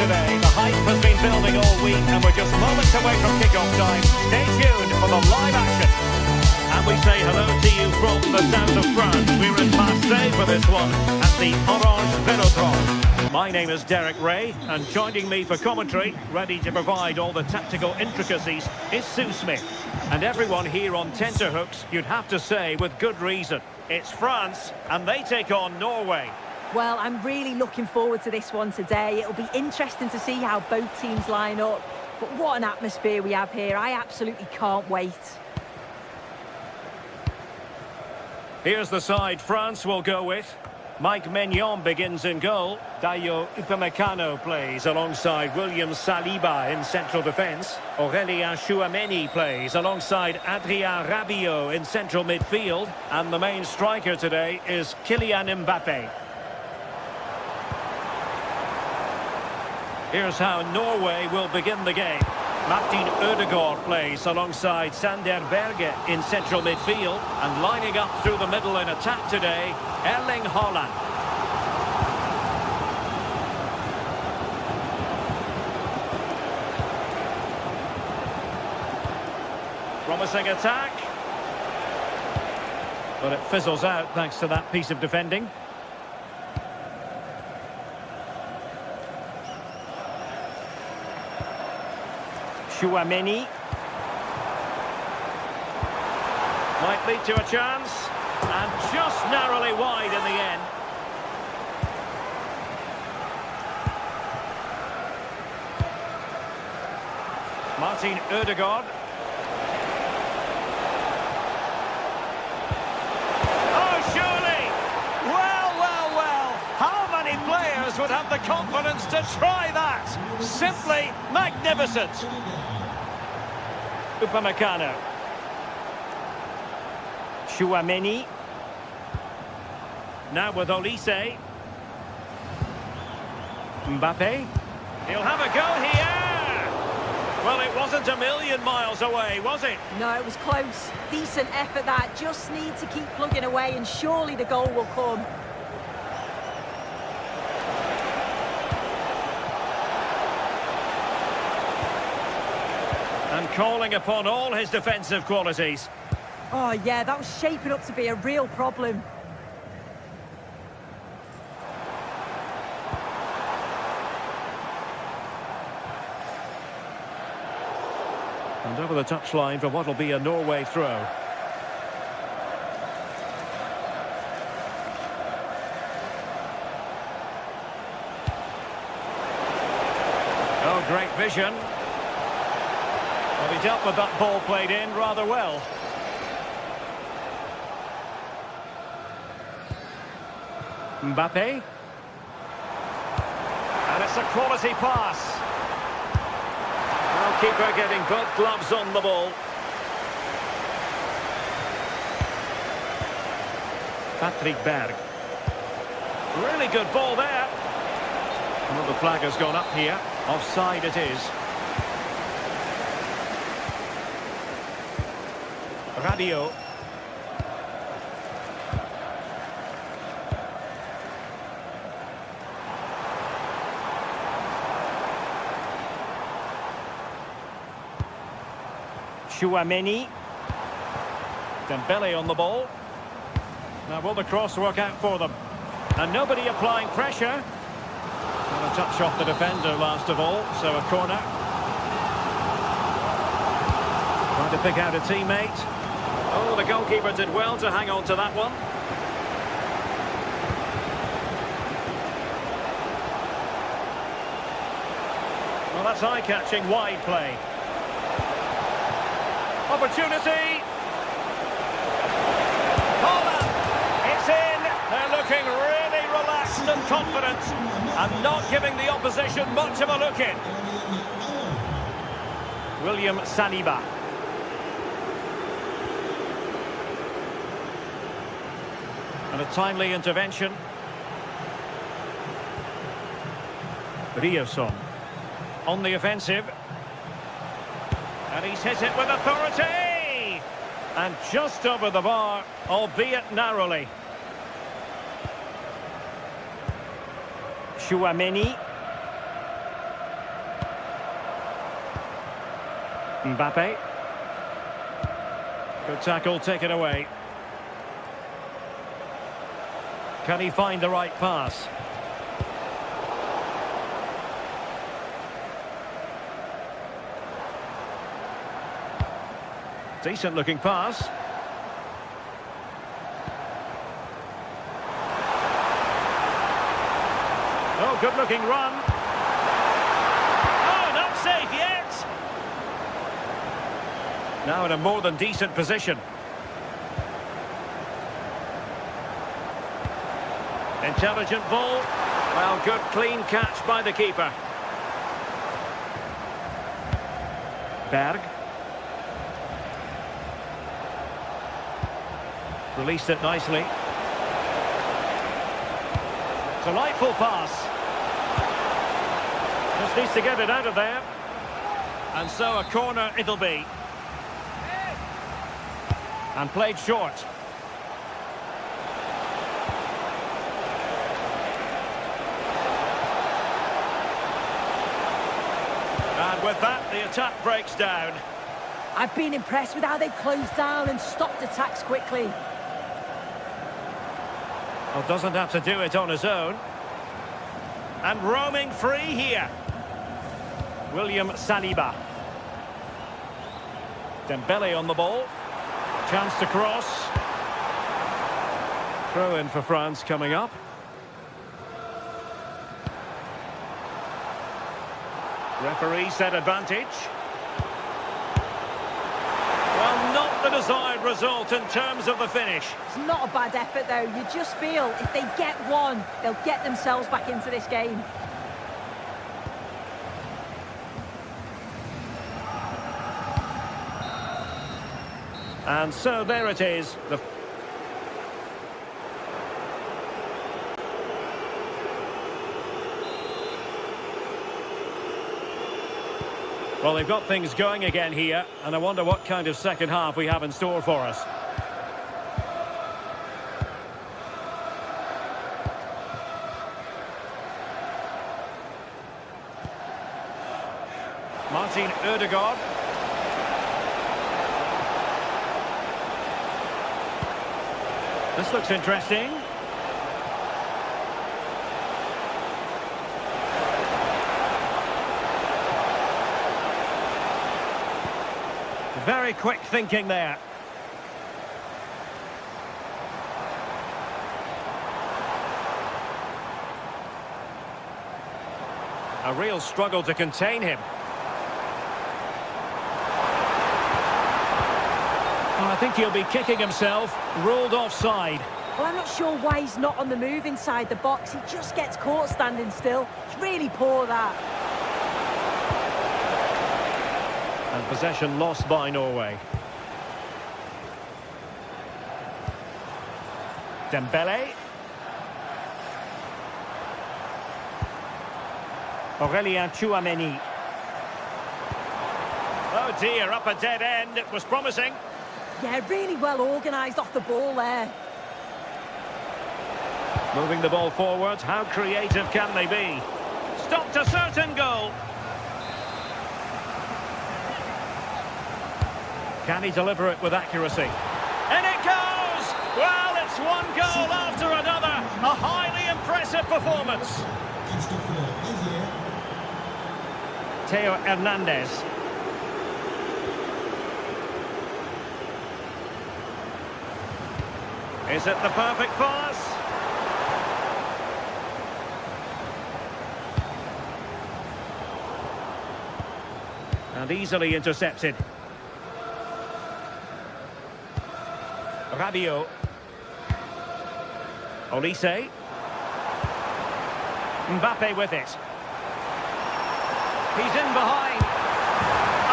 today. The hype has been building all week and we're just moments away from kick-off time. Stay tuned for the live action. And we say hello to you from the south of France. We're in Marseille for this one at the Orange Velodrome. My name is Derek Ray, and joining me for commentary, ready to provide all the tactical intricacies, is Sue Smith. And everyone here on tenterhooks, you'd have to say with good reason. It's France, and they take on Norway. Well, I'm really looking forward to this one today. It'll be interesting to see how both teams line up. But what an atmosphere we have here. I absolutely can't wait. Here's the side France will go with. Mike Maignan begins in goal. Dayo Upamecano plays alongside William Saliba in central defence. Aurélien Tchouameni plays alongside Adrien Rabiot in central midfield. And the main striker today is Kylian Mbappé. Here's how Norway will begin the game. Martin Ødegaard plays alongside Sander Berge in central midfield. And lining up through the middle in attack today, Erling Haaland. Promising attack. But it fizzles out thanks to that piece of defending. Tchouameni. Might lead to a chance. And just narrowly wide in the end. Martin Ødegaard. Oh, surely! Well. How many players would have the confidence to try that? Simply magnificent. Upamecano. Tchouameni. Now with Olise. Mbappé. He'll have a go here. Well, it wasn't a million miles away, was it? No, it was close. Decent effort that. Just need to keep plugging away and surely the goal will come. And calling upon all his defensive qualities. Oh, yeah, that was shaping up to be a real problem. And over the touchline for what will be a Norway throw. Oh, great vision. Well, he dealt with that ball played in rather well. Mbappé. And it's a quality pass. Well, keeper getting both gloves on the ball. Patrick Berg. Really good ball there. Well, the flag has gone up here. Offside it is. Rabiot. Tchouameni. Dembele on the ball. Now will the cross work out for them? And nobody applying pressure. And a touch off the defender last of all, so a corner. Trying to pick out a teammate. Oh, the goalkeeper did well to hang on to that one. Well, that's eye-catching wide play. Opportunity. Haaland. It's in. They're looking really relaxed and confident and not giving the opposition much of a look in. William Saliba. And a timely intervention. Ryerson on the offensive. And he's hit it with authority! And just over the bar, albeit narrowly. Tchouameni. Mbappe. Good tackle, taken away. Can he find the right pass? Decent looking pass. Oh, good looking run. Oh, not safe yet. Now in a more than decent position. Intelligent ball. Well, good clean catch by the keeper. Berg. Released it nicely. Delightful pass. Just needs to get it out of there. And so a corner it'll be. And played short. And with that, the attack breaks down. I've been impressed with how they've closed down and stopped attacks quickly. Well, doesn't have to do it on his own. And roaming free here. William Saliba. Dembele on the ball. Chance to cross. Throw in for France coming up. Referee set advantage. Well, not the desired result in terms of the finish. It's not a bad effort, though. You just feel if they get one, they'll get themselves back into this game. And so there it is. Well, they've got things going again here, and I wonder what kind of second half we have in store for us. Martin Ødegaard. This looks interesting. Very quick thinking there. A real struggle to contain him. Well, I think he'll be kicking himself, ruled offside. Well, I'm not sure why he's not on the move inside the box. He just gets caught standing still. It's really poor, that. And possession lost by Norway. Dembele. Aurélien Tchouameni. Oh dear, up a dead end. It was promising. Yeah, really well organised off the ball there. Moving the ball forward. How creative can they be? Stopped a certain goal. Can he deliver it with accuracy? And it goes! Well, it's one goal after another. A highly impressive performance. Theo Hernandez. Is it the perfect pass? And easily intercepted. Rabiot. Olise. Mbappe with it. He's in behind.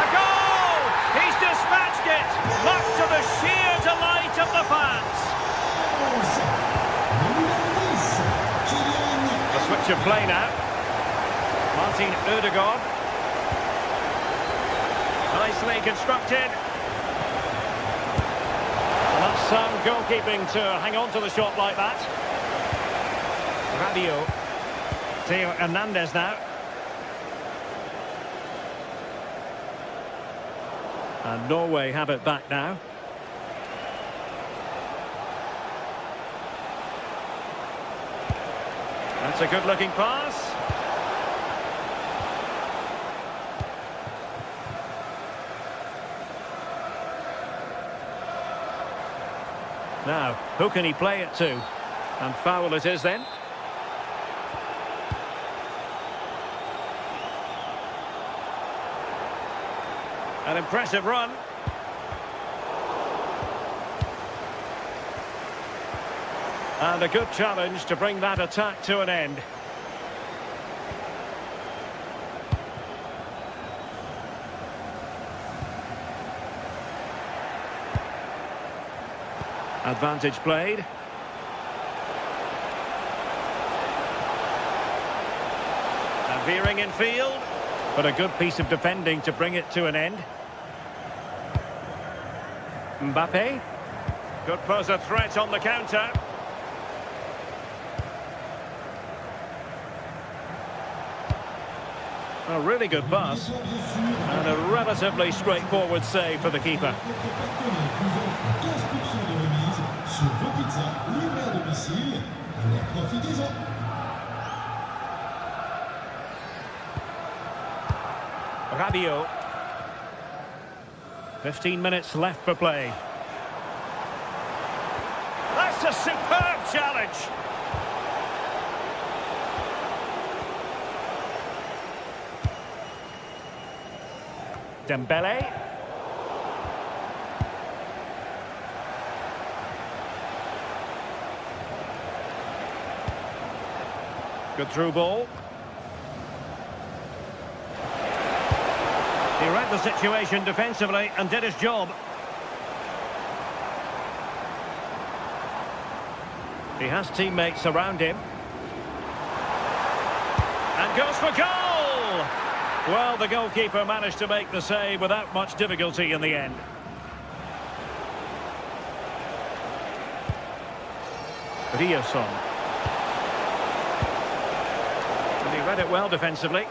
A goal! He's dispatched it! Much to the sheer delight of the fans. A switch of play now. Martin Ødegaard. Nicely constructed. That's sound goalkeeping to hang on to the shot like that. Rabiot. Theo Hernandez now. And Norway have it back now. That's a good-looking pass. Now, who can he play it to? And foul it is then. An impressive run. And a good challenge to bring that attack to an end. Advantage played. And veering in field, but a good piece of defending to bring it to an end. Mbappe could pose a threat on the counter. A really good pass. And a relatively straightforward save for the keeper. Rabiot. 15 minutes left for play. That's a superb challenge. Dembele. Good through ball. He read the situation defensively and did his job. He has teammates around him. And goes for goal! Well, the goalkeeper managed to make the save without much difficulty in the end. Riosson. And he read it well defensively.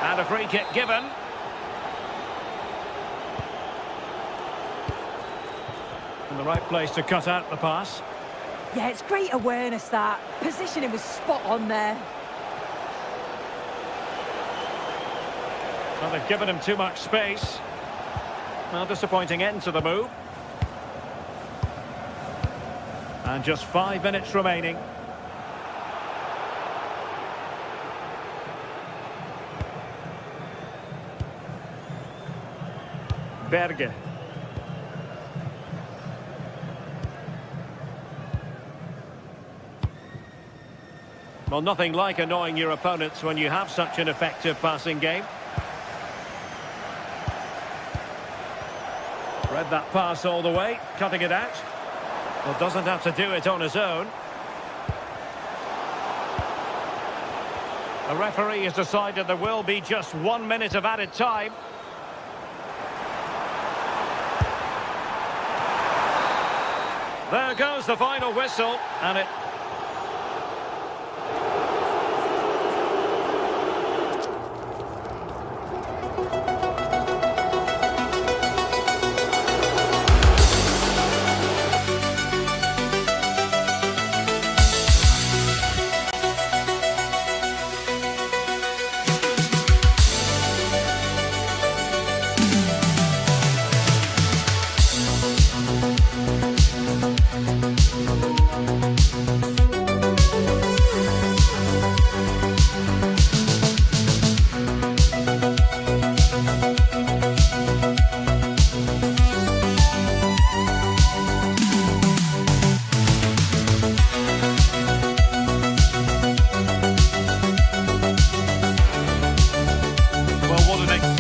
And a free kick given. In the right place to cut out the pass. Yeah, it's great awareness, that. Positioning was spot on there. Well, they've given him too much space. Well, disappointing end to the move. And just 5 minutes remaining. Berge. Well, nothing like annoying your opponents when you have such an effective passing game. Read that pass all the way, cutting it out. Well, doesn't have to do it on his own. The referee has decided there will be just 1 minute of added time. There goes the final whistle, and it...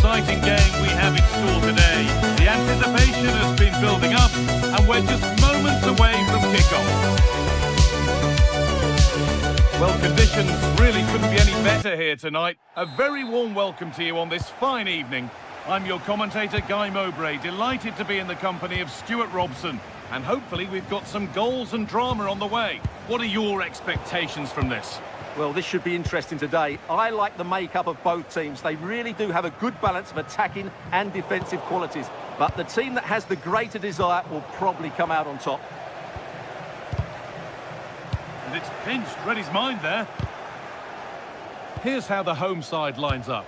exciting game we have in store today. The anticipation has been building up and we're just moments away from kick-off. Well, conditions really couldn't be any better here tonight. A very warm welcome to you on this fine evening. I'm your commentator, Guy Mowbray, delighted to be in the company of Stuart Robson. And hopefully we've got some goals and drama on the way. What are your expectations from this? Well, this should be interesting today. I like the makeup of both teams. They really do have a good balance of attacking and defensive qualities. But the team that has the greater desire will probably come out on top. And it's pinched, read his mind there. Here's how the home side lines up.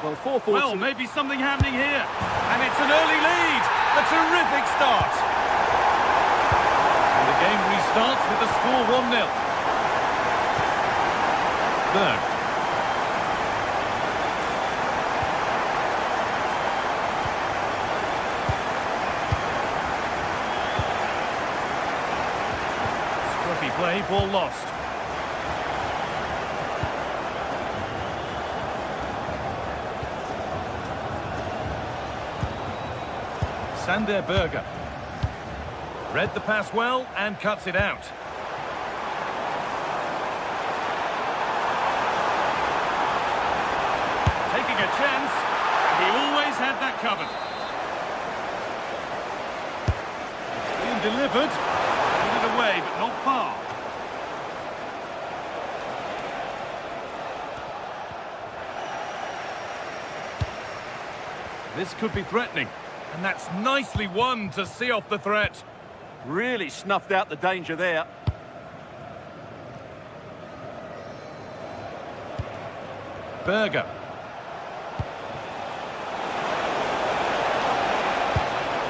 Well, 4-4. Well, maybe something happening here. And it's an early lead. A terrific start. And the game restarts with the score 1-0. Berg. Scruffy play, ball lost. Sander Berger. Read the pass well and cuts it out. Taking a chance, he always had that covered. It's being delivered, it away, but not far. This could be threatening, and that's nicely won to see off the threat. Really snuffed out the danger there. Berger.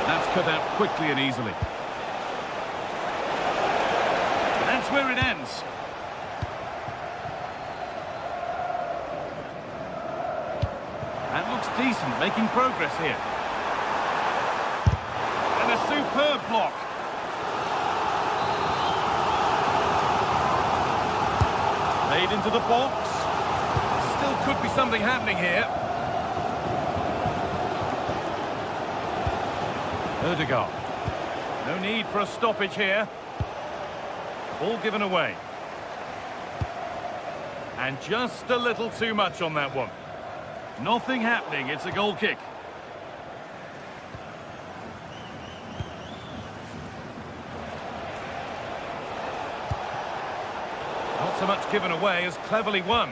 That's cut out quickly and easily. That's where it ends. That looks decent, making progress here. And a superb block. Made into the box. Still could be something happening here. Ødegaard. No need for a stoppage here. Ball given away. And just a little too much on that one. Nothing happening, it's a goal kick. Not so much given away as cleverly won.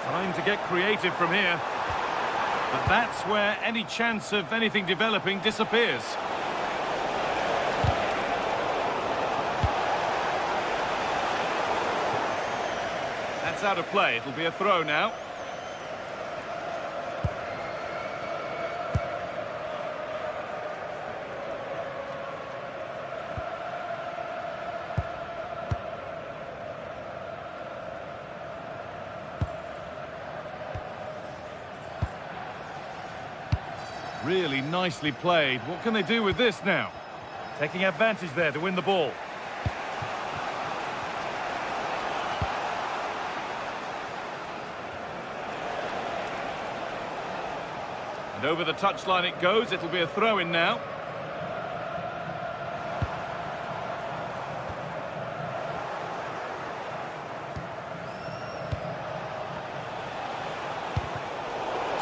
Time to get creative from here. But that's where any chance of anything developing disappears. That's out of play. It'll be a throw now. Really nicely played. What can they do with this now? Taking advantage there to win the ball. And over the touchline it goes. It'll be a throw-in now.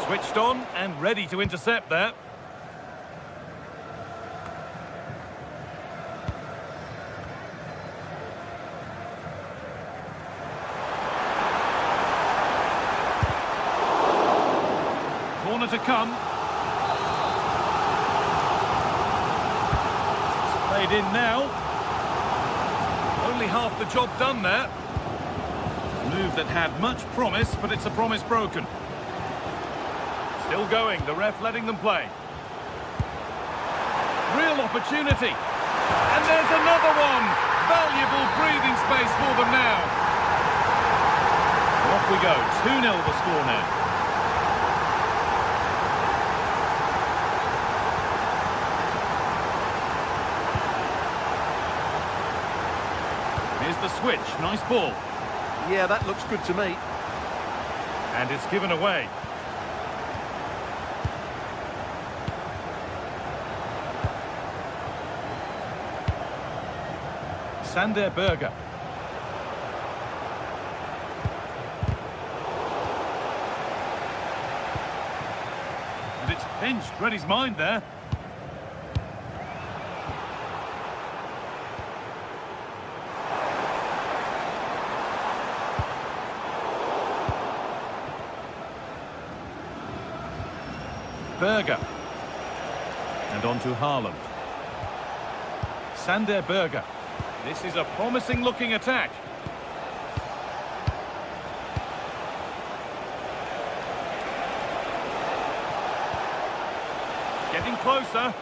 Switched on and ready to intercept there. Corner to come. It's played in now. Only half the job done there. A move that had much promise, but it's a promise broken. Still going, the ref letting them play. Real opportunity. And there's another one. Valuable breathing space for them now. Off we go, 2-0 the score now. Here's the switch, nice ball. Yeah, that looks good to me. And it's given away. Sander Berger. And it's pinched, read his mind there. Berger. And on to Haaland. Sander Berger. This is a promising-looking attack. Getting closer.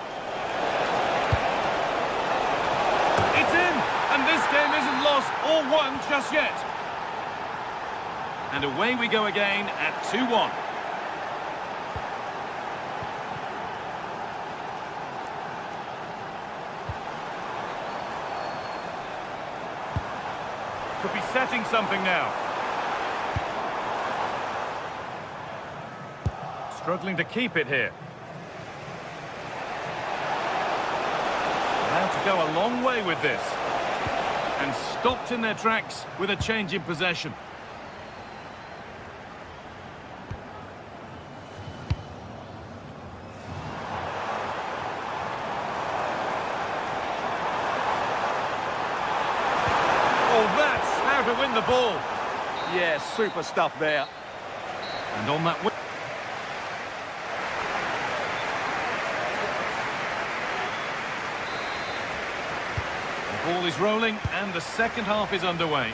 It's in! And this game isn't lost or won just yet. And away we go again at 2-1. Could be setting something now. Struggling to keep it here. Now to go a long way with this. And stopped in their tracks with a change in possession. To win the ball. Yeah, super stuff there. And on that win. The ball is rolling and the second half is underway.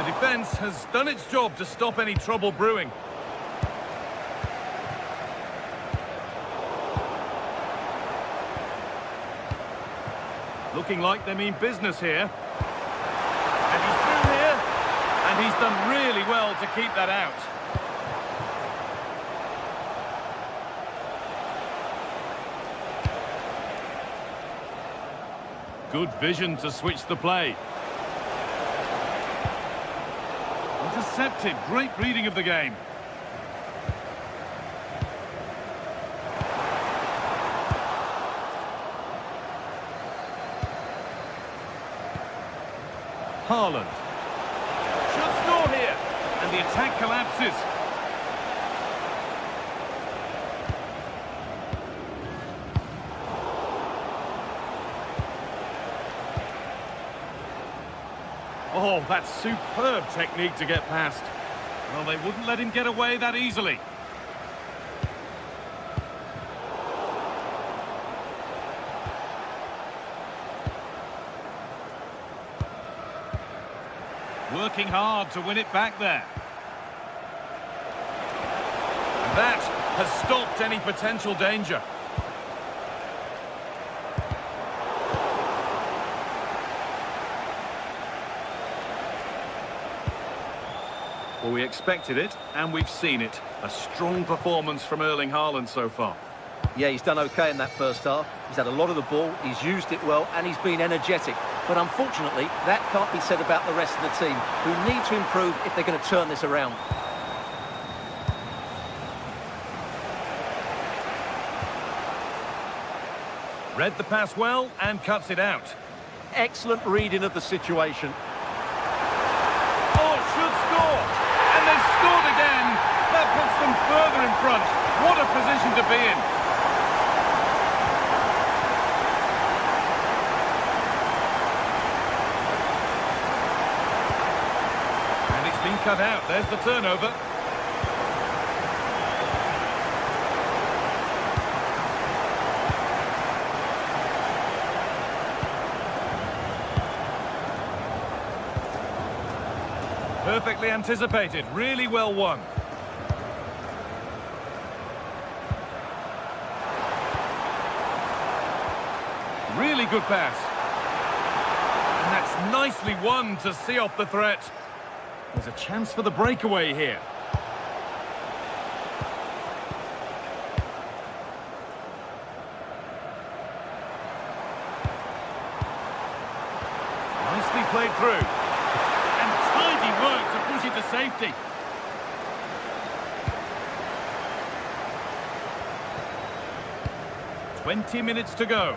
Defence has done its job to stop any trouble brewing. Looking like they mean business here. And he's through here. And he's done really well to keep that out. Good vision to switch the play. Intercepted. Great reading of the game. Haaland. Should score here. And the attack collapses. Oh, that's superb technique to get past. Well, they wouldn't let him get away that easily. Working hard to win it back there. And that has stopped any potential danger. Well, we expected it, and we've seen it. A strong performance from Erling Haaland so far. Yeah, he's done okay in that first half. He's had a lot of the ball, he's used it well, and he's been energetic. But unfortunately, that can't be said about the rest of the team, who need to improve if they're going to turn this around. Read the pass well and cuts it out. Excellent reading of the situation. Oh, should score! And they've scored again! That puts them further in front. What a position to be in! And it's been cut out. There's the turnover. Perfectly anticipated, really well won. Really good pass. And that's nicely won to see off the threat. There's a chance for the breakaway here. Nicely played through. Work to push it to safety. "20 minutes to go.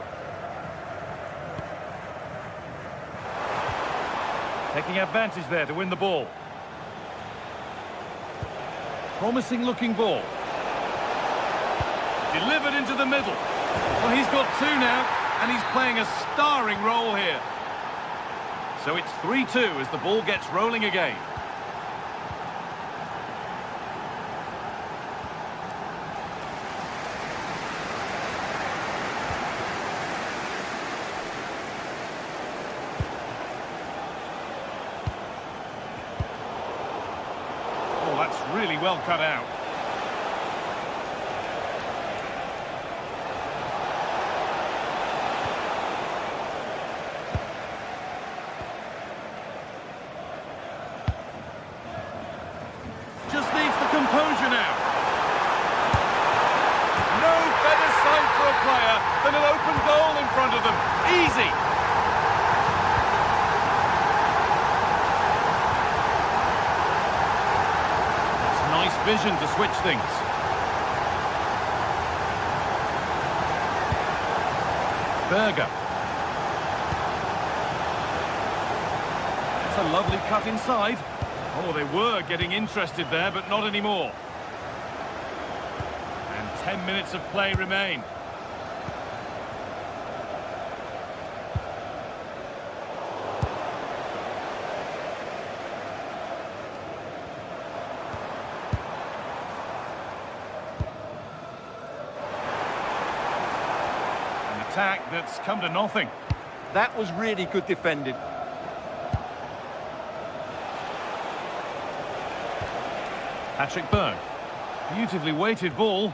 Taking advantage there to win the ball. Promising looking ball. Delivered into the middle. Well, he's got two now, and he's playing a starring role here. So it's 3-2 as the ball gets rolling again. Oh, that's really well cut out. Just needs the composure now. No better sight for a player than an open goal in front of them. Easy. It's nice vision to switch things. Berger. It's a lovely cut inside. Oh, they were getting interested there, but not anymore. And 10 minutes of play remain. An attack that's come to nothing. That was really good defending. Patrick Berg. Beautifully weighted ball.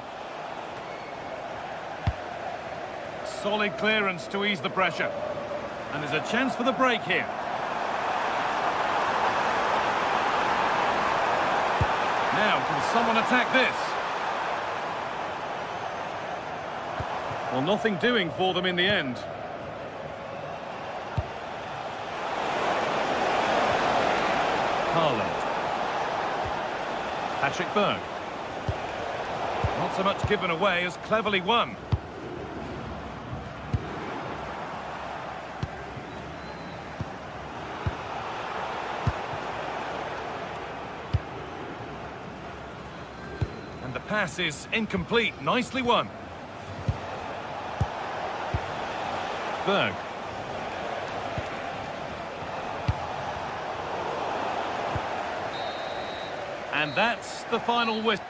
Solid clearance to ease the pressure. And there's a chance for the break here. Now, can someone attack this? Well, nothing doing for them in the end. Haaland. Patrick Berg. Not so much given away as cleverly won. And the pass is incomplete. Nicely won. Berg. And that's the final whistle.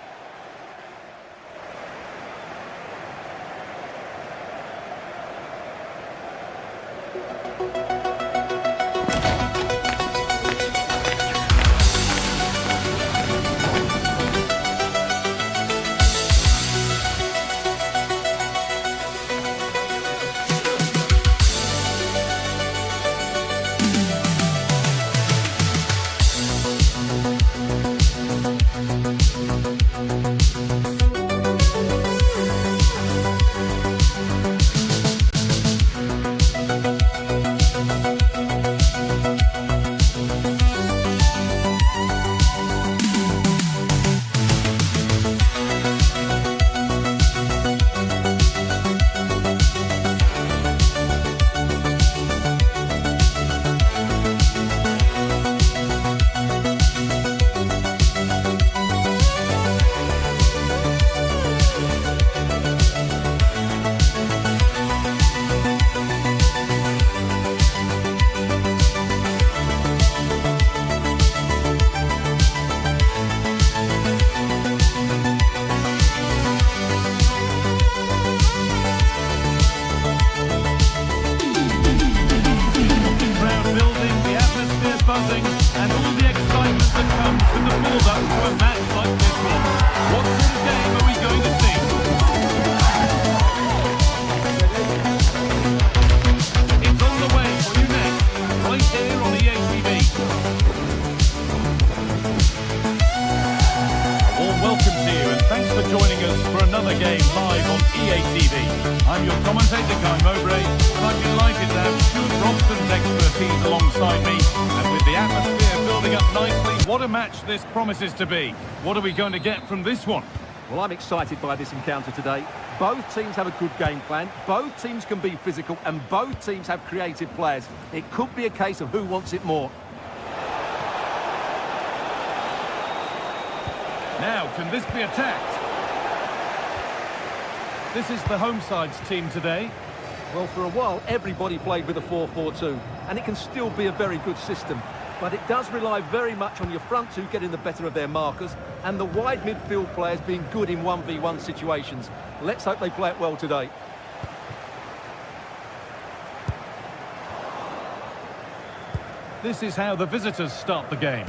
I'm your commentator, Guy Mowbray, and I'm delighted to have Stuart Robson's expertise alongside me. And with the atmosphere building up nicely, what a match this promises to be. What are we going to get from this one? Well, I'm excited by this encounter today. Both teams have a good game plan, both teams can be physical, and both teams have creative players. It could be a case of who wants it more. Now, can this be attacked? This is the home side's team today. Well, for a while, everybody played with a 4-4-2, and it can still be a very good system. But it does rely very much on your front two getting the better of their markers, and the wide midfield players being good in 1v1 situations. Let's hope they play it well today. This is how the visitors start the game.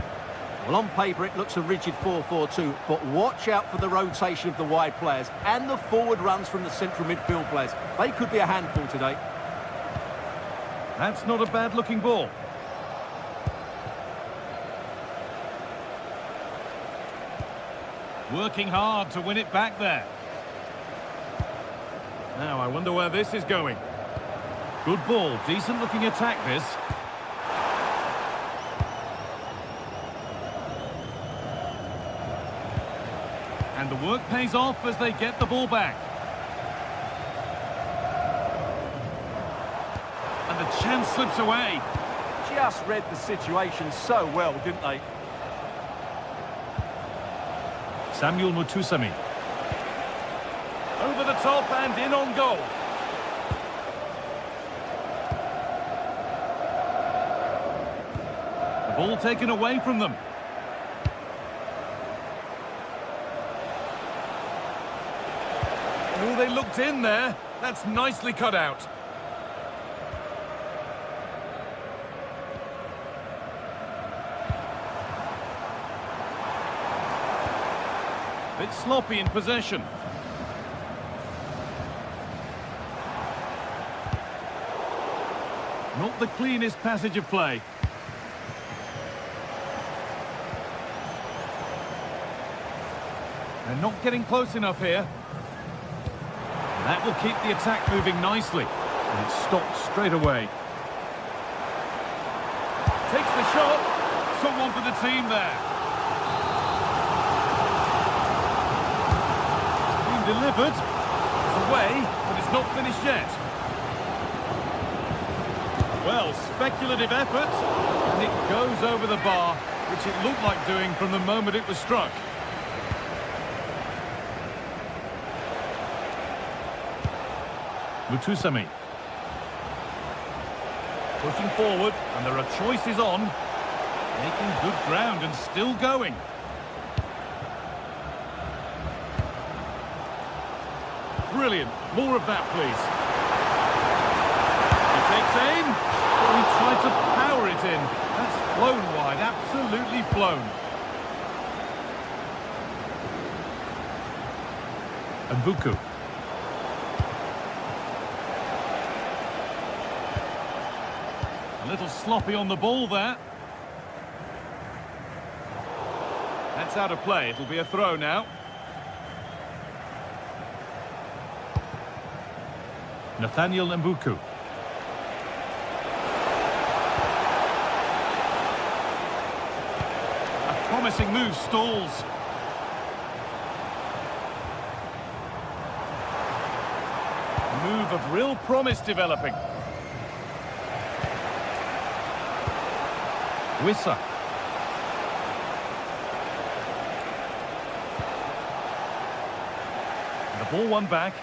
Well, on paper, it looks a rigid 4-4-2, but watch out for the rotation of the wide players and the forward runs from the central midfield players. They could be a handful today. That's not a bad-looking ball. Working hard to win it back there. Now, I wonder where this is going. Good ball, decent-looking attack, this. And the work pays off as they get the ball back. And the chance slips away. Just read the situation so well, didn't they? Samuel Mutusami. Over the top and in on goal. The ball taken away from them. Oh, they looked in there. That's nicely cut out. Bit sloppy in possession. Not the cleanest passage of play. They're not getting close enough here. That will keep the attack moving nicely. And it stopped straight away. Takes the shot. Someone for the team there. It's been delivered. It's away, but it's not finished yet. Well, speculative effort. And it goes over the bar, which it looked like doing from the moment it was struck. Mutusami. Pushing forward, and there are choices on. Making good ground and still going. Brilliant. More of that, please. He takes aim. Oh, he tried to power it in. That's flown wide. Absolutely flown. And Buku. A little sloppy on the ball there. That's out of play. It'll be a throw now. Nathaniel Mbuku. A promising move stalls. A move of real promise developing. Wissa. The ball won back.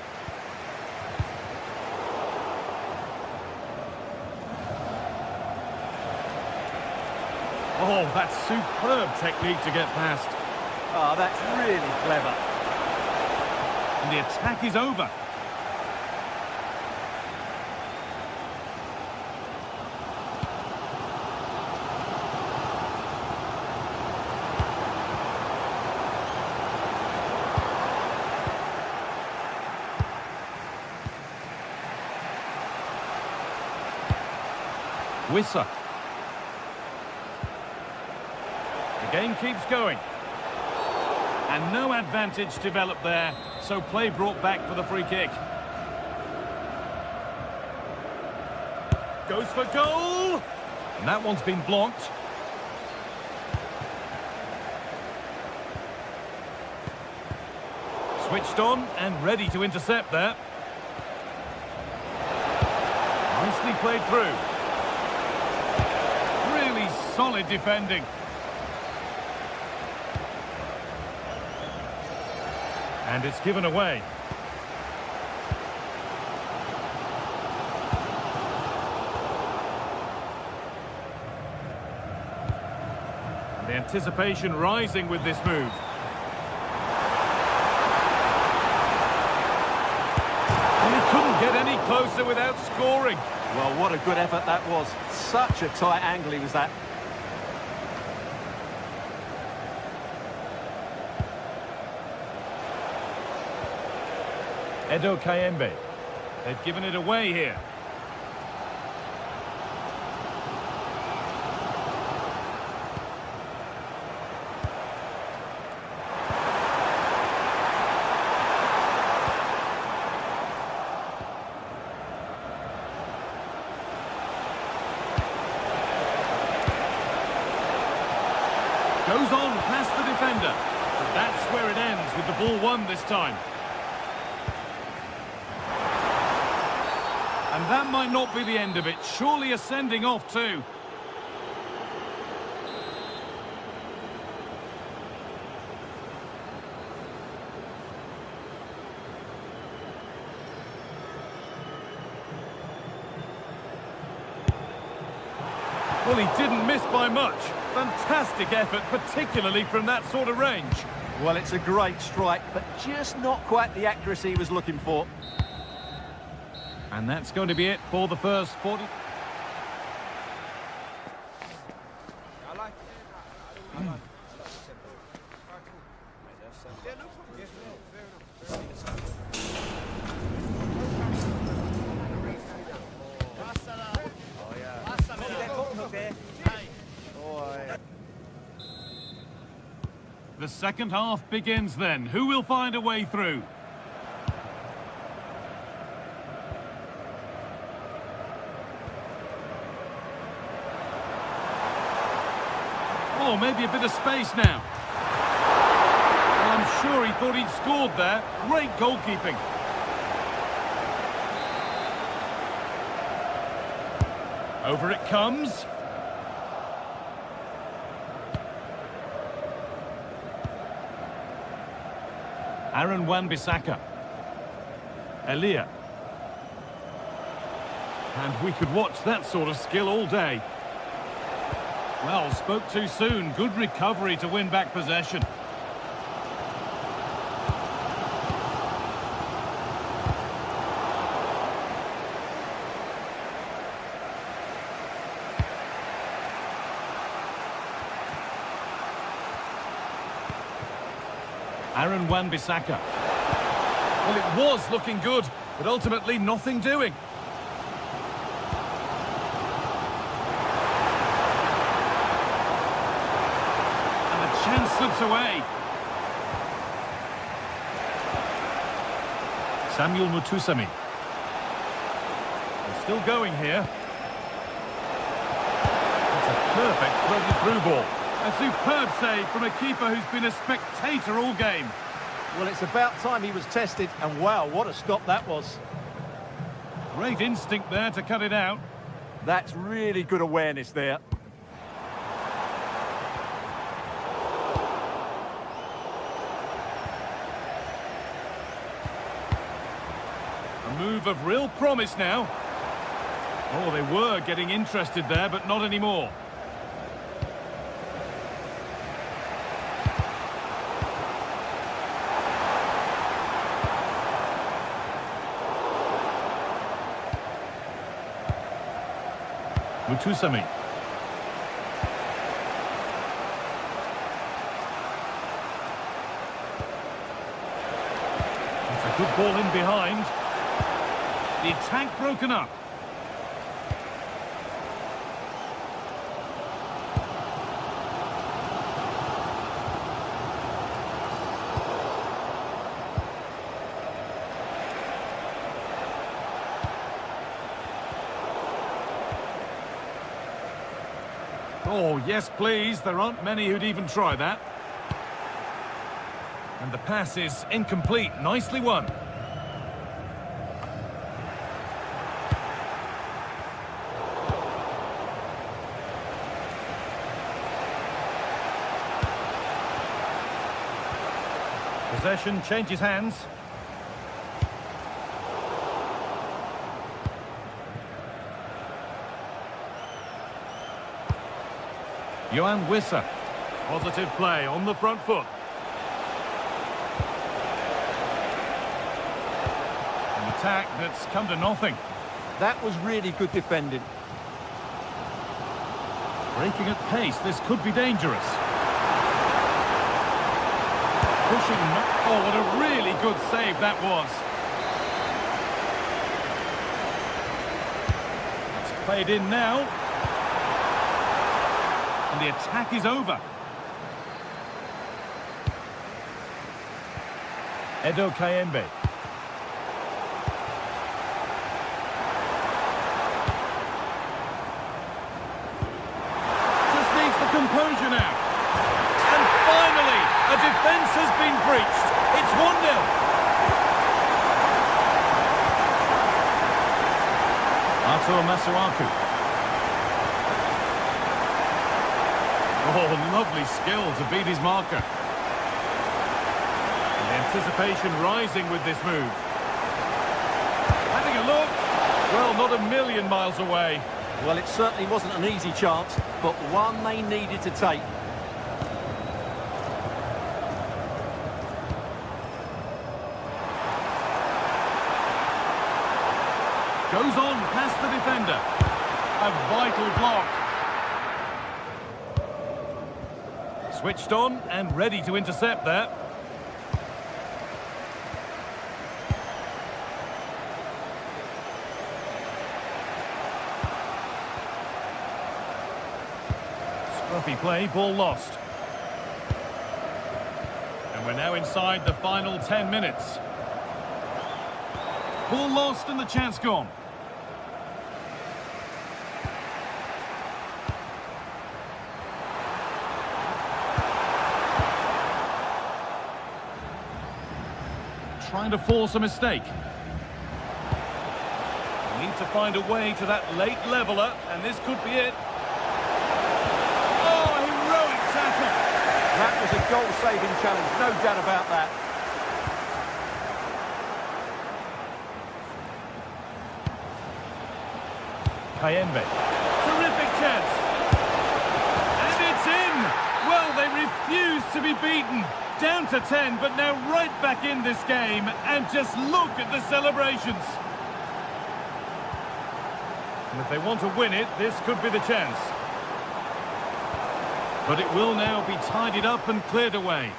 Oh, that's superb technique to get past. Oh, that's really clever. And the attack is over. Wissa. The game keeps going. And no advantage developed there, so play brought back for the free kick. Goes for goal! And that one's been blocked. Switched on and ready to intercept there. Nicely played through. Really solid defending. And it's given away. The anticipation rising with this move. And he couldn't get any closer without scoring. Well, what a good effort that was. Such a tight angle he was at. Edo Kayembe. They've given it away here. Goes on past the defender. But that's where it ends with the ball won this time. And that might not be the end of it. Surely a sending off too. Well, he didn't miss by much. Fantastic effort, particularly from that sort of range. Well, it's a great strike, but just not quite the accuracy he was looking for. And that's going to be it for the first 40. The second half begins then. Who will find a way through? Oh, maybe a bit of space now. Well, I'm sure he thought he'd scored there. Great goalkeeping. Over it comes. Aaron Wan-Bissaka. Elia. And we could watch that sort of skill all day. Well, spoke too soon. Good recovery to win back possession. Aaron Wan-Bissaka. Well, it was looking good, but ultimately nothing doing. Chance slips away. Samuel Mutusami. They're still going here. It's a perfect threaded through ball. A superb save from a keeper who's been a spectator all game. Well, it's about time he was tested, and wow, what a stop that was. Great instinct there to cut it out. That's really good awareness there. Move of real promise now. Oh, they were getting interested there, but not anymore. Mutusami. It's a good ball in behind. The attack broken up. Oh, yes, please. There aren't many who'd even try that. And the pass is incomplete. Nicely won. Possession changes hands. Yohan Wissa. Positive play on the front foot. An attack that's come to nothing. That was really good defending. Breaking at pace, this could be dangerous. Pushing, oh, what a really good save that was. It's played in now. And the attack is over. Edo Kayembe. Just needs the composure now. And finally, a defence has been breached. It's 1-0. Artur Masuaku. Oh, lovely skill to beat his marker. The anticipation rising with this move. Having a look. Well, not a million miles away. Well, it certainly wasn't an easy chance, but one they needed to take. Goes on past the defender. A vital block. Switched on and ready to intercept there. Scruffy play, ball lost. And we're now inside the final 10 minutes. Ball lost and the chance gone. Trying to force a mistake. Need to find a way to that late leveller, and this could be it. Oh, a heroic tackle! That was a goal-saving challenge, no doubt about that. Kayembe. Terrific chance. And it's in! Well, they refuse to be beaten. Down to 10, but now right back in this game. And just look at the celebrations. And if they want to win it, this could be the chance. But it will now be tidied up and cleared away.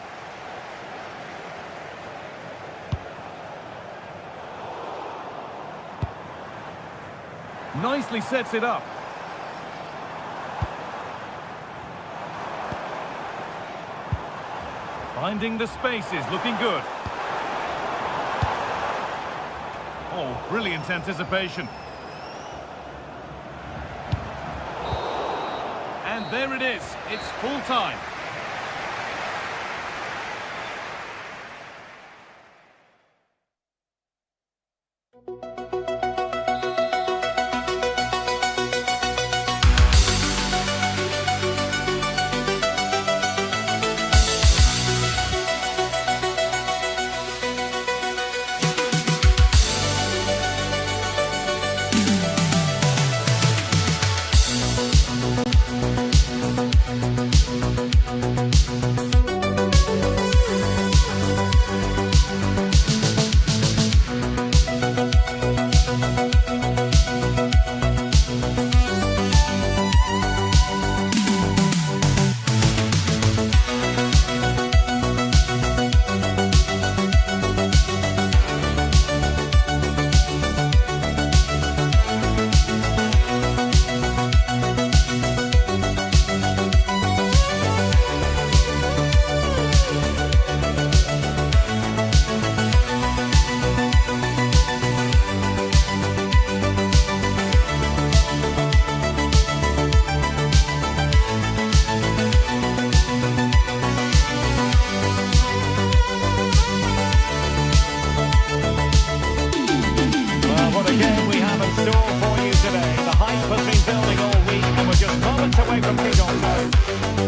Nicely sets it up. Finding the spaces, looking good. Oh, brilliant anticipation. And there it is, it's full time.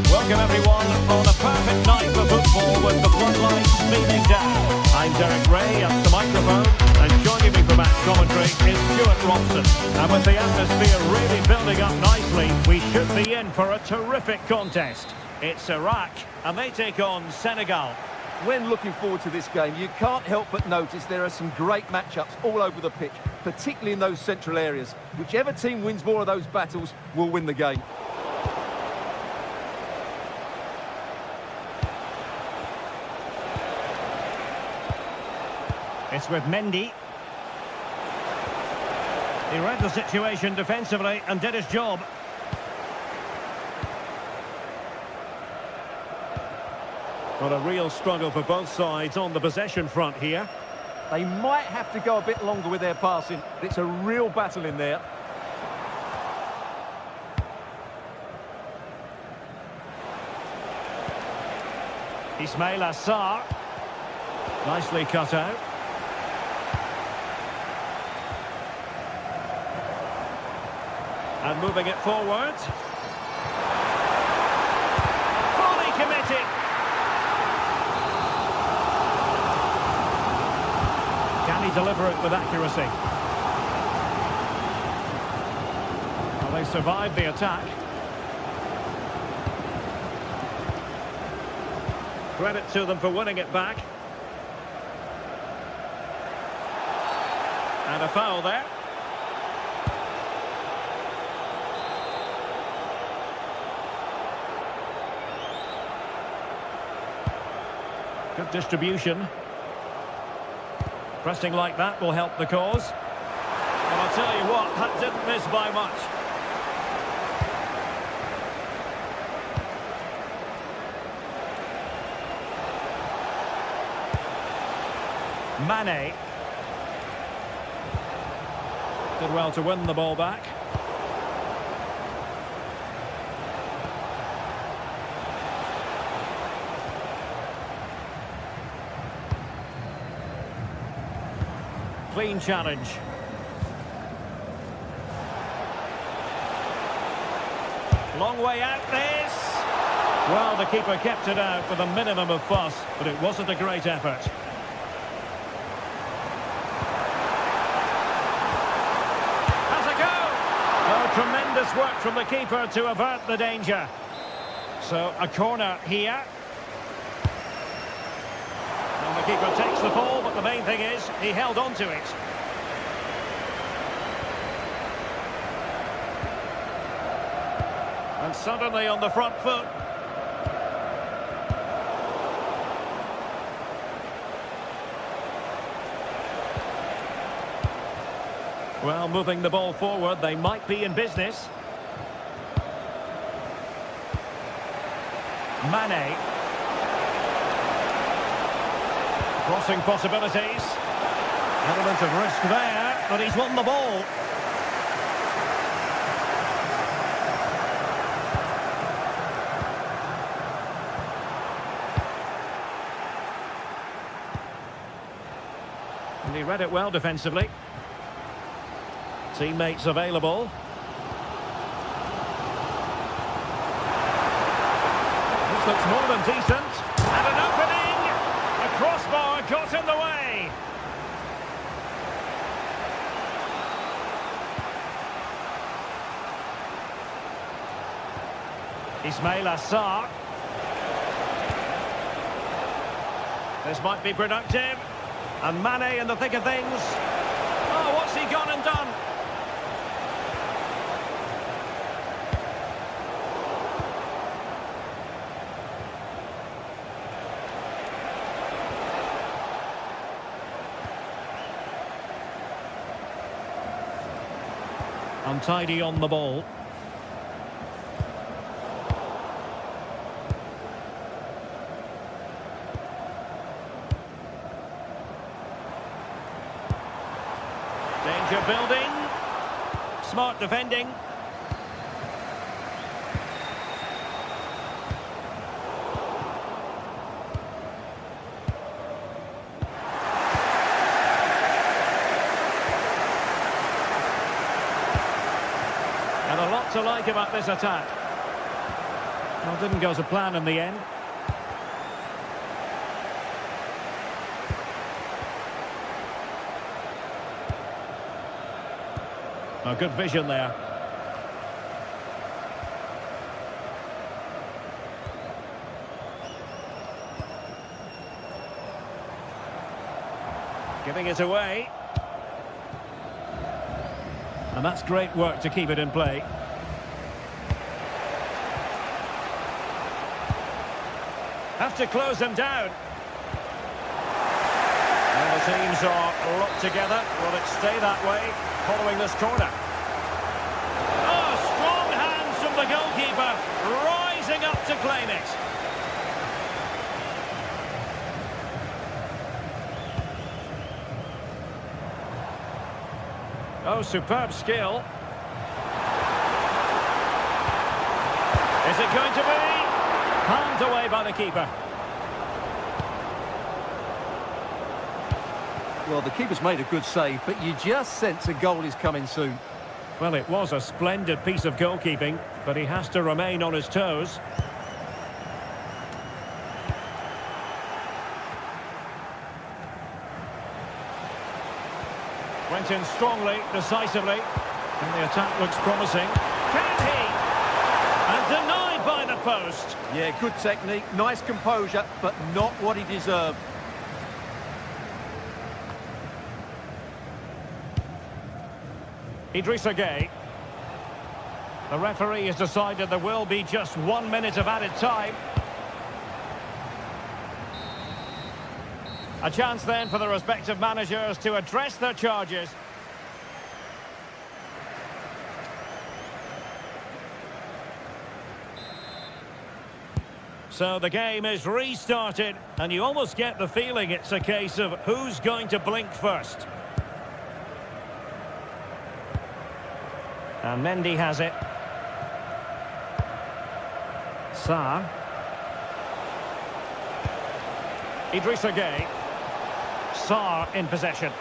Welcome everyone on a perfect night for football with the floodlights beaming down. I'm Derek Ray at the microphone, and joining me for match commentary is Stuart Robson. And with the atmosphere really building up nicely, we should be in for a terrific contest. It's Iraq, and they take on Senegal. When looking forward to this game, you can't help but notice there are some great matchups all over the pitch, particularly in those central areas. Whichever team wins more of those battles will win the game. It's with Mendy. He read the situation defensively and did his job. Well, a real struggle for both sides on the possession front here. They might have to go a bit longer with their passing. It's a real battle in there. Ismail Assar. Nicely cut out. And moving it forward. Fully committed. Can he deliver it with accuracy? Well, they survived the attack. Credit to them for winning it back. And a foul there. Good distribution. Pressing like that will help the cause. And I'll tell you what, that didn't miss by much. Mane. Did well to win the ball back. Clean challenge. Long way out this. Well, the keeper kept it out with a minimum of fuss, but it wasn't a great effort. Has a go! Oh, tremendous work from the keeper to avert the danger. So, a corner here. And the keeper takes the ball, but the main thing is he held on to it. And suddenly on the front foot. Well, moving the ball forward, they might be in business. Mane. Crossing possibilities. Element of risk there, but he's won the ball. And he read it well defensively. Teammates available. This looks more than decent. And an opening! A crossbar got in the way. Ismail Assar. This might be productive. And Mane in the thick of things. Oh, what's he gone and done? Untidy on the ball. Danger building. Smart defending. And a lot to like about this attack. Well, didn't go to plan in the end. Oh, good vision there. Giving it away. And that's great work to keep it in play. Have to close them down. And the teams are locked together. Will it stay that way following this corner? Oh, strong hands from the goalkeeper, rising up to claim it. Oh, superb skill. Is it going to be? Palmed away by the keeper. Well, the keeper's made a good save, but you just sense a goal is coming soon. Well, it was a splendid piece of goalkeeping, but he has to remain on his toes. Went in strongly, decisively, and the attack looks promising. Can he? And denied by the post. Yeah, good technique, nice composure, but not what he deserved. Idrissa Gueye. The referee has decided there will be just 1 minute of added time. A chance then for the respective managers to address their charges. So the game is restarted, and you almost get the feeling it's a case of who's going to blink first. And Mendy has it. Sarr. Idrissa Gueye. Sarr in possession.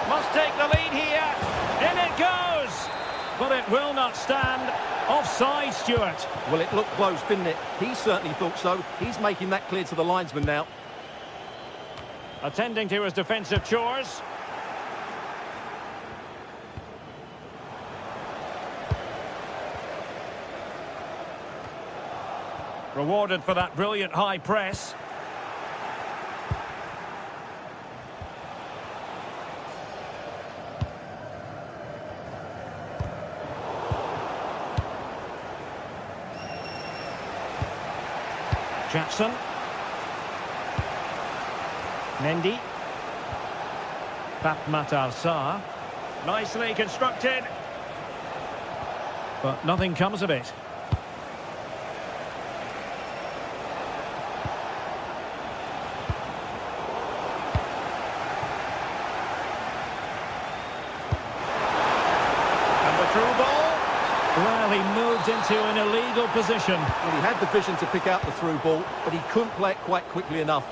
Must take the lead here. In it goes. But it will not stand. Offside, Stuart. Well, it looked close, didn't it? He certainly thought so. He's making that clear to the linesman now. Attending to his defensive chores. Rewarded for that brilliant high press. Jackson. Mendy. Matar Sarr. Nicely constructed. But nothing comes of it. Well, he moved into an illegal position. Well, he had the vision to pick out the through ball, but he couldn't play it quite quickly enough.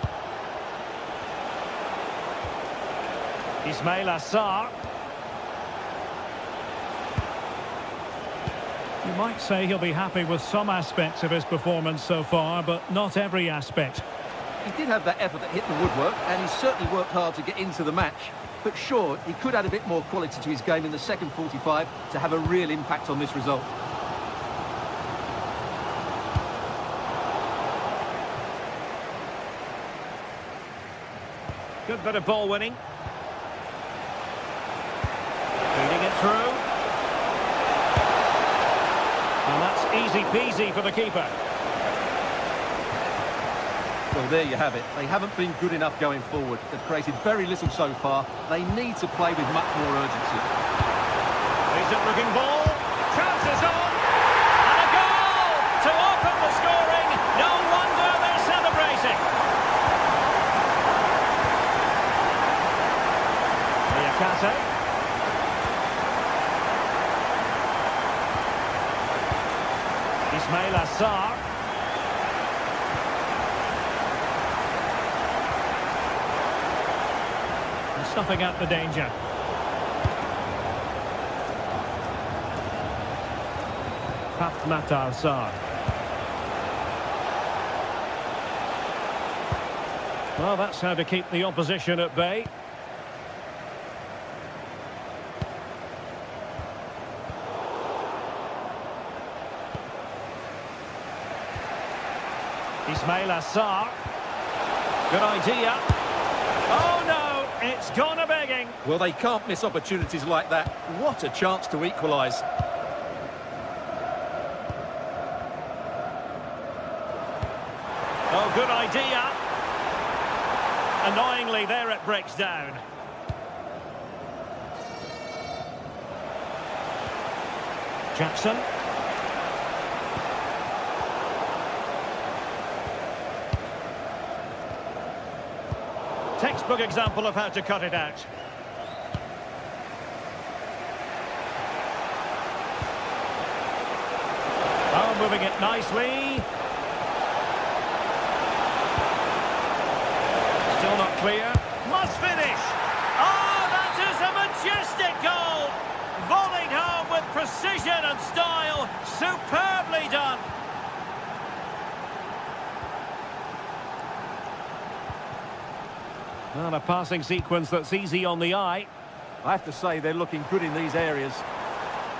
Ismaila Sarr. You might say he'll be happy with some aspects of his performance so far, but not every aspect. He did have that effort that hit the woodwork, and he certainly worked hard to get into the match. But sure, he could add a bit more quality to his game in the second 45 to have a real impact on this result. Good bit of ball winning. Feeding it through. And that's easy peasy for the keeper. Well, there you have it. They haven't been good enough going forward. They've created very little so far. They need to play with much more urgency. Decent-looking ball. Chances on. And a goal to open the scoring. No wonder they're celebrating. Liakate. Ismaila Sarr. Snuffing out the danger. Matar Sarr. Well, that's how to keep the opposition at bay. Ismaila Sarr. Good idea. Oh no, it's gone a begging. Well, they can't miss opportunities like that. What a chance to equalise. Oh, good idea. Annoyingly, there it breaks down. Jackson. Textbook example of how to cut it out. Oh, moving it nicely. Still not clear. Must finish. Oh, that is a majestic goal. Volleyed home with precision and style. Superbly done. Well, a passing sequence that's easy on the eye. I have to say, they're looking good in these areas.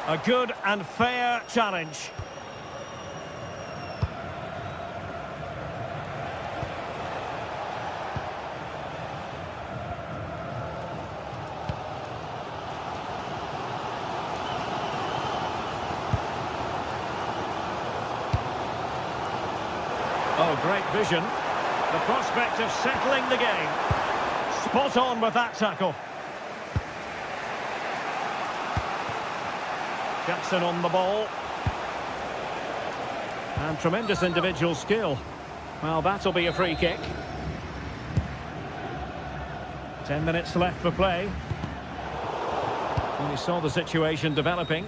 A good and fair challenge. Oh, great vision. The prospect of settling the game. Spot on with that tackle. Jackson on the ball. And tremendous individual skill. Well, that'll be a free kick. 10 minutes left for play. And we saw the situation developing.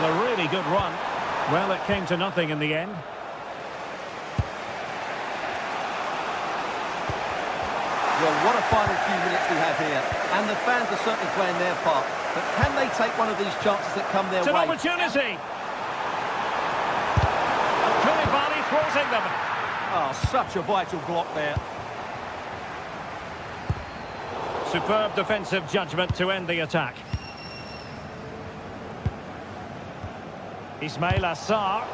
A really good run. Well, it came to nothing in the end. Well, what a final few minutes we have here. And the fans are certainly playing their part. But can they take one of these chances that come their It's an way? opportunity. Koulibaly thwarting them. Oh, such a vital block there. Superb defensive judgment to end the attack. Ismail Assar.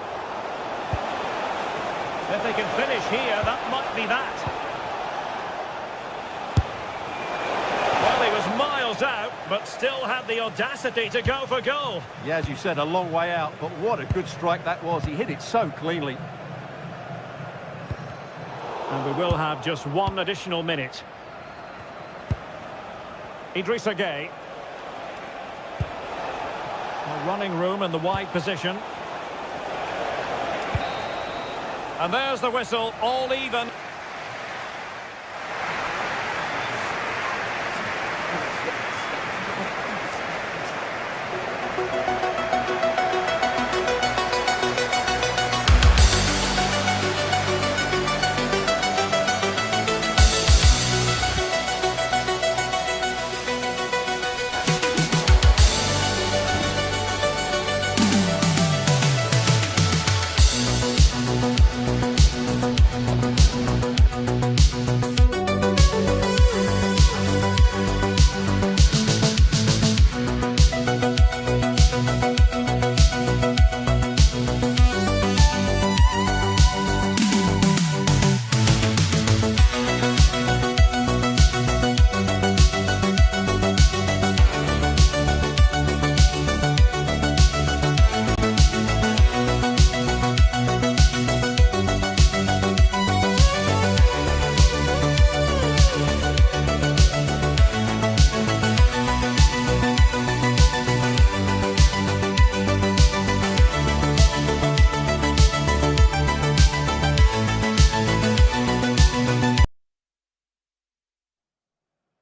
If they can finish here, that might be that. Well, he was miles out, but still had the audacity to go for goal. Yeah, as you said, a long way out, but what a good strike that was. He hit it so cleanly. And we will have just one additional minute. Idrissa Gueye. Running room in the wide position. And there's the whistle, all even.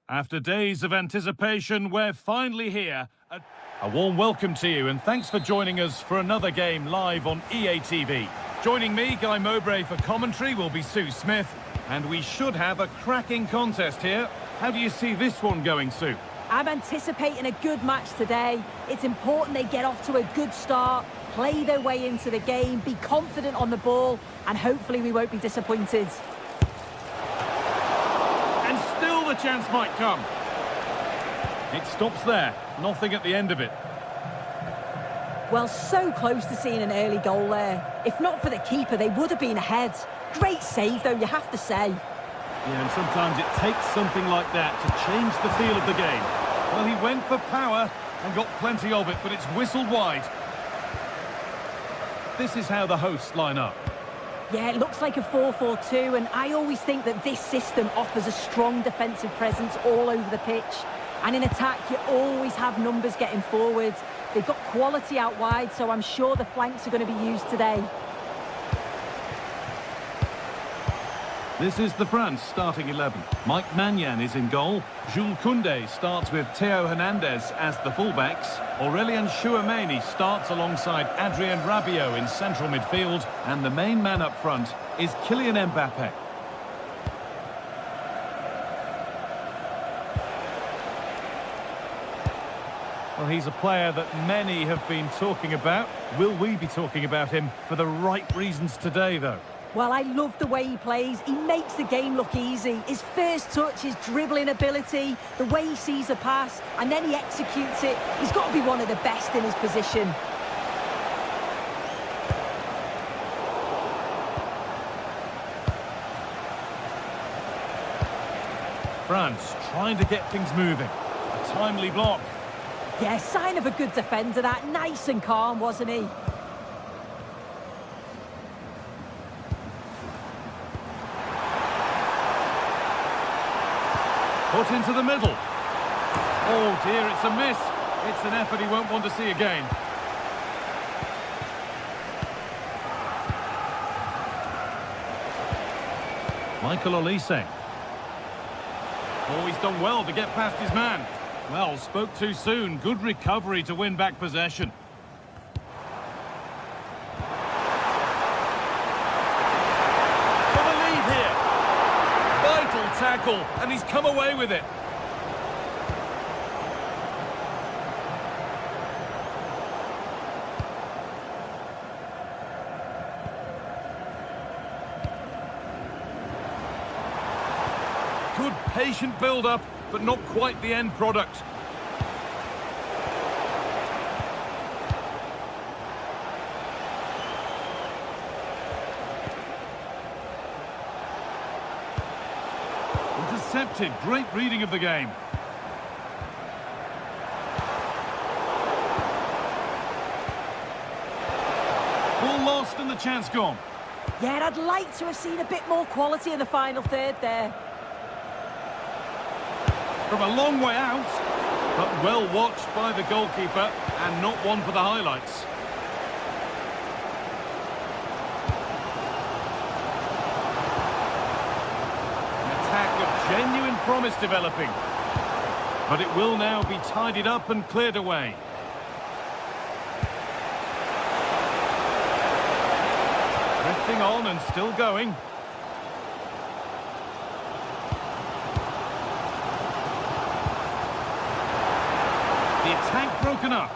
After days of anticipation, we're finally here. A warm welcome to you, and thanks for joining us for another game live on EA TV. Joining me, Guy Mowbray, for commentary will be Sue Smith, and we should have a cracking contest here. How do you see this one going, Sue? I'm anticipating a good match today. It's important they get off to a good start, play their way into the game, be confident on the ball, and hopefully we won't be disappointed. And still the chance might come. It stops there. Nothing at the end of it. Well, so close to seeing an early goal there. If not for the keeper, they would have been ahead. Great save, though, you have to say. Yeah, and sometimes it takes something like that to change the feel of the game. Well, he went for power and got plenty of it, but it's whistled wide. This is how the hosts line up. Yeah, it looks like a 4-4-2, and I always think that this system offers a strong defensive presence all over the pitch. And in attack, you always have numbers getting forward. They've got quality out wide, so I'm sure the flanks are going to be used today. This is the France starting 11. Mike Maignan is in goal. Jules Koundé starts with Theo Hernandez as the fullbacks. Aurélien Tchouameni starts alongside Adrien Rabiot in central midfield. And the main man up front is Kylian Mbappé. Well, he's a player that many have been talking about. Will we be talking about him for the right reasons today, though? Well, I love the way he plays. He makes the game look easy. His first touch, his dribbling ability, the way he sees a pass, and then he executes it. He's got to be one of the best in his position. France trying to get things moving. A timely block. Yeah, sign of a good defender, that. Nice and calm, wasn't he? Put into the middle. Oh dear, it's a miss. It's an effort he won't want to see again. Michael Olise. Oh, he's done well to get past his man. Well, spoke too soon. Good recovery to win back possession. For the lead here. Vital tackle, and he's come away with it. Good patient build-up, but not quite the end product. Intercepted. Great reading of the game. Ball lost and the chance gone. Yeah, I'd like to have seen a bit more quality in the final third there. From a long way out, but well watched by the goalkeeper and not one for the highlights. An attack of genuine promise developing, but it will now be tidied up and cleared away. Drifting on and still going. The attack broken up.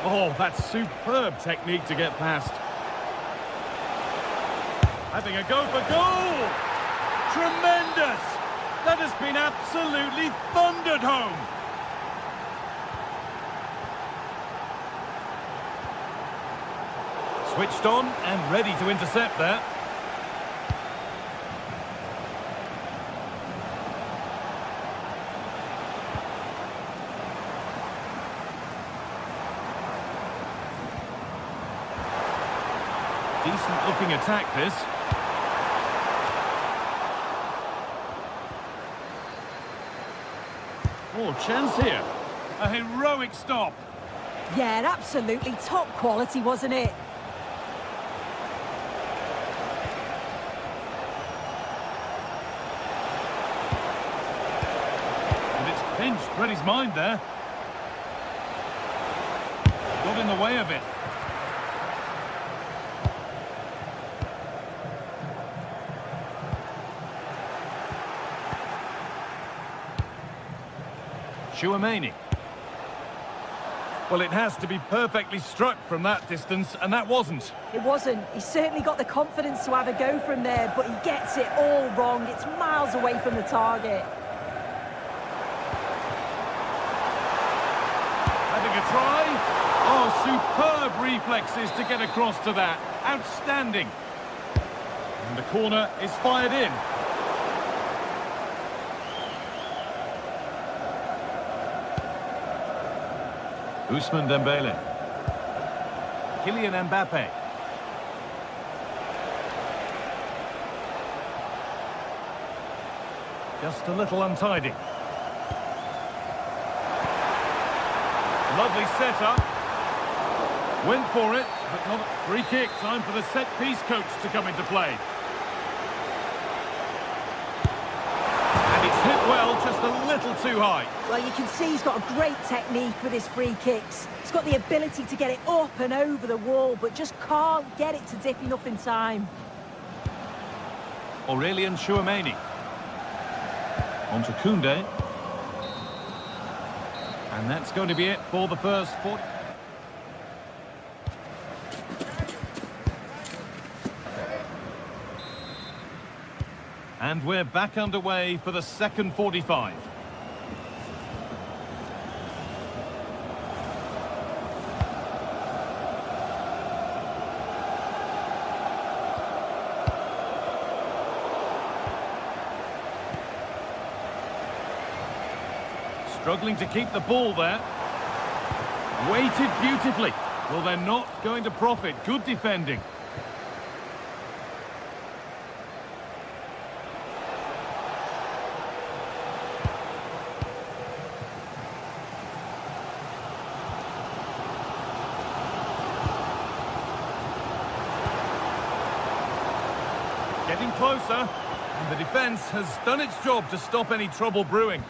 Oh, that's superb technique to get past. Having a go for goal! Tremendous! That has been absolutely thundered home. Switched on and ready to intercept there. Decent looking attack, this. Oh, chance here. A heroic stop. Yeah, absolutely top quality, wasn't it? And it's pinched, read his mind there. Got in the way of it. Tchouaméni. Well, it has to be perfectly struck from that distance, and that wasn't. It wasn't. He's certainly got the confidence to have a go from there, but he gets it all wrong. It's miles away from the target. Having a try. Oh, superb reflexes to get across to that. Outstanding. And the corner is fired in. Ousmane Dembele. Kylian Mbappe. Just a little untidy. Lovely setup. Went for it, but not a free kick. Time for the set-piece coach to come into play. And it's hit well, just a little too high. Well, you can see he's got a great technique with his free kicks. He's got the ability to get it up and over the wall, but just can't get it to dip enough in time. Aurélien Tchouaméni. On to Koundé. And that's going to be it for the first 40. And we're back underway for the second 45. Struggling to keep the ball there. Weighted beautifully. Well, they're not going to profit. Good defending. Getting closer, and the defence has done its job to stop any trouble brewing.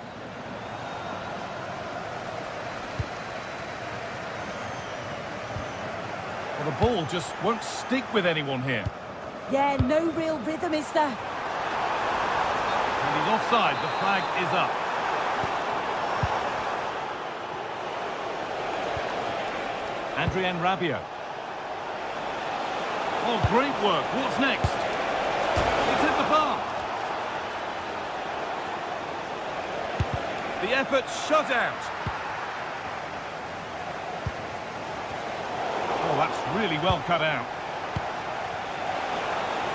Well, the ball just won't stick with anyone here. Yeah, no real rhythm, is there? And he's offside, the flag is up. Adrien Rabiot. Oh, great work. What's next? He's hit the bar. The effort shut out. Oh, that's really well cut out.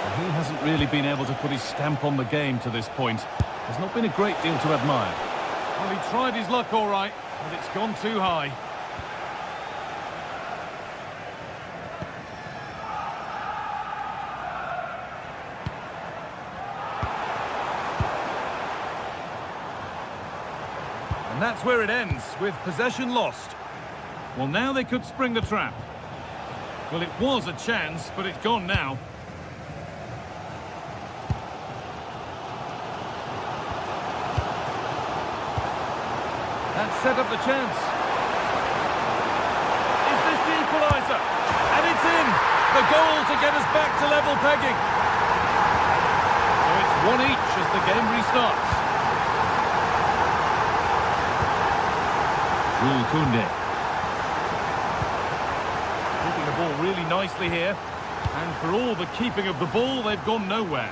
Well, he hasn't really been able to put his stamp on the game to this point. There's not been a great deal to admire. Well, he tried his luck all right, but it's gone too high. And that's where it ends, with possession lost. Well, now they could spring the trap. Well, it was a chance, but it's gone now. That set up the chance. Is this the equaliser? And it's in! The goal to get us back to level pegging. So it's 1 each as the game restarts. Koundé. Keeping the ball really nicely here. And for all the keeping of the ball, they've gone nowhere.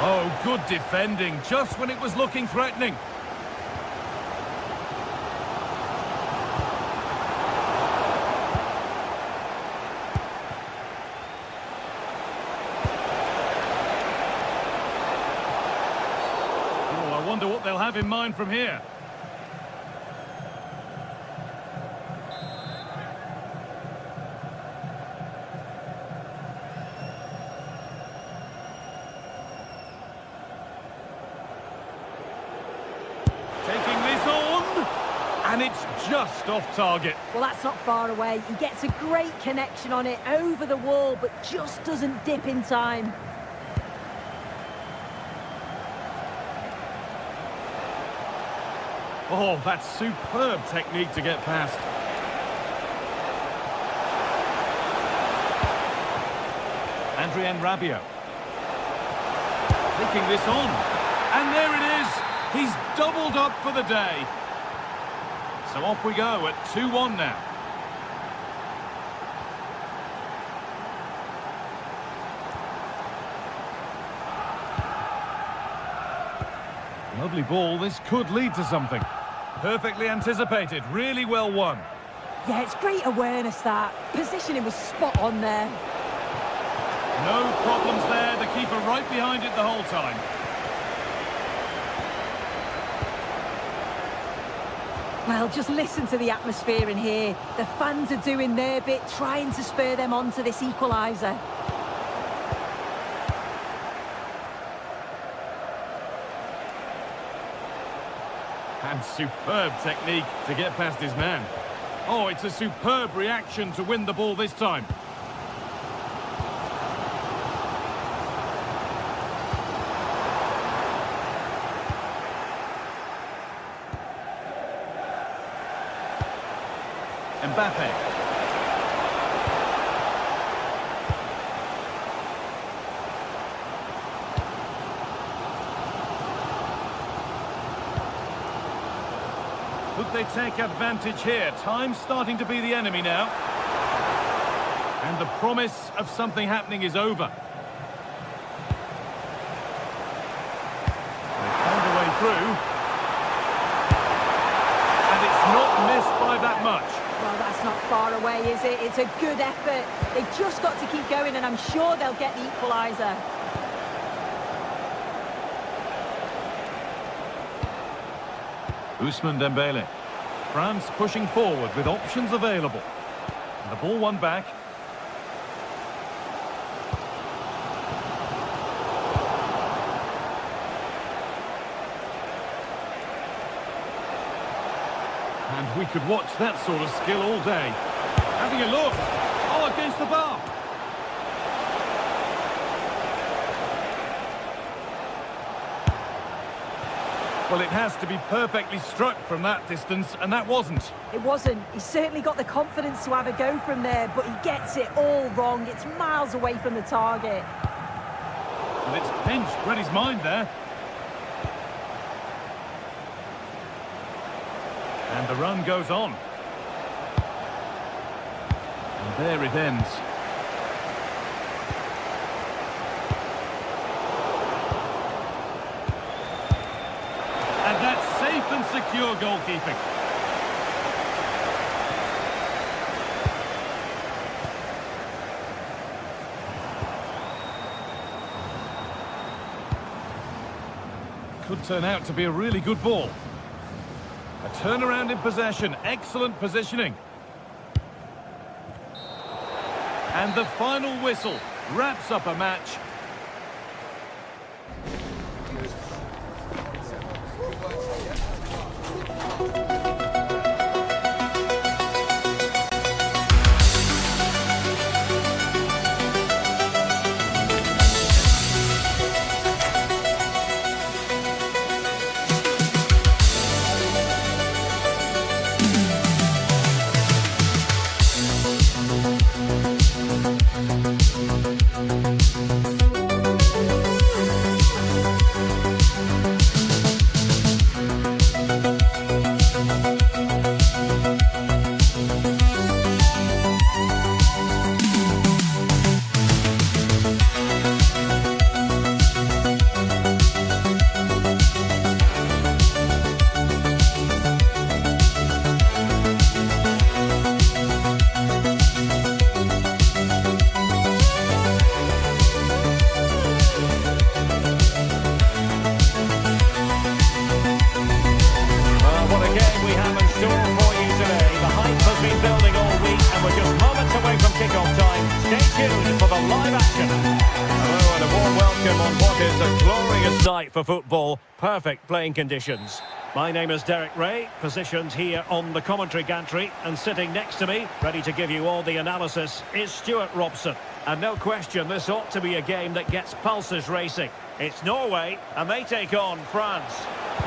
Oh, good defending, just when it was looking threatening. Oh, I wonder what they'll have in mind from here. And it's just off target. Well, that's not far away. He gets a great connection on it over the wall, but just doesn't dip in time. Oh, that's superb technique to get past. Adrien Rabiot. Taking this on. And there it is. He's doubled up for the day. So off we go at 2-1 now. Lovely ball. This could lead to something. Perfectly anticipated. Really well won. Yeah, it's great awareness, that. Positioning was spot on there. No problems there. The keeper right behind it the whole time. Well, just listen to the atmosphere in here. The fans are doing their bit, trying to spur them on to this equaliser. And superb technique to get past his man. Oh, it's a superb reaction to win the ball this time. Mbappe. Could they take advantage here? Time's starting to be the enemy now. And the promise of something happening is over. They found a way through. And it's not missed by that much. Well, that's not far away, is it? It's a good effort. They've just got to keep going, and I'm sure they'll get the equaliser. Ousmane Dembele. France pushing forward with options available. And the ball won back. And we could watch that sort of skill all day. Having a look. Oh, against the bar. Well, it has to be perfectly struck from that distance, and that wasn't. It wasn't. He's certainly got the confidence to have a go from there, but he gets it all wrong. It's miles away from the target. And it's pinched Reddy's mind there. And the run goes on. And there it ends. And that's safe and secure goalkeeping. Could turn out to be a really good ball. A turnaround in possession, excellent positioning. And the final whistle wraps up a match. For football, perfect playing conditions. My name is Derek Ray, positioned here on the commentary gantry, and sitting next to me, ready to give you all the analysis, is Stuart Robson. And no question, this ought to be a game that gets pulses racing. It's Norway, and they take on France.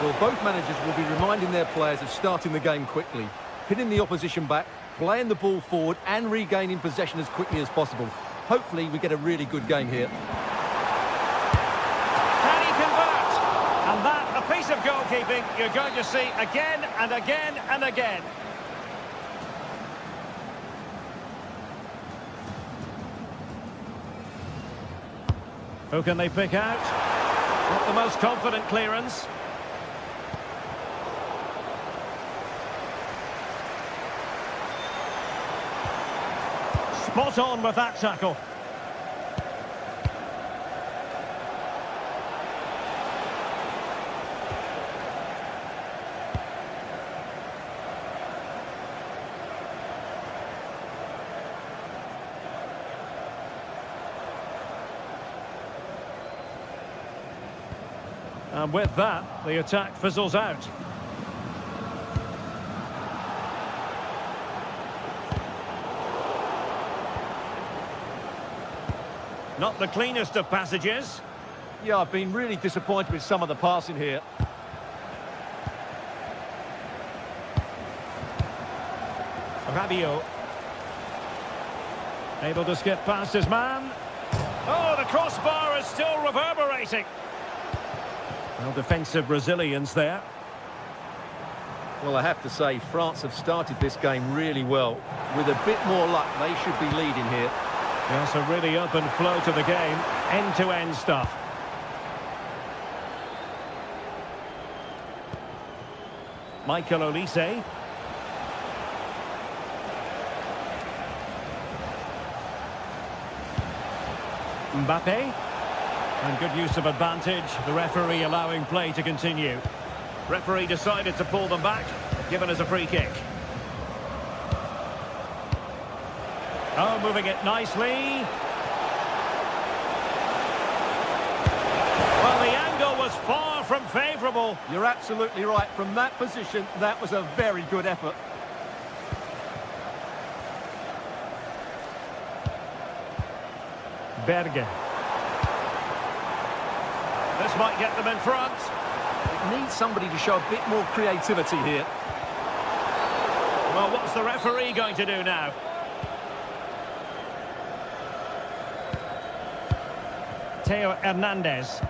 Well, both managers will be reminding their players of starting the game quickly, hitting the opposition back, playing the ball forward and regaining possession as quickly as possible. Hopefully we get a really good game here. Can he convert? And that, a piece of goalkeeping you're going to see again and again and again. Who can they pick out? Not the most confident clearance. Spot on with that tackle. And with that, the attack fizzles out. Not the cleanest of passages. Yeah, I've been really disappointed with some of the passing here. Rabiot. Able to skip past his man. Oh, the crossbar is still reverberating. Well, defensive resilience there. Well, I have to say, France have started this game really well. With a bit more luck, they should be leading here. Yes, a really open flow to the game. End-to-end stuff. Michael Olise. Mbappe. And good use of advantage. The referee allowing play to continue. Referee decided to pull them back, given as a free kick. Oh, moving it nicely. Well, the angle was far from favourable. You're absolutely right. From that position, that was a very good effort. Berge. This might get them in front. It needs somebody to show a bit more creativity here. Well, what's the referee going to do now? Theo Hernandez.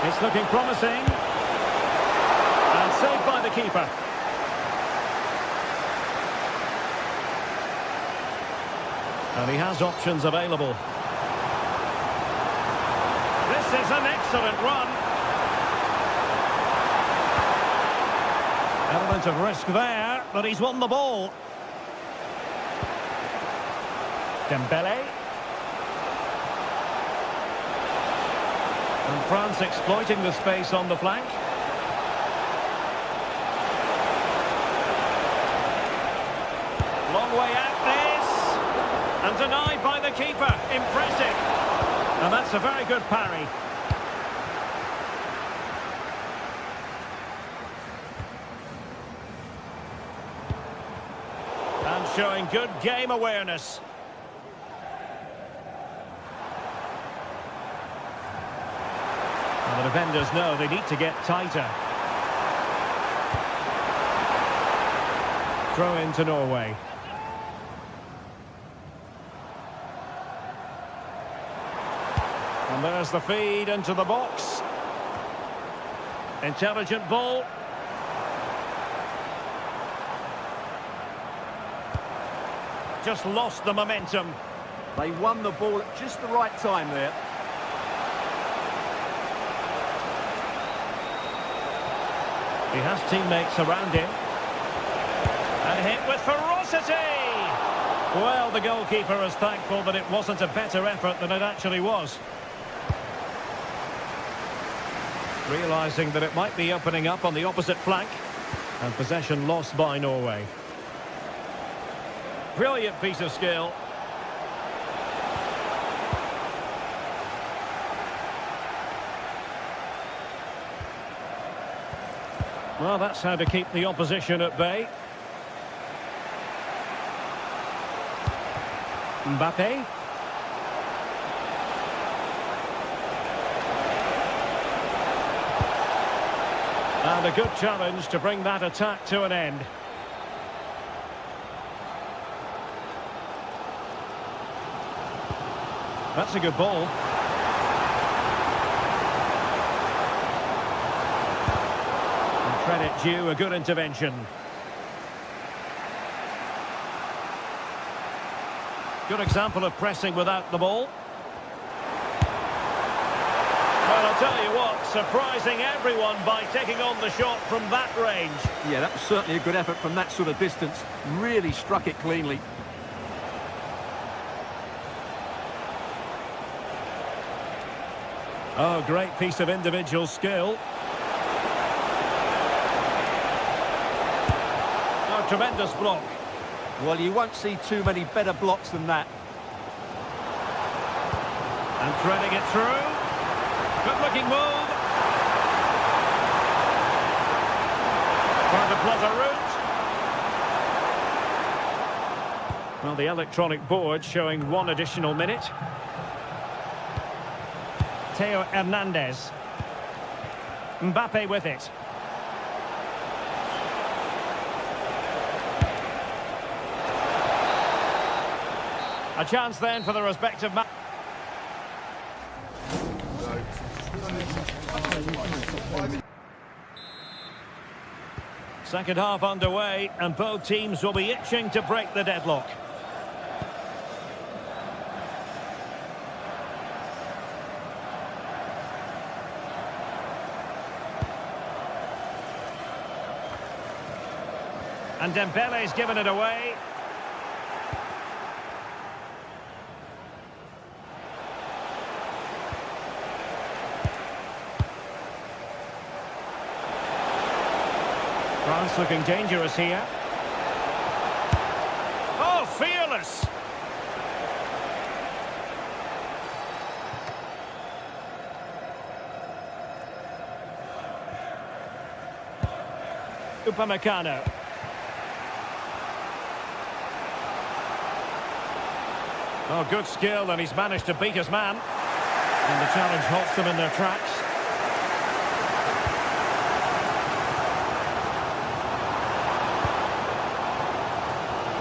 It's looking promising. And saved by the keeper. And he has options available. This is an excellent run. Element of risk there, but he's won the ball. Dembele. And France exploiting the space on the flank. Long way out this. And denied by the keeper. Impressive. And that's a very good parry. And showing good game awareness. And the defenders know they need to get tighter. Throw into Norway. And there's the feed into the box. Intelligent ball. Just lost the momentum. They won the ball at just the right time there. He has teammates around him. And hit with ferocity! Well, the goalkeeper is thankful that it wasn't a better effort than it actually was. Realising that it might be opening up on the opposite flank. And possession lost by Norway. Brilliant piece of skill. Well, that's how to keep the opposition at bay. Mbappe. And a good challenge to bring that attack to an end. That's a good ball. And credit due, a good intervention. Good example of pressing without the ball. Well, I'll tell you what, surprising everyone by taking on the shot from that range. Yeah, that was certainly a good effort from that sort of distance. Really struck it cleanly. Oh, great piece of individual skill. Oh, tremendous block. Well, you won't see too many better blocks than that. And threading it through. Good-looking move. Trying to plot a route. Well, the electronic board showing one additional minute. Theo Hernandez. Mbappe with it. A chance then for the respective match. Second half underway, and both teams will be itching to break the deadlock. And Dembele's given it away. France looking dangerous here. Oh, fearless! Upamecano. Oh, good skill, and he's managed to beat his man. And the challenge halts them in their tracks.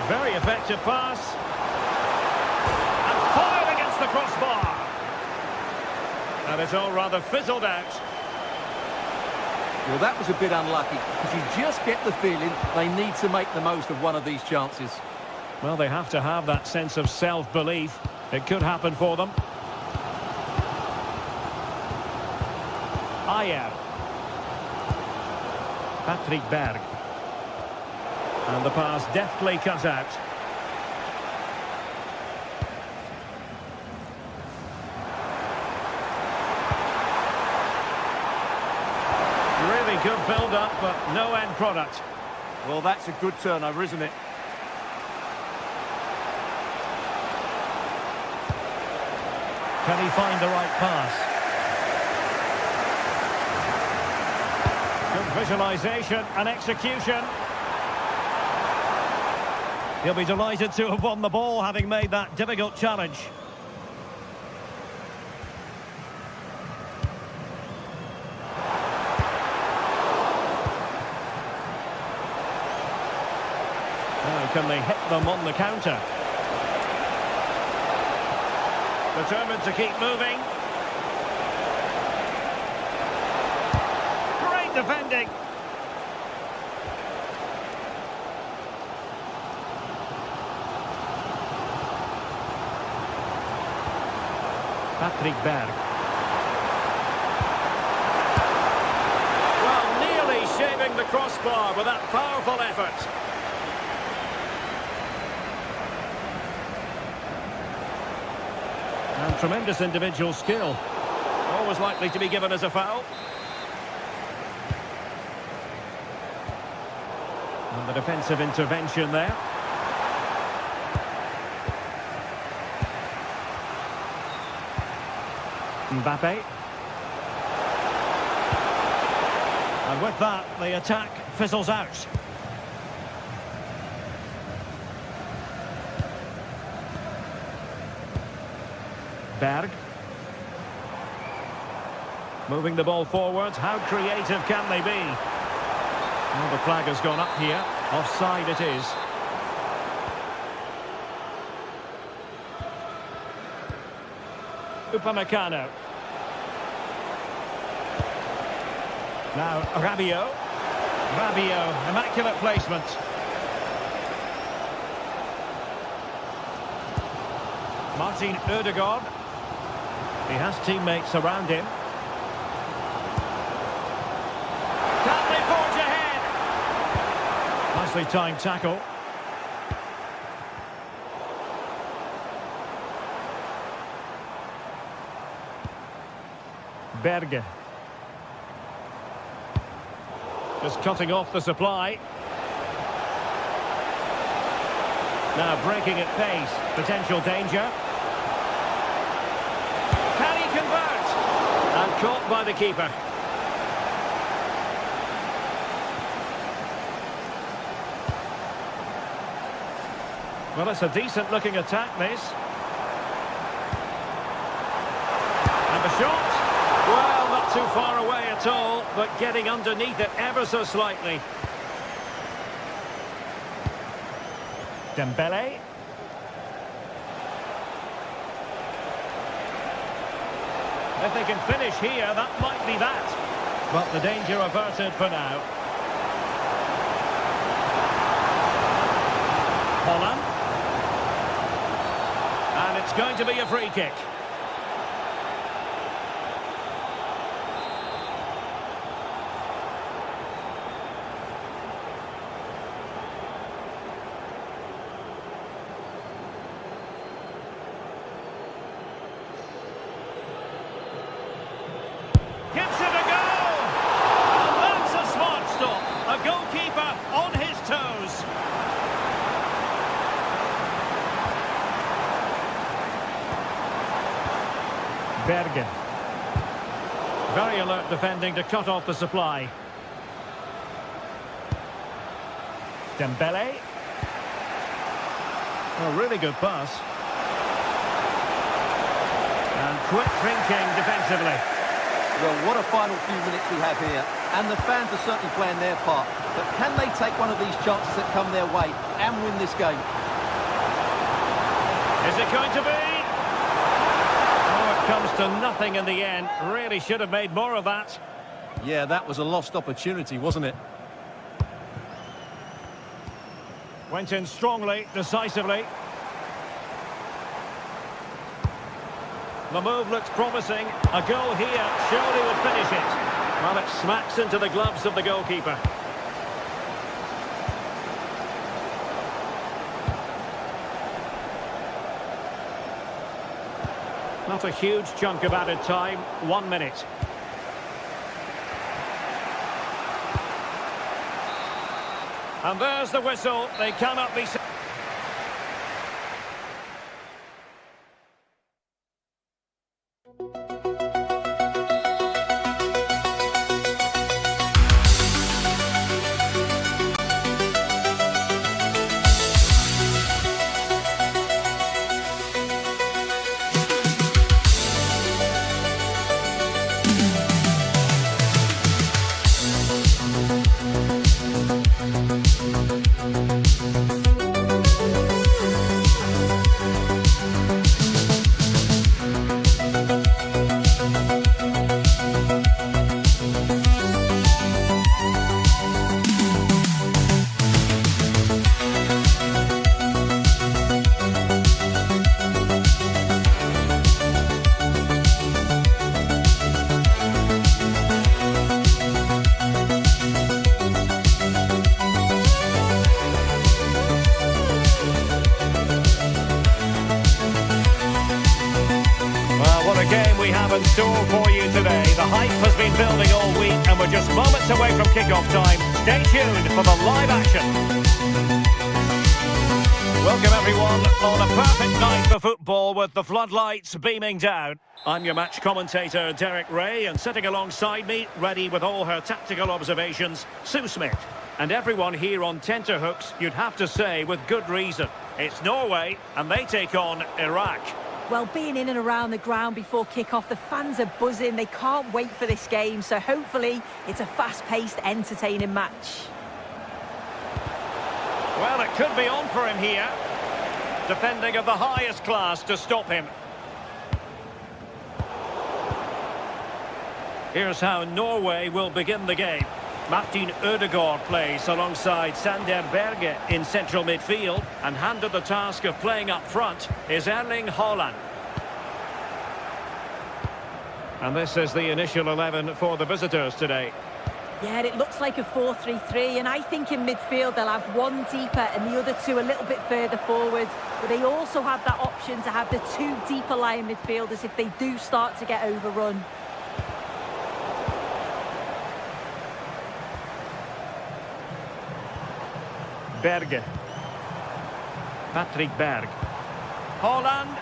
Very effective pass. And fired against the crossbar. And it's all rather fizzled out. Well, that was a bit unlucky, because you just get the feeling they need to make the most of one of these chances. Well, they have to have that sense of self-belief. It could happen for them. Ayer. Patrick Berg. And the pass deftly cut out. Really good build-up, but no end product. Well, that's a good turnover, isn't it? Can he find the right pass? Good visualisation and execution. He'll be delighted to have won the ball, having made that difficult challenge. Now, can they hit them on the counter? Determined to keep moving. Great defending. Patrick Berg. Well, nearly shaving the crossbar with that powerful effort. And tremendous individual skill. Always likely to be given as a foul. And the defensive intervention there. Mbappe. And with that, the attack fizzles out. Berg. Moving the ball forward. How creative can they be? Well, the flag has gone up here. Offside it is. Upamecano. Now Rabiot. Rabiot, immaculate placement. Martin Ødegaard. He has teammates around him. Can they forge ahead? Nicely timed tackle. Berge. Just cutting off the supply. Now breaking at pace. Potential danger. Can he convert? And caught by the keeper. Well, it's a decent looking attack, this. And the shot. Well, not too far away at all, but getting underneath it ever so slightly. Dembele. If they can finish here, that might be that. But the danger averted for now. Holland. And it's going to be a free kick. Gives it a go! And that's a smart stop. A goalkeeper on his toes. Berge. Very alert defending to cut off the supply. Dembele. A really good pass. And quick thinking defensively. Well, what a final few minutes we have here. And the fans are certainly playing their part. But can they take one of these chances that come their way and win this game? Is it going to be? Oh, it comes to nothing in the end. Really should have made more of that. Yeah, that was a lost opportunity, wasn't it? Went in strongly, decisively. The move looks promising. A goal here surely would finish it. Well, it smacks into the gloves of the goalkeeper. Not a huge chunk of added time. 1 minute. And there's the whistle. They cannot be... game we have in store for you today. The hype has been building all week and we're just moments away from kick-off time. Stay tuned for the live action. Welcome everyone on a perfect night for football with the floodlights beaming down. I'm your match commentator Derek Ray, and sitting alongside me, ready with all her tactical observations, Sue Smith. And everyone here on tenterhooks, you'd have to say with good reason. It's Norway and they take on Iraq. Well, being in and around the ground before kick-off, the fans are buzzing. They can't wait for this game, so hopefully it's a fast-paced, entertaining match. Well, it could be on for him here. Defending of the highest class to stop him. Here's how Norway will begin the game. Martin Ødegaard plays alongside Sander Berge in central midfield, and handed the task of playing up front is Erling Haaland. And this is the initial 11 for the visitors today. Yeah, it looks like a 4-3-3, and I think in midfield they'll have one deeper and the other two a little bit further forward. But they also have that option to have the two deeper lying midfielders if they do start to get overrun. Berge. Patrick Berg. Haaland.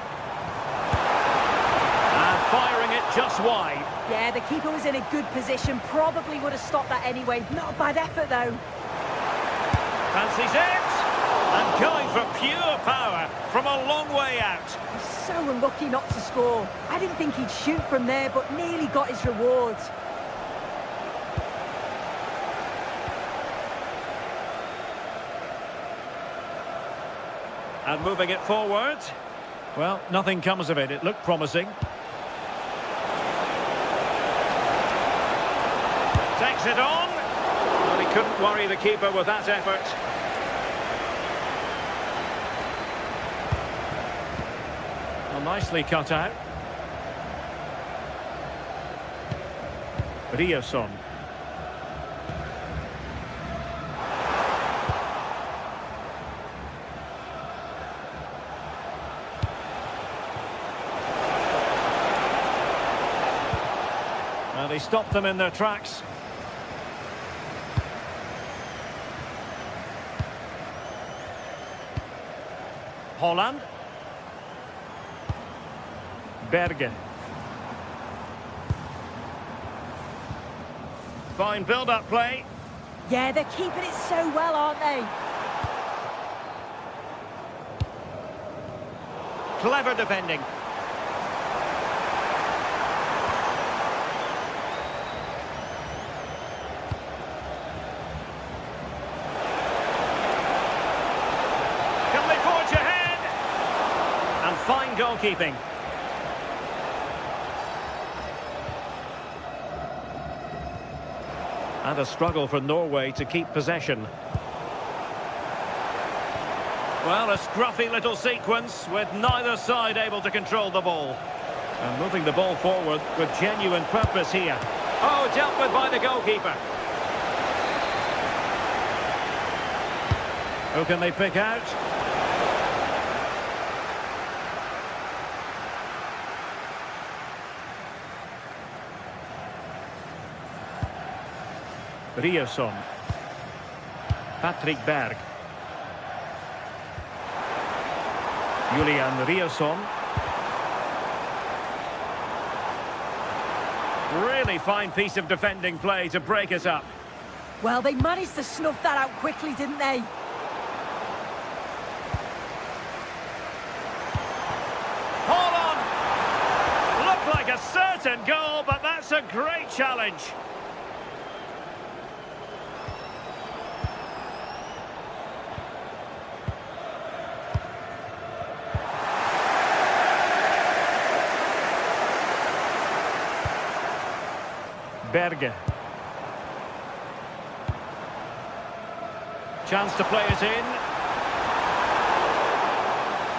And firing it just wide. Yeah, the keeper was in a good position. Probably would have stopped that anyway. Not a bad effort, though. Fancies it. And going for pure power from a long way out. He's so unlucky not to score. I didn't think he'd shoot from there, but nearly got his reward. And moving it forward. Well, nothing comes of it. It looked promising. Takes it on. Well, he couldn't worry the keeper with that effort. Well, nicely cut out. Riasson. Well, he stopped them in their tracks. Haaland. Berge. Fine build-up play. Yeah, they're keeping it so well, aren't they? Clever defending. Can they forge ahead? And fine goalkeeping. And a struggle for Norway to keep possession. Well, a scruffy little sequence with neither side able to control the ball. And moving the ball forward with genuine purpose here. Oh, dealt with by the goalkeeper. Who can they pick out? Riasson. Patrick Berg. Julian Riasson. Really fine piece of defending play to break us up. Well, they managed to snuff that out quickly, didn't they? Hold on! Looked like a certain goal, but that's a great challenge. Berge. Chance to play it in.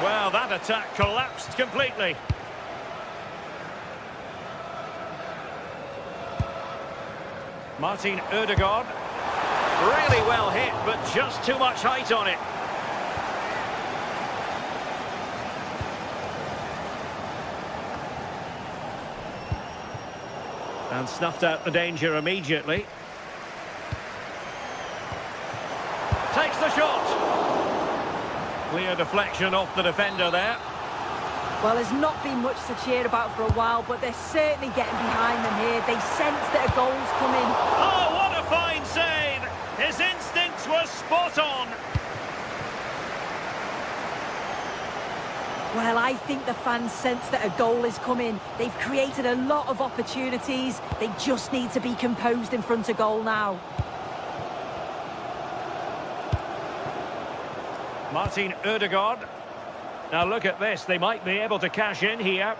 Well, that attack collapsed completely. Martin Ødegaard. Really well hit, but just too much height on it. And snuffed out the danger immediately. Takes the shot. Clear deflection off the defender there. Well, there's not been much to cheer about for a while, but they're certainly getting behind them here. They sense that a goal's coming. Oh, what a fine save! His instincts were spot on. Well, I think the fans sense that a goal is coming. They've created a lot of opportunities. They just need to be composed in front of goal now. Martin Ødegaard. Now look at this. They might be able to cash in here.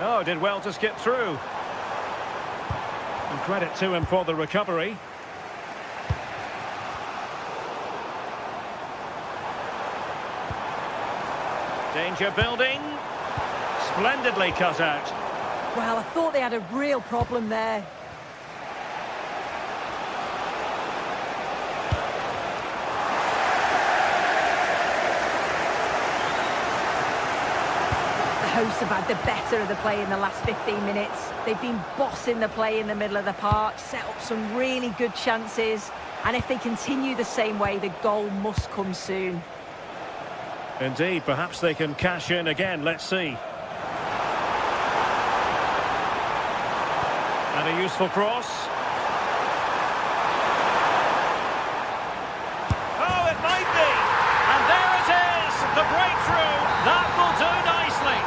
Oh, did well to skip through. Credit to him for the recovery. Danger building. Splendidly cut out. Well, I thought they had a real problem there. The hosts have had the better of the play in the last 15 minutes. They've been bossing the play in the middle of the park, set up some really good chances, and if they continue the same way, the goal must come soon. Indeed, perhaps they can cash in again, let's see. And a useful cross. Oh, it might be! And there it is! The breakthrough! That will do nicely!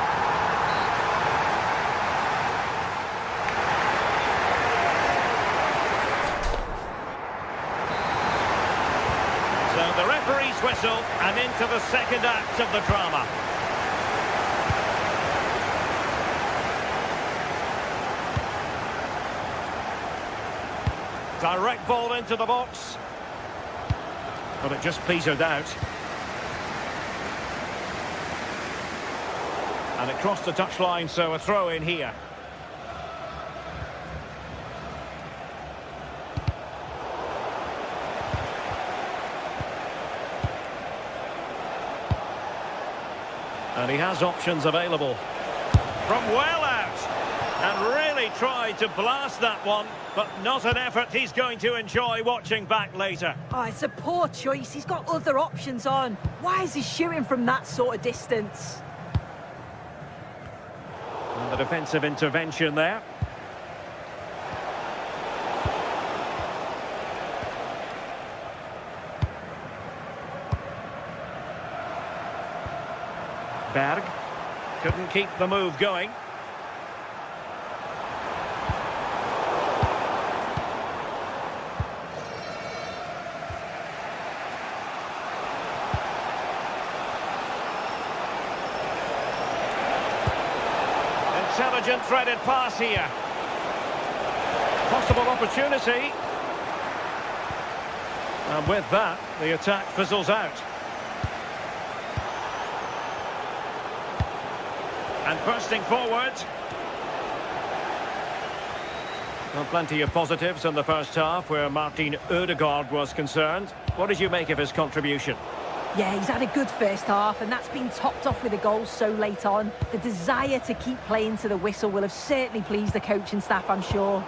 So the referee's whistle, and into the second act of the drama. Direct ball into the box. But it just petered out. And it crossed the touchline, so a throw in here. And he has options available. From well out. And really tried to blast that one, but not an effort he's going to enjoy watching back later. Oh, it's a poor choice. He's got other options on. Why is he shooting from that sort of distance? And the defensive intervention there. Berg couldn't keep the move going. Intelligent threaded pass here. Possible opportunity. And with that, the attack fizzles out. And bursting forward. Well, plenty of positives in the first half where Martin Ødegaard was concerned. What did you make of his contribution? Yeah, he's had a good first half, and that's been topped off with a goal so late on. The desire to keep playing to the whistle will have certainly pleased the coaching staff, I'm sure.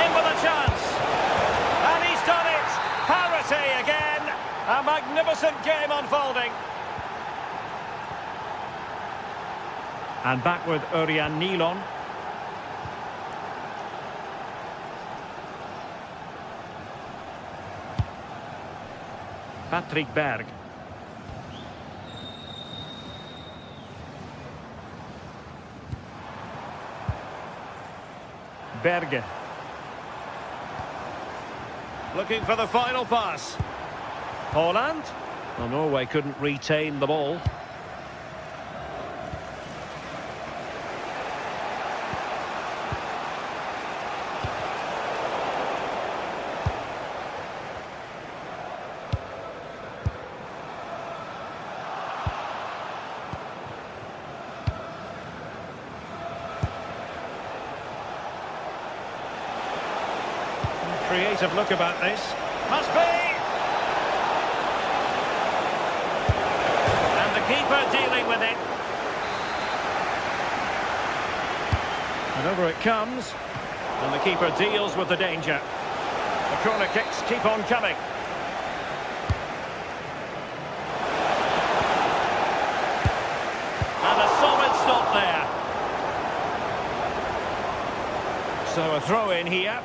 In with a chance. And he's done it. Parity again. A magnificent game unfolding. And back with Örjan Nilon. Patrick Berg. Berge. Looking for the final pass. Holland. Well, Norway couldn't retain the ball. Creative look about this. Must be! And the keeper dealing with it. And over it comes. And the keeper deals with the danger. The corner kicks keep on coming. And a solid stop there. So a throw in here.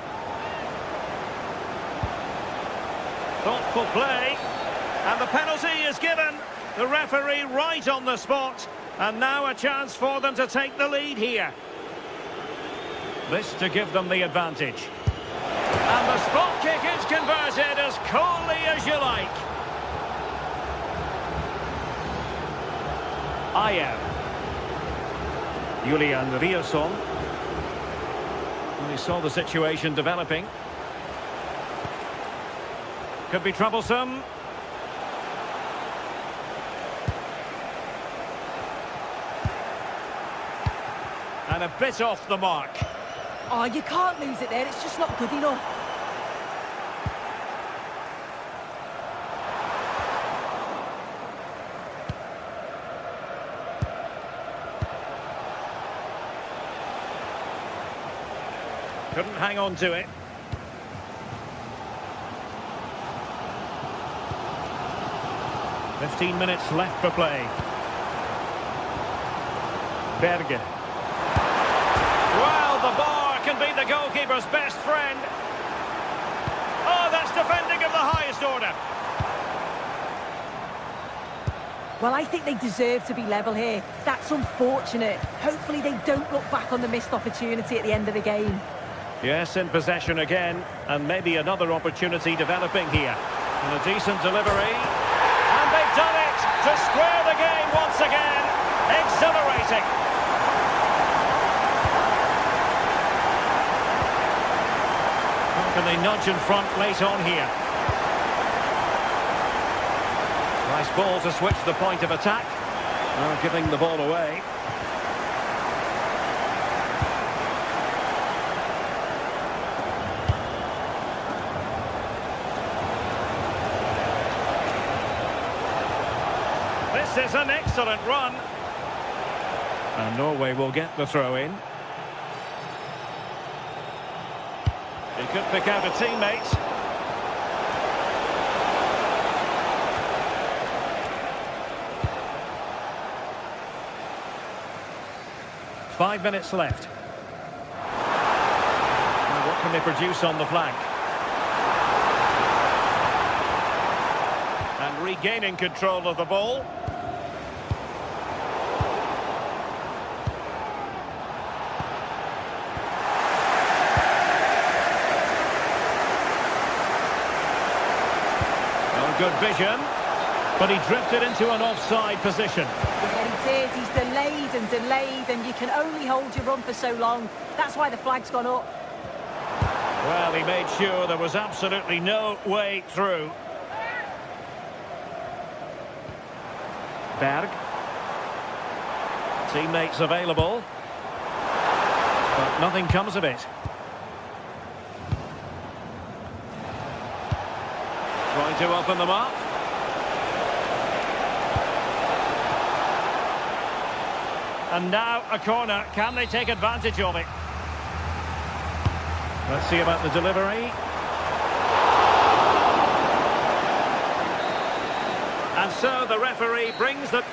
Thoughtful play, and the penalty is given. The referee right on the spot, and now a chance for them to take the lead here. This to give them the advantage. And the spot kick is converted as coolly as you like. Ayer. Julian Rierson. And he saw the situation developing. Could be troublesome. And a bit off the mark. Oh, you can't lose it there. It's just not good enough. Couldn't hang on to it. "15 minutes left for play. Berge. Well, the bar can be the goalkeeper's best friend. Oh, that's defending of the highest order. Well, I think they deserve to be level here. That's unfortunate. Hopefully they don't look back on the missed opportunity at the end of the game. Yes, in possession again, and maybe another opportunity developing here. And a decent delivery. And they've done it to square the game once again. Exhilarating. How can they nudge in front late on here? Nice ball to switch the point of attack. Now giving the ball away. This is an excellent run. And Norway will get the throw in. He could pick out a teammate. Five minutes left. Now what can they produce on the flank? And regaining control of the ball. Good vision, but he drifted into an offside position. Yeah, he did. He's delayed, and you can only hold your run for so long. That's why the flag's gone up. Well, he made sure there was absolutely no way through. Berg. Teammates available. But nothing comes of it. Trying to open them up. And now a corner. Can they take advantage of it? Let's see about the delivery. And so the referee brings the...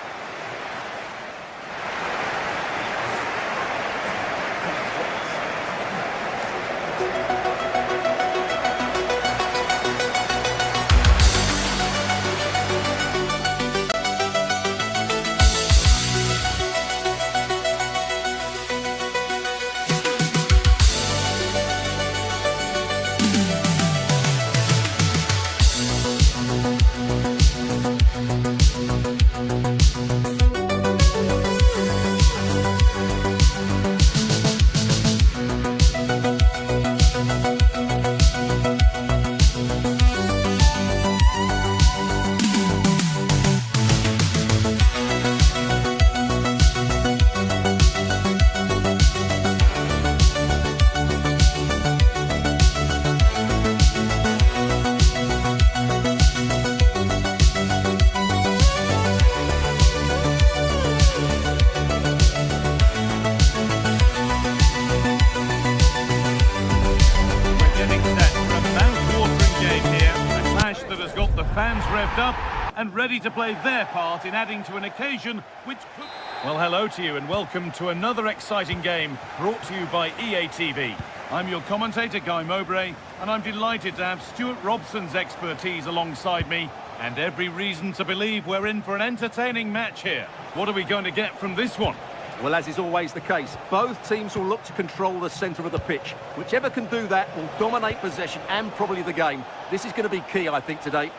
Fans revved up and ready to play their part in adding to an occasion which could... Well, hello to you and welcome to another exciting game brought to you by EA TV. I'm your commentator, Guy Mowbray, and I'm delighted to have Stuart Robson's expertise alongside me and every reason to believe we're in for an entertaining match here. What are we going to get from this one? Well, as is always the case, both teams will look to control the centre of the pitch. Whichever can do that will dominate possession and probably the game. This is going to be key, I think, today.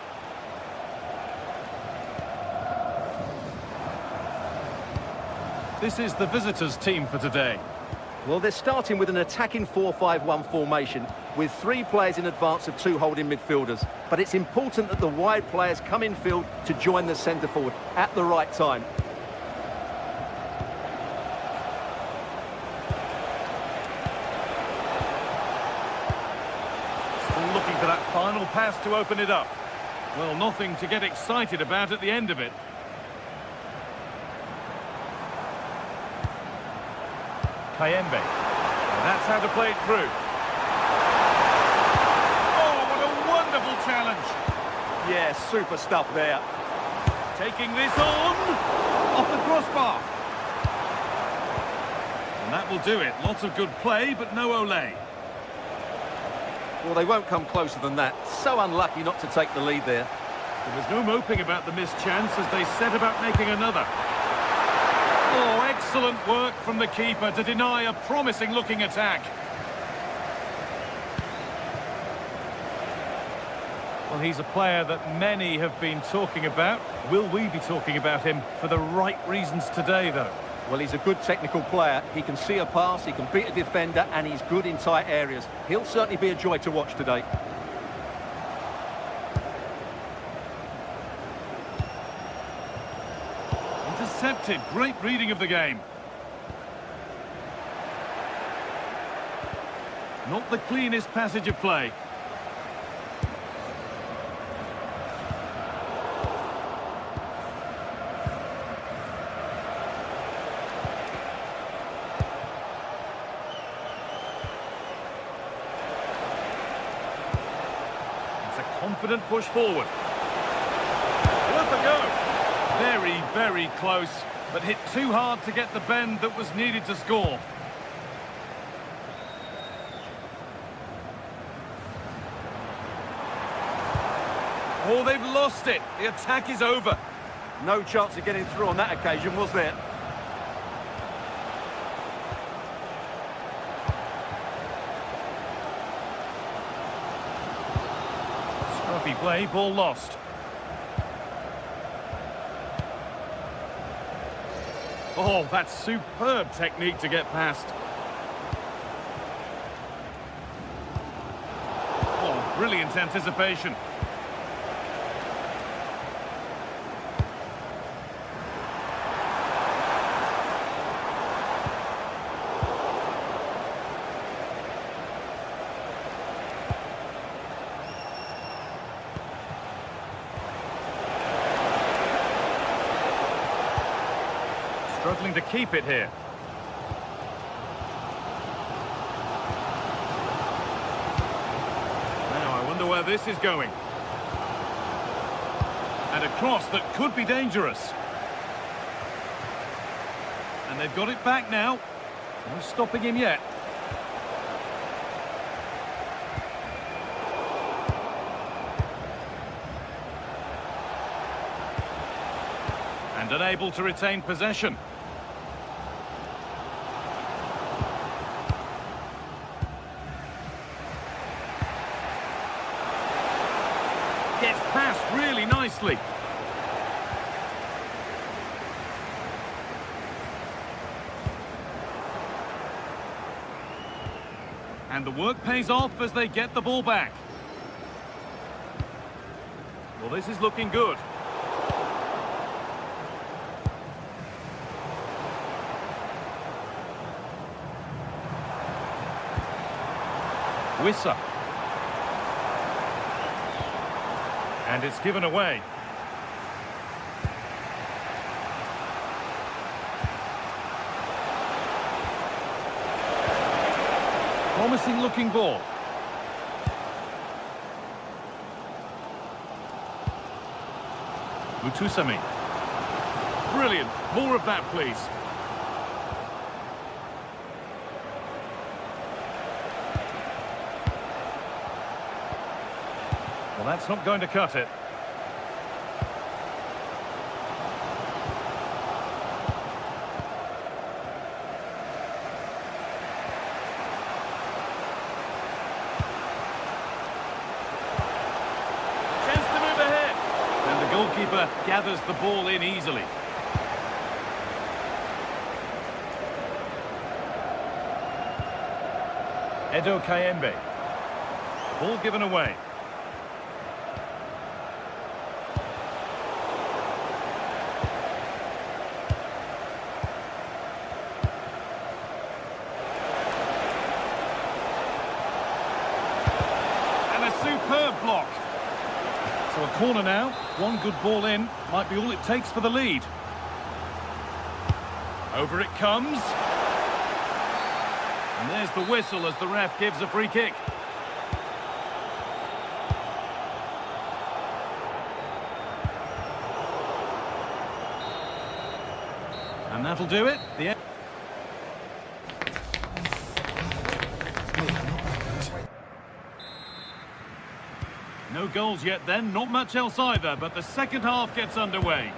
This is the visitors' team for today. Well, they're starting with an attacking 4-5-1 formation with 3 players in advance of 2 holding midfielders. But it's important that the wide players come in field to join the centre forward at the right time. Still looking for that final pass to open it up. Well, nothing to get excited about at the end of it. Kayembe. And that's how to play it through. Oh, what a wonderful challenge. Yeah, super stuff there. Taking this on. Off the crossbar. And that will do it. Lots of good play, but no Olé. Well, they won't come closer than that. So unlucky not to take the lead there. There was no moping about the missed chance as they set about making another. Oh, excellent work from the keeper to deny a promising-looking attack. Well, he's a player that many have been talking about. Will we be talking about him for the right reasons today, though? Well, he's a good technical player. He can see a pass, he can beat a defender, and he's good in tight areas. He'll certainly be a joy to watch today. Intercepted. Great reading of the game. Not the cleanest passage of play. It's a confident push forward. Worth a go. Very, very close, but hit too hard to get the bend that was needed to score. Oh, they've lost it. The attack is over. No chance of getting through on that occasion, was there? Scruffy play, ball lost. Oh, that's superb technique to get past. Oh, brilliant anticipation. Struggling to keep it here. Now, I wonder where this is going. And a cross that could be dangerous. And they've got it back now. No stopping him yet. And unable to retain possession. Gets past really nicely. And the work pays off as they get the ball back. Well, this is looking good. Wissa. And it's given away. Promising looking ball. Mutusami. Brilliant. More of that, please. Well, that's not going to cut it. Chance to move ahead. And the goalkeeper gathers the ball in easily. Edo Kayembe. Ball given away. And a superb block. So a corner now. One good ball in. Might be all it takes for the lead. Over it comes. And there's the whistle as the ref gives a free kick. And that'll do it. No goals yet then, not much else either, but the second half gets underway.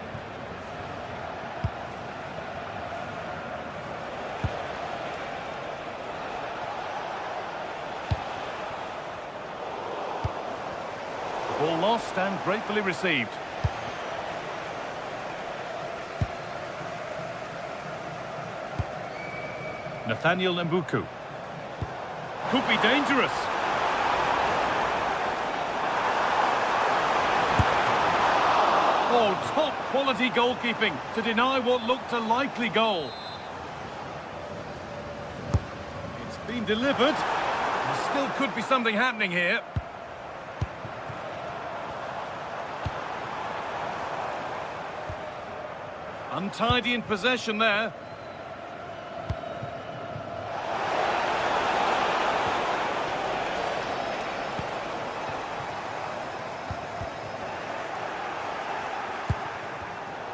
Ball lost and gratefully received. Nathaniel Mbuku. Could be dangerous. Oh, top quality goalkeeping to deny what looked a likely goal. It's been delivered. There still could be something happening here. Untidy in possession there.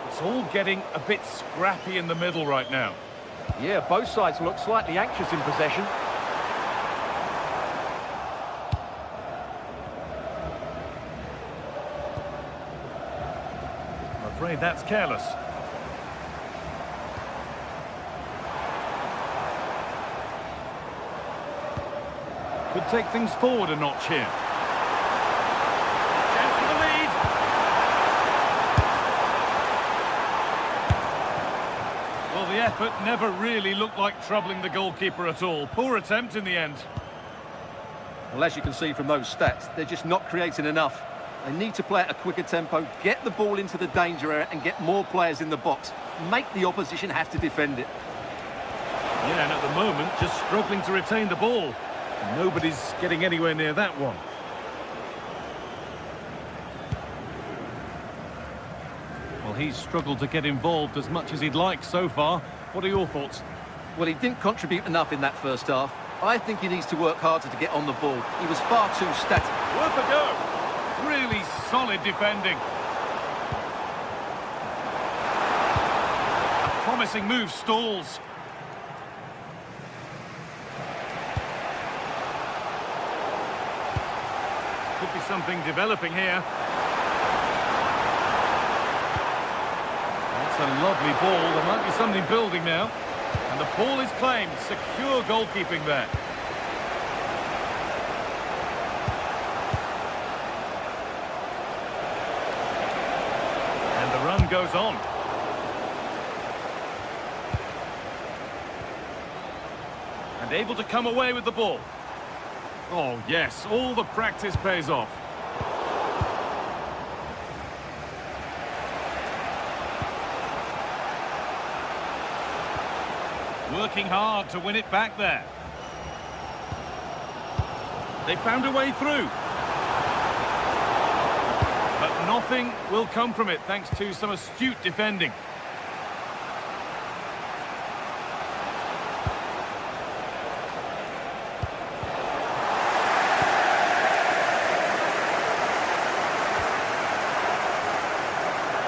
It's all getting a bit scrappy in the middle right now. Yeah, both sides look slightly anxious in possession. I'm afraid that's careless. Could take things forward a notch here. Chance for the lead. Well, the effort never really looked like troubling the goalkeeper at all. Poor attempt in the end. Well, as you can see from those stats, they're just not creating enough. They need to play at a quicker tempo, get the ball into the danger area and get more players in the box. Make the opposition have to defend it. Yeah, and at the moment, just struggling to retain the ball. Nobody's getting anywhere near that one. Well, he's struggled to get involved as much as he'd like so far. What are your thoughts? Well, he didn't contribute enough in that first half. I think he needs to work harder to get on the ball. He was far too static. Worth a go. Really solid defending. A promising move stalls. Could be something developing here. That's a lovely ball. There might be something building now. And the ball is claimed. Secure goalkeeping there. And the run goes on. And able to come away with the ball. Oh, yes, all the practice pays off. Working hard to win it back there. They found a way through. But nothing will come from it thanks to some astute defending.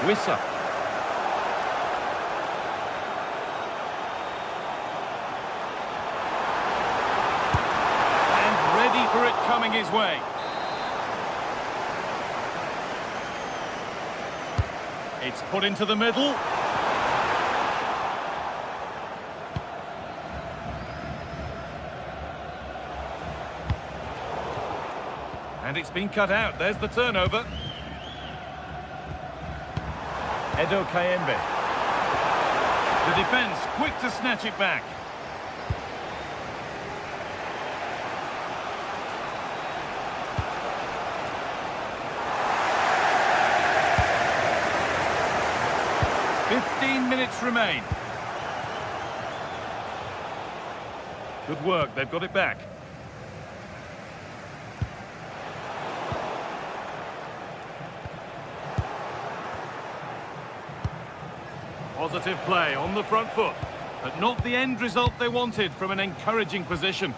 Wissa. And ready for it coming his way. It's put into the middle. And it's been cut out. There's the turnover. Edo Kayembe. The defence quick to snatch it back. minutes remain. Good work, they've got it back. Positive play on the front foot, but not the end result they wanted from an encouraging position.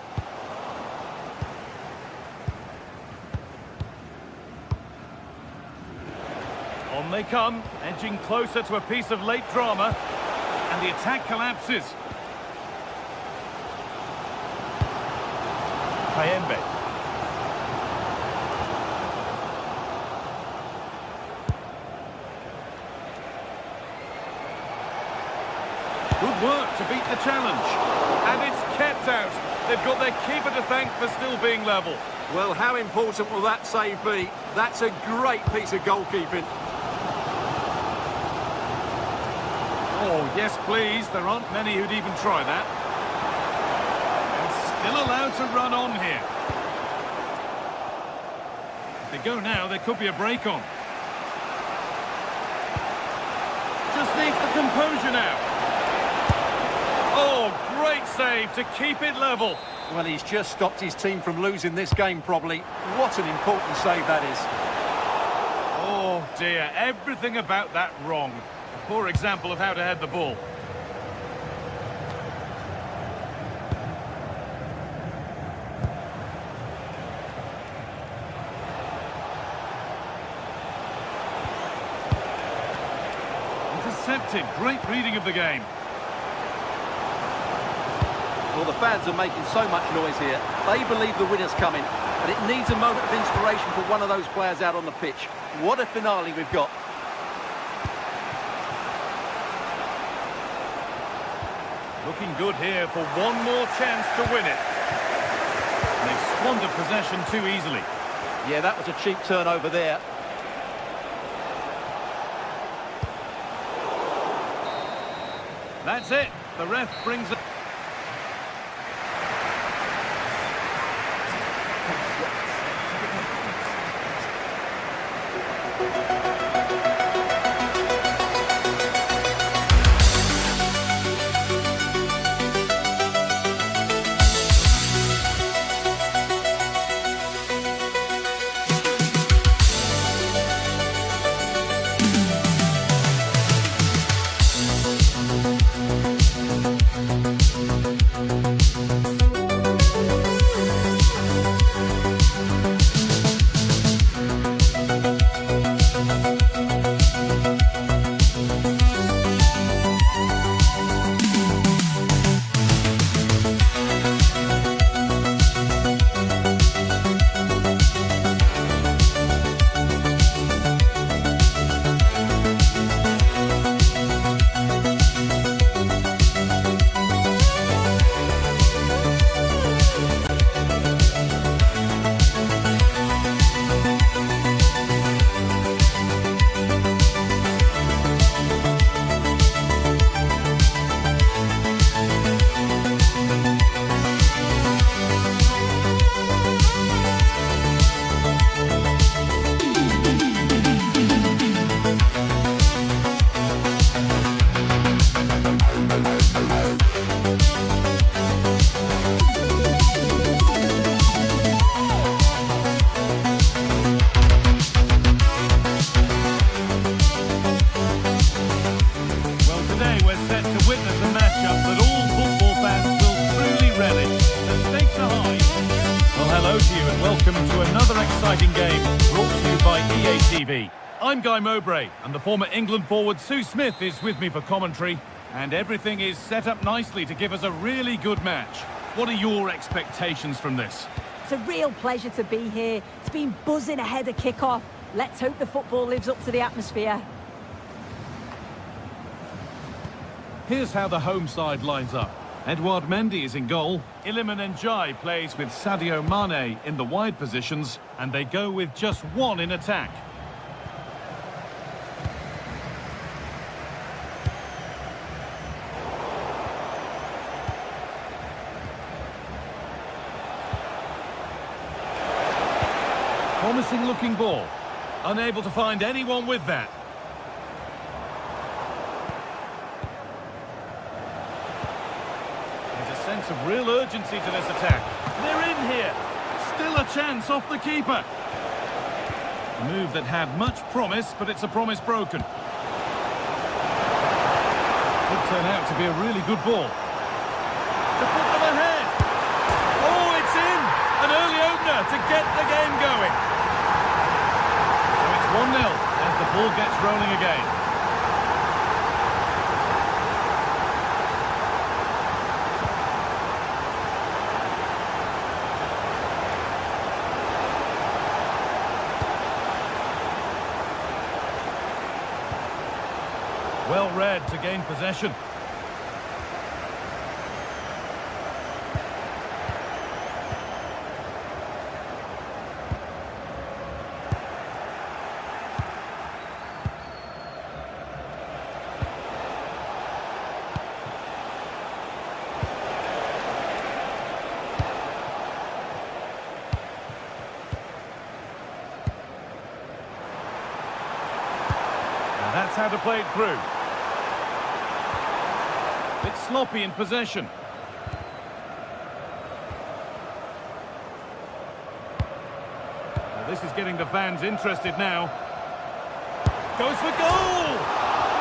On they come, edging closer to a piece of late drama, and the attack collapses. Kayembe. Good work to beat the challenge. And it's kept out. They've got their keeper to thank for still being level. Well, how important will that save be? That's a great piece of goalkeeping. Oh, yes, please. There aren't many who'd even try that. And still allowed to run on here. If they go now, there could be a break on. Just needs the composure now. Oh, great save to keep it level. Well, he's just stopped his team from losing this game probably. What an important save that is. Oh, dear. Everything about that wrong. A poor example of how to head the ball. Intercepted. Great reading of the game. Well, the fans are making so much noise here. They believe the winner's coming, but it needs a moment of inspiration for one of those players out on the pitch. What a finale we've got. Looking good here for one more chance to win it. And they've squandered possession too easily. Yeah, that was a cheap turnover there. That's it. The ref brings it. exciting game brought to you by EA TV. I'm Guy Mowbray, and the former England forward Sue Smith is with me for commentary, and everything is set up nicely to give us a really good match. What are your expectations from this? It's a real pleasure to be here. It's been buzzing ahead of kick-off. Let's hope the football lives up to the atmosphere. Here's how the home side lines up. Edouard Mendy is in goal. Iliman Ndiaye plays with Sadio Mane in the wide positions, and they go with just one in attack. Promising looking ball. Unable to find anyone with that. sense of real urgency to this attack. They're in here. Still a chance off the keeper. A move that had much promise, but it's a promise broken. Could turn out to be a really good ball. To put them ahead. Oh, it's in! An early opener to get the game going. So it's 1-0 as the ball gets rolling again. Well read to gain possession. Now that's how to play it through. It's sloppy in possession. Well, this is getting the fans interested now. Goes for goal!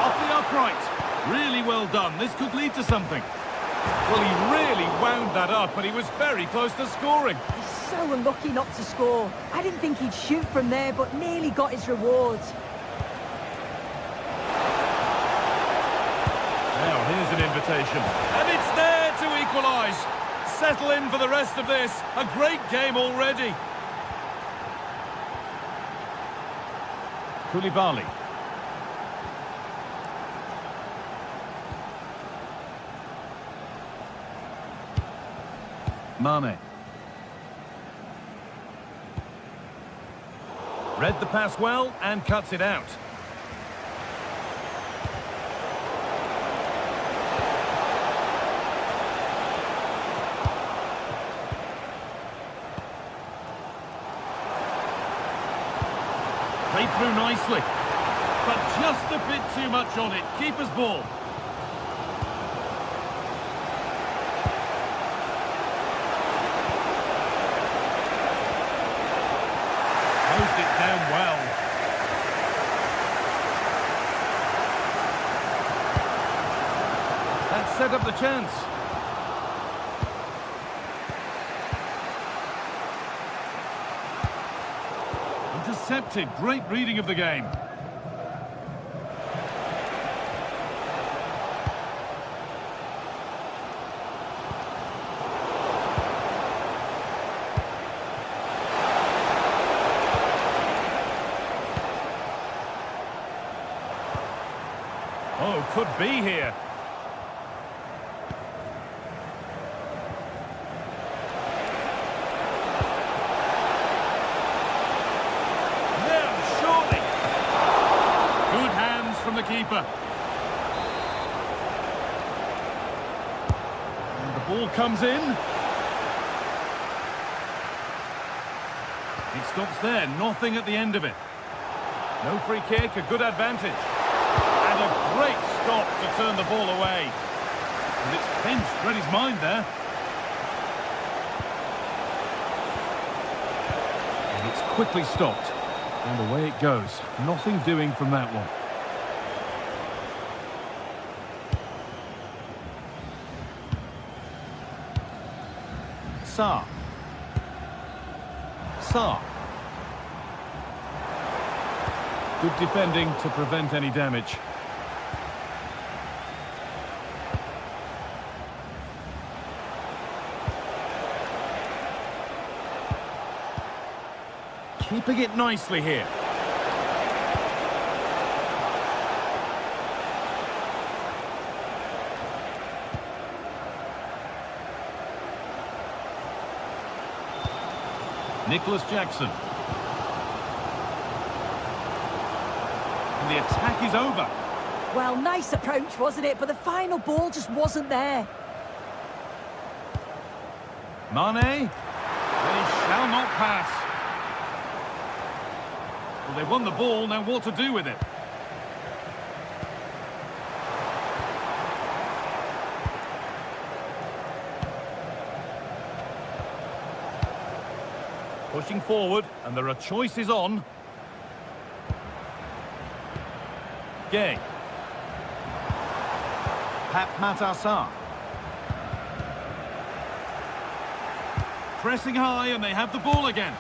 Off the upright. Really well done. This could lead to something. Well, he really wound that up, and he was very close to scoring. He's so unlucky not to score. I didn't think he'd shoot from there, but nearly got his rewards. Now, here's an invitation. And it's there to equalise. Settle in for the rest of this. A great game already. Koulibaly. Mane. Read the pass well and cuts it out. Played through nicely, but just a bit too much on it. Keeper's ball. Closed it down well. That set up the chance. Intercepted. Great reading of the game. Oh, could be here. From the keeper. And the ball comes in. It stops there, nothing at the end of it. No free kick, a good advantage. And a great stop to turn the ball away. And it's pinched, read his mind there. And it's quickly stopped. And away it goes. Nothing doing from that one. Sarr. Good defending to prevent any damage. Keeping it nicely here. Nicholas Jackson. And the attack is over. Well, nice approach, wasn't it? But the final ball just wasn't there. Mane. They shall not pass. Well, they won the ball, now what to do with it? Pushing forward, and there are choices on. Gay. Pat Matassar. Pressing high, and they have the ball again.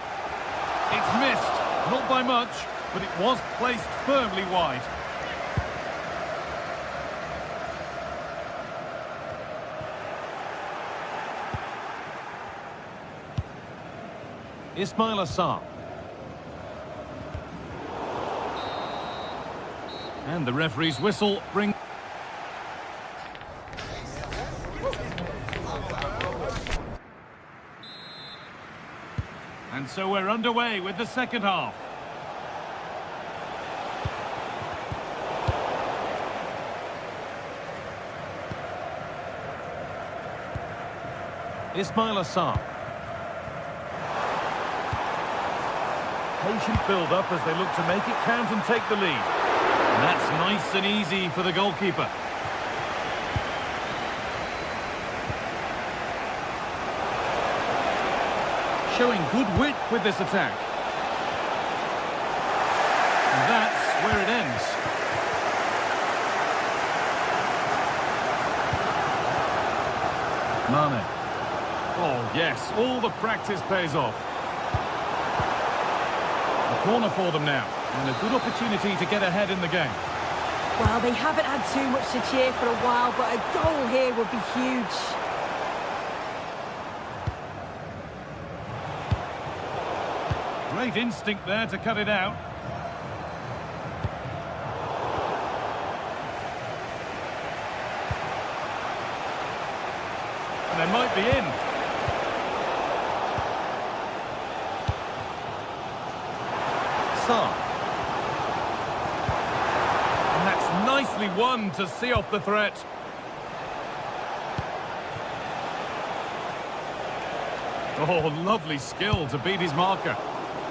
It's missed, not by much, but it was placed firmly wide. Ismail Assar. And the referee's whistle brings... And so we're underway with the second half. Ismail Assar. Patient build-up as they look to make it count and take the lead. And that's nice and easy for the goalkeeper. Showing good wit with this attack. And that's where it ends. Mane. Oh, yes, all the practice pays off. A corner for them now, and a good opportunity to get ahead in the game. Well, they haven't had too much to cheer for a while, but a goal here would be huge. Great instinct there to cut it out. And they might be in. Son. And that's nicely won to see off the threat. Oh, lovely skill to beat his marker.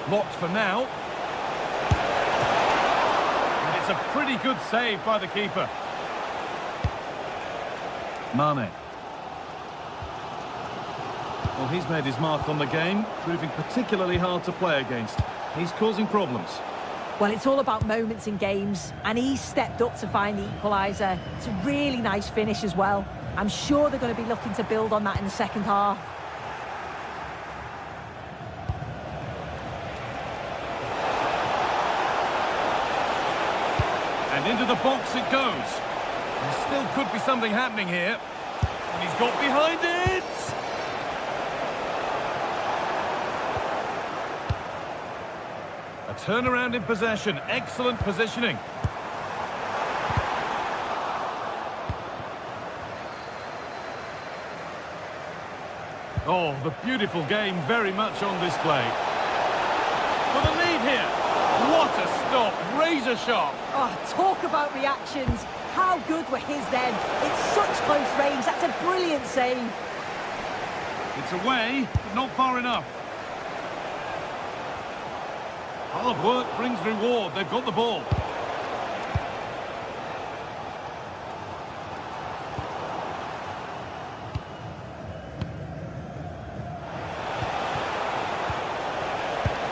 Locked for now. And it's a pretty good save by the keeper. Mane. Well, he's made his mark on the game, proving particularly hard to play against. He's causing problems. Well, it's all about moments in games, and he's stepped up to find the equaliser. It's a really nice finish as well. I'm sure they're going to be looking to build on that in the second half. And into the box it goes. There still could be something happening here. And he's got behind it! A turnaround in possession. Excellent positioning. Oh, the beautiful game very much on display. For the lead here. What a stop. Razor sharp. Oh, talk about reactions. How good were his then? It's such close range. That's a brilliant save. It's away, but not far enough. Hard work brings reward. They've got the ball.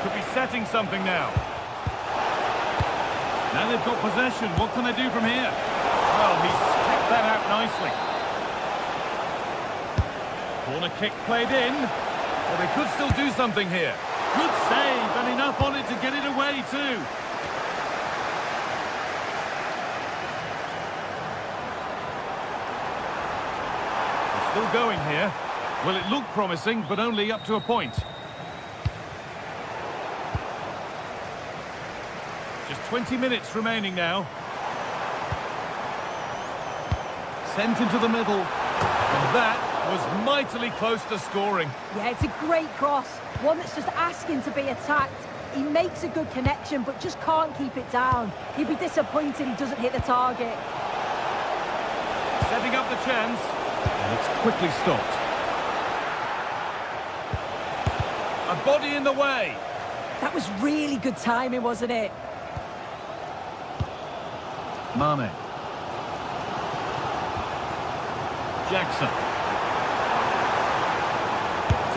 Could be setting something now. Now they've got possession. What can they do from here? Well, he's kicked that out nicely. Corner kick played in. Well, they could still do something here. Good save, and enough on it to get it away too. They're still going here. Well, it looked promising, but only up to a point. Just 20 minutes remaining now. Sent into the middle. And that was mightily close to scoring. Yeah, it's a great cross. One that's just asking to be attacked. He makes a good connection, but just can't keep it down. He'd be disappointed he doesn't hit the target. Setting up the chance. And it's quickly stopped. A body in the way. That was really good timing, wasn't it? Mane. Jackson.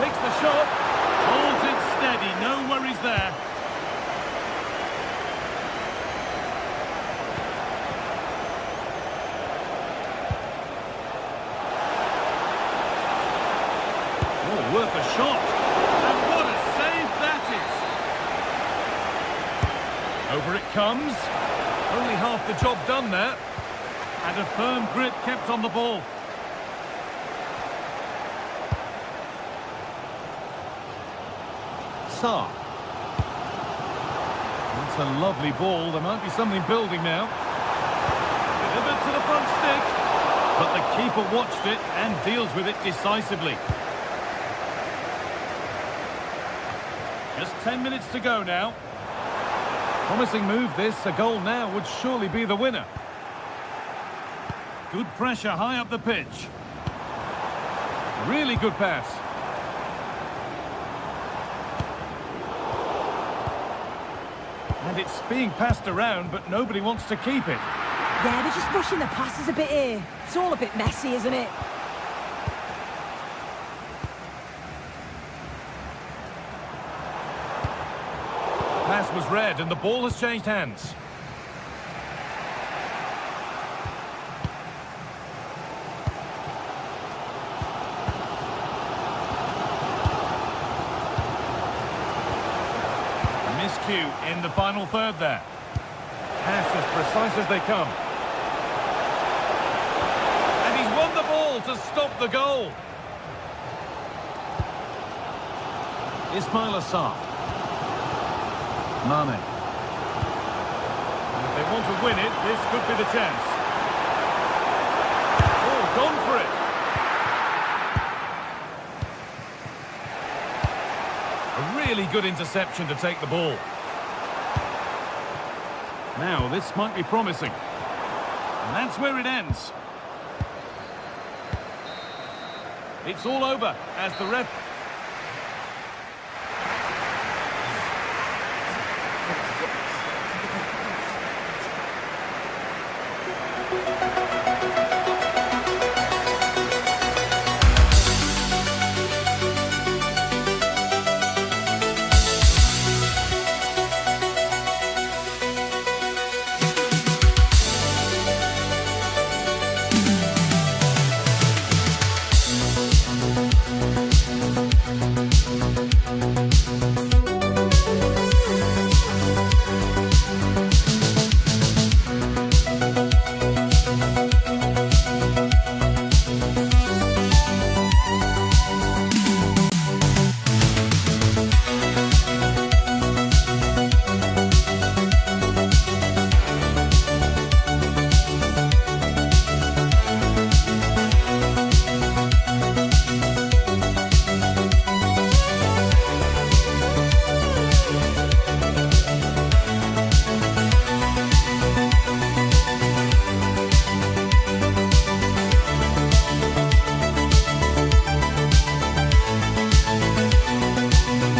Takes the shot. Holds it steady. No there. Oh, worth a shot. And what a save that is. Over it comes. Only half the job done there. And a firm grip kept on the ball. Saar. That's a lovely ball. There might be something building now. Delivered to the front stick. But the keeper watched it and deals with it decisively. Just 10 minutes to go now. Promising move this. A goal now would surely be the winner. Good pressure high up the pitch. Really good pass. And it's being passed around, but nobody wants to keep it. Yeah, they're just pushing the passes a bit here. It's all a bit messy, isn't it? Pass was read and the ball has changed hands. Miscue in the final third there. Pass as precise as they come. And he's won the ball to stop the goal. Ismail Assar. Mane. If they want to win it, this could be the chance. Oh, gone for it. A really good interception to take the ball. Now, this might be promising. And that's where it ends. It's all over as the ref...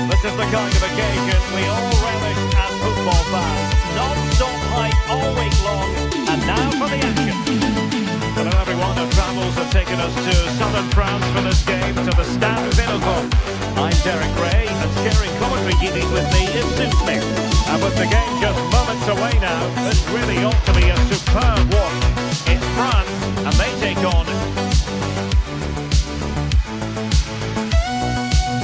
This is the kind of occasion we all relish as football fans. Non-stop hype all week long, and now for the action. Hello everyone, our travels have taken us to southern France for this game, to the Stade Vélodrome. I'm Derek Ray, and sharing commentary unit with me is Sue Smith. And with the game just moments away now, this really ought to be a superb watch. It's France, and they take on...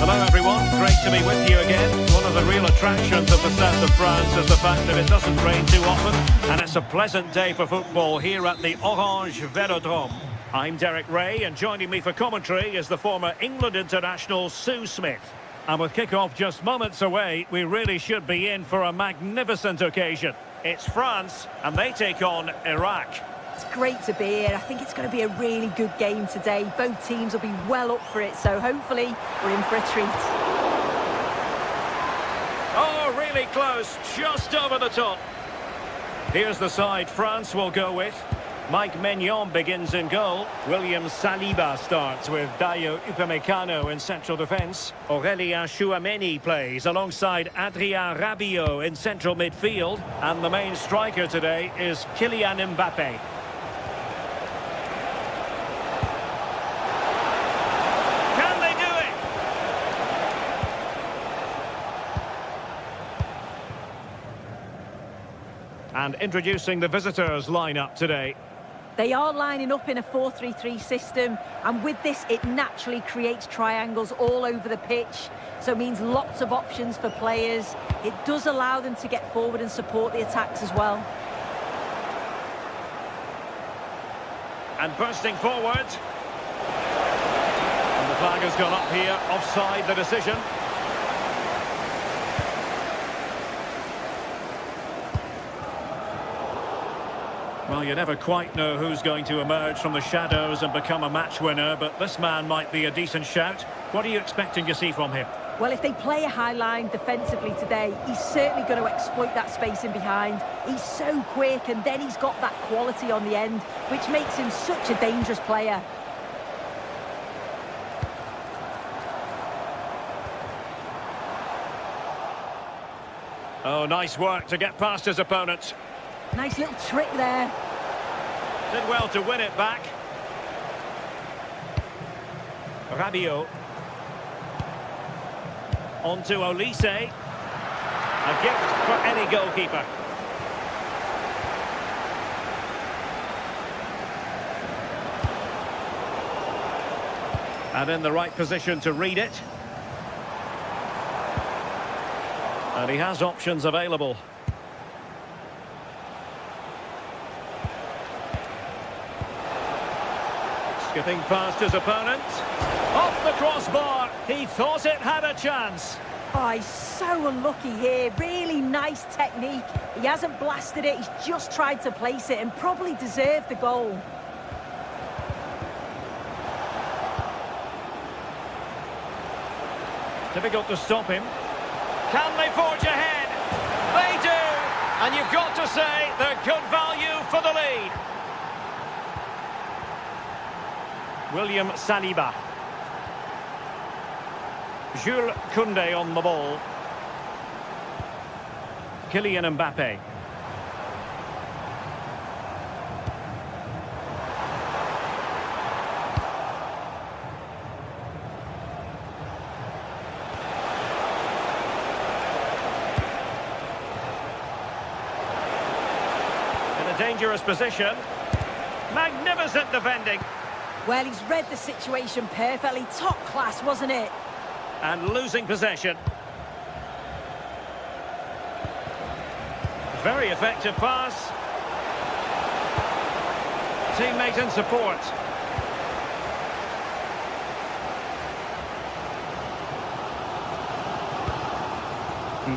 Hello everyone, great to be with you again. One of the real attractions of the south of France is the fact that it doesn't rain too often, and it's a pleasant day for football here at the Orange Velodrome. I'm Derek Ray, and joining me for commentary is the former England international Sue Smith. And with kick-off just moments away, we really should be in for a magnificent occasion. It's France, and they take on Iraq. It's great to be here. I think it's going to be a really good game today. Both teams will be well up for it, so hopefully we're in for a treat. Oh, really close, just over the top. Here's the side France will go with. Mike Maignan begins in goal. William Saliba starts with Dayo Upamecano in central defence. Aurélien Tchouameni plays alongside Adrien Rabiot in central midfield. And the main striker today is Kylian Mbappé. And introducing the visitors lineup today. They are lining up in a 4-3-3 system, and with this it naturally creates triangles all over the pitch, so it means lots of options for players. It does allow them to get forward and support the attacks as well. And bursting forward. And the flag has gone up here, offside the decision. Well, you never quite know who's going to emerge from the shadows and become a match winner, but this man might be a decent shout. What are you expecting to see from him? Well, if they play a high line defensively today, he's certainly going to exploit that space in behind. He's so quick, and then he's got that quality on the end, which makes him such a dangerous player. Oh, nice work to get past his opponent. Nice little trick there. Did well to win it back. Rabiot. On to Olise. A gift for any goalkeeper. And in the right position to read it. And he has options available. Skipping past his opponent. Off the crossbar. He thought it had a chance. Oh, he's so unlucky here. Really nice technique. He hasn't blasted it. He's just tried to place it and probably deserved the goal. Difficult to stop him. Can they forge ahead? They do. And you've got to say they're good value for the lead. William Saliba. Jules Koundé on the ball. Kylian Mbappe. In a dangerous position. Magnificent defending. Well, he's read the situation perfectly. Top class, wasn't it? And losing possession. Very effective pass. Teammate in support.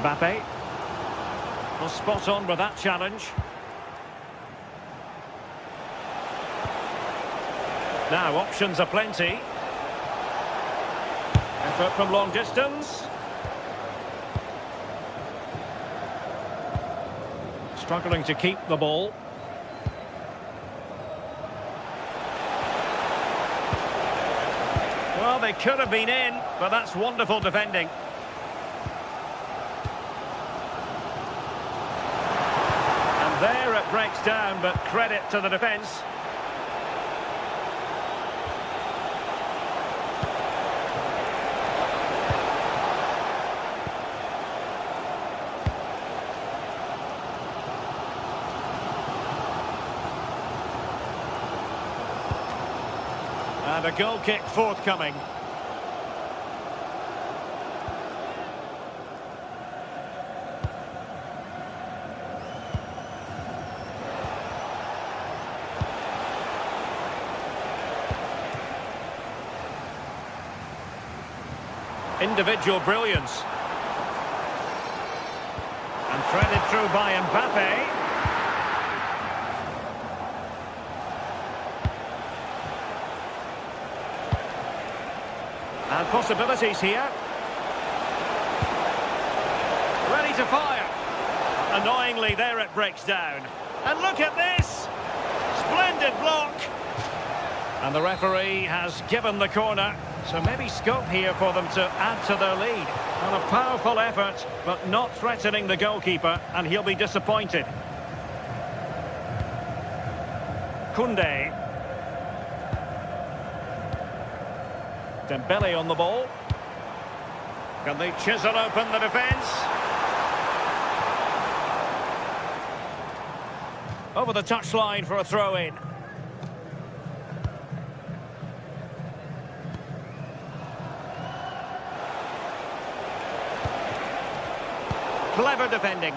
Mbappe. Well, spot on with that challenge. Now, options are plenty. Effort from long distance. Struggling to keep the ball. Well, they could have been in, but that's wonderful defending. And there it breaks down, but credit to the defence. And a goal kick forthcoming. Individual brilliance. And threaded through by Mbappe. And possibilities here. Ready to fire. Annoyingly, there it breaks down. And look at this! Splendid block! And the referee has given the corner. So maybe scope here for them to add to their lead. And a powerful effort, but not threatening the goalkeeper, and he'll be disappointed. Koundé. Dembele on the ball. Can they chisel open the defence? Over the touchline for a throw-in. Clever defending.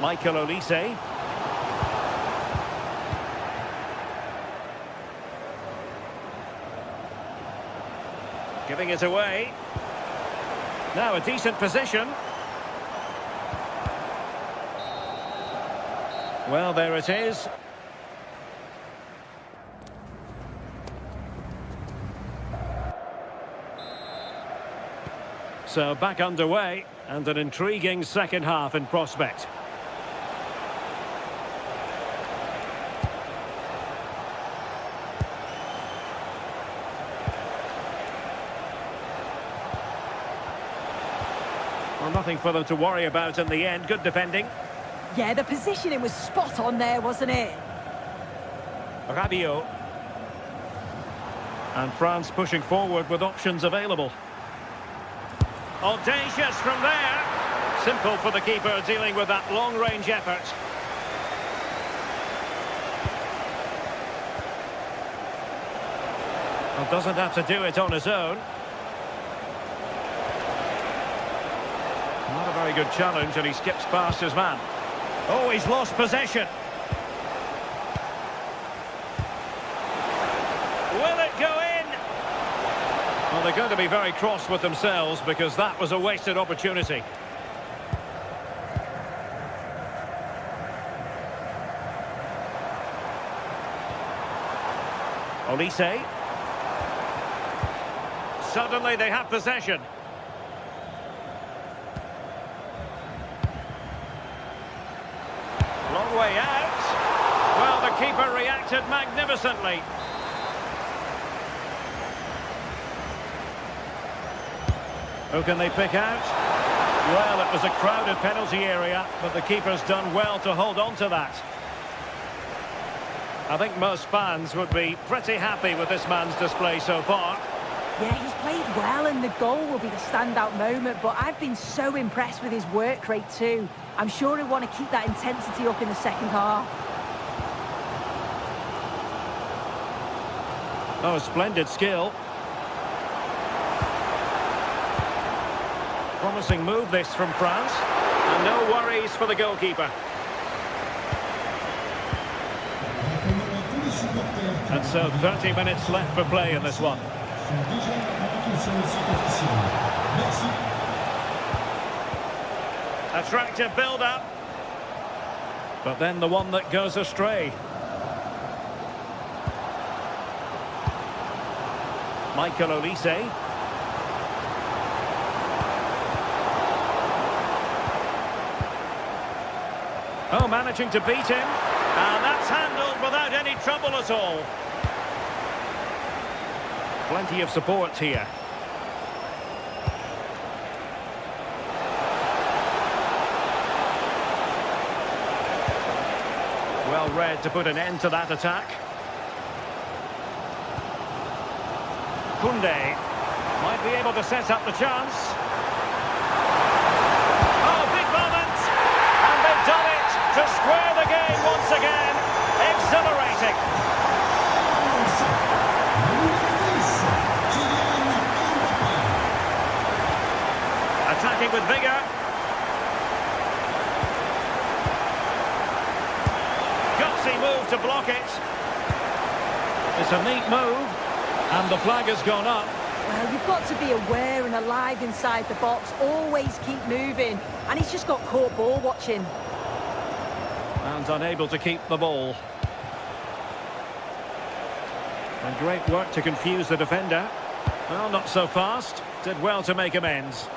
Michael Olise. Giving it away. Now a decent position. Well, there it is. So back underway, and an intriguing second half in prospect. Well, nothing for them to worry about in the end. Good defending. Yeah, the positioning was spot on there, wasn't it? Rabiot. And France pushing forward with options available. Audacious from there. Simple for the keeper dealing with that long-range effort. Well, doesn't have to do it on his own. Not a very good challenge, and he skips past his man. Oh, he's lost possession. Will it go in? Well, they're going to be very cross with themselves because that was a wasted opportunity. Olise. Suddenly they have possession. Long way out. Well, the keeper reacted magnificently. Who can they pick out? Well, it was a crowded penalty area, but the keeper's done well to hold on to that. I think most fans would be pretty happy with this man's display so far. Yeah, he's played well, and the goal will be the standout moment, but I've been so impressed with his work rate too. I'm sure he'll want to keep that intensity up in the second half. Oh, splendid skill. Promising move this from France. And no worries for the goalkeeper. And so 30 minutes left for play in this one. Attractive build-up. But then the one that goes astray. Michael Olise. Oh, managing to beat him. And that's handled without any trouble at all. Plenty of support here. Well read to put an end to that attack. Koundé might be able to set up the chance. Oh, big moment! And they've done it to square the game once again. Exhilarating. Attacking with vigour. Gutsy move to block it. It's a neat move, and the flag has gone up. Well, you've got to be aware and alive inside the box. Always keep moving. And he's just got caught ball watching. And unable to keep the ball. And great work to confuse the defender. Well, not so fast. Did well to make amends.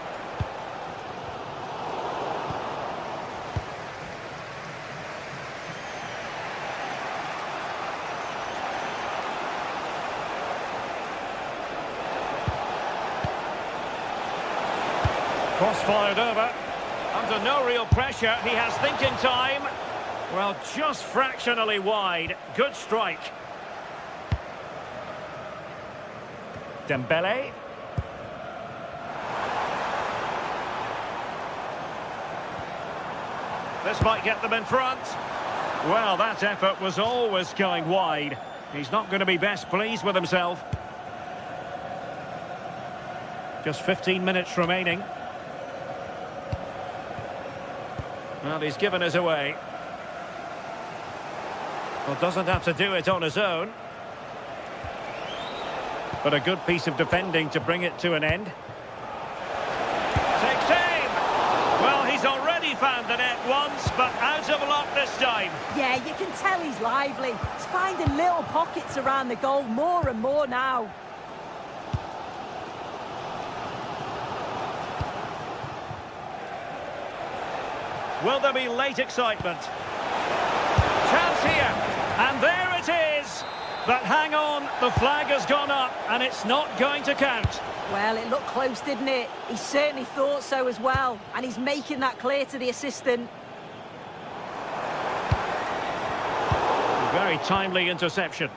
Cross fired over. Under no real pressure. He has thinking time. Well, just fractionally wide. Good strike. Dembele. This might get them in front. Well, that effort was always going wide. He's not going to be best pleased with himself. Just 15 minutes remaining. Well, he's given us away. Well, doesn't have to do it on his own. But a good piece of defending to bring it to an end. Takes aim! Well, he's already found the net once, but out of luck this time. Yeah, you can tell he's lively. He's finding little pockets around the goal more and more now. Will there be late excitement? Chance here, and there it is. But hang on, the flag has gone up, and it's not going to count. Well, it looked close, didn't it? He certainly thought so as well, and he's making that clear to the assistant. Very timely interception.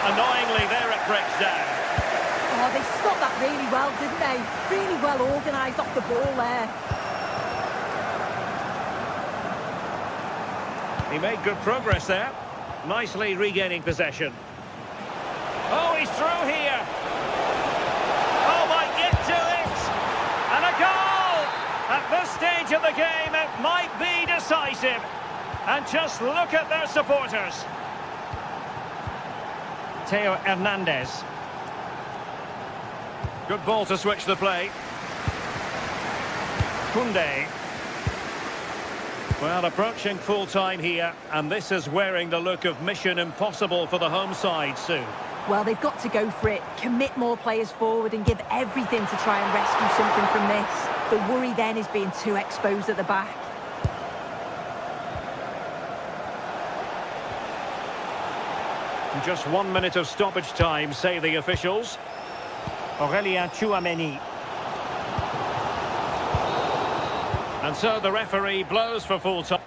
Annoyingly, there it breaks down. Oh, they stopped that really well, didn't they? Really well organised off the ball there. He made good progress there. Nicely regaining possession. Oh, he's through here. Oh, might get to it. And a goal! At this stage of the game, it might be decisive. And just look at their supporters. Theo Hernandez. Good ball to switch the play. Koundé. Well, approaching full time here, and this is wearing the look of mission impossible for the home side soon. Well, they've got to go for it, commit more players forward and give everything to try and rescue something from this. The worry then is being too exposed at the back. Just 1 minute of stoppage time, say the officials. Aurélien Tchouaméni. And so the referee blows for full time.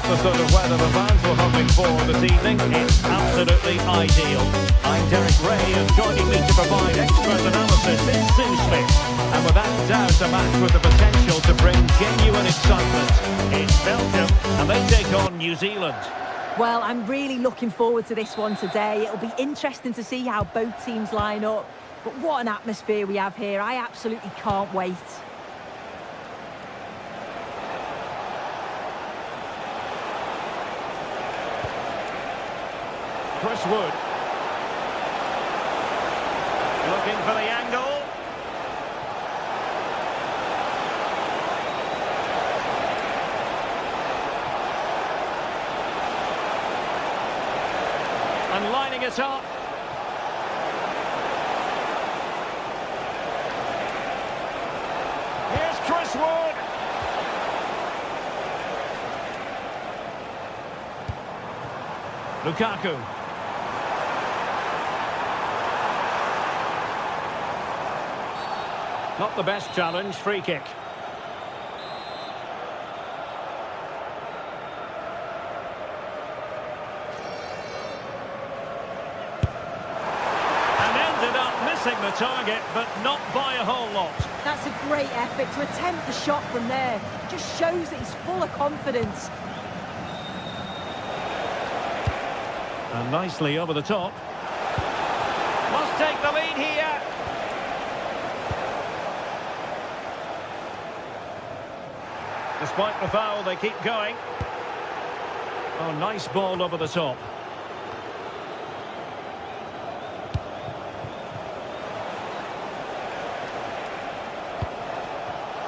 the sort of weather the fans were hoping for this evening. It's absolutely ideal. I'm Derek Ray, and joining me to provide expert analysis is Sue Smith. And without doubt, a match with the potential to bring genuine excitement. It's Belgium, and they take on New Zealand. Well, I'm really looking forward to this one today. It'll be interesting to see how both teams line up. But what an atmosphere we have here. I absolutely can't wait. Chris Wood. Looking for the angle. And lining it up. Here's Chris Wood. Lukaku. Not the best challenge, free kick. missing the target, but not by a whole lot. That's a great effort to attempt the shot from there. Just shows that he's full of confidence. And nicely over the top. Must take the lead here. Despite the foul, they keep going. Oh, nice ball over the top.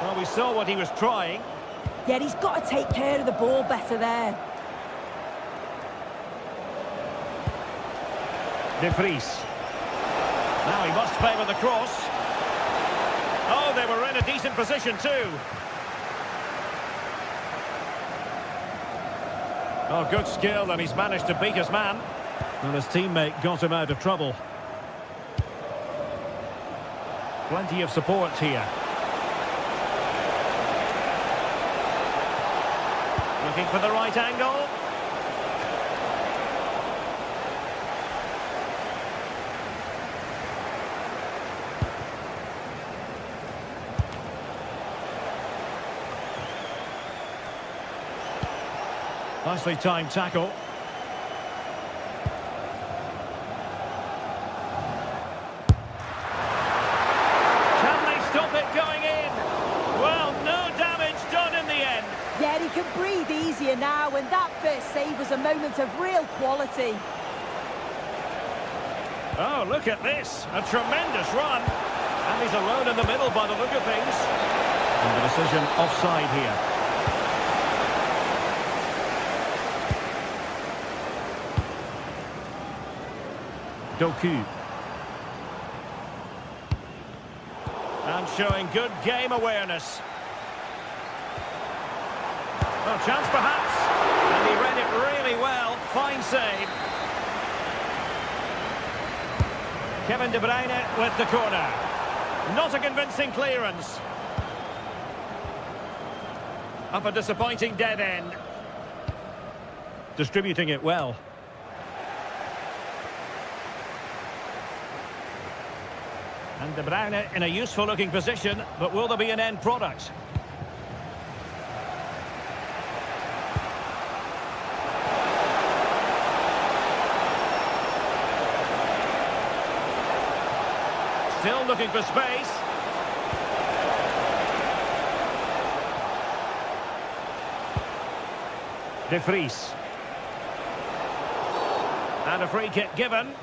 Well, we saw what he was trying. Yeah, he's got to take care of the ball better there. De Vries. Now he must favour the cross. Oh, they were in a decent position too. Oh, good skill, and he's managed to beat his man. And his teammate got him out of trouble. Plenty of support here. Looking for the right angle. Nicely timed tackle. Can they stop it going in? Well, no damage done in the end. Yeah, he can breathe easier now, and that first save was a moment of real quality. Oh, look at this. A tremendous run. And he's alone in the middle by the look of things. And the decision offside here. Doku. And showing good game awareness. Oh, chance perhaps. And he read it really well. Fine save. Kevin De Bruyne with the corner. Not a convincing clearance. Up a disappointing dead end. Distributing it well. And De Bruyne in a useful looking position, but will there be an end product? Still looking for space. De Vries. And a free kick given.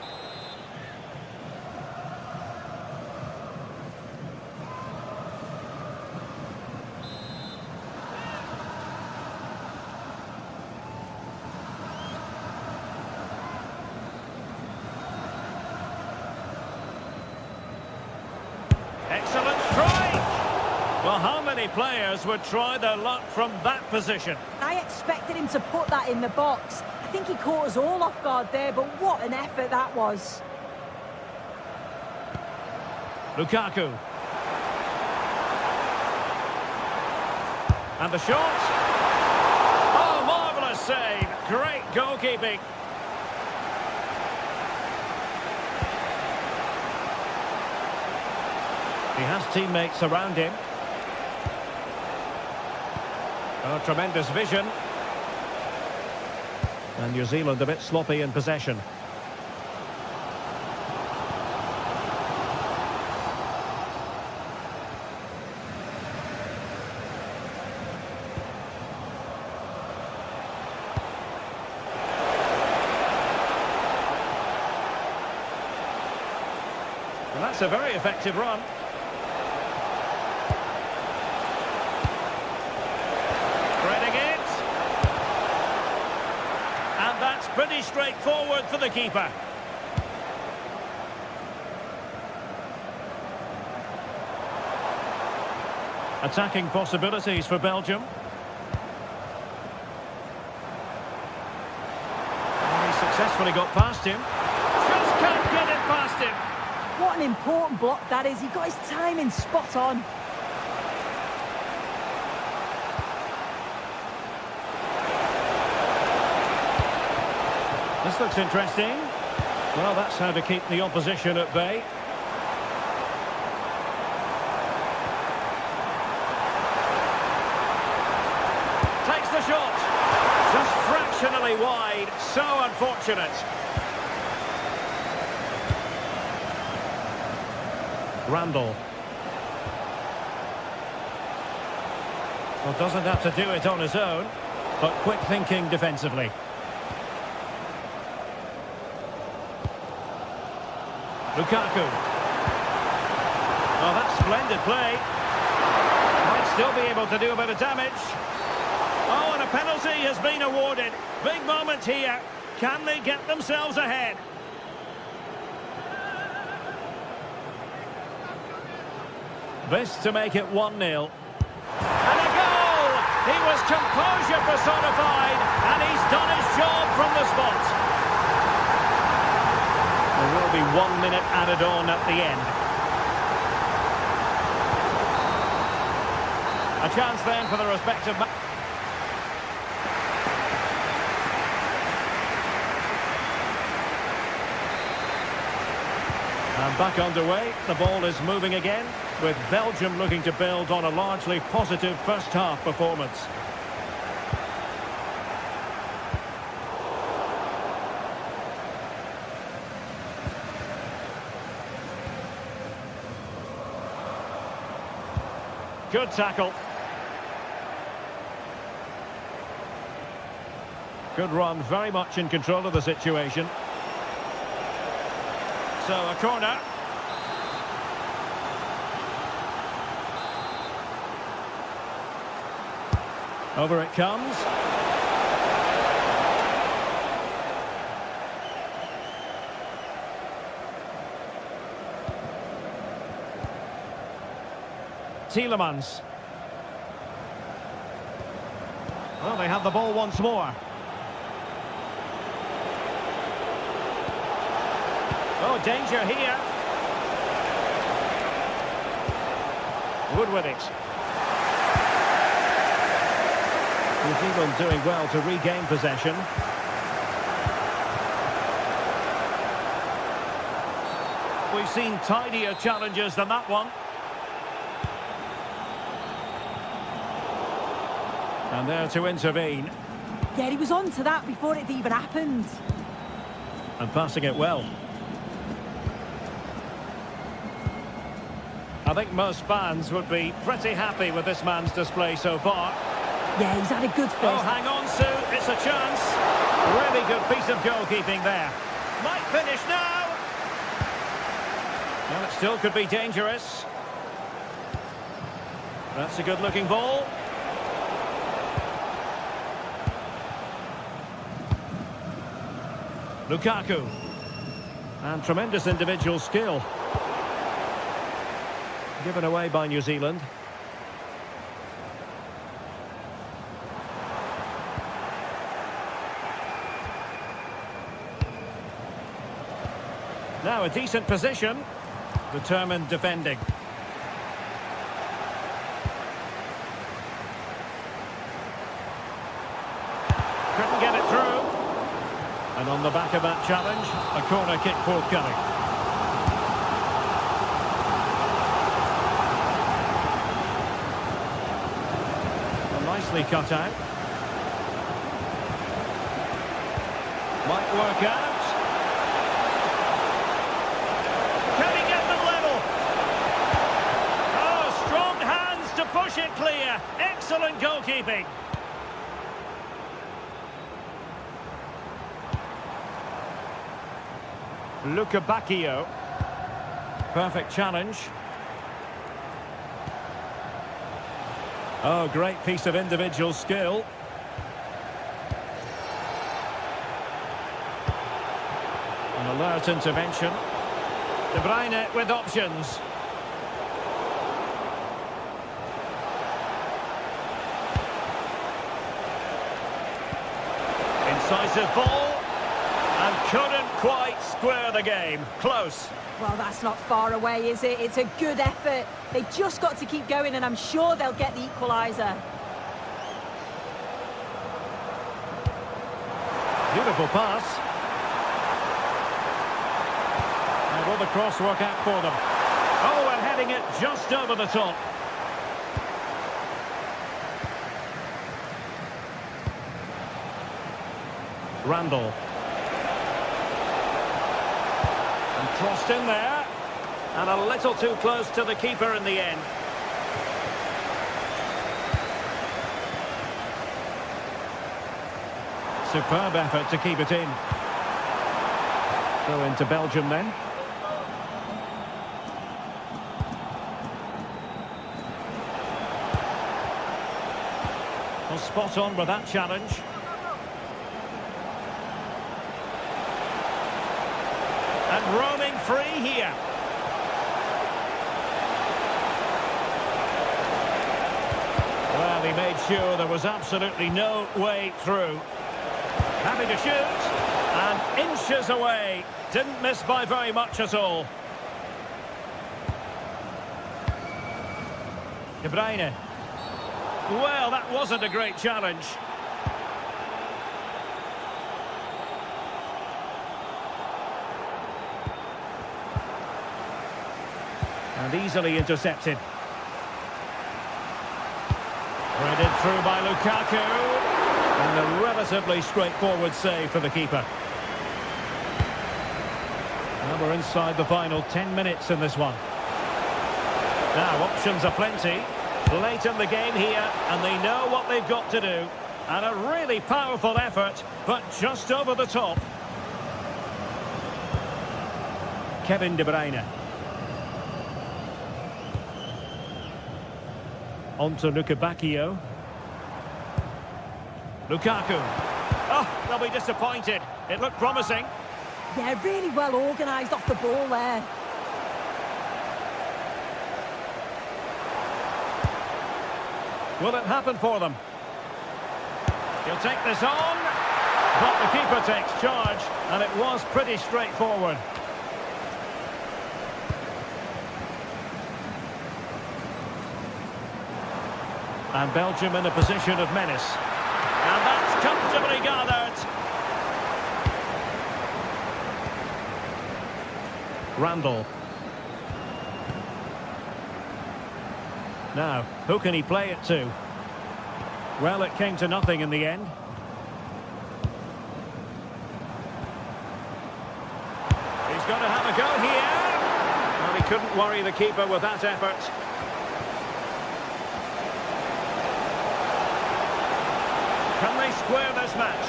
Excellent strike! Well, how many players would try their luck from that position? I expected him to put that in the box. I think he caught us all off guard there, but what an effort that was. Lukaku. And the shot. Oh, marvellous save. Great goalkeeping. He has teammates around him. Oh, tremendous vision. And New Zealand a bit sloppy in possession. And that's a very effective run. That's pretty straightforward for the keeper. Attacking possibilities for Belgium. And he successfully got past him. Just can't get it past him. What an important block that is. He got his timing spot on. This looks interesting. Well, that's how to keep the opposition at bay. shot. Just fractionally wide. So unfortunate. Randall. Well, doesn't have to do it on his own, but quick thinking defensively. Lukaku. Oh, that's splendid play. Might still be able to do a bit of damage. Oh, and a penalty has been awarded. Big moment here. Can they get themselves ahead? This to make it 1-0. And a goal! He was composure personified, and he's done his job from the spot. There will be 1 minute added on at the end. A chance then for the respective... And back underway, the ball is moving again, with Belgium looking to build on a largely positive first-half performance. Good tackle. Good run, very much in control of the situation. So a corner. Over it comes. Tielemans. Well, they have the ball once more. Oh, danger here. Wood with it. New Zealand doing well to regain possession. We've seen tidier challenges than that one. And there to intervene. Yeah, he was on to that before it even happened. And passing it well. I think most fans would be pretty happy with this man's display so far. Yeah, he's had a good Oh, first. hang on, Sue. It's a chance. Really good piece of goalkeeping there. Might finish now. Well, it still could be dangerous. That's a good-looking ball. Lukaku. And tremendous individual skill. Given away by New Zealand. Now a decent position. Determined defending. Couldn't get it through. And on the back of that challenge, a corner kick forthcoming. Nicely cut out. Might work out. Can he get them level? Oh, strong hands to push it clear. Excellent goalkeeping. Lukebakio. Perfect challenge. Oh, great piece of individual skill. An alert intervention. De Bruyne with options. Incisive ball. And couldn't quite square the game. Close. Well, that's not far away, is it? It's a good effort. They just got to keep going, and I'm sure they'll get the equaliser. Beautiful pass. And will the cross work out for them? Oh, and heading it just over the top. Randall. And crossed in there. And a little too close to the keeper in the end. Superb effort to keep it in. Throw into Belgium then. Well, spot on with that challenge. And roaming free here. Well, he made sure there was absolutely no way through. Happy to shoot. And inches away. Didn't miss by very much at all. De Bruyne. Well, that wasn't a great challenge. And easily intercepted. Threaded through by Lukaku. And a relatively straightforward save for the keeper. Now we're inside the final 10 minutes in this one. Now, options are plenty. Late in the game here, and they know what they've got to do. And a really powerful effort, but just over the top. Kevin De Bruyne. On to Lukebakio. Lukaku. Oh, they'll be disappointed. It looked promising. Yeah, really well organised off the ball there. Will it happen for them? He'll take this on. But the keeper takes charge, and it was pretty straightforward. And Belgium in a position of menace. And that's comfortably gathered. Randall. Now, who can he play it to? Well, it came to nothing in the end. He's got to have a go here. Well, he couldn't worry the keeper with that effort. Can they square this match?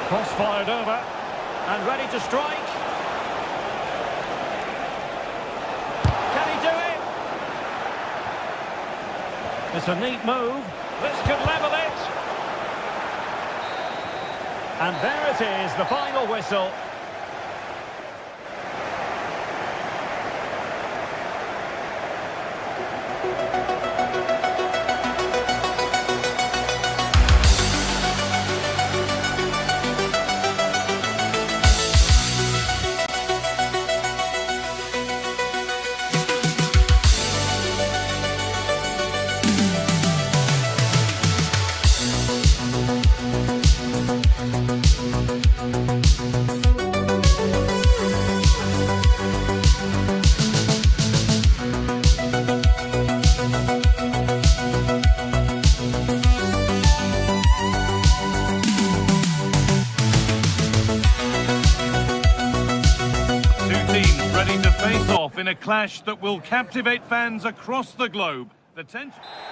Cross fired over. And ready to strike. Can he do it? It's a neat move. This could level it. And there it is, the final whistle. In a clash that will captivate fans across the globe.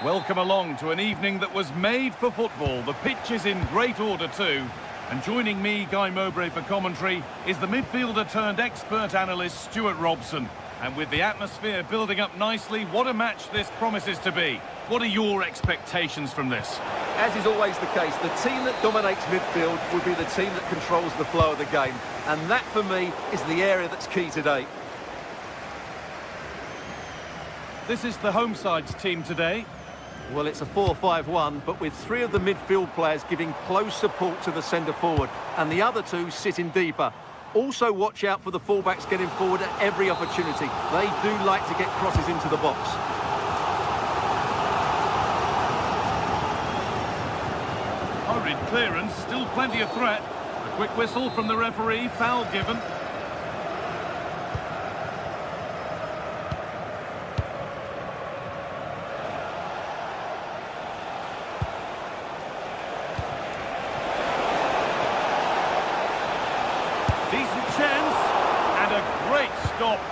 Welcome along to an evening that was made for football. The pitch is in great order too. And joining me, Guy Mowbray, for commentary is the midfielder turned expert analyst Stuart Robson. And with the atmosphere building up nicely, what a match this promises to be. What are your expectations from this? As is always the case, the team that dominates midfield will be the team that controls the flow of the game. And that, for me, is the area that's key today. This is the home side's team today. Well, it's a 4-5-1, but with three of the midfield players giving close support to the centre forward, and the other two sitting deeper. Also watch out for the fullbacks getting forward at every opportunity. They do like to get crosses into the box. Hurried clearance, still plenty of threat. A quick whistle from the referee, foul given.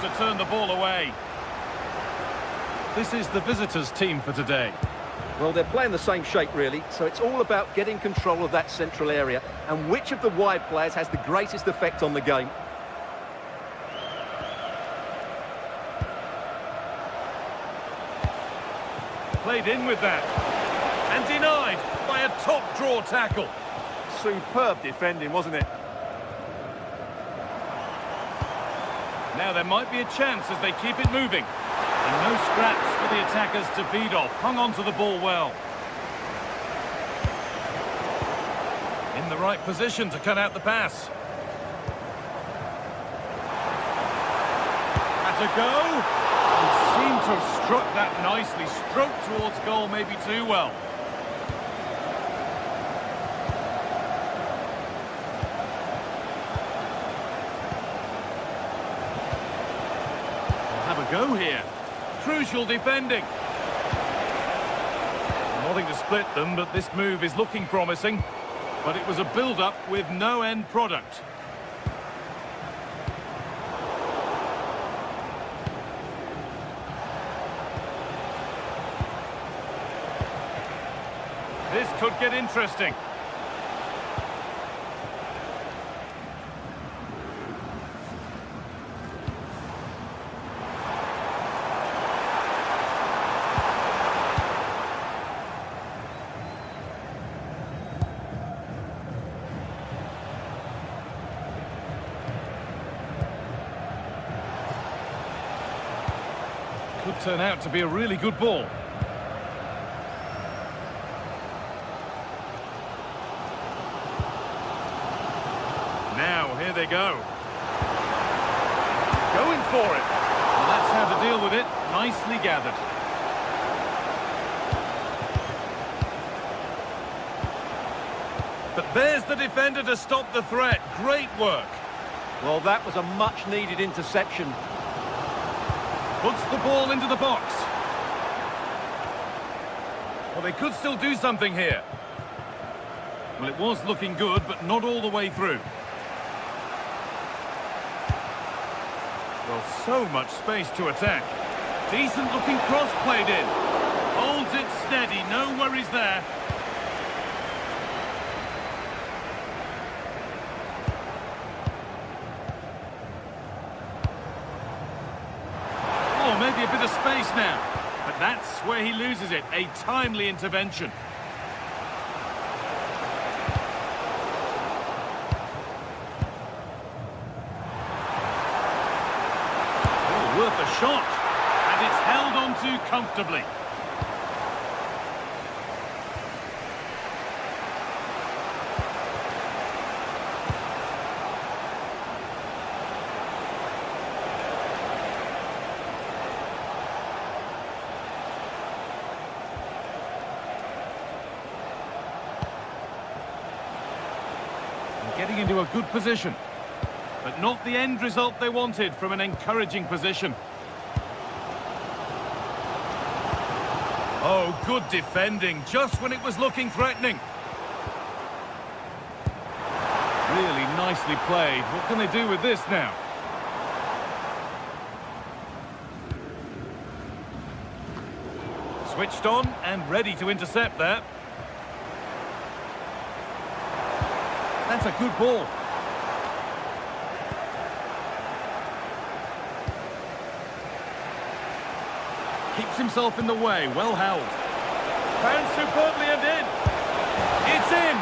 to turn the ball away. This is the visitors' team for today. Well, they're playing the same shape, really, so it's all about getting control of that central area and which of the wide players has the greatest effect on the game. Played in with that. And denied by a top-draw tackle. Superb defending, wasn't it? Now there might be a chance as they keep it moving. And no scraps for the attackers to feed off. Hung on to the ball well. In the right position to cut out the pass. Has a go. He seemed to have struck that nicely. Stroked towards goal maybe too well. We'll have a go here. Crucial defending. Nothing to split them, but this move is looking promising. But it was a build-up with no end product. This could get interesting. Could turn out to be a really good ball. Now, here they go. Going for it. Well, that's how to deal with it. Nicely gathered. But there's the defender to stop the threat. Great work. Well, that was a much-needed interception. Puts the ball into the box. Well, they could still do something here. Well, it was looking good, but not all the way through. Well, so much space to attack. Decent looking cross played in. Holds it steady, no worries there. Oh, maybe a bit of space now. But that's where he loses it. A timely intervention. Worth a shot, and it's held on to comfortably. And getting into a good position. But not the end result they wanted from an encouraging position. Oh, good defending, just when it was looking threatening. Really nicely played. What can they do with this now? Switched on and ready to intercept there. That's a good ball. Keeps himself in the way, well held. Found superbly and in. It's in!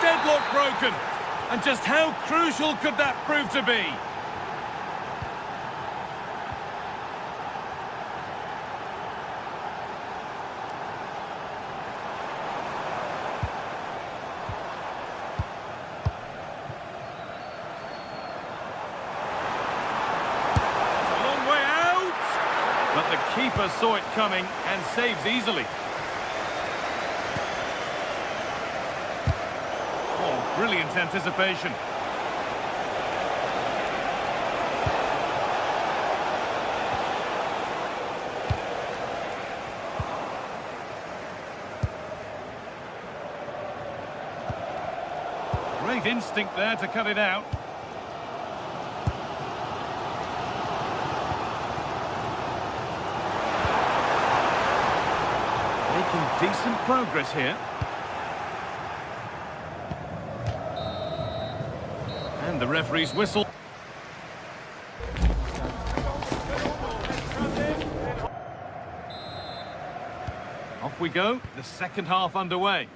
Deadlock broken. And just how crucial could that prove to be? But the keeper saw it coming and saves easily. Oh, brilliant anticipation. Great instinct there to cut it out. making decent progress here. And the referee's whistle. Off we go, the second half underway.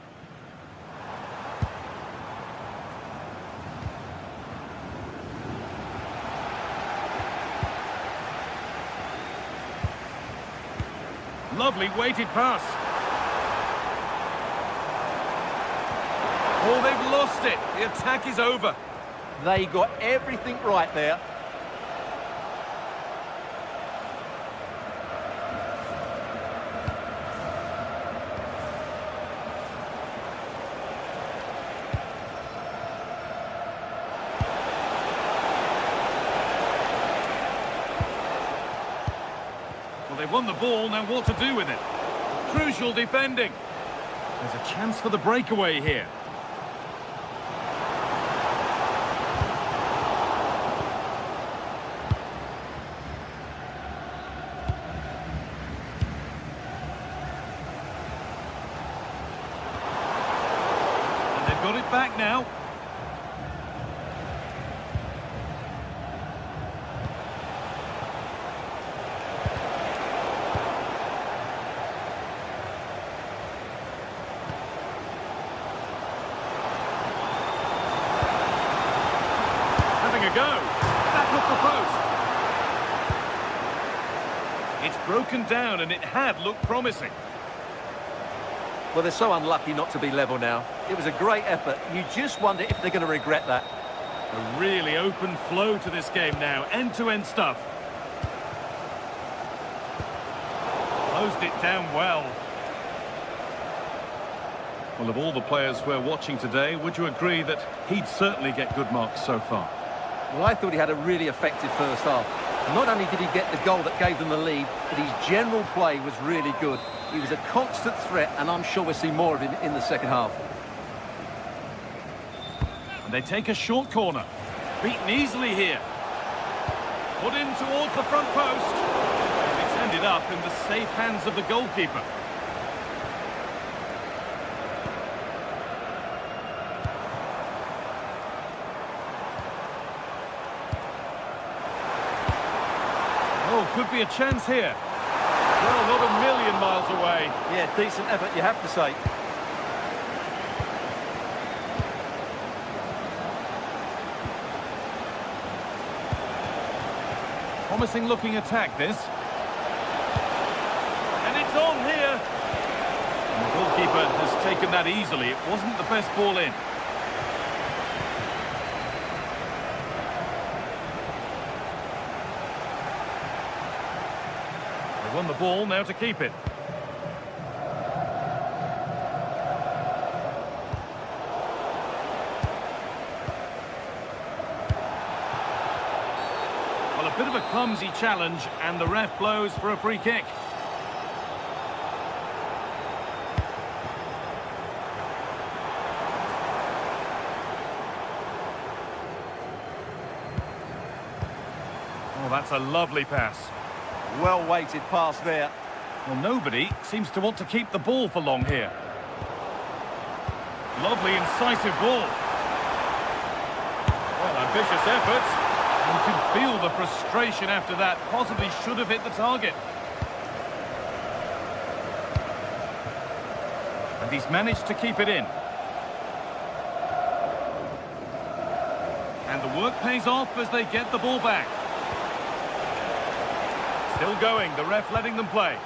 Lovely weighted pass. Oh, they've lost it. The attack is over. They got everything right there. Well, they've won the ball, now what to do with it? Crucial defending. There's a chance for the breakaway here. And they've got it back now. A go. Back off the post. It's broken down and it had looked promising. Well, they're so unlucky not to be level now. It was a great effort. You just wonder if they're going to regret that. A really open flow to this game now. End-to-end stuff. Closed it down well. Well, of all the players we're watching today, would you agree that he'd certainly get good marks so far? Well, I thought he had a really effective first half. Not only did he get the goal that gave them the lead, but his general play was really good. He was a constant threat, and I'm sure we'll see more of him in the second half. And they take a short corner. Beaten easily here. Put in towards the front post. It's ended up in the safe hands of the goalkeeper. Oh, could be a chance here. Well, not a million miles away. Yeah, decent effort, you have to say. Promising looking attack, this. And it's on here. And the goalkeeper has taken that easily. It wasn't the best ball in. Won the ball, now to keep it. Well, a bit of a clumsy challenge, and the ref blows for a free kick. Oh, that's a lovely pass. Well-weighted pass there. Well, nobody seems to want to keep the ball for long here. Lovely, incisive ball. Well, ambitious effort. You can feel the frustration after that. Possibly should have hit the target. And he's managed to keep it in. And the work pays off as they get the ball back. Still going, the ref letting them play.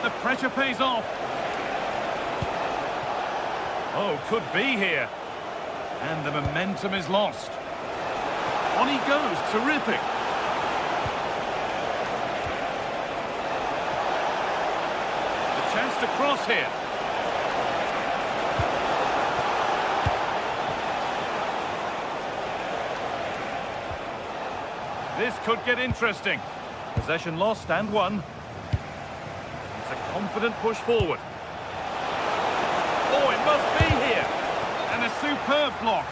The pressure pays off. Oh, could be here. And the momentum is lost. On he goes, terrific. The chance to cross here. This could get interesting. Possession lost and won. It's a confident push forward. Oh, it must be here. And a superb block.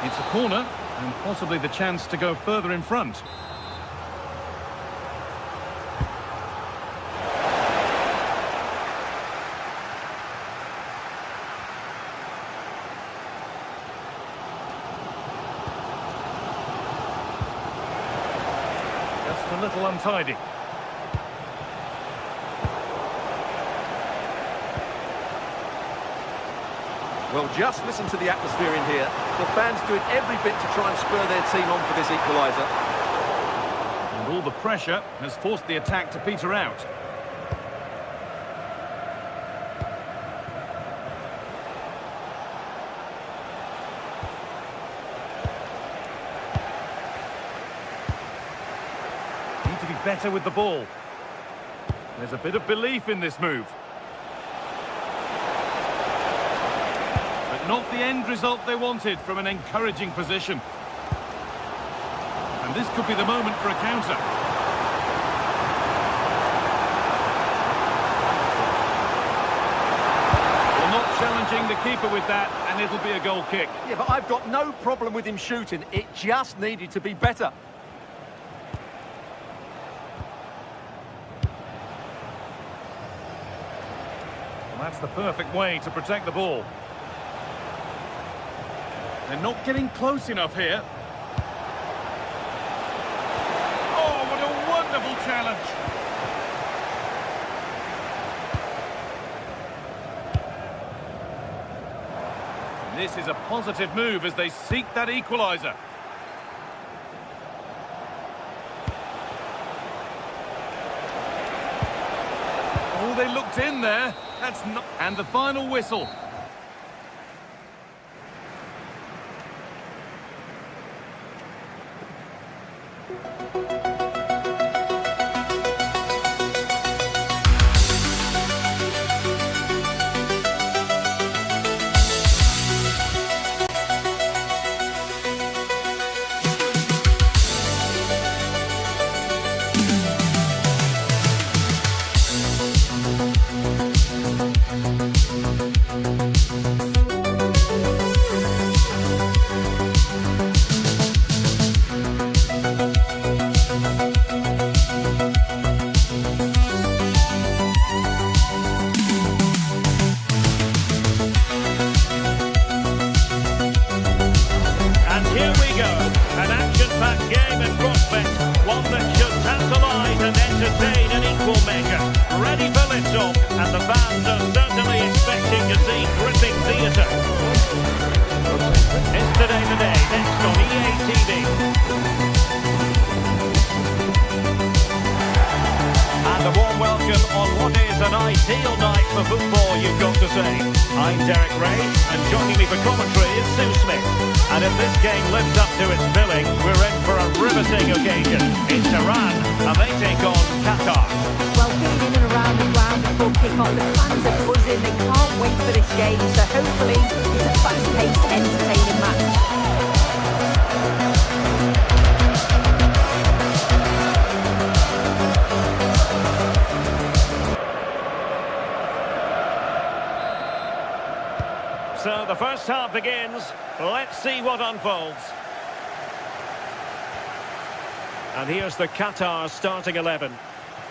It's a corner. And possibly the chance to go further in front. Just a little untidy. Well, just listen to the atmosphere in here. The fans doing every bit to try and spur their team on for this equaliser. And all the pressure has forced the attack to peter out. Need to be better with the ball. There's a bit of belief in this move. Not the end result they wanted from an encouraging position. And this could be the moment for a counter. Well, not challenging the keeper with that, and it'll be a goal kick. Yeah, but I've got no problem with him shooting. It just needed to be better. Well, that's the perfect way to protect the ball. They're not getting close enough here. Oh, what a wonderful challenge. This is a positive move as they seek that equaliser. Oh, they looked in there. That's not... And the final whistle. And the fans are certainly expecting to see gripping theatre. It's Today the Day, next on EA TV. And a warm welcome on what is an ideal night for football, you've got to say. I'm Derek Ray, and joining me for commentary is Sue Smith. And if this game lives up to its billing, we're in for a riveting occasion. It's Iran, and they take on Qatar. Well, being in and around the ground before kick-off, the fans are buzzing. They can't wait for this game, so hopefully it's a fast-paced, entertaining match. So the first half begins. Let's see what unfolds. And here's the Qatar starting 11.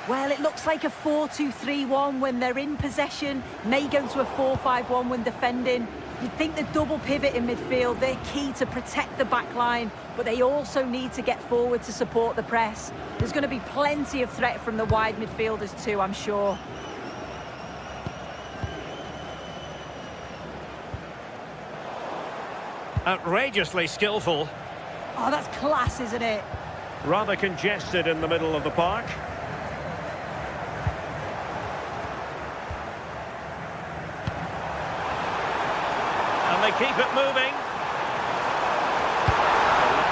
Well, it looks like a 4-2-3-1 when they're in possession. May go to a 4-5-1 when defending. You'd think the double pivot in midfield, they're key to protect the back line, but they also need to get forward to support the press. There's going to be plenty of threat from the wide midfielders too, I'm sure. Outrageously skillful. Oh, that's class, isn't it? Rather congested in the middle of the park. And they keep it moving.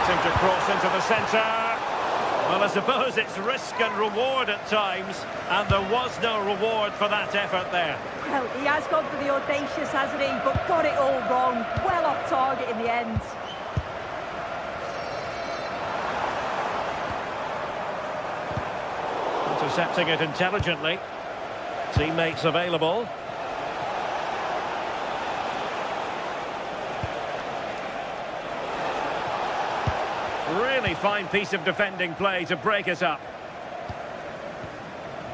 Seem to cross into the centre. Well, I suppose it's risk and reward at times, and there was no reward for that effort there. Well, he has gone for the audacious, hasn't he? But got it all wrong. Well off target in the end. Intercepting it intelligently. Teammates available. Really fine piece of defending play to break it up.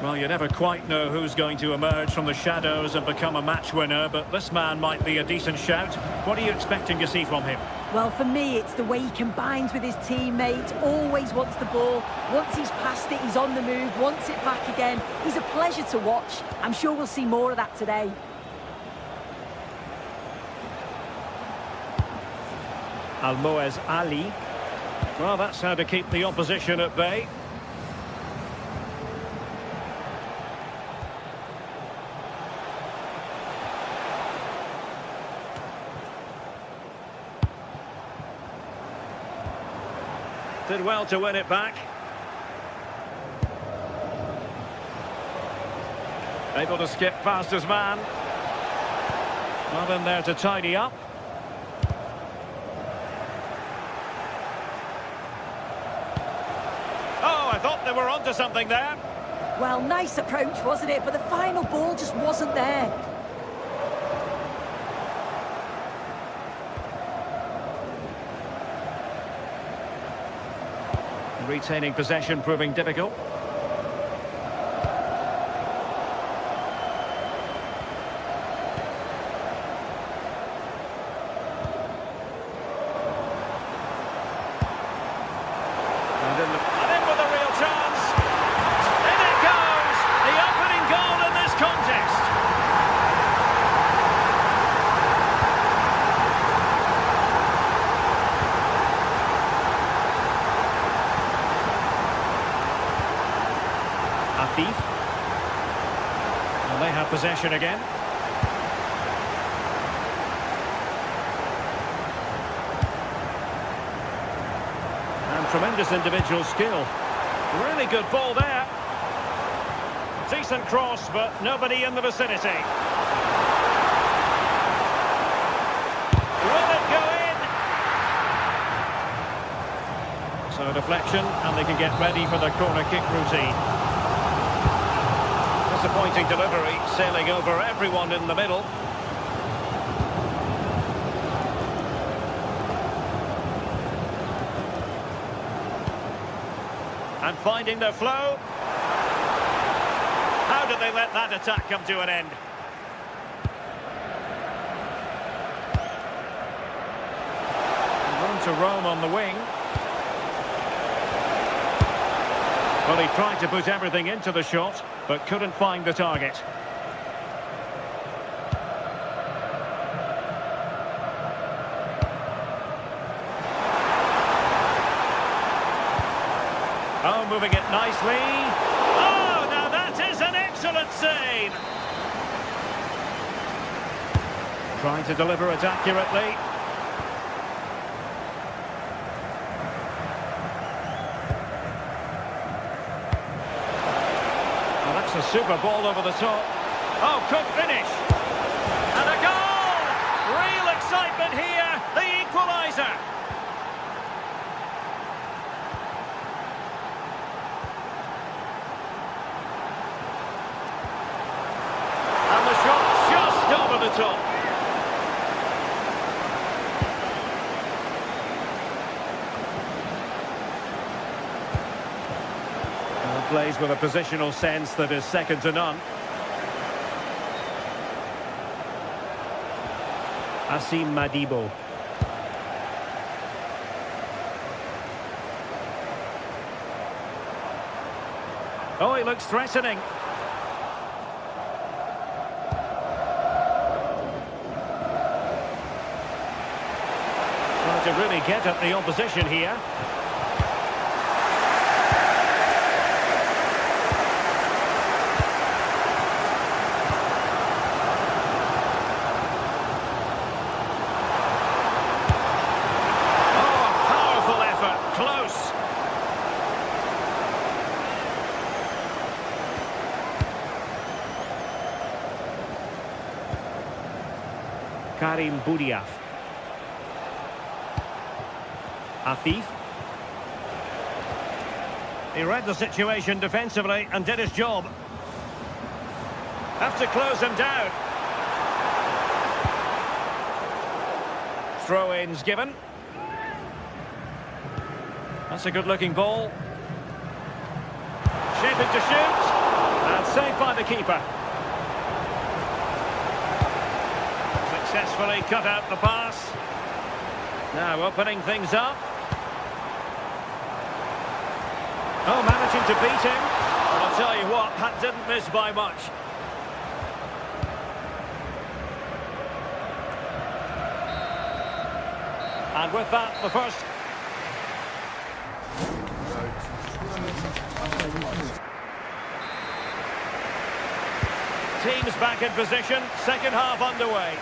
Well, you never quite know who's going to emerge from the shadows and become a match winner, but this man might be a decent shout. What are you expecting to see from him? Well, for me, it's the way he combines with his teammates, always wants the ball. Once he's passed it, he's on the move, wants it back again. He's a pleasure to watch. I'm sure we'll see more of that today. Almoez Ali. Well, that's how to keep the opposition at bay. Did well to win it back. Able to skip past his man. Not in there to tidy up. Oh, I thought they were onto something there. Well, nice approach, wasn't it? But the final ball just wasn't there. Retaining possession proving difficult. And in with a real chance. In it goes! The opening goal in this contest. Afif. Well, they have possession again. And tremendous individual skill. Really good ball there. Decent cross, but nobody in the vicinity. Will it go in? So deflection, and they can get ready for the corner kick routine. Disappointing delivery, sailing over everyone in the middle. And finding their flow. How did they let that attack come to an end? Room to roam on the wing. Well, he tried to put everything into the shot, but couldn't find the target. Oh, moving it nicely. Oh, now that is an excellent save. Trying to deliver it accurately. A super ball over the top. Oh, good finish. And a goal! Real excitement here. The equaliser. And the shot just over the top. Plays with a positional sense that is second to none. Asim Madibo. Oh, he looks threatening. Trying to really get at the opposition here. Karim Boudiaf. Afif. He read the situation defensively and did his job. Have to close him down. Throw-ins given. That's a good-looking ball. Shaping to shoot. And saved by the keeper. Successfully cut out the pass. Now opening things up. Oh, managing to beat him. Well, I'll tell you what, that didn't miss by much. And with that, the first... Teams back in position, second half underway.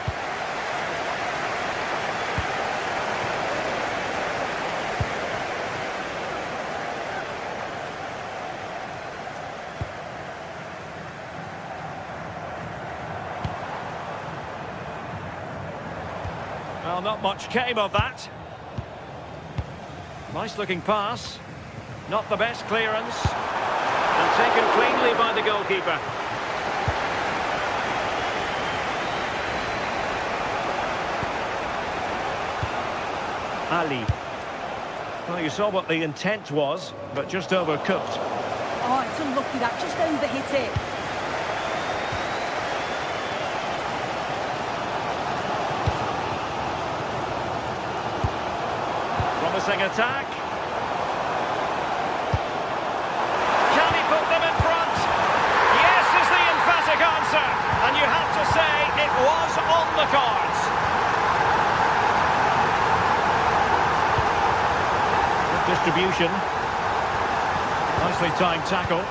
Well, not much came of that. Nice looking pass. Not the best clearance. And taken cleanly by the goalkeeper. Ali. Well, you saw what the intent was, but just overcooked. Oh, it's unlucky that, just overhit it. Promising attack. Can he put them in front? Yes is the emphatic answer. And you have to say it was on the cards. Good distribution. Nicely timed tackle.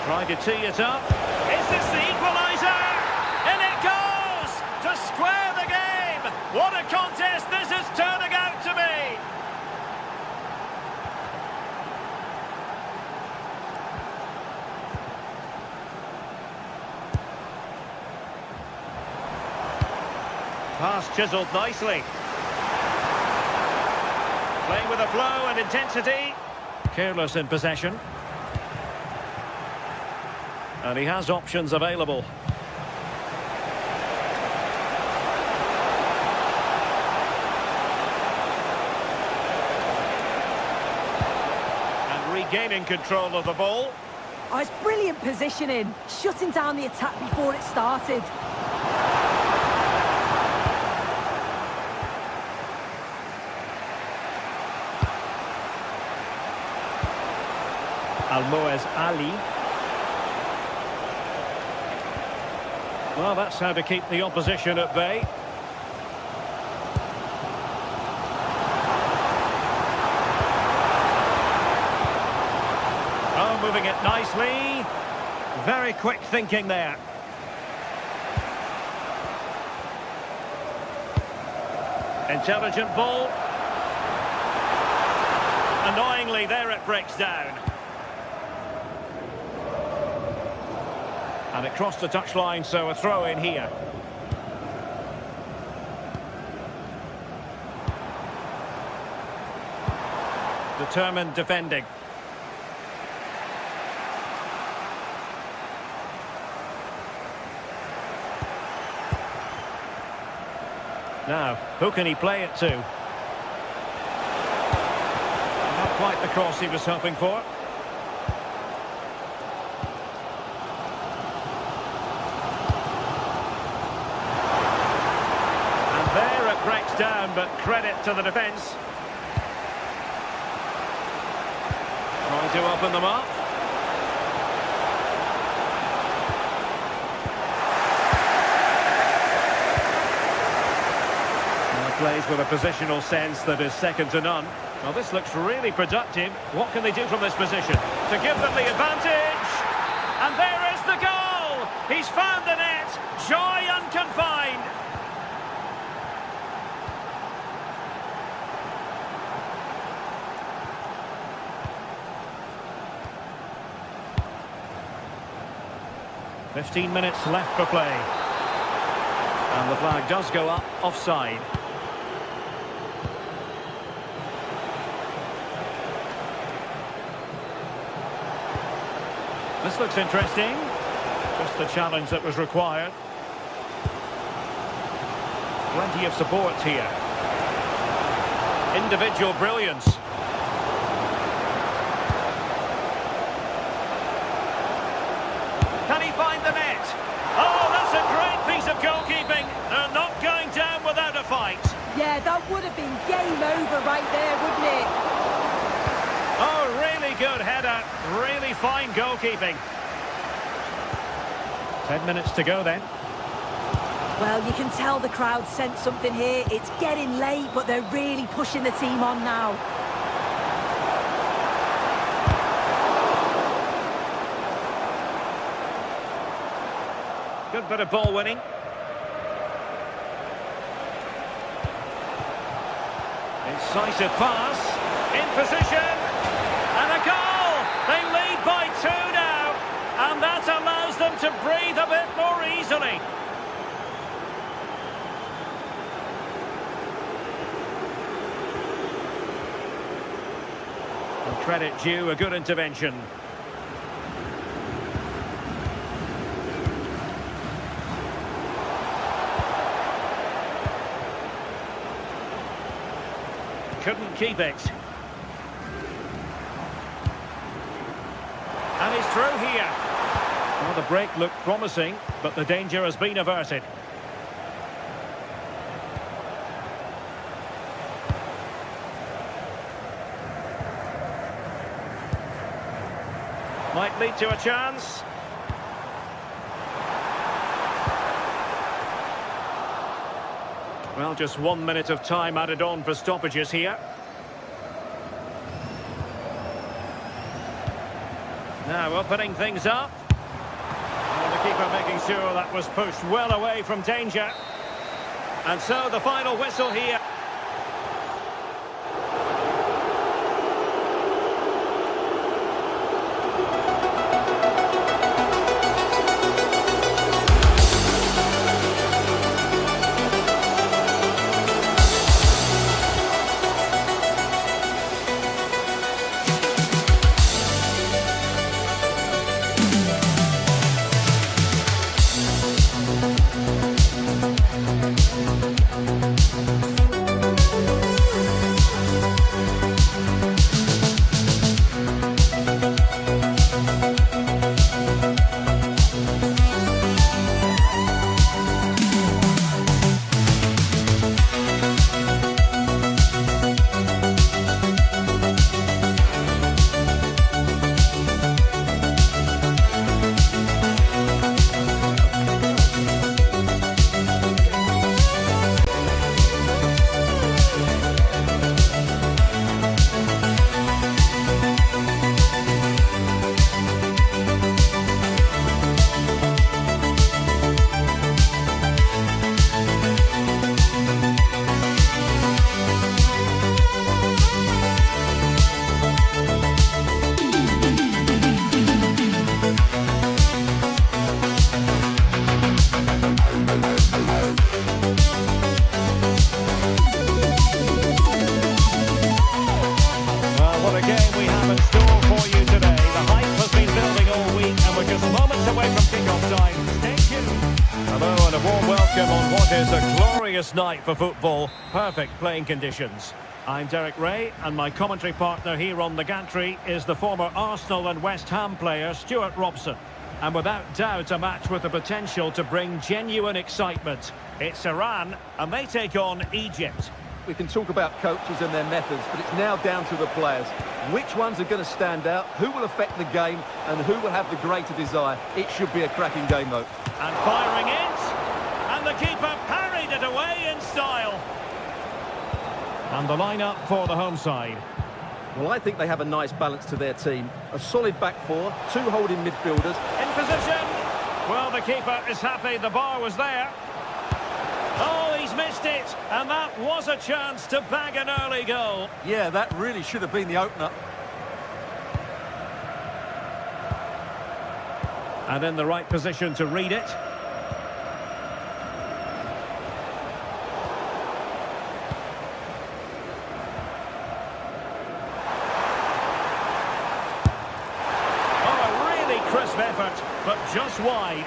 Trying to tee it up. Is this the equaliser? In it goes! To square the game! What a contest this is turning out to be! Pass chiselled nicely. Playing with a flow and intensity. Careless in possession. And he has options available. And regaining control of the ball. Oh, it's brilliant positioning. Shutting down the attack before it started. Almoez Ali. Well, that's how to keep the opposition at bay. Oh, moving it nicely. Very quick thinking there. Intelligent ball. Annoyingly, there it breaks down. And it crossed the touchline, so a throw in here. Determined defending. Now, who can he play it to? Not quite the cross he was hoping for. Breaks down, but credit to the defence. Trying to open them up. Now plays with a positional sense that is second to none. Well, this looks really productive. What can they do from this position to give them the advantage? And there is the goal! He's found the net. Joy unconfined. "15 minutes left for play." And the flag does go up, offside. This looks interesting. Just the challenge that was required. Plenty of support here. Individual brilliance. Can he find the net? Oh, that's a great piece of goalkeeping. They're not going down without a fight. Yeah, that would have been game over right there, wouldn't it? Oh, really good header. Really fine goalkeeping. 10 minutes to go then. Well, you can tell the crowd sense something here. It's getting late, but they're really pushing the team on now. Good bit of ball winning. Incisive pass. In position. And a goal! They lead by 2 now. And that allows them to breathe a bit more easily. And credit due, a good intervention. Couldn't keep it. And he's through here. Well, the break looked promising, but the danger has been averted. Might lead to a chance. Well, just 1 minute of time added on for stoppages here. Now opening things up. And the keeper making sure that was pushed well away from danger. And so the final whistle here. Night for football, perfect playing conditions. I'm Derek Ray, and my commentary partner here on the gantry is the former Arsenal and West Ham player Stuart Robson. And without doubt a match with the potential to bring genuine excitement. It's Iran, and they take on Egypt. We can talk about coaches and their methods, but it's now down to the players. Which ones are going to stand out, who will affect the game, and who will have the greater desire. It should be a cracking game, though. And firing it, and the keeper parried it away in style. And the lineup for the home side. Well, I think they have a nice balance to their team. A solid back four, 2 holding midfielders. In position. Well, the keeper is happy the bar was there. Oh, he's missed it. And that was a chance to bag an early goal. Yeah, that really should have been the opener. And in the right position to read it. decisive effort, but just wide.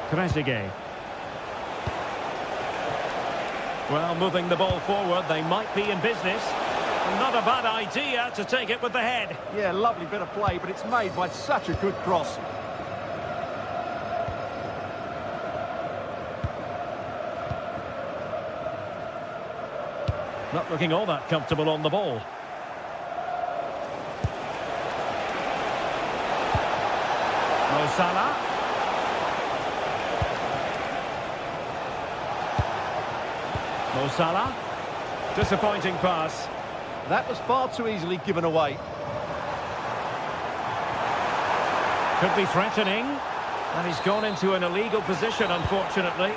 Trezeguet. Well, moving the ball forward, they might be in business. Not a bad idea to take it with the head. Yeah, lovely bit of play, but it's made by such a good cross. Not looking all that comfortable on the ball. Mo Salah. Mo Salah. Disappointing pass. That was far too easily given away. Could be threatening. And he's gone into an illegal position, unfortunately.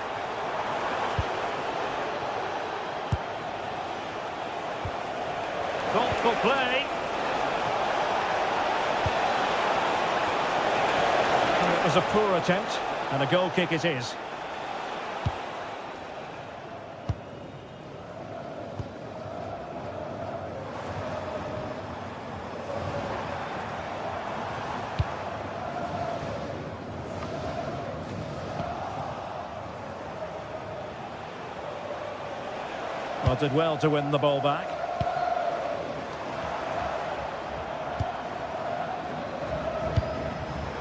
Thoughtful play. And it was a poor attempt, and a goal kick it is. Well, did well to win the ball back.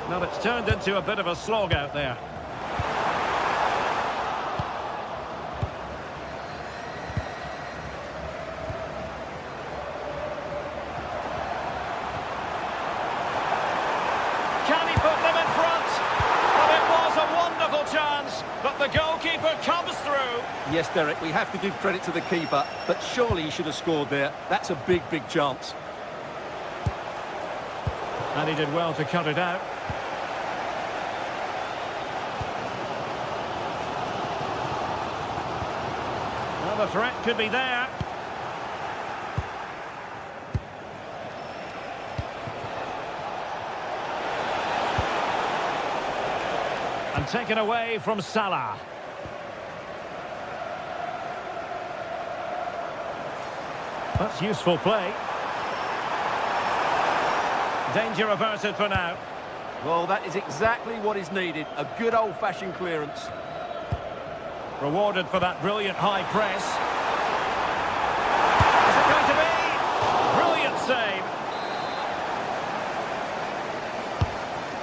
Well, it's turned into a bit of a slog out there. Can he put them in front? Well, it was a wonderful chance, but the goalkeeper comes through. Yes, Derek, we have to give credit to the keeper, but surely he should have scored there. That's a big, big chance. And he did well to cut it out. Well, the threat could be there. And taken away from Salah. That's useful play. Danger averted for now. Well, that is exactly what is needed. A good old-fashioned clearance. Rewarded for that brilliant high press. Is it going to be? Brilliant save.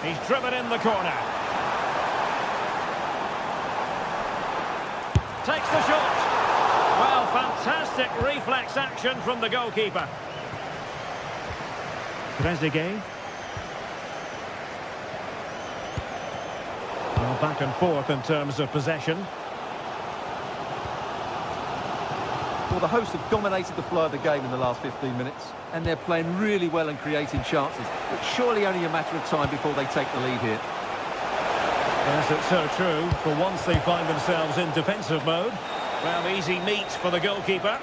He's driven in the corner. Takes the shot. Well, fantastic reflex action from the goalkeeper. Trezeguet. Well, back and forth in terms of possession. Well, the hosts have dominated the flow of the game in the last 15 minutes, and they're playing really well and creating chances. It's surely only a matter of time before they take the lead here. Yes, it's so true. For once they find themselves in defensive mode. Well, easy meat for the goalkeeper.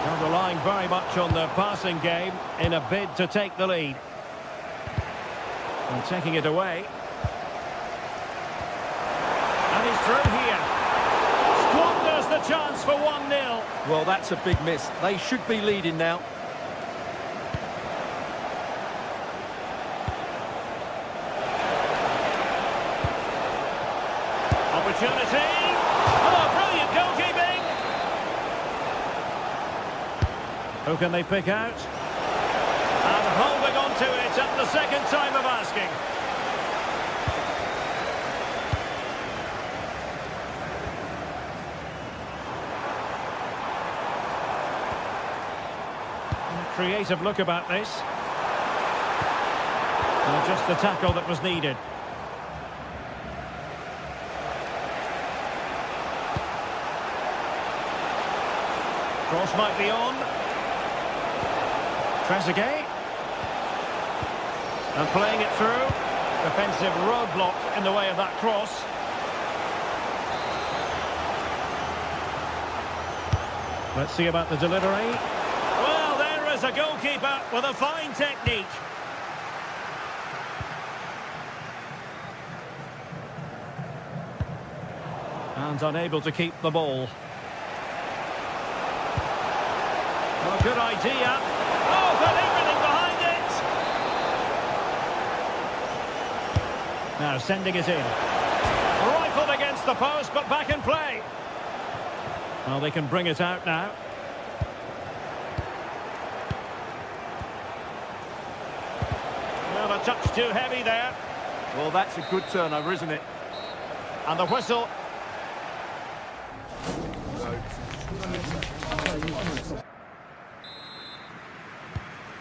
They're relying very much on their passing game in a bid to take the lead. And taking it away. And he's through here. Squanders the chance for 1-0. Well, that's a big miss. They should be leading now. Opportunity. Oh, brilliant goalkeeping. Who can they pick out? And holding on to it at the second time of asking. Creative look about this. And just the tackle that was needed. Cross might be on. Trezeguet. And playing it through. Defensive roadblock in the way of that cross. Let's see about the delivery. Well, there is a goalkeeper with a fine technique. And unable to keep the ball. Well, good idea. Oh, got everything behind it. Now sending it in. Rifled against the post, but back in play. Well, they can bring it out now. Well, a touch too heavy there. Well, that's a good turnover, isn't it? And the whistle.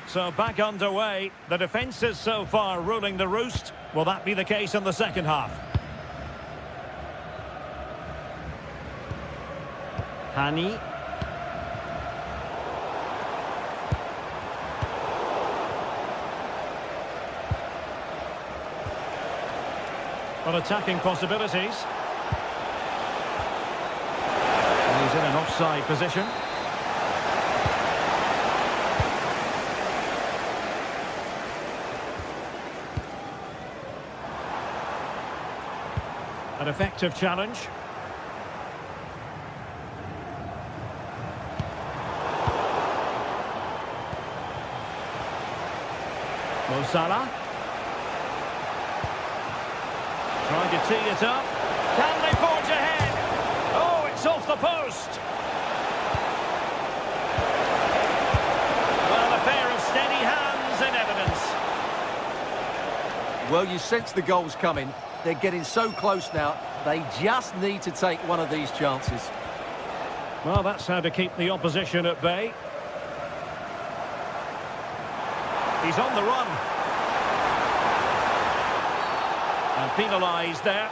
So back underway. The defence is so far ruling the roost. Will that be the case in the second half? Hani. Well, attacking possibilities. And he's in an offside position. An effective challenge. Mo Salah. Trying to tee it up. Can they forge ahead? Oh, it's off the post. Well, a pair of steady hands in evidence. Well, you sense the goals coming. They're getting so close now. They just need to take one of these chances. Well, that's how to keep the opposition at bay. He's on the run. And penalised there.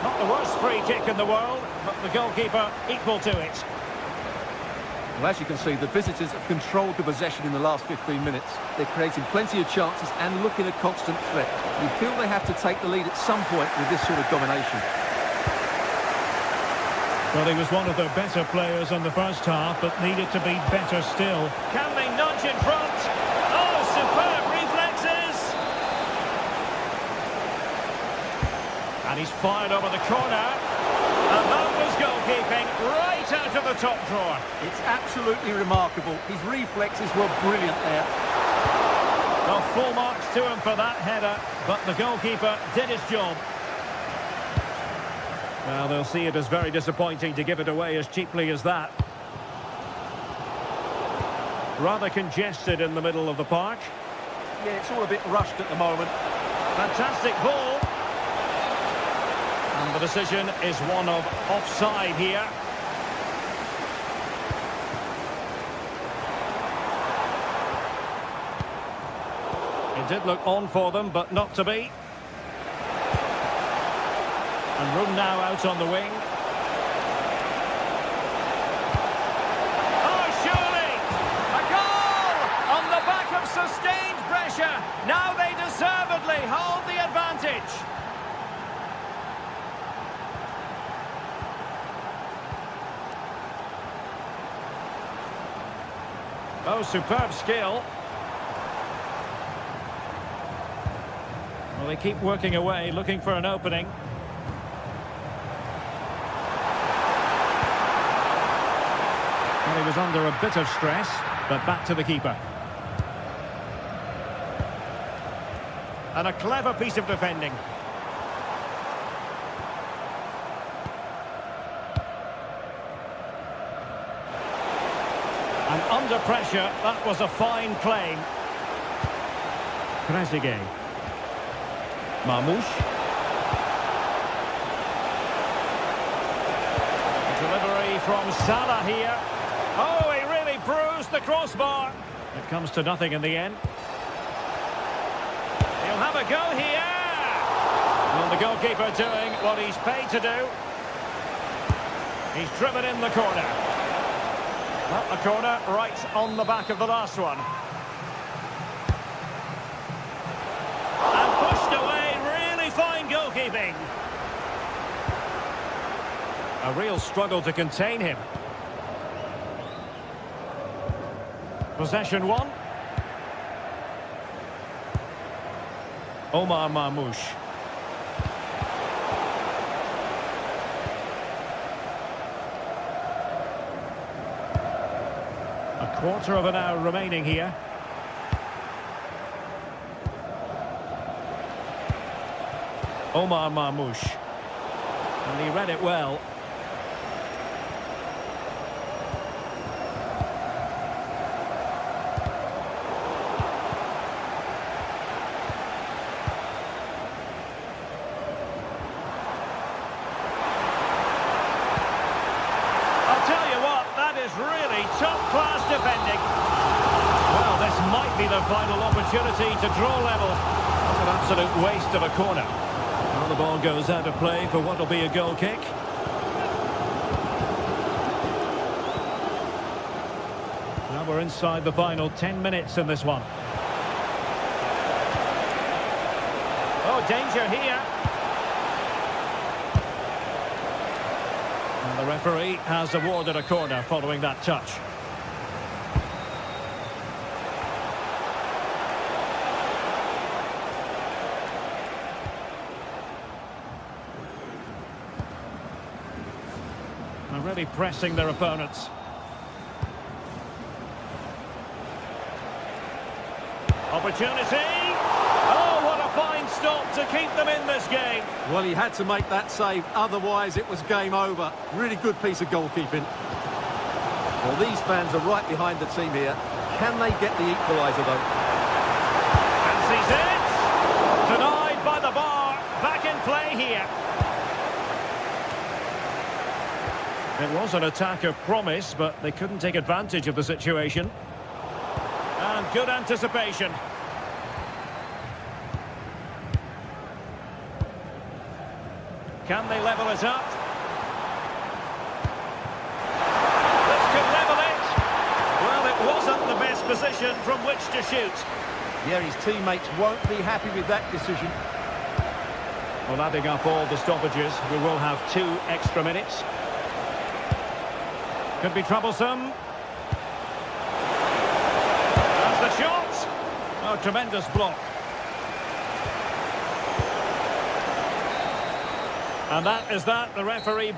Not the worst free kick in the world, but the goalkeeper equal to it. Well, as you can see, the visitors have controlled the possession in the last 15 minutes. They're creating plenty of chances and looking a constant threat. You feel they have to take the lead at some point with this sort of domination. Well, he was one of the better players in the first half, but needed to be better still. Can they nudge in front? Oh, superb reflexes! And he's fired over the corner. And that was goalkeeping right out of the top drawer. It's absolutely remarkable. His reflexes were brilliant there. Well, full marks to him for that header, but the goalkeeper did his job. Well, they'll see it as very disappointing to give it away as cheaply as that. Rather congested in the middle of the park. Yeah, it's all a bit rushed at the moment. Fantastic ball. And the decision is one of offside here. It did look on for them, but not to be. And room now out on the wing. Oh, surely! A goal! On the back of sustained pressure. Now they deservedly hold the advantage. Oh, superb skill. Well, they keep working away, looking for an opening. Well, he was under a bit of stress, but back to the keeper. And a clever piece of defending. And under pressure, that was a fine claim. Trezeguet. Marmoush. Delivery from Salah here. Oh, he really bruised the crossbar. It comes to nothing in the end. He'll have a go here. Well, the goalkeeper doing what he's paid to do. He's driven in the corner. Not the corner, right on the back of the last one. And pushed away, really fine goalkeeping. A real struggle to contain him. Possession one. Omar Marmoush. A quarter of an hour remaining here. Omar Marmoush. And he read it well. Really top-class defending. Well, this might be the final opportunity to draw level. That's an absolute waste of a corner. Well, the ball goes out of play for what will be a goal kick. Now we're inside the final 10 minutes in this one. Oh, danger here. The referee has awarded a corner following that touch. Already pressing their opponents. Opportunity! Oh, what a fine stop to keep them in this game. Well, he had to make that save, otherwise it was game over. Really good piece of goalkeeping. Well, these fans are right behind the team here. Can they get the equaliser, though? Fancies it! Denied by the bar. Back in play here. It was an attack of promise, but they couldn't take advantage of the situation. And good anticipation. Can they level it up? This could level it. Well, it wasn't the best position from which to shoot. Yeah, his teammates won't be happy with that decision. Well, adding up all the stoppages, we will have 2 extra minutes. Could be troublesome. That's the shot. Oh, tremendous block. And that is that, the referee...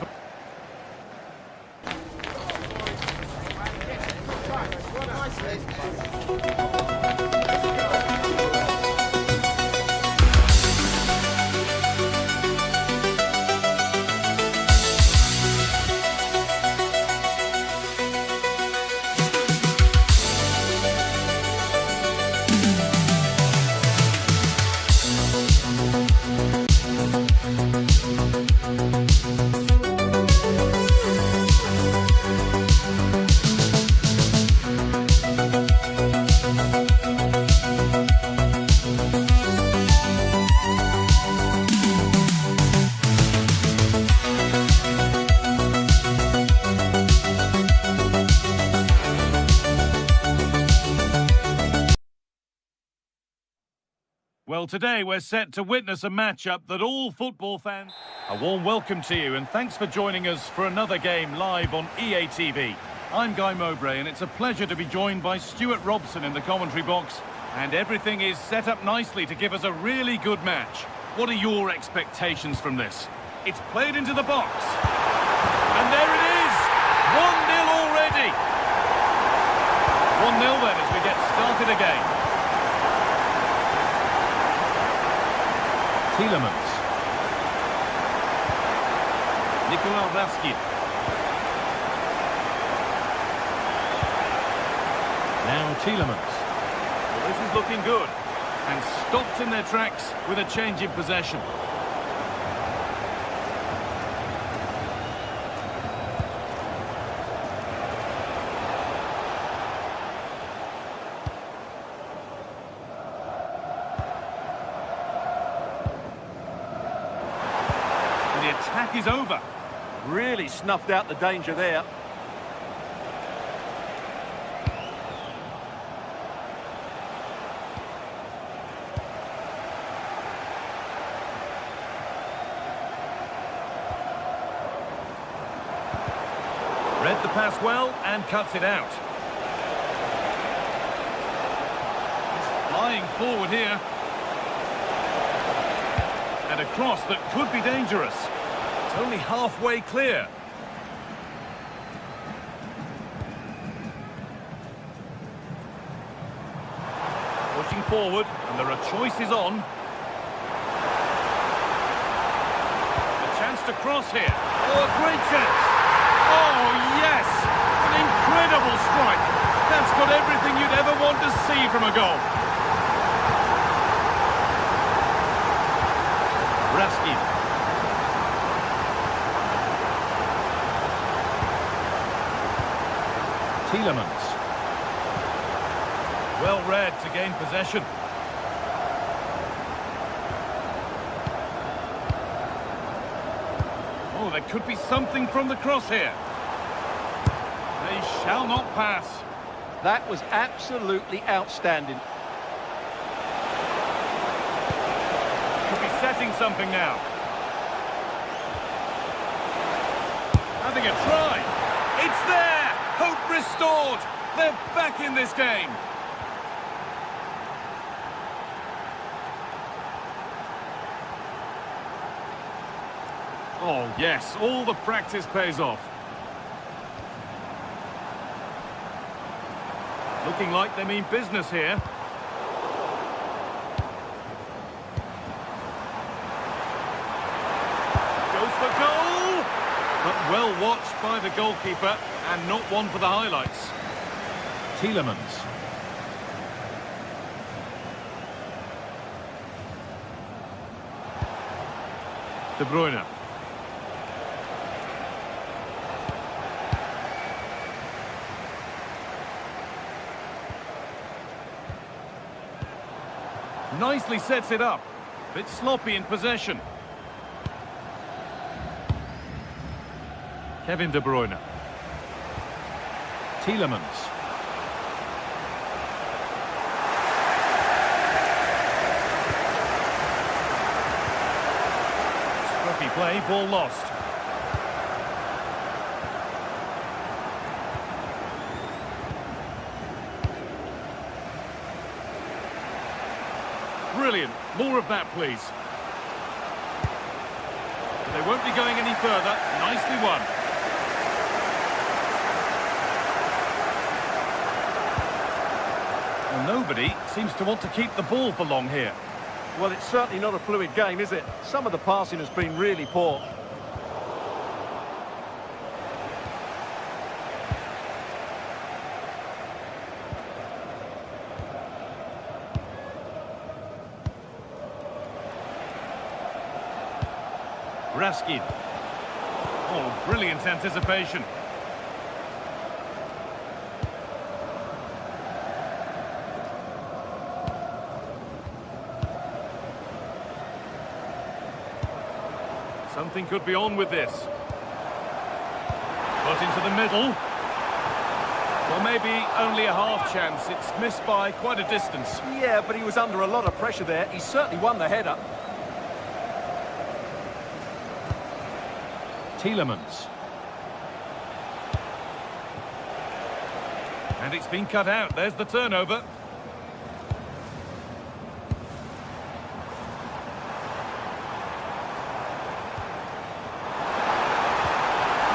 Well, today we're set to witness a matchup that all football fans... A warm welcome to you, and thanks for joining us for another game live on EA TV. I'm Guy Mowbray, and it's a pleasure to be joined by Stuart Robson in the commentary box. And everything is set up nicely to give us a really good match. What are your expectations from this? It's played into the box. And there it is! 1-0 already! 1-0 then as we get started again. Tielemans. Nicolas Raskin. Now Tielemans. Well, this is looking good. And stopped in their tracks with a change in possession. The attack is over. Really snuffed out the danger there. Read the pass well and cuts it out. He's flying forward here. And a cross that could be dangerous. It's only halfway clear. Pushing forward, and there are choices on. A chance to cross here. Oh, a great chance. Oh, yes! An incredible strike. That's got everything you'd ever want to see from a goal. Raskin. Tielemans. Well read to gain possession. Oh, there could be something from the cross here. They shall not pass. That was absolutely outstanding. Could be setting something now. Having a try. It's there! Hope restored! They're back in this game. Oh, yes, all the practice pays off. Looking like they mean business here. Goes for goal! But well watched by the goalkeeper, and not one for the highlights. Tielemans. De Bruyne. Nicely sets it up. Bit sloppy in possession. Kevin De Bruyne. Tielemans. Scruffy play, ball lost. Brilliant. More of that, please. They won't be going any further. Nicely won. Well, nobody seems to want to keep the ball for long here. Well, it's certainly not a fluid game, is it? Some of the passing has been really poor. Raskin. Oh, brilliant anticipation. Something could be on with this. Got into the middle. Well, maybe only a half chance. It's missed by quite a distance. Yeah, but he was under a lot of pressure there. He certainly won the header. Tielemans. And it's been cut out. There's the turnover.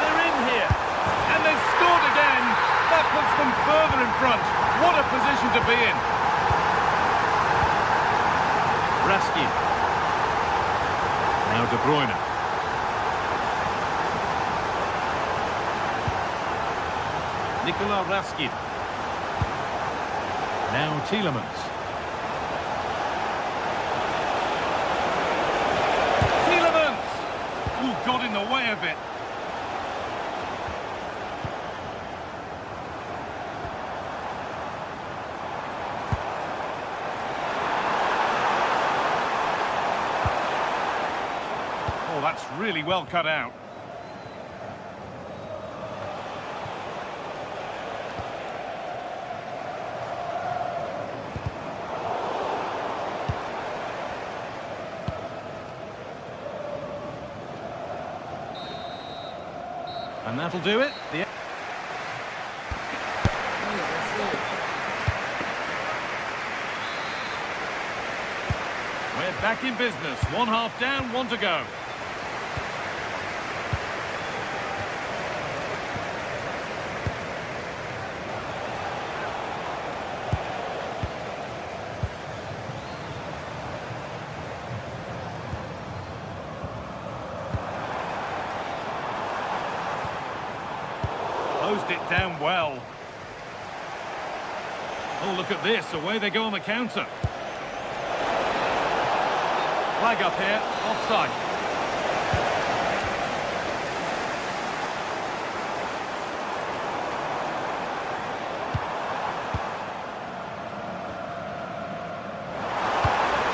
They're in here. And they've scored again. That puts them further in front. What a position to be in. Raskin. Now De Bruyne. Nicolas Raskin. Now Tielemans. Tielemans! Ooh, got in the way of it. Oh, that's really well cut out. And that'll do it. We're Back in business. One half down, one to go. Closed it down well. Oh, look at this. Away they go on the counter. Flag up here. Offside.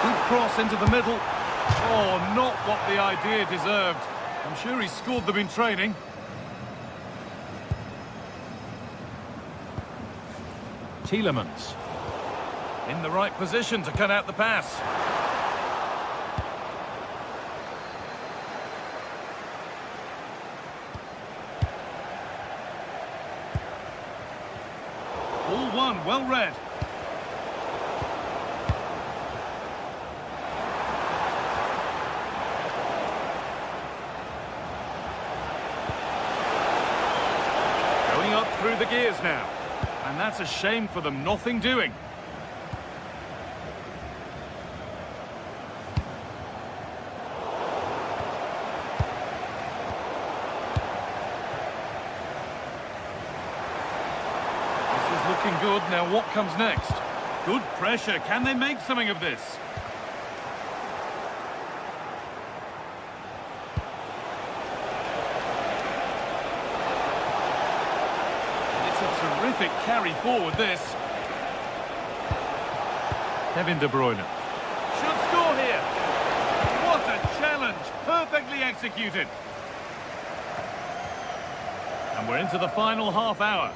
Good cross into the middle. Oh, not what the idea deserved. I'm sure he scored them in training. Tielemans in the right position to cut out the pass. All one, well read. Going up through the gears now. And that's a shame for them, nothing doing. This is looking good. Now what comes next? Good pressure. Can they make something of this? Terrific carry forward, this. Kevin De Bruyne. Should score here. What a challenge. Perfectly executed. And we're into the final half hour.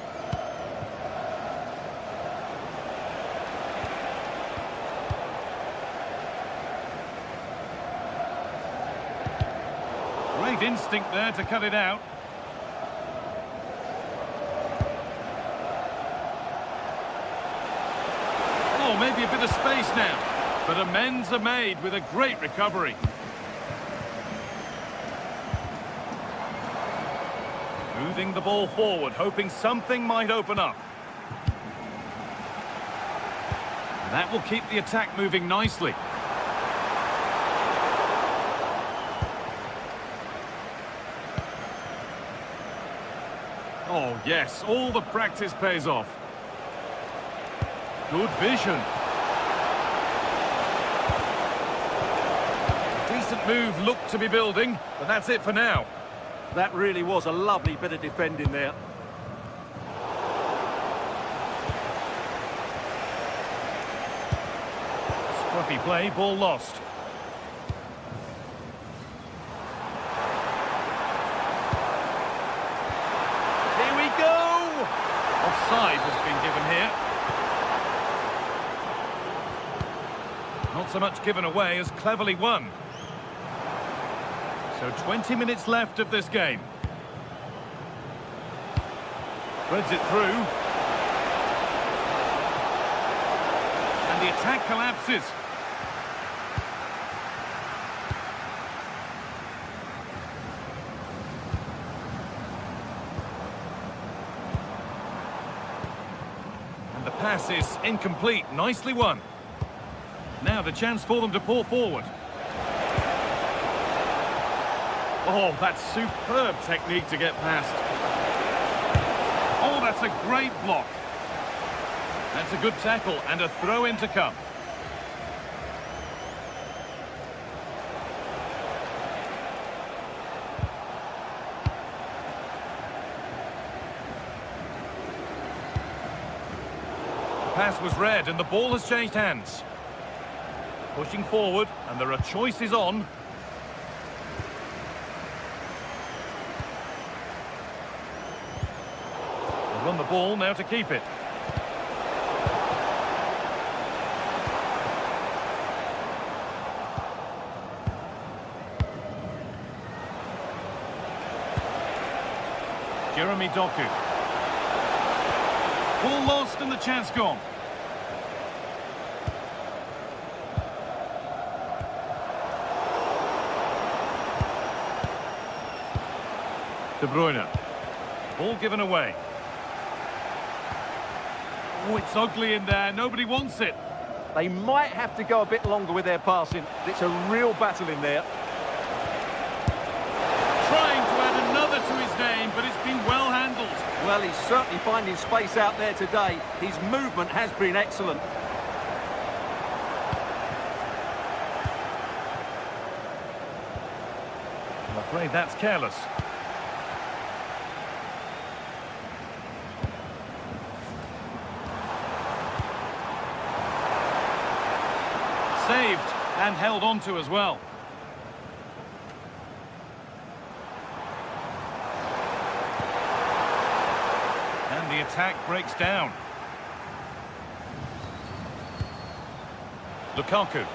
Great instinct there to cut it out. Oh, maybe a bit of space now. But amends are made with a great recovery. Moving the ball forward, hoping something might open up. That will keep the attack moving nicely. Oh, yes, all the practice pays off. Good vision. Decent move looked to be building, but that's it for now. That really was a lovely bit of defending there. Scruffy play, ball lost. Here we go! Offside has been given here. Not so much given away as cleverly won. So 20 minutes left of this game. Threads it through. And the attack collapses. And the pass is incomplete. Nicely won. Now the chance for them to pour forward. Oh, that's superb technique to get past. Oh, that's a great block. That's a good tackle and a throw-in to come. The pass was read and the ball has changed hands. Pushing forward, and there are choices on. They run the ball now to keep it. Jeremy Doku. Ball lost and the chance gone. De Bruyne. Ball given away. Oh, it's ugly in there. Nobody wants it. They might have to go a bit longer with their passing. It's a real battle in there. Trying to add another to his name, but it's been well handled. Well, he's certainly finding space out there today. His movement has been excellent. I'm afraid that's careless. Saved and held on to as well. And the attack breaks down. Lukaku.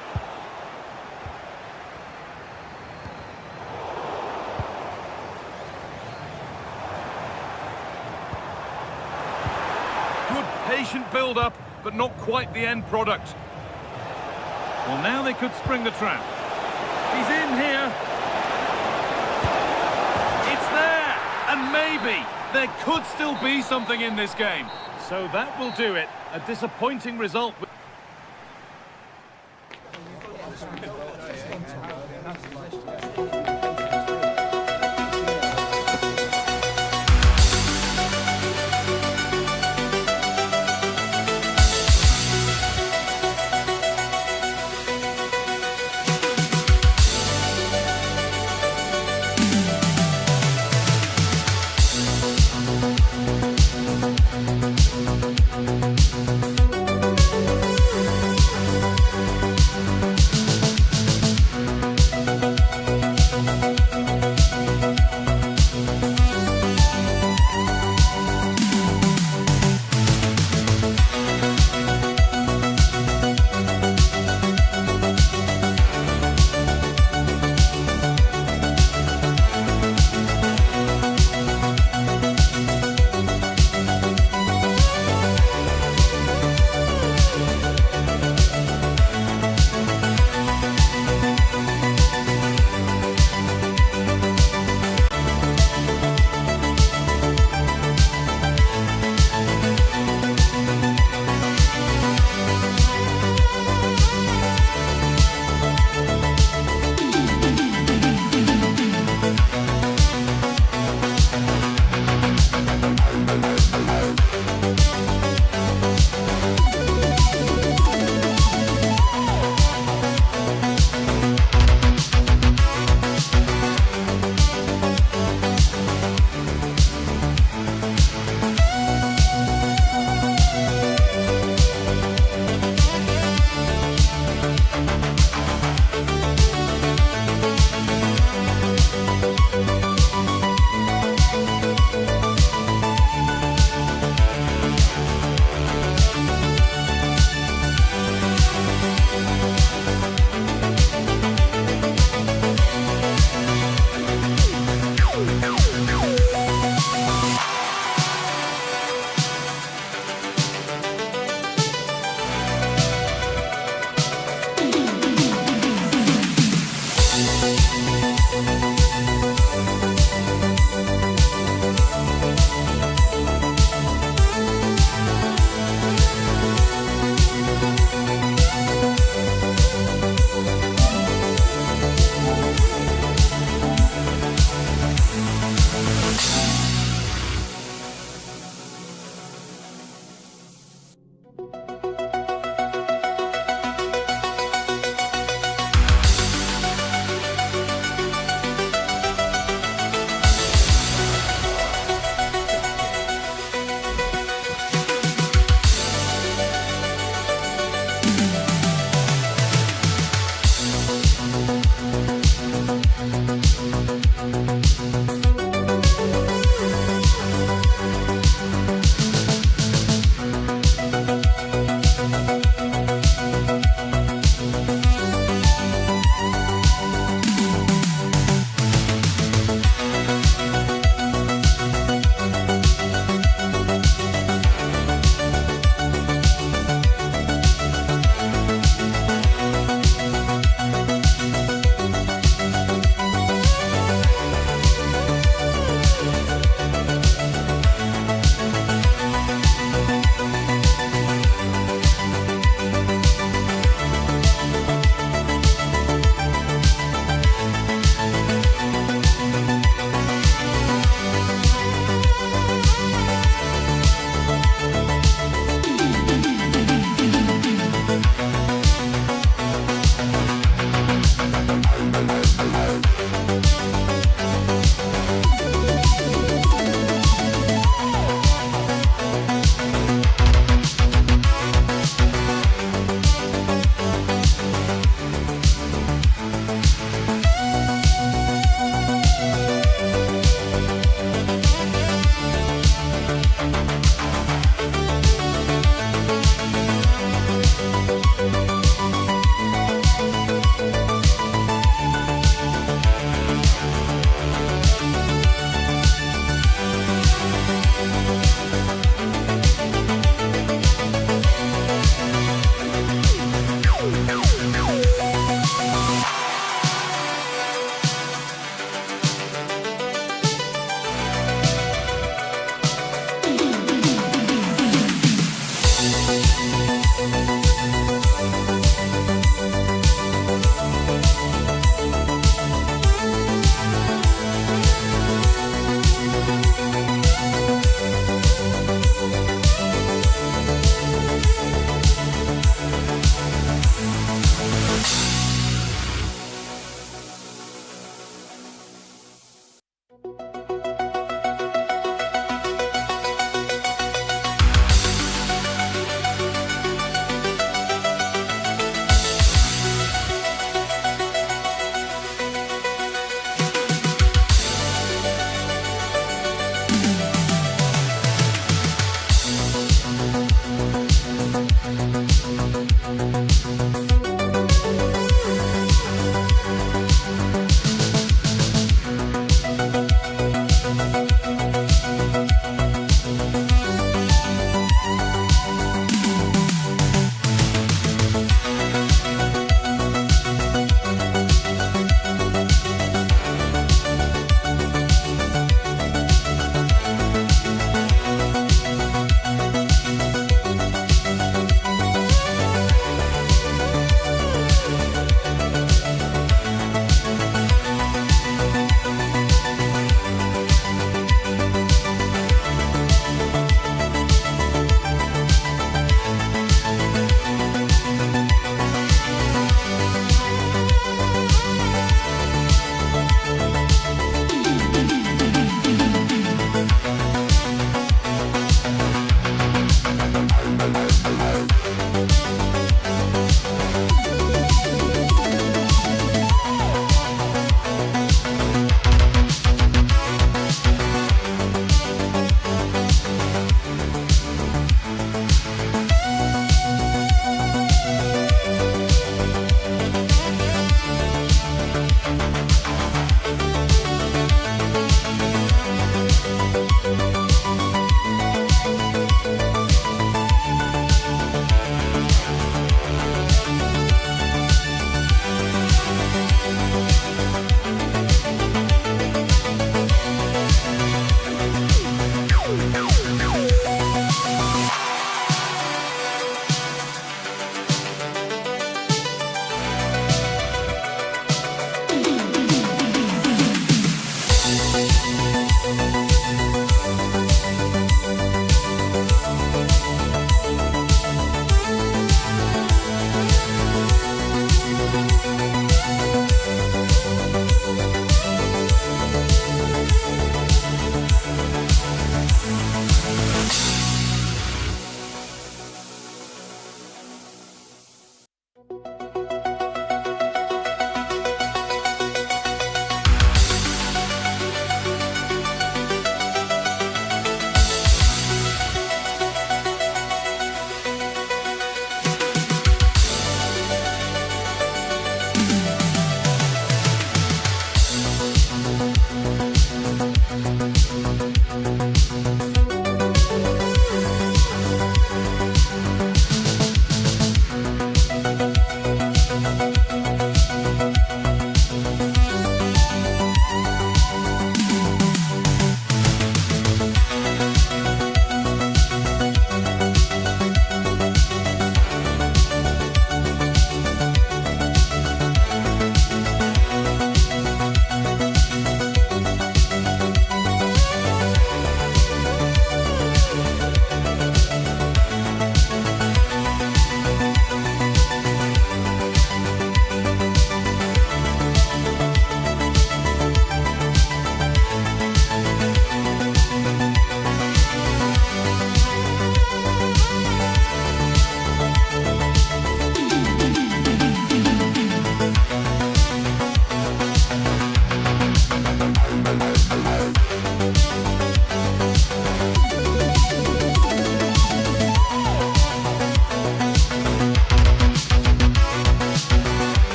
Good patient build-up, but not quite the end product. Well, now they could spring the trap. He's in here. It's there. And maybe there could still be something in this game. So that will do it. A disappointing result.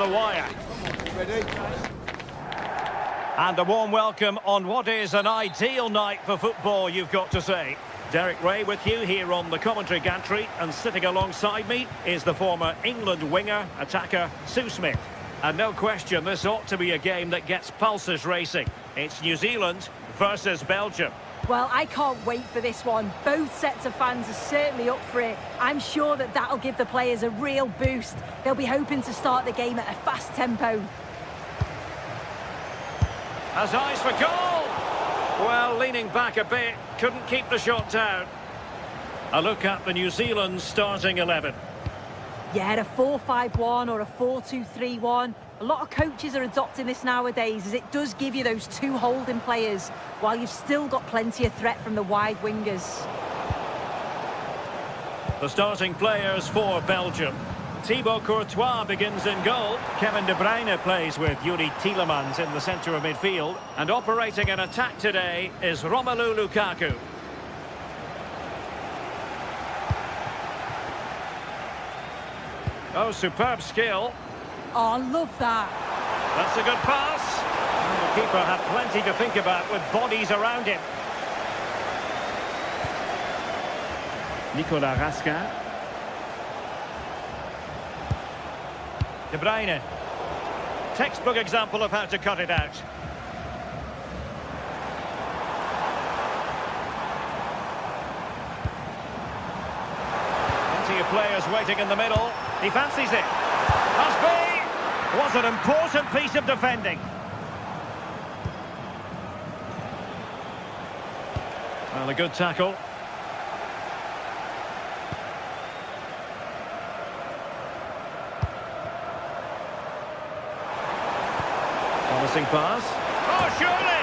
the wire. Ready? And a warm welcome on what is an ideal night for football, you've got to say. Derek Ray with you here on the commentary gantry, and sitting alongside me is the former England winger, attacker, Sue Smith. And no question, this ought to be a game that gets pulses racing. It's New Zealand versus Belgium. Well, I can't wait for this one. Both sets of fans are certainly up for it. I'm sure that that'll give the players a real boost. They'll be hoping to start the game at a fast tempo. Has eyes for goal! Well, leaning back a bit, couldn't keep the shot down. A look at the New Zealand starting 11. Yeah, a 4-5-1 or a 4-2-3-1. A lot of coaches are adopting this nowadays, as it does give you those two holding players, while you've still got plenty of threat from the wide wingers. The starting players for Belgium. Thibaut Courtois begins in goal. Kevin De Bruyne plays with Yuri Tielemans in the centre of midfield. And operating an attack today is Romelu Lukaku. Oh, superb skill. Oh, love that. That's a good pass. The keeper had plenty to think about with bodies around him. Nicolas Raskin. De Bruyne. Textbook example of how to cut it out. Plenty of players waiting in the middle. He fancies it. Must be. Was an important piece of defending. Well, a good tackle. Promising pass. Oh, surely!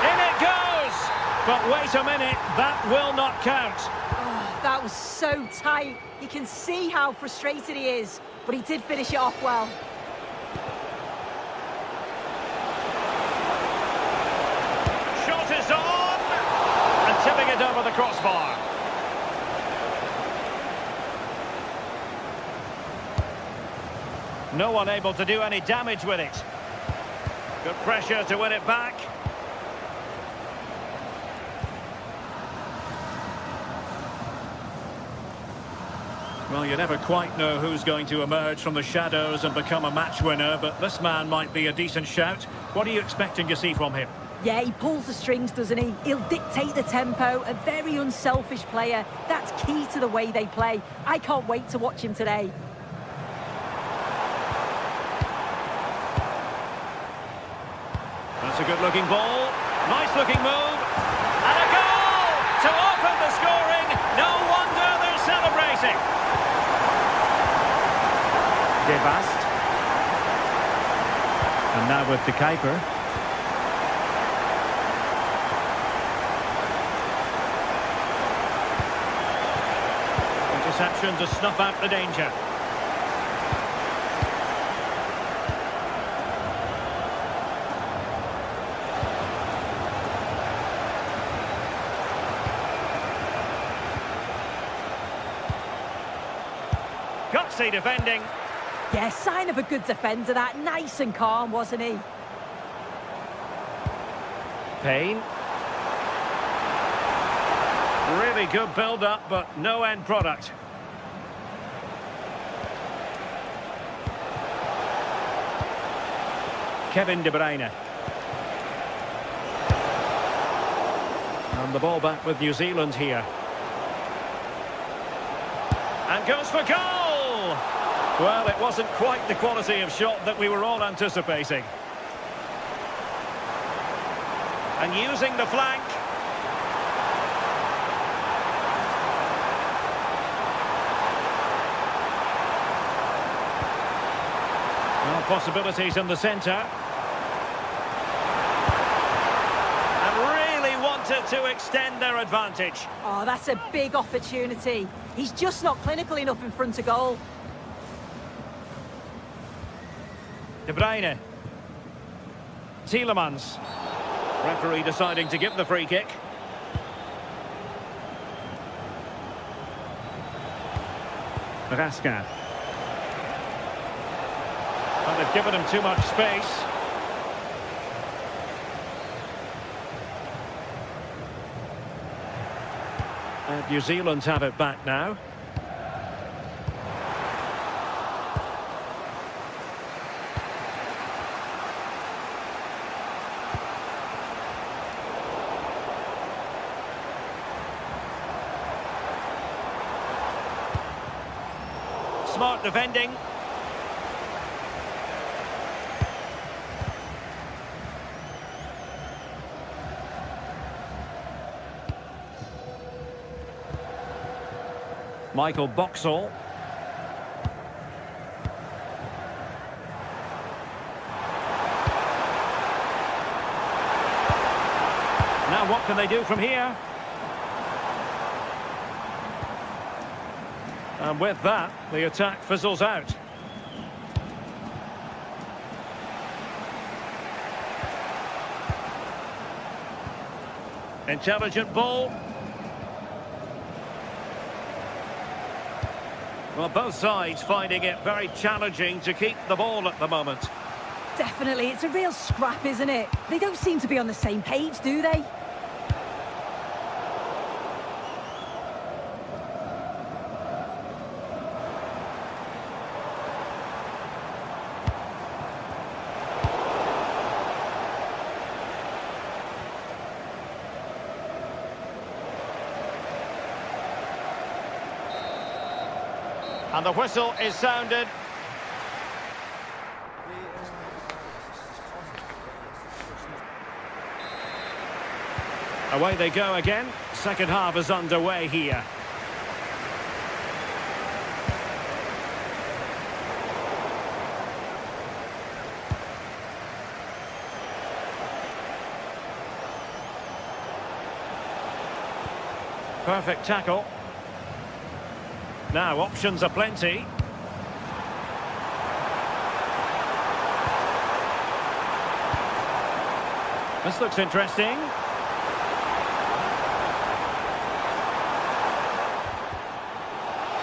In it goes! But wait a minute, that will not count. Oh, that was so tight. You can see how frustrated he is, but he did finish it off well. Shot is on! And tipping it over the crossbar. No one able to do any damage with it. Good pressure to win it back. Well, you never quite know who's going to emerge from the shadows and become a match winner, but this man might be a decent shout. What are you expecting to see from him? Yeah, he pulls the strings, doesn't he? He'll dictate the tempo, a very unselfish player. That's key to the way they play. I can't wait to watch him today. That's a good-looking ball. Nice-looking move. And a goal to open the scoring. No wonder they're celebrating. Devast. And now with the Kuiper. Interception to snuff out the danger. Gutsy defending. Yeah, sign of a good defender, that. Nice and calm, wasn't he? Payne. Really good build-up, but no end product. Kevin De Bruyne. And the ball back with New Zealand here. And goes for goal! Well, it wasn't quite the quality of shot that we were all anticipating. And using the flank. Well, possibilities in the centre. And really wanted to extend their advantage. Oh, that's a big opportunity. He's just not clinical enough in front of goal. De Bruyne. Tielemans. Referee deciding to give the free kick. Raskin. And they've given him too much space. And New Zealand have it back now. Smart defending. Michael Boxall. Now what can they do from here? And with that, the attack fizzles out. Intelligent ball. Well, both sides finding it very challenging to keep the ball at the moment. Definitely, it's a real scrap, isn't it? They don't seem to be on the same page, do they? And the whistle is sounded. Away they go again. Second half is underway here. Perfect tackle. Now, options are plenty. This looks interesting.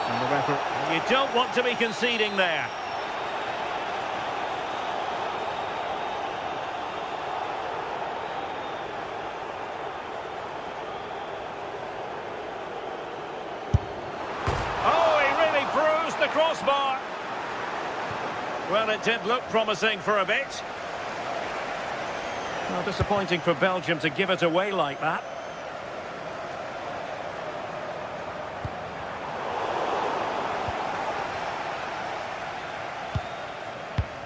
And the referee... You don't want to be conceding there. The crossbar. Well, it did look promising for a bit. Well, disappointing for Belgium to give it away like that.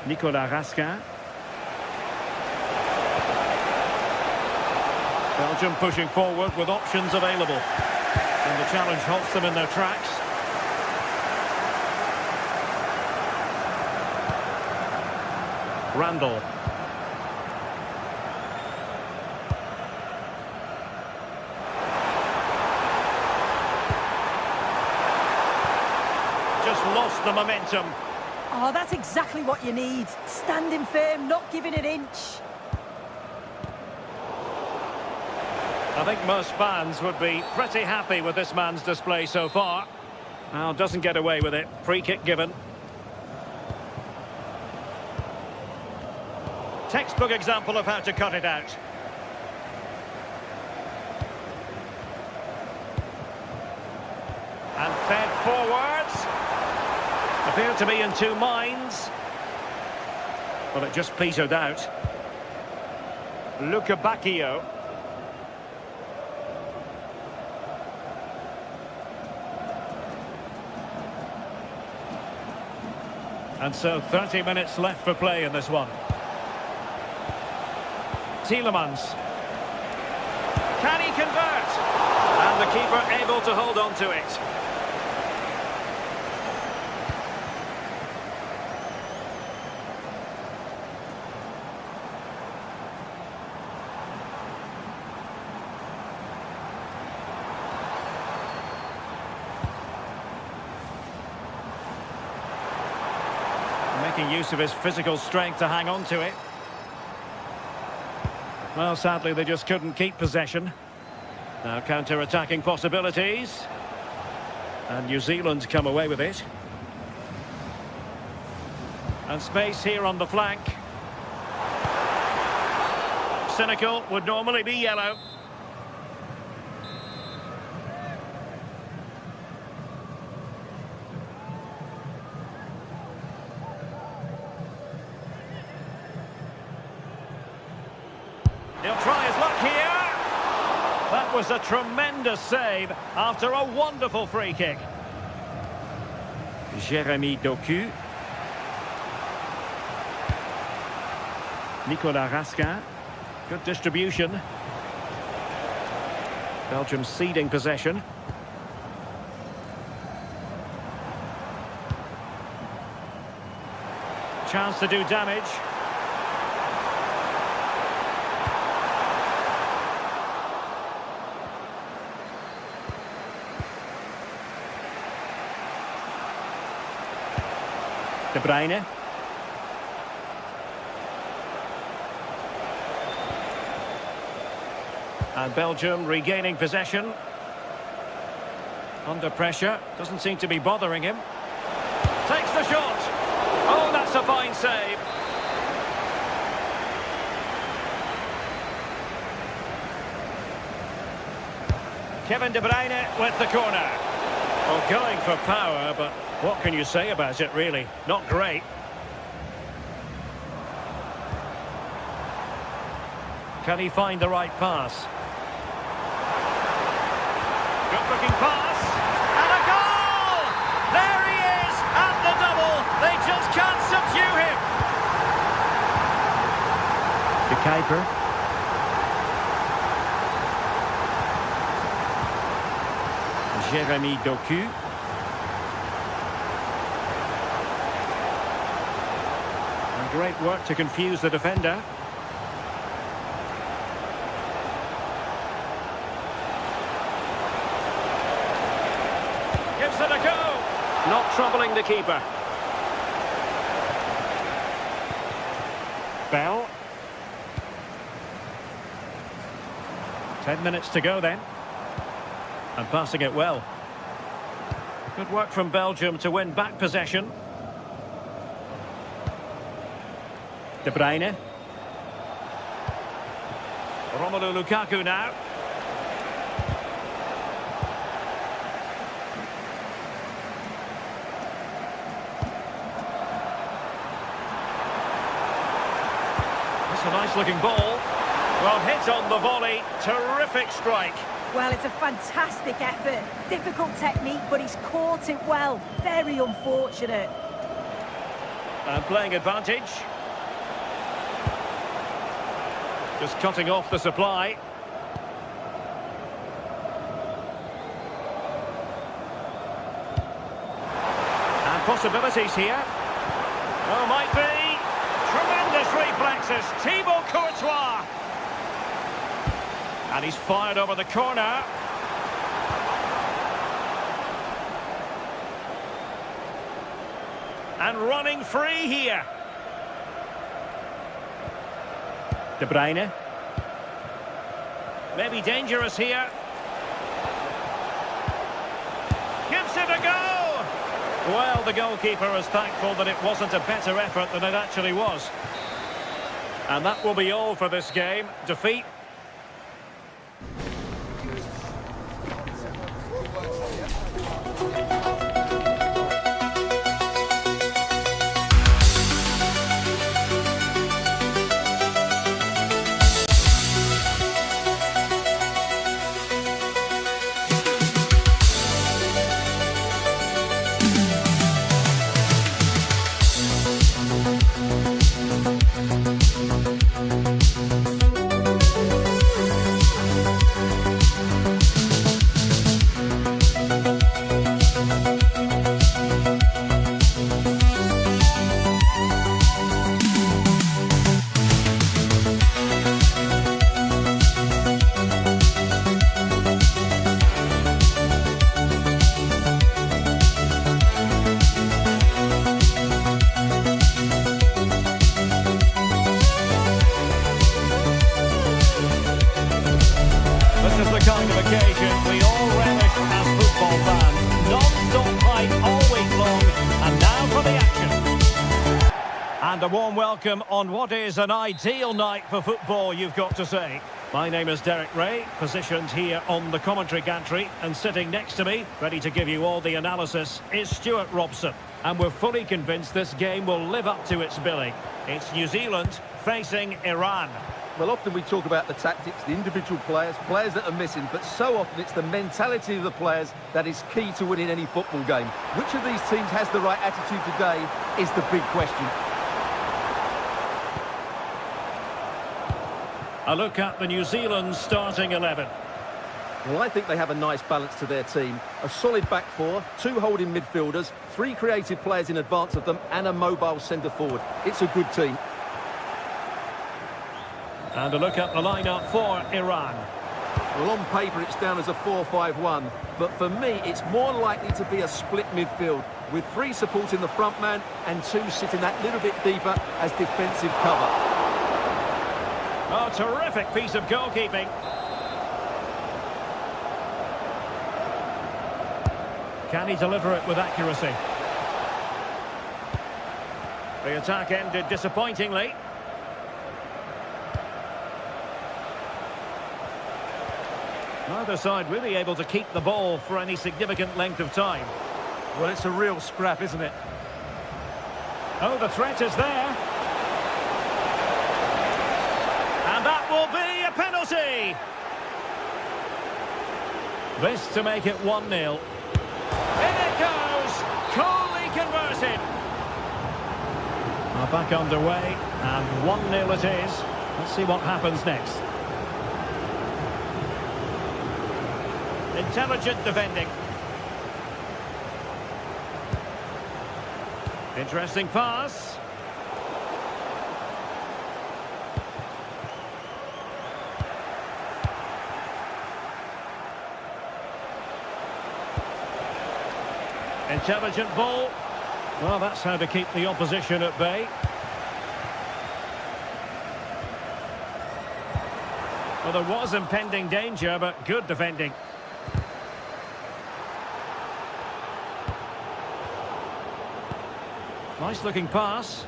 Nicolas Raskin. Belgium pushing forward with options available. And the challenge halts them in their tracks. Randall. Just lost the momentum. Oh, that's exactly what you need. Standing firm, not giving an inch. I think most fans would be pretty happy with this man's display so far. Well, doesn't get away with it. Free kick given. Textbook example of how to cut it out. And fed forwards. Appeared to be in two minds. Well, it just petered out. Luca Bacchio. And so 30 minutes left for play in this one. Tielemans. Can he convert? And the keeper able to hold on to it. Making use of his physical strength to hang on to it. Well, sadly, they just couldn't keep possession. Now counter-attacking possibilities. And New Zealand come away with it. And space here on the flank. Cynical, would normally be yellow. He'll try his luck here. That was a tremendous save after a wonderful free kick. Jérémy Doku. Nicolas Raskin. Good distribution. Belgium ceding possession. Chance to do damage. De Bruyne. And Belgium regaining possession. Under pressure. Doesn't seem to be bothering him. Takes the shot. Oh, that's a fine save. Kevin De Bruyne with the corner. Well, going for power, but what can you say about it, really? Not great. Can he find the right pass? Good-looking pass. And a goal! There he is! And the double! They just can't subdue him! The keeper. Jérémy Doku. And great work to confuse the defender. Gives it a go. Not troubling the keeper. Bell. 10 minutes to go then. And passing it well. Good work from Belgium to win back possession. De Bruyne. Romelu Lukaku now. That's a nice looking ball. Well, hit on the volley. Terrific strike. Well, it's a fantastic effort. Difficult technique, but he's caught it well. Very unfortunate. And playing advantage. Just cutting off the supply. And possibilities here. Oh, might be. Tremendous reflexes. Thibaut Courtois. And he's fired over the corner. And running free here. De Bruyne. Maybe dangerous here. Gives it a go. Well, the goalkeeper is thankful that it wasn't a better effort than it actually was. And that will be all for this game. Defeat. This is the kind of occasion we all relish as football fans. Non-stop fight all week long, and now for the action. And a warm welcome on what is an ideal night for football, you've got to say. My name is Derek Ray, positioned here on the commentary gantry, and sitting next to me, ready to give you all the analysis, is Stuart Robson. And we're fully convinced this game will live up to its billing. It's New Zealand facing Iran. Well, often we talk about the tactics, the individual players that are missing, but so often it's the mentality of the players that is key to winning any football game. Which of these teams has the right attitude today is the big question. A look at the New Zealand starting 11. Well, I think they have a nice balance to their team. A solid back four, 2 holding midfielders, 3 creative players in advance of them, and a mobile centre forward. It's a good team. And a look at the lineup for Iran. Well, on paper it's down as a 4-5-1, but for me it's more likely to be a split midfield, with 3 supporting the front man and 2 sitting that little bit deeper as defensive cover. Oh, terrific piece of goalkeeping. Can he deliver it with accuracy? The attack ended disappointingly. Neither side really able to keep the ball for any significant length of time. Well, it's a real scrap, isn't it? Oh, the threat is there. And that will be a penalty. This to make it 1-0. In it goes. Coolly converted. Back underway, and 1-0 it is. Let's see what happens next. Intelligent defending. Interesting pass. Intelligent ball. Well, that's how to keep the opposition at bay. Well, there was impending danger, but good defending. Nice looking pass.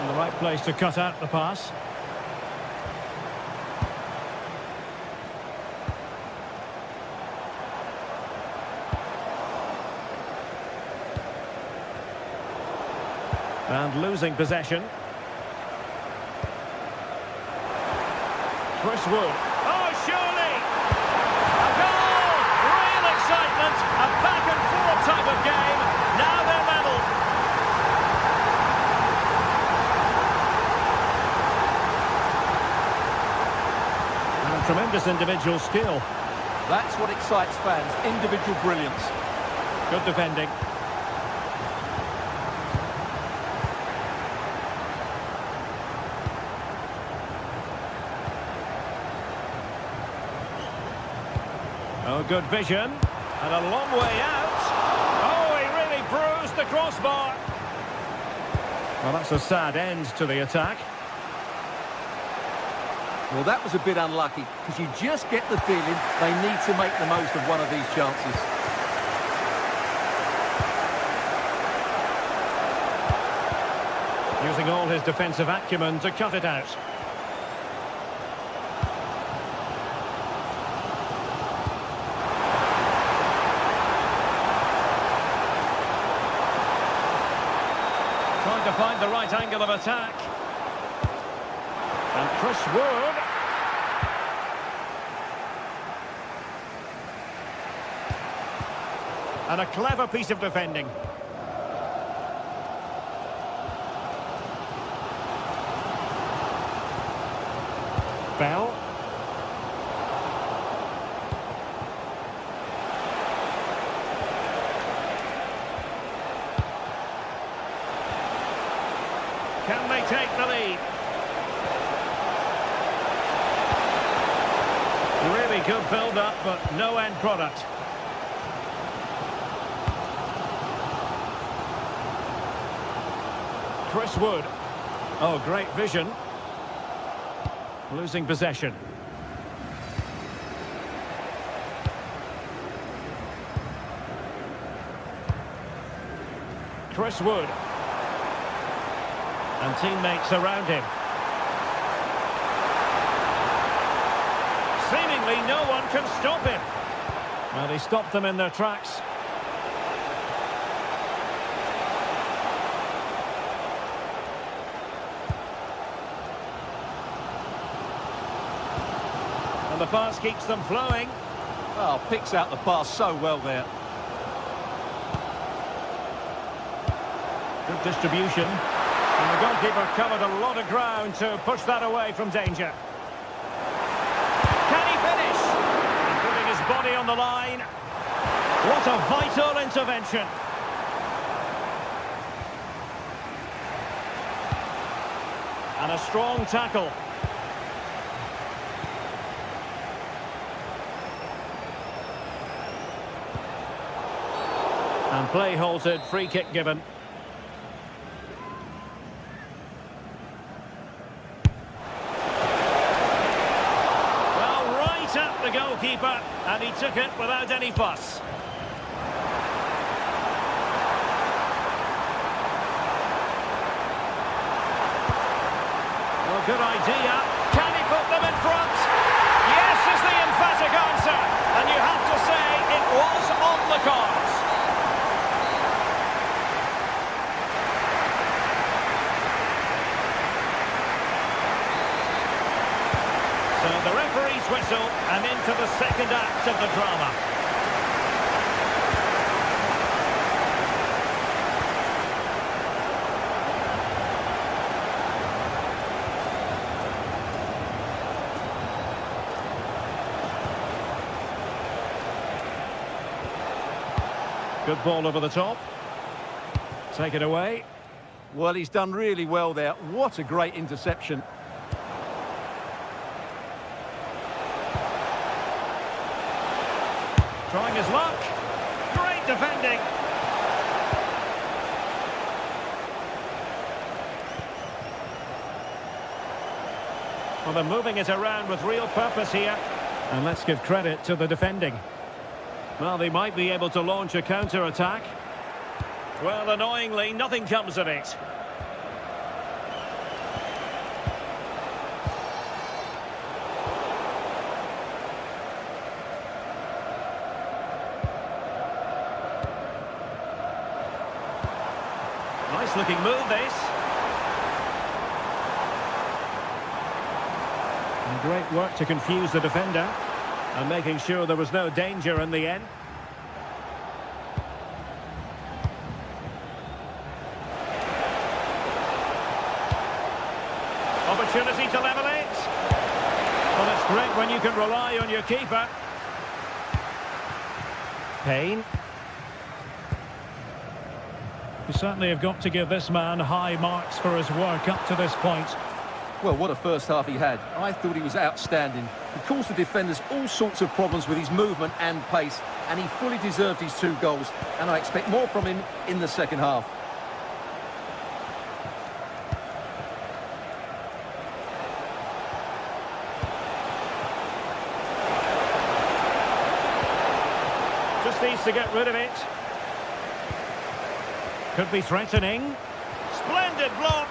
In the right place to cut out the pass. And losing possession. Chris Wood. Oh, surely! A goal! Real excitement! A back-and-forth type of game. Now they're level. And tremendous individual skill. That's what excites fans, individual brilliance. Good defending. Oh, good vision. And a long way out. Oh, he really bruised the crossbar. Well, that's a sad end to the attack. Well, that was a bit unlucky, because you just get the feeling they need to make the most of one of these chances. Using all his defensive acumen to cut it out. Trying to find the right angle of attack. And Chris Wood. And a clever piece of defending. Bell. Can they take the lead? Really good build-up, but no end product. Chris Wood. Oh, great vision. Losing possession. Chris Wood. And teammates around him. Seemingly no one can stop him. Well, he stopped them in their tracks. And the pass keeps them flowing. Oh, picks out the pass so well there. Good distribution. And the goalkeeper covered a lot of ground to push that away from danger. Can he finish? He's putting his body on the line. What a vital intervention. And a strong tackle. And play halted, free kick given. Well, right at the goalkeeper, and he took it without any fuss. Well, good idea. Can he put them in front? Yes is the emphatic answer. And you have to say it was on the cards. So the referee's whistle, and into the second act of the drama. Good ball over the top. Take it away. Well, he's done really well there. What a great interception. Trying his luck. Great defending. Well, they're moving it around with real purpose here. And let's give credit to the defending. Well, they might be able to launch a counter-attack. Well, annoyingly, nothing comes of it. Nice-looking move, this. And great work to confuse the defender. And making sure there was no danger in the end. Opportunity to level it. Well, it's great when you can rely on your keeper. Payne. You certainly have got to give this man high marks for his work up to this point. Well, what a first half he had. I thought he was outstanding. He caused the defenders all sorts of problems with his movement and pace, and he fully deserved his 2 goals, and I expect more from him in the second half. Just needs to get rid of it. Could be threatening. Splendid block.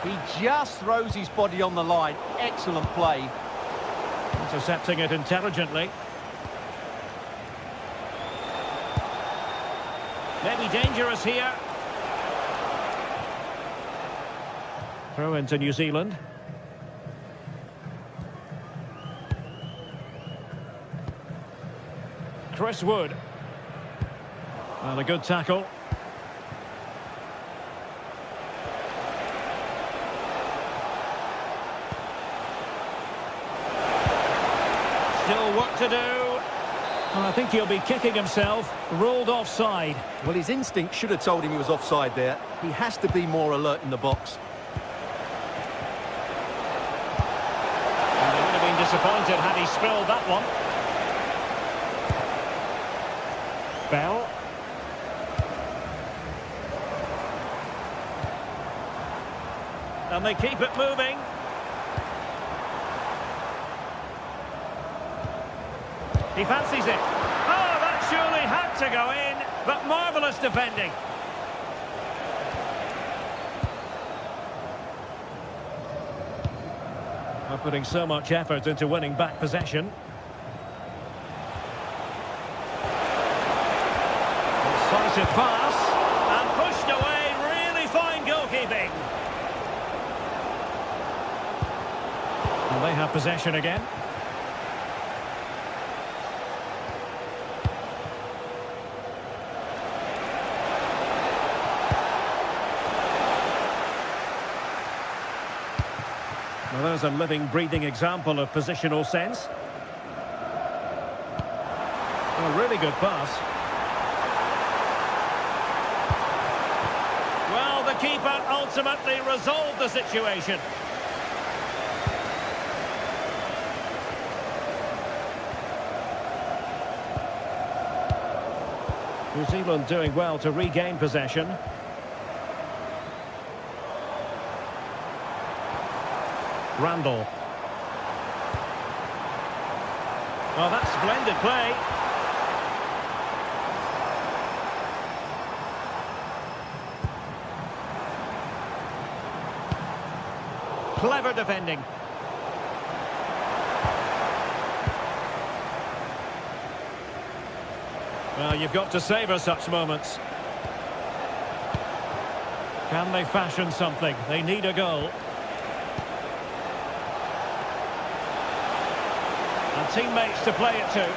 He just throws his body on the line. Excellent play. Intercepting it intelligently. Maybe dangerous here. Throw into New Zealand. Chris Wood. Well, a good tackle. Still work to do. Well, I think he'll be kicking himself. Ruled offside. Well, his instinct should have told him he was offside there. He has to be more alert in the box. And they would have been disappointed had he spilled that one. Bell. And they keep it moving. He fancies it. Oh, that surely had to go in, but marvellous defending. Are putting so much effort into winning back possession. Decisive pass, and pushed away, really fine goalkeeping. And they have possession again. Well, there's a living, breathing example of positional sense. A really good pass. Well, the keeper ultimately resolved the situation. New Zealand doing well to regain possession. Randall. Oh, that's splendid play. Clever defending. Well, you've got to savour such moments. Can they fashion something? They need a goal. And teammates to play it to.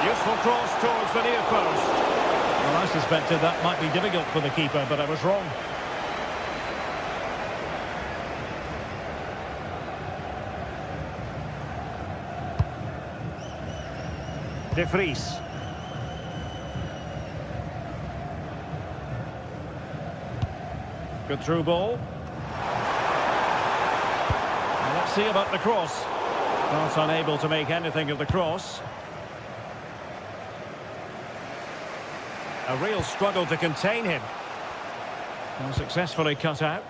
Useful cross towards the near post. Well, I suspected that might be difficult for the keeper, but I was wrong. De Vries. Good through ball. Well, let's see about the cross. Not unable to make anything of the cross. A real struggle to contain him. And successfully cut out.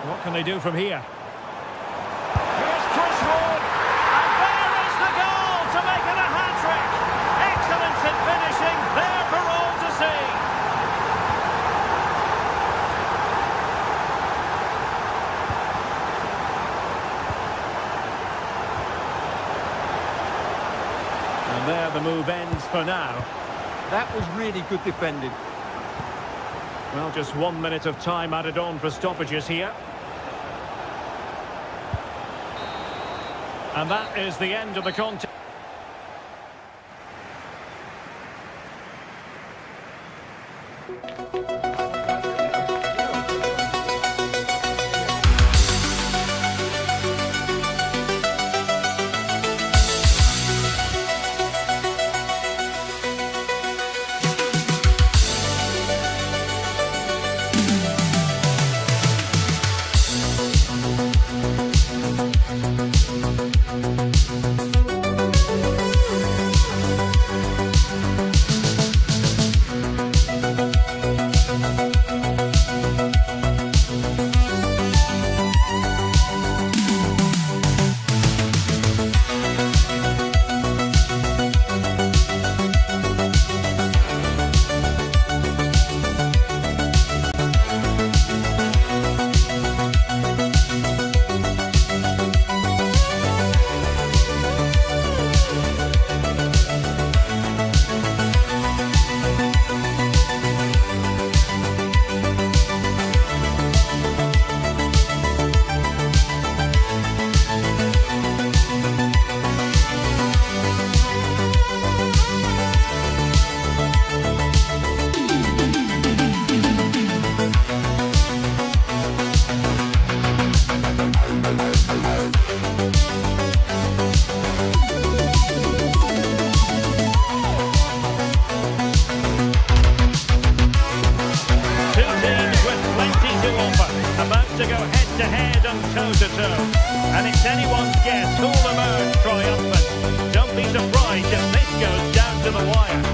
What can they do from here? Here's Crushwood! And there is the goal to make it a hat-trick! Excellence in finishing, there for all to see! And there the move ends for now. That was really good defending. Well, just 1 minute of time added on for stoppages here. And that is the end of the contest. To go head-to-head and toe-to-toe. And it's anyone's guess who'll emerge triumphant. Don't be surprised if this goes down to the wire.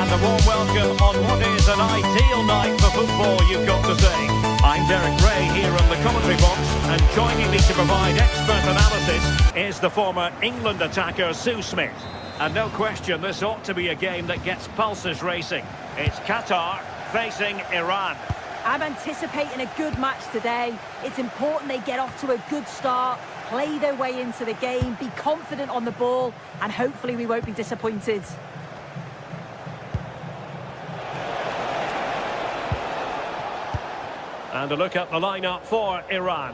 And a warm welcome on what is an ideal night for football, you've got to say. I'm Derek Ray here on the commentary box, and joining me to provide expert analysis is the former England attacker Sue Smith. And no question, this ought to be a game that gets pulses racing. It's Qatar facing Iran. I'm anticipating a good match today. It's important they get off to a good start, play their way into the game, be confident on the ball, and hopefully we won't be disappointed. And a look at the lineup for Iran.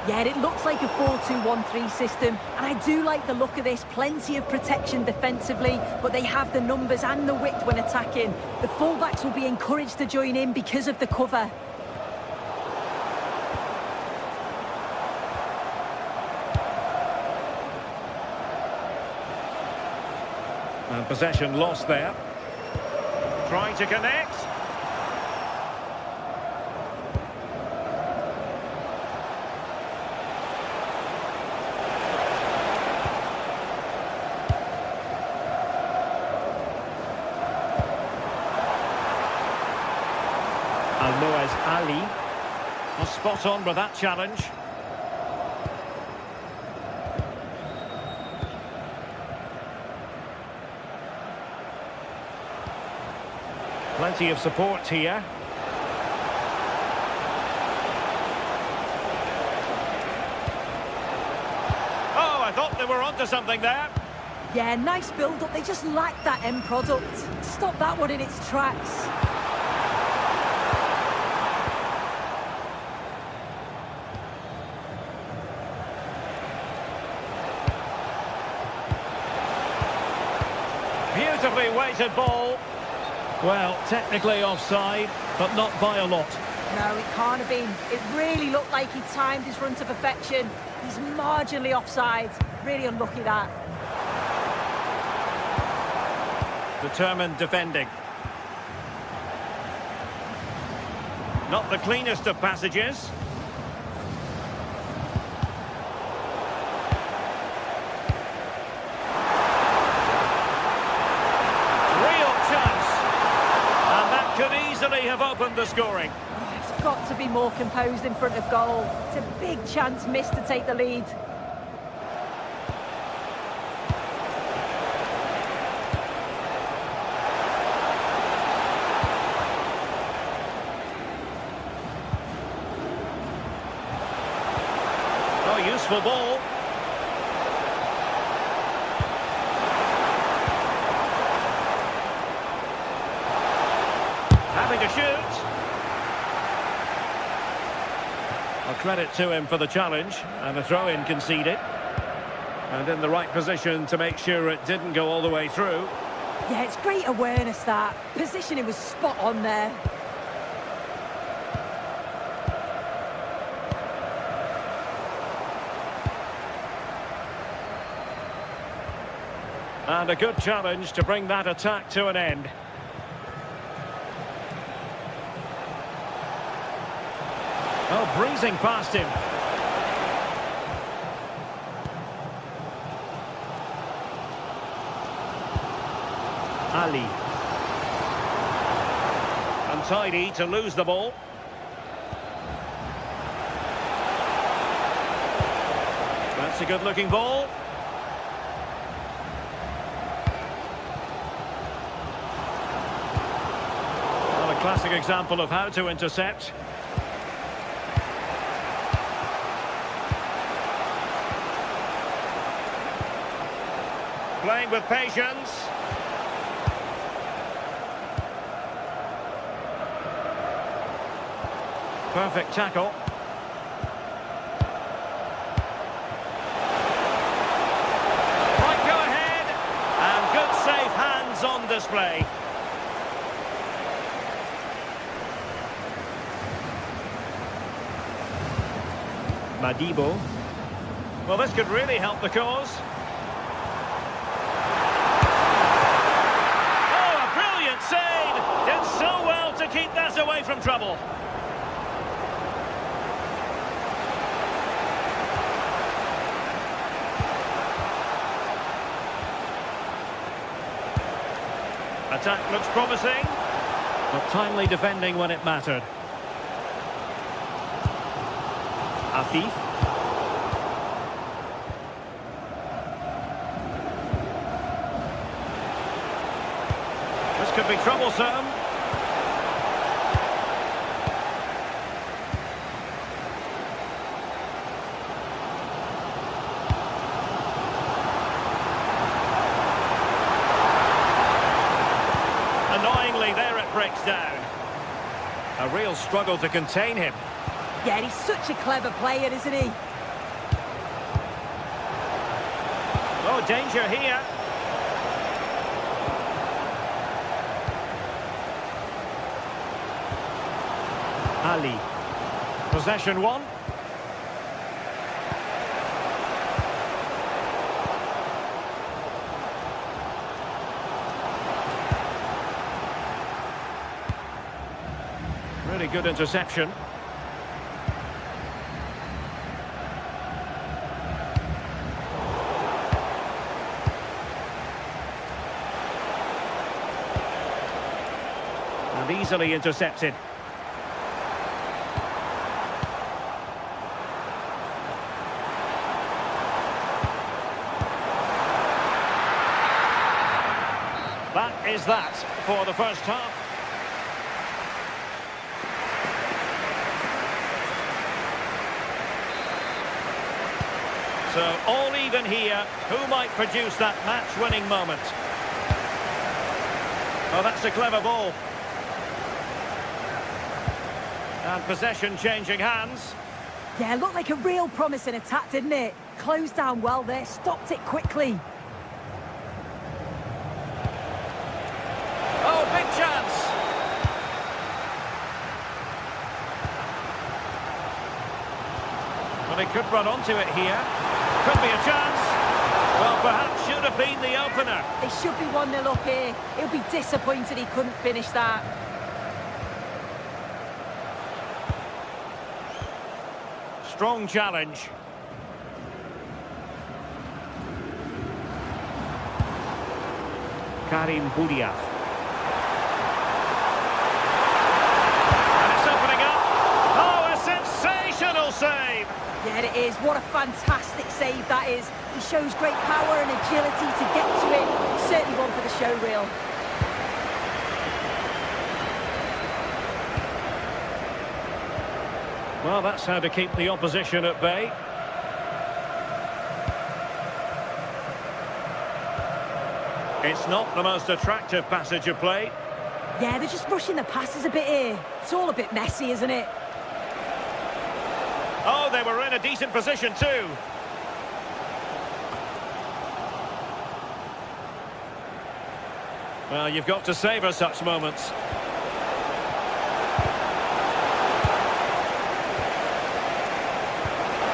Yeah, it looks like a 4-2-1-3 system, and I do like the look of this. Plenty of protection defensively, but they have the numbers and the width when attacking. The fullbacks will be encouraged to join in because of the cover. And possession lost there. Trying to connect. Ali was spot on with that challenge. Plenty of support here. Oh, I thought they were onto something there. Yeah, nice build-up. They just lack that end product. Stop that one in its tracks. Beautifully weighted ball. Well, technically offside, but not by a lot. No, it can't have been. It really looked like he timed his run to perfection. He's marginally offside. Really unlucky that. Determined defending. Not the cleanest of passages. Easily have opened the scoring. Oh, he's got to be more composed in front of goal. It's a big chance missed to take the lead. Oh, useful ball. Having a shoot. A credit to him for the challenge, and a throw-in conceded. And in the right position to make sure it didn't go all the way through. Yeah, it's great awareness, that. Positioning was spot on there. And a good challenge to bring that attack to an end. Oh, breezing past him. Ali. Untidy to lose the ball. That's a good-looking ball. Well, a classic example of how to intercept. Playing with patience. Perfect tackle. Might go ahead. And good safe hands on display. Madibo. Well, this could really help the cause. Save! Did so well to keep that away from trouble. Attack looks promising, but timely defending when it mattered. Afif. This could be troublesome. breaks down. A real struggle to contain him. Yeah, he's such a clever player, isn't he? Oh, danger here. Ali. Possession one. Really good interception. And easily intercepted. That is that for the first half. So all even here. Who might produce that match-winning moment? Oh, that's a clever ball. And possession changing hands. Yeah, looked like a real promising attack, didn't it? Closed down well there, stopped it quickly. Oh, big chance. Well, he could run onto it here. Could be a chance. Well, perhaps should have been the opener. They should be 1-0 up here. He'll be disappointed he couldn't finish that. Strong challenge. Karim Boudia. And it's opening up. Oh, a sensational save. Yeah, it is. What a fantastic save that is. He shows great power and agility to get to it. Certainly one for the show reel. Well, that's how to keep the opposition at bay. It's not the most attractive passage of play. Yeah, they're just rushing the passes a bit here. It's all a bit messy, isn't it? Oh, they were in a decent position too. Well, you've got to savour such moments.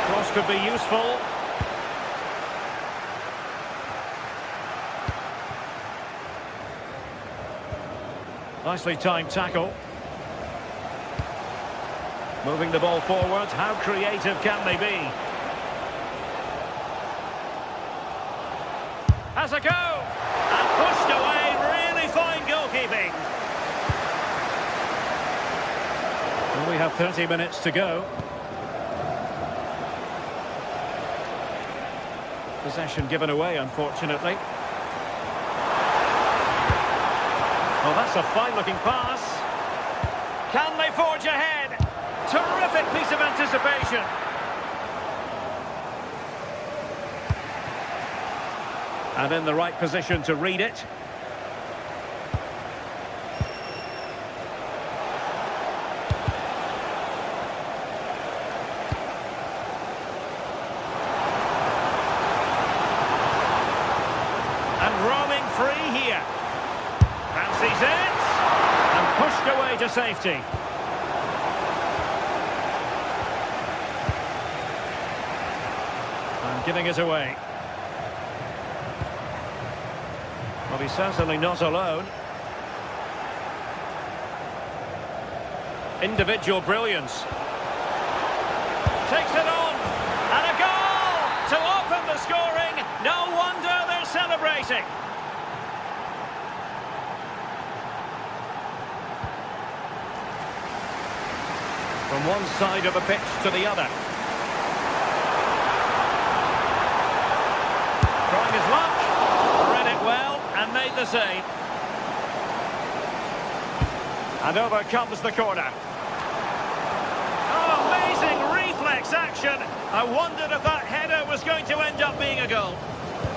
Cross could be useful. Nicely timed tackle. Moving the ball forward. How creative can they be? Has a go! And pushed away. Really fine goalkeeping. Well, we have 30 minutes to go. Possession given away, unfortunately. Well, that's a fine-looking pass. Can they forge ahead? Terrific piece of anticipation. And in the right position to read it. And roaming free here. Fancies it. And pushed away to safety. And giving it away. Well, he's certainly not alone. Individual brilliance. Takes it on. And a goal to open the scoring. No wonder they're celebrating. From one side of the pitch to the other. Trying his luck. Read it well and made the save. And over comes the corner. Oh, amazing reflex action. I wondered if that header was going to end up being a goal.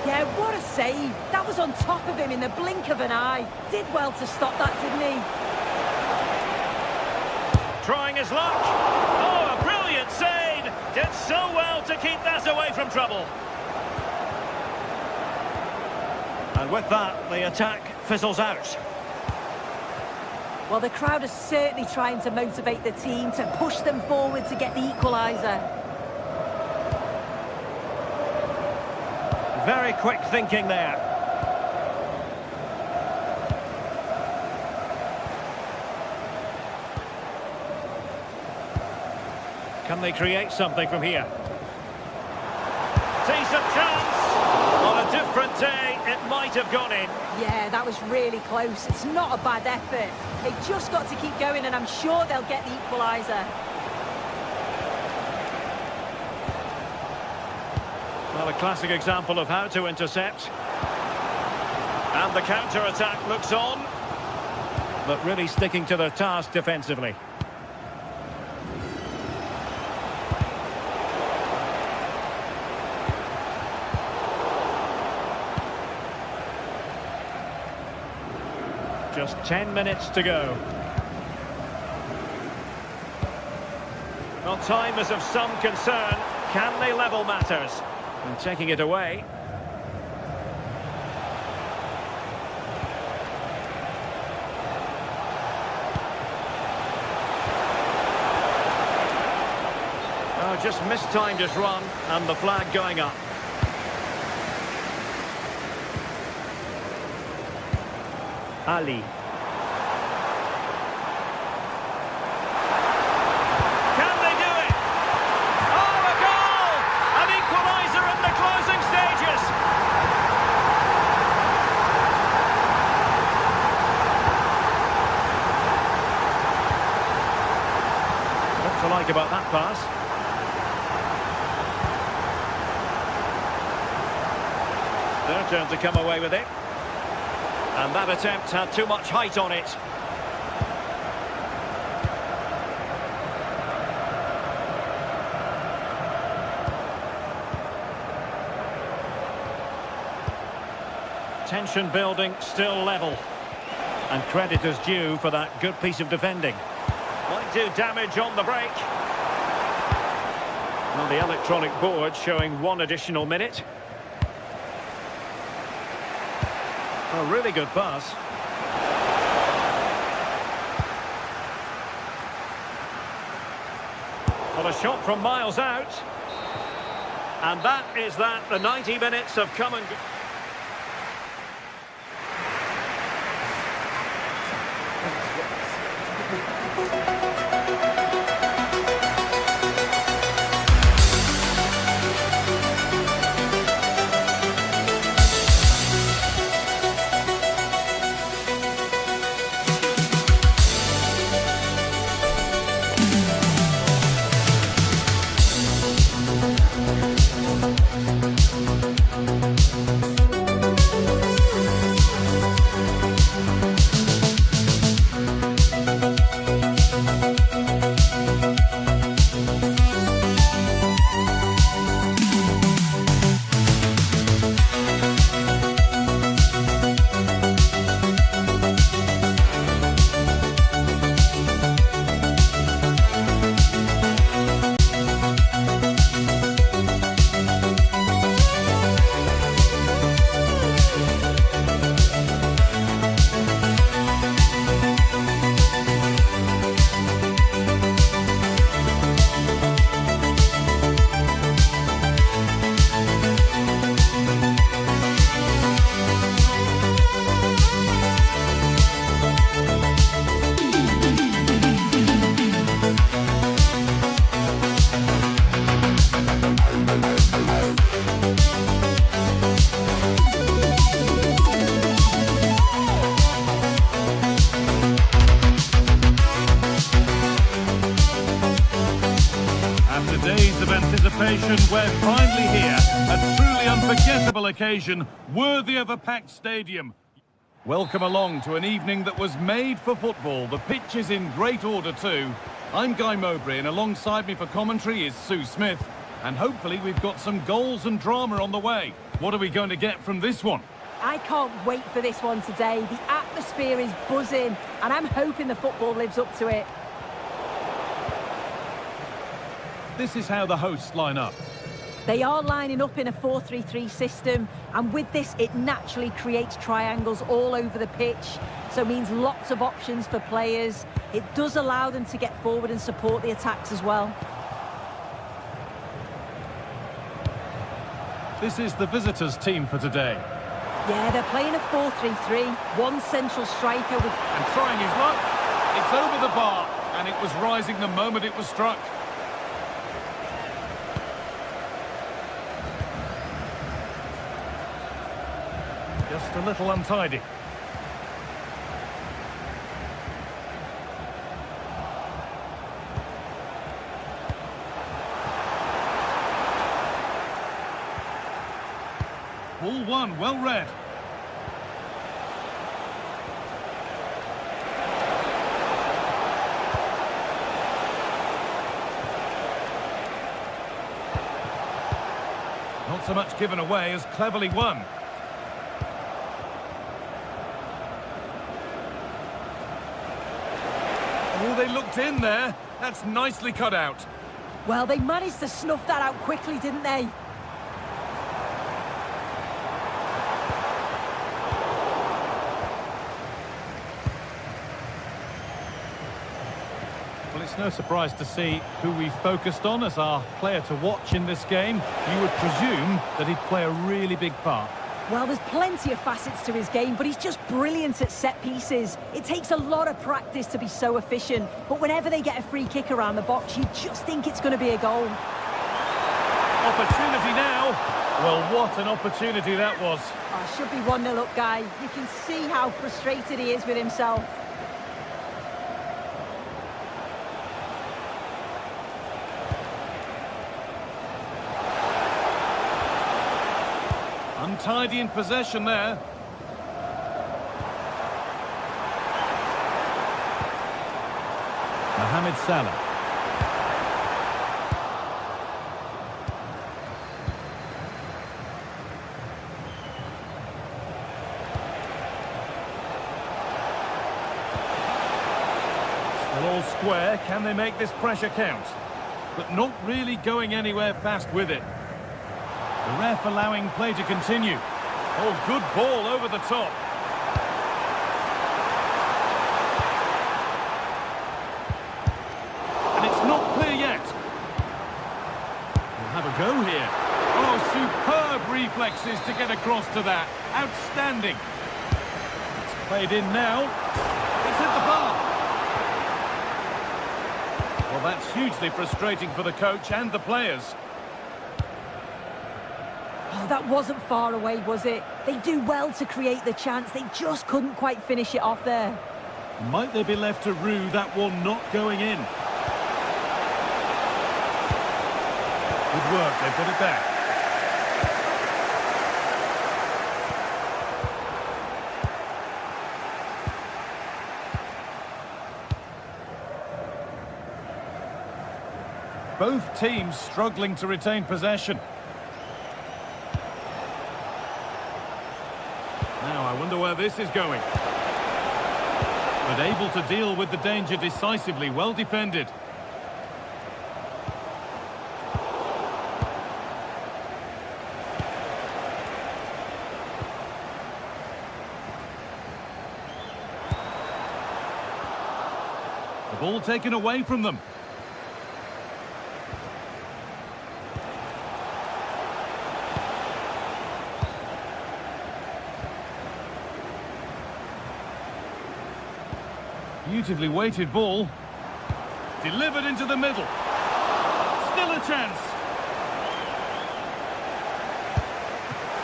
Yeah, what a save. That was on top of him in the blink of an eye. Did well to stop that, didn't he? his luck. Oh, a brilliant save. Did so well to keep that away from trouble. And with that, the attack fizzles out. Well, the crowd are certainly trying to motivate the team to push them forward to get the equaliser. Very quick thinking there. Can they create something from here? Decent chance. On a different day, it might have gone in. Yeah, that was really close. It's not a bad effort. They've just got to keep going, and I'm sure they'll get the equaliser. Well, a classic example of how to intercept. And the counter-attack looks on. But really sticking to their task defensively. Just 10 minutes to go. Well, time is of some concern. Can they level matters? And taking it away. Oh, just mistimed his run, and the flag going up. Ali. Can they do it? Oh, a goal! An equaliser in the closing stages. What to like about that pass? Their turn to come away with it. And that attempt had too much height on it. Tension building, still level. And credit is due for that good piece of defending. Might do damage on the break. On the electronic board showing 1 additional minute. A really good pass. Well, a shot from miles out. And that is that. The 90 minutes have come and... We're finally here, a truly unforgettable occasion, worthy of a packed stadium. Welcome along to an evening that was made for football. The pitch is in great order too. I'm Guy Mowbray, and alongside me for commentary is Sue Smith. And hopefully we've got some goals and drama on the way. What are we going to get from this one? I can't wait for this one today. The atmosphere is buzzing, and I'm hoping the football lives up to it. this is how the hosts line up. They are lining up in a 4-3-3 system, and with this, it naturally creates triangles all over the pitch, so it means lots of options for players. It does allow them to get forward and support the attacks as well. This is the visitors' team for today. Yeah, they're playing a 4-3-3, one central striker with... And trying his luck, it's over the bar, and it was rising the moment it was struck. Just a little untidy. Ball one, well read. Not so much given away as cleverly won. Oh, they looked in there. That's nicely cut out. Well, they managed to snuff that out quickly, didn't they? Well, it's no surprise to see who we focused on as our player to watch in this game. You would presume that he'd play a really big part. Well, there's plenty of facets to his game, but he's just brilliant at set pieces. It takes a lot of practice to be so efficient, but whenever they get a free kick around the box, you just think it's going to be a goal. Opportunity now. Well, what an opportunity that was. Oh, should be 1-0 up, guy. You can see how frustrated he is with himself. Untidy in possession there. Mohamed Salah. Still all square. Can they make this pressure count? But not really going anywhere fast with it. The ref allowing play to continue. Oh, good ball over the top. And it's not clear yet. We'll have a go here. Oh, superb reflexes to get across to that. Outstanding. It's played in now. It's hit the bar. Well, that's hugely frustrating for the coach and the players. Oh, that wasn't far away, was it? They do well to create the chance. They just couldn't quite finish it off there. Might they be left to rue that one not going in? Good work, they put it back. Both teams struggling to retain possession. Now, I wonder where this is going. But able to deal with the danger decisively, well defended. The ball taken away from them. Beautifully weighted ball. Delivered into the middle. Still a chance.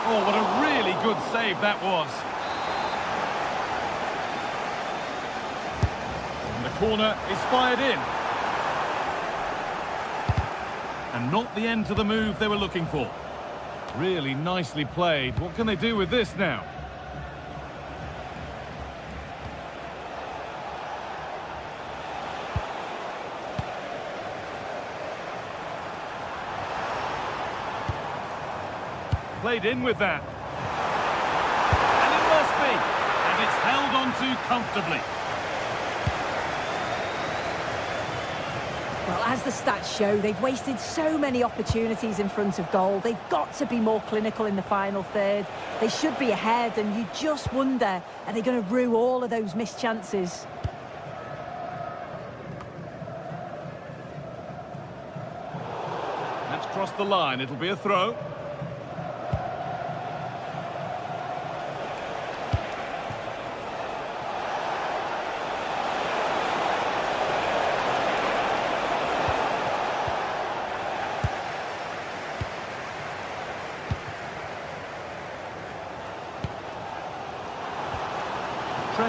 Oh, what a really good save that was. And the corner is fired in. And not the end to the move they were looking for. Really nicely played. What can they do with this now? Played in with that. And it must be. And it's held on to comfortably. Well, as the stats show, they've wasted so many opportunities in front of goal. They've got to be more clinical in the final third. They should be ahead, and you just wonder, are they going to rue all of those missed chances? That's crossed the line. It'll be a throw.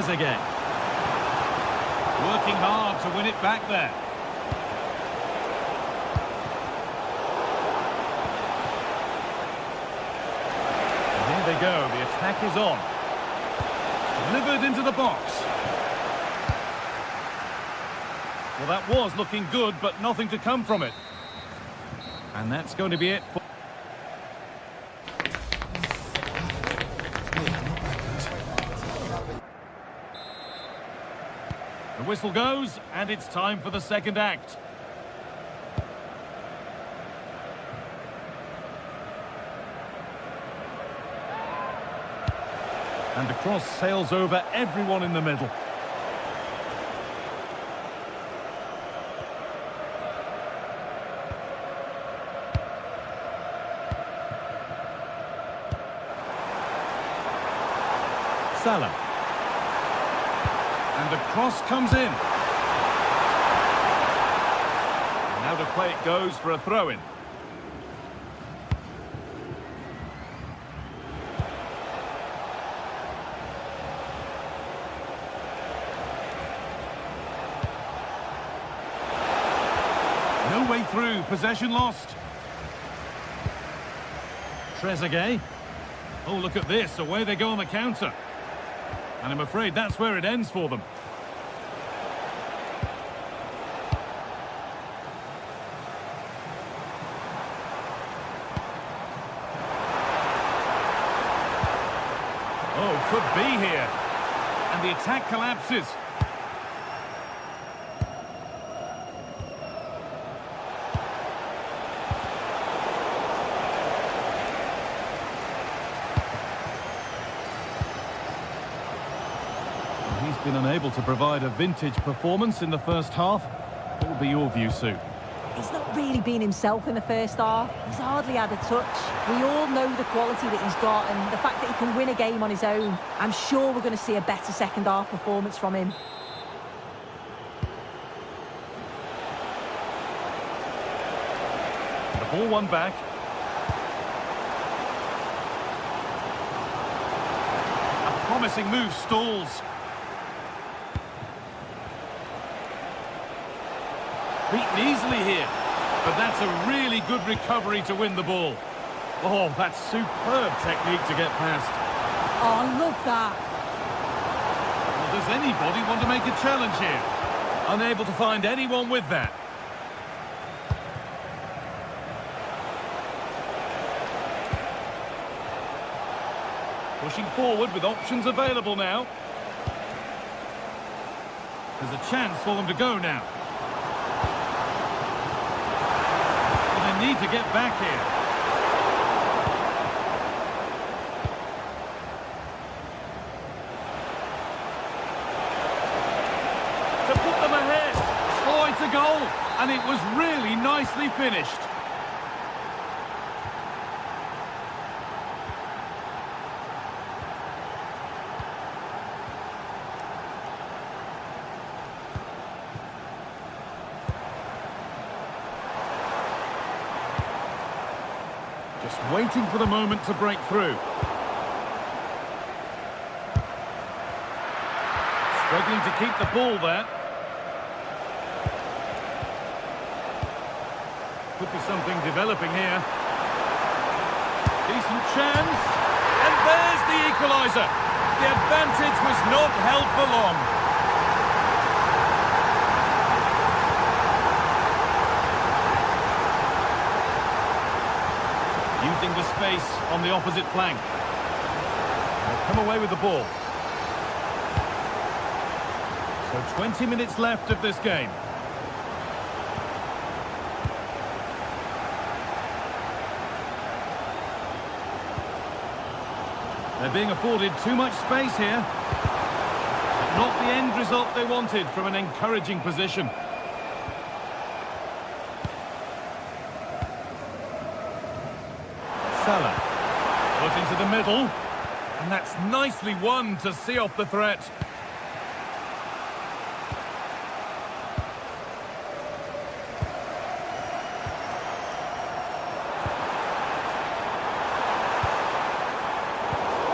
Again. Working hard to win it back there. And here they go. The attack is on. Delivered into the box. Well, that was looking good, but nothing to come from it. And that's going to be it. The whistle goes, and it's time for the second act. And the cross sails over everyone in the middle. Salah. And the cross comes in. And now the play it goes for a throw-in. No way through, possession lost. Trezeguet. Oh, look at this, away they go on the counter. And I'm afraid that's where it ends for them. Oh, could be here. And the attack collapses. Been unable to provide a vintage performance in the first half. What will be your view, Sue? He's not really been himself in the first half. He's hardly had a touch. We all know the quality that he's got and the fact that he can win a game on his own. I'm sure we're going to see a better second half performance from him. The ball won back. A promising move stalls. Beaten easily here, but that's a really good recovery to win the ball. Oh, that's superb technique to get past. Oh, I love that. Well, does anybody want to make a challenge here? Unable to find anyone with that. Pushing forward with options available now. There's a chance for them to go now. Need to get back here. To put them ahead. Oh, it's a goal. And it was really nicely finished. Just waiting for the moment to break through. Struggling to keep the ball there. Could be something developing here. Decent chance. And there's the equaliser. The advantage was not held for long. Using the space on the opposite flank. They'll come away with the ball. So 20 minutes left of this game. They're being afforded too much space here. Not the end result they wanted from an encouraging position. Salah. Put into the middle. And that's nicely won to see off the threat.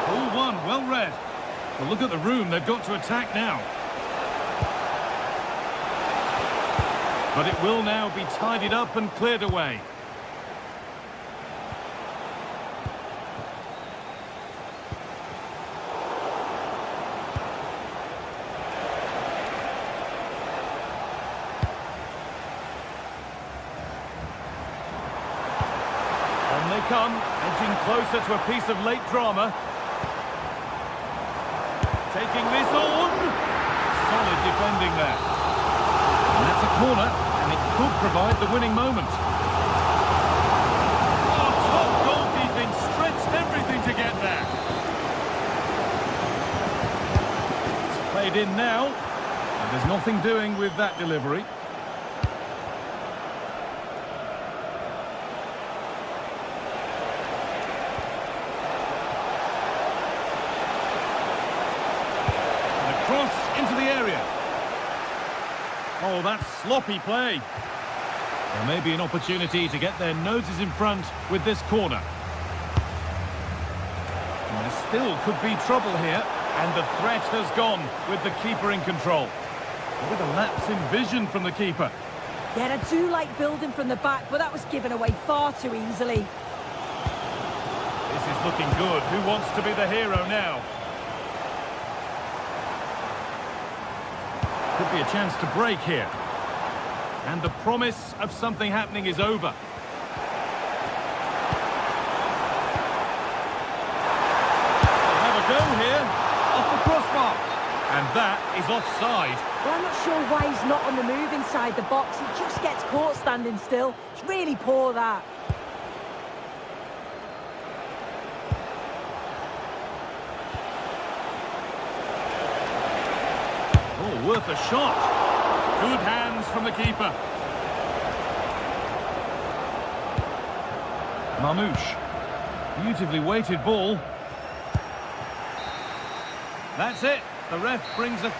All one, well read. Well, look at the room they've got to attack now. But it will now be tidied up and cleared away. On they come, edging closer to a piece of late drama. Taking this on. Solid defending there. And that's a corner, and it could provide the winning moment. Oh, top goalkeeping, stretched everything to get there. It's played in now, and there's nothing doing with that delivery. Cross into the area. Oh, that's sloppy play. There may be an opportunity to get their noses in front with this corner. And there still could be trouble here, and the threat has gone with the keeper in control. With a lapse in vision from the keeper. Yeah, I do like building from the back, but that was given away far too easily. This is looking good. Who wants to be the hero now? Could be a chance to break here. And the promise of something happening is over. They'll have a go here. Off the crossbar. And that is offside. Well, I'm not sure why he's not on the move inside the box. He just gets caught standing still. It's really poor, that. Oh, worth a shot. Good hands from the keeper. Mamouche. Beautifully weighted ball. That's it. The ref brings a...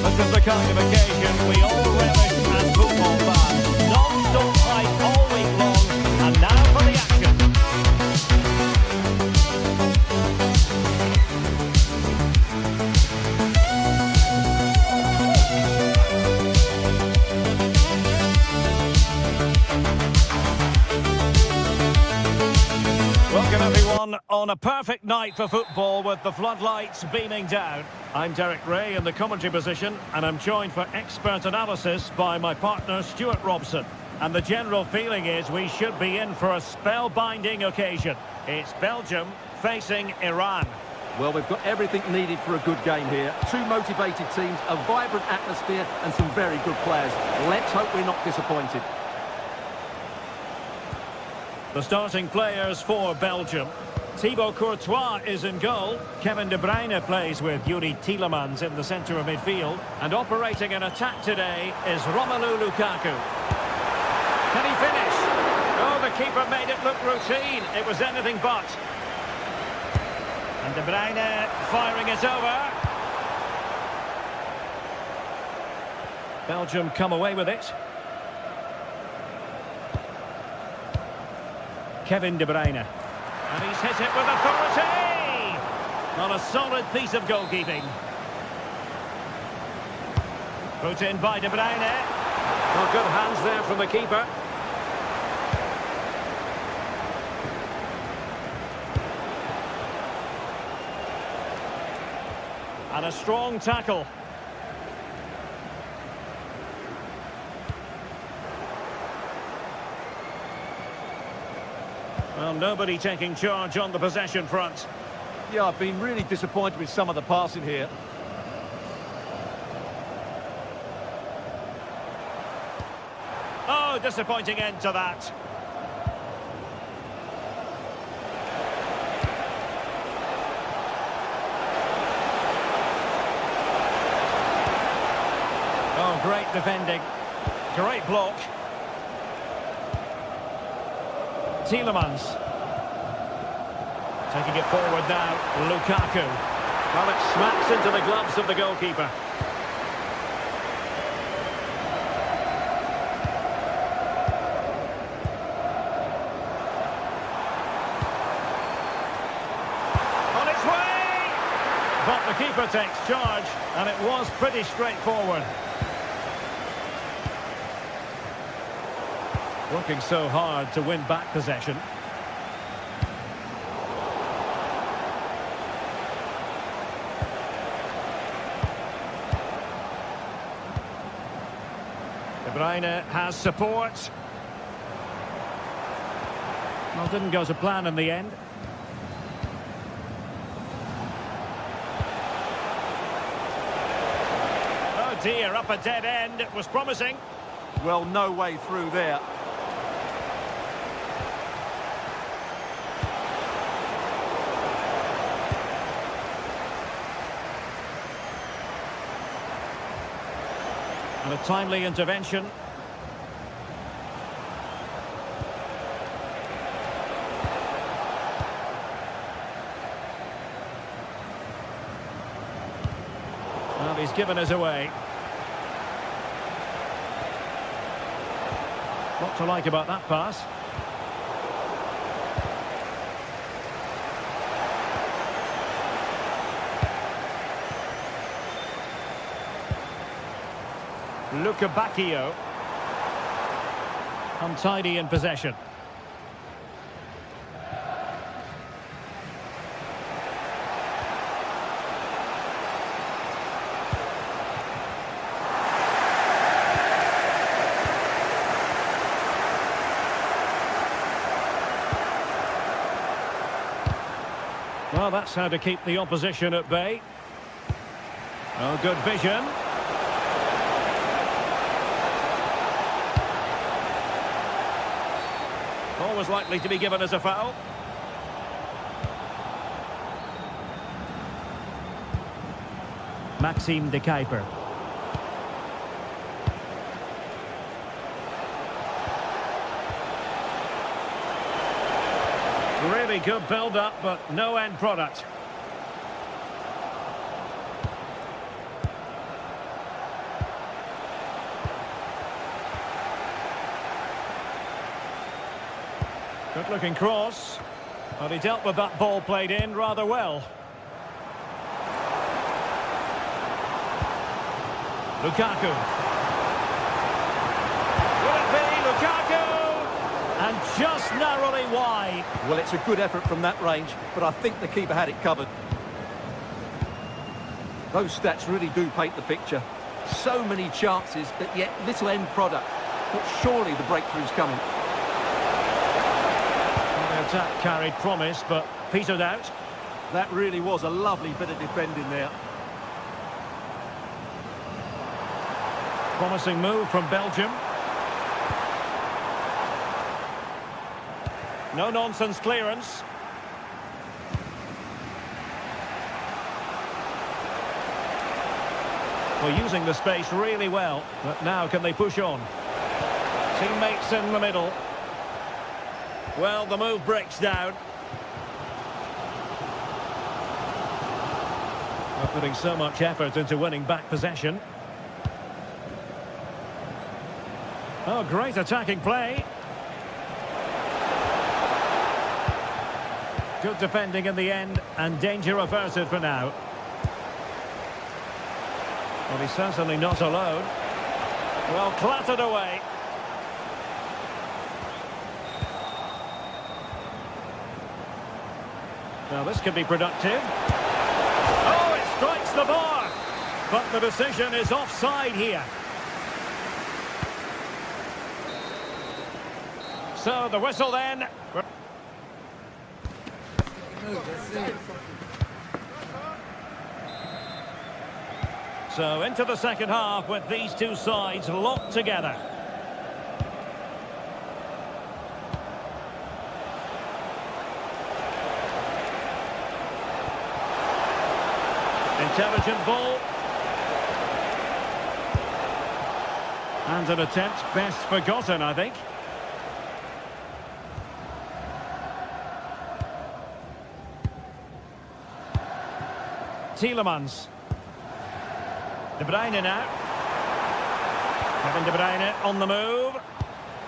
This is the kind of occasion we all relish as football fans. Non-stop fight all week long, and now for the action. Welcome everyone on a perfect night for football with the floodlights beaming down. I'm Derek Ray in the commentary position, and I'm joined for expert analysis by my partner Stuart Robson. And the general feeling is we should be in for a spellbinding occasion. It's Belgium facing Iran. Well, we've got everything needed for a good game here. Two motivated teams, a vibrant atmosphere and some very good players. Let's hope we're not disappointed. The starting players for Belgium. Thibaut Courtois is in goal. Kevin De Bruyne plays with Yuri Tielemans in the centre of midfield. And operating an attack today is Romelu Lukaku. Can he finish? Oh, the keeper made it look routine. It was anything but. And De Bruyne firing it over. Belgium come away with it. Kevin De Bruyne. And he's hit it with authority! Not a solid piece of goalkeeping. Put in by De Bruyne. Well, good hands there from the keeper. And a strong tackle. Well, nobody taking charge on the possession front. Yeah, I've been really disappointed with some of the passing here. Oh, disappointing end to that. Oh, great defending. Great block. Tielemans. Taking it forward now, Lukaku. Well, it smacks into the gloves of the goalkeeper. On its way! But the keeper takes charge, and it was pretty straightforward. Working so hard to win back possession. De Bruyne has support. Well, didn't go to plan in the end. Oh dear, up a dead end. It was promising. Well, no way through there. And a timely intervention. Well, he's given us away. What to like about that pass? Lukebakio. Untidy in possession. Well, that's how to keep the opposition at bay. Oh, good vision. Always likely to be given as a foul. Maxime de Kuiper. Really good build-up, but no end product. Good-looking cross. But he dealt with that ball played in rather well. Lukaku. Will it be Lukaku? And just narrowly wide. Well, it's a good effort from that range, but I think the keeper had it covered. Those stats really do paint the picture. So many chances, but yet little end product. but surely the breakthrough's coming. The attack carried promise, but petered out. That really was a lovely bit of defending there. Promising move from Belgium. No-nonsense clearance. Well, using the space really well, but now can they push on? Teammates in the middle. Well, the move breaks down. They're putting so much effort into winning back possession. Oh, great attacking play. Good defending in the end, and danger averted for now. Well, he's certainly not alone. Well, clattered away. Now, this could be productive. Oh, it strikes the bar. But the decision is offside here. So, the whistle then. So, into the second half with these two sides locked together. Intelligent ball. And an attempt best forgotten, I think. Tielemans. De Bruyne now. Kevin De Bruyne on the move.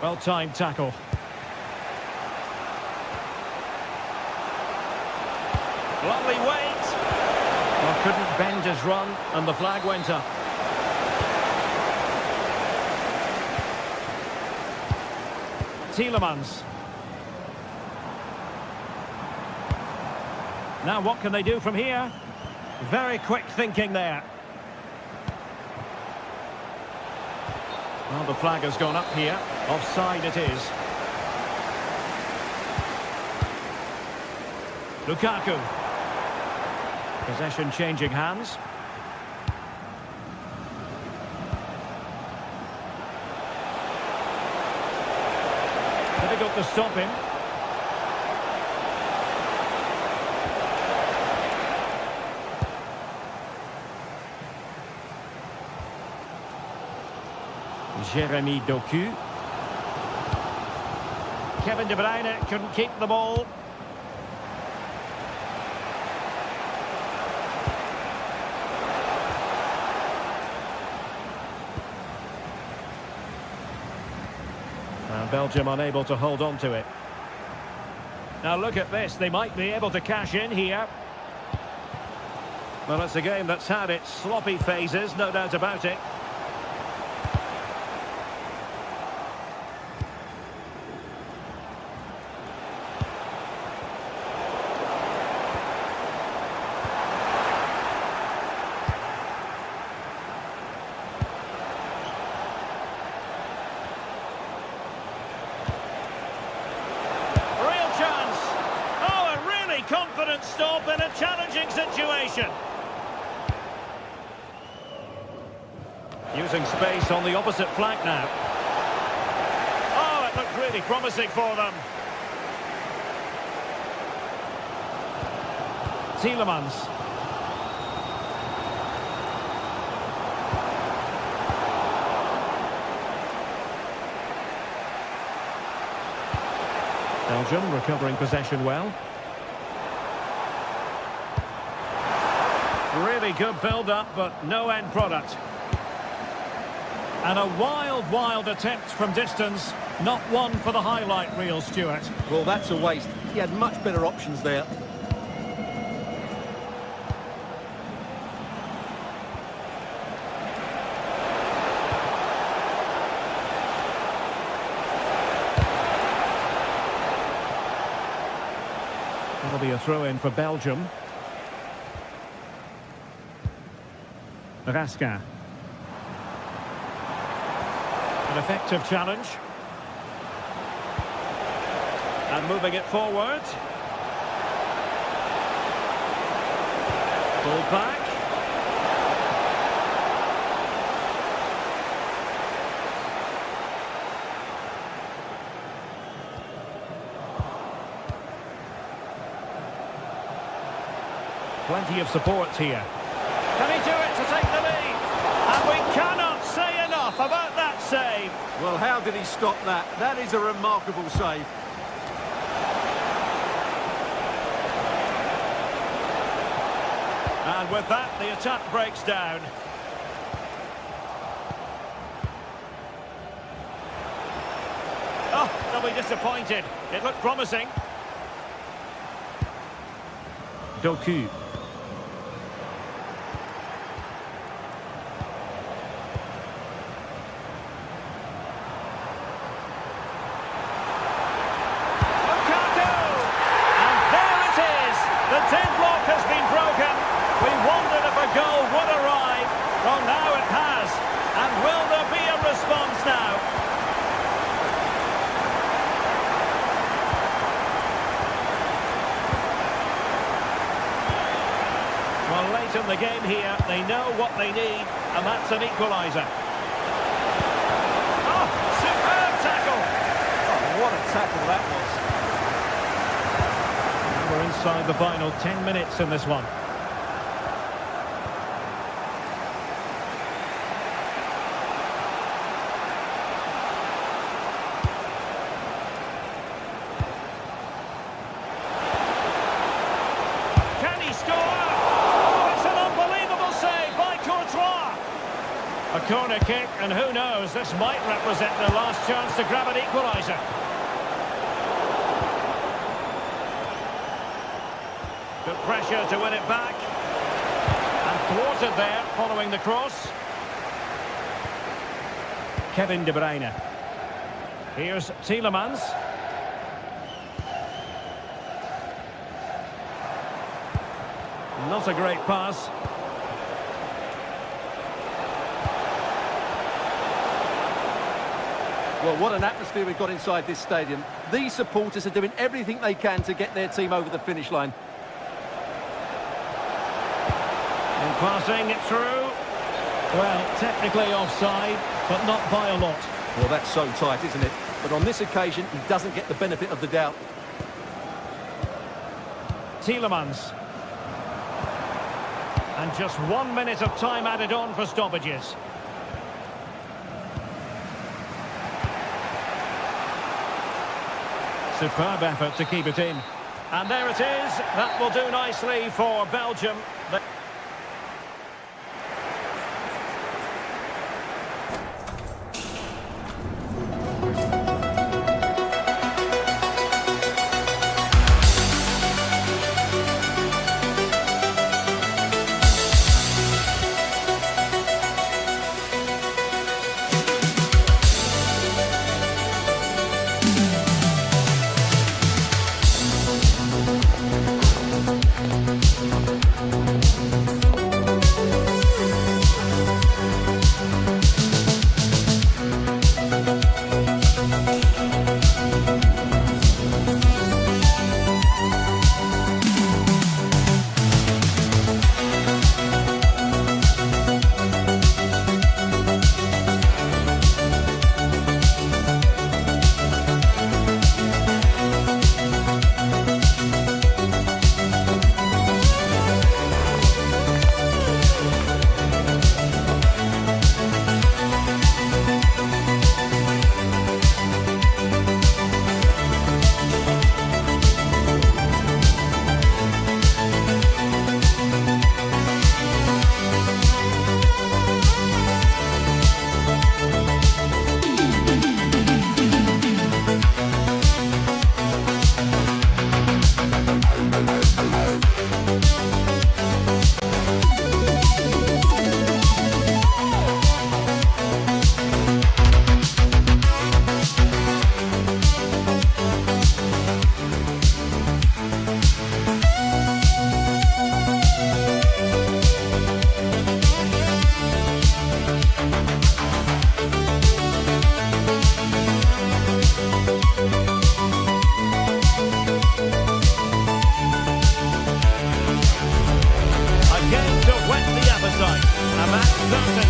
Well-timed tackle. Lovely weight. Well, couldn't bend his run, and the flag went up. Tielemans. Now what can they do from here? Very quick thinking there. Well, the flag has gone up here. Offside it is. Lukaku. Possession changing hands. Difficult to stop him. Jeremy Doku. Kevin De Bruyne couldn't keep the ball. And Belgium unable to hold on to it. Now look at this, they might be able to cash in here. Well, it's a game that's had its sloppy phases, no doubt about it. Confident stop in a challenging situation. Using space on the opposite flank now. Oh, it looked really promising for them. Tielemans. Belgium recovering possession well. Really good build-up, but no end product. And a wild attempt from distance. Not one for the highlight reel, Stuart. Well, that's a waste. He had much better options there. That'll be a throw-in for Belgium. Raska. An effective challenge. And moving it forward. Pulled back. Plenty of support here. Can he do it to take the lead? And we cannot say enough about that save. Well, how did he stop that? That is a remarkable save. And with that, the attack breaks down. Oh, they'll be disappointed. It looked promising. Doku. The deadlock has been broken. We wondered if a goal would arrive. Well, now it has. And will there be a response now? Well, late in the game here, they know what they need, and that's an equaliser. Oh, superb tackle. Oh, what a tackle that was. We're inside the final 10 minutes in this one. Can he score? Oh, it's an unbelievable save by Courtois. A corner kick, and who knows, this might represent their last chance to grab an equaliser. Good pressure to win it back. And thwarted there following the cross. Kevin De Bruyne. Here's Tielemans. Not a great pass. Well, what an atmosphere we've got inside this stadium. These supporters are doing everything they can to get their team over the finish line. And passing it through. Well, technically offside, but not by a lot. Well, that's so tight, isn't it? But on this occasion, he doesn't get the benefit of the doubt. Tielemans. And just 1 minute of time added on for stoppages. Superb effort to keep it in. And there it is. That will do nicely for Belgium.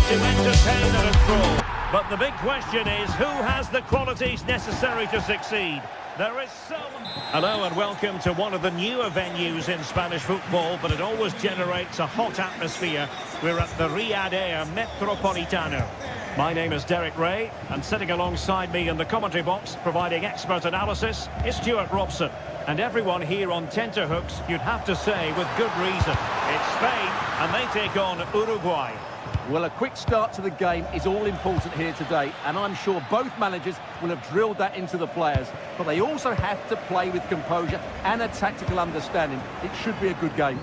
to entertain and enthrall. But the big question is, who has the qualities necessary to succeed? There is some... Hello and welcome to one of the newer venues in Spanish football, but it always generates a hot atmosphere. We're at the Riyadh Air Metropolitano. My name is Derek Ray, and sitting alongside me in the commentary box, providing expert analysis, is Stuart Robson. And everyone here on tenterhooks, you'd have to say, with good reason. It's Spain, and they take on Uruguay. Well, a quick start to the game is all important here today, and I'm sure both managers will have drilled that into the players. But they also have to play with composure and a tactical understanding. It should be a good game.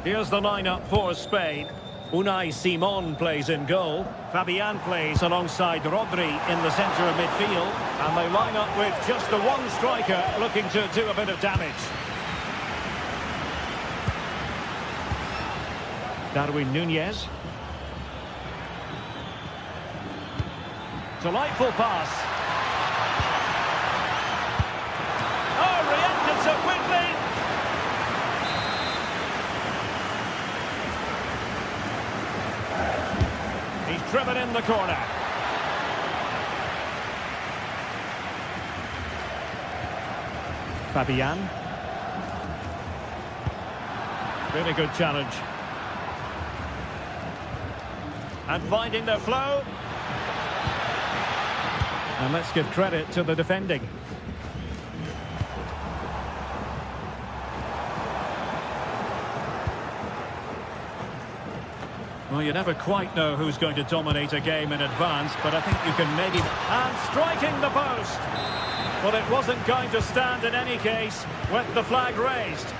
Here's the lineup for Spain. Unai Simon plays in goal. Fabian plays alongside Rodri in the centre of midfield. And they line up with just the one striker looking to do a bit of damage. Darwin Núñez. Delightful pass. Oh, reacted so quickly. He's driven in the corner. Fabian. Really good challenge. And finding their flow. And let's give credit to the defending. Well, you never quite know who's going to dominate a game in advance, but I think you can maybe... And striking the post! Well, it wasn't going to stand in any case with the flag raised.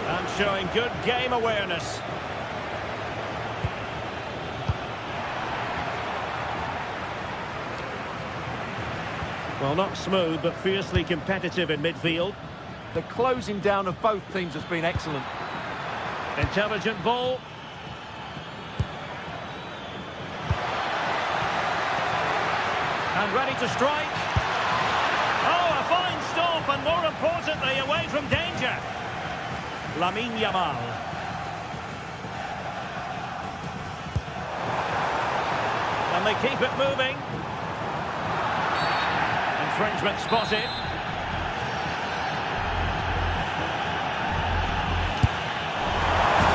And showing good game awareness. Well, not smooth, but fiercely competitive in midfield. The closing down of both teams has been excellent. Intelligent ball. And ready to strike. Oh, a fine stop, and more importantly, away from danger. Lamine Yamal. And they keep it moving. Infringement spotted.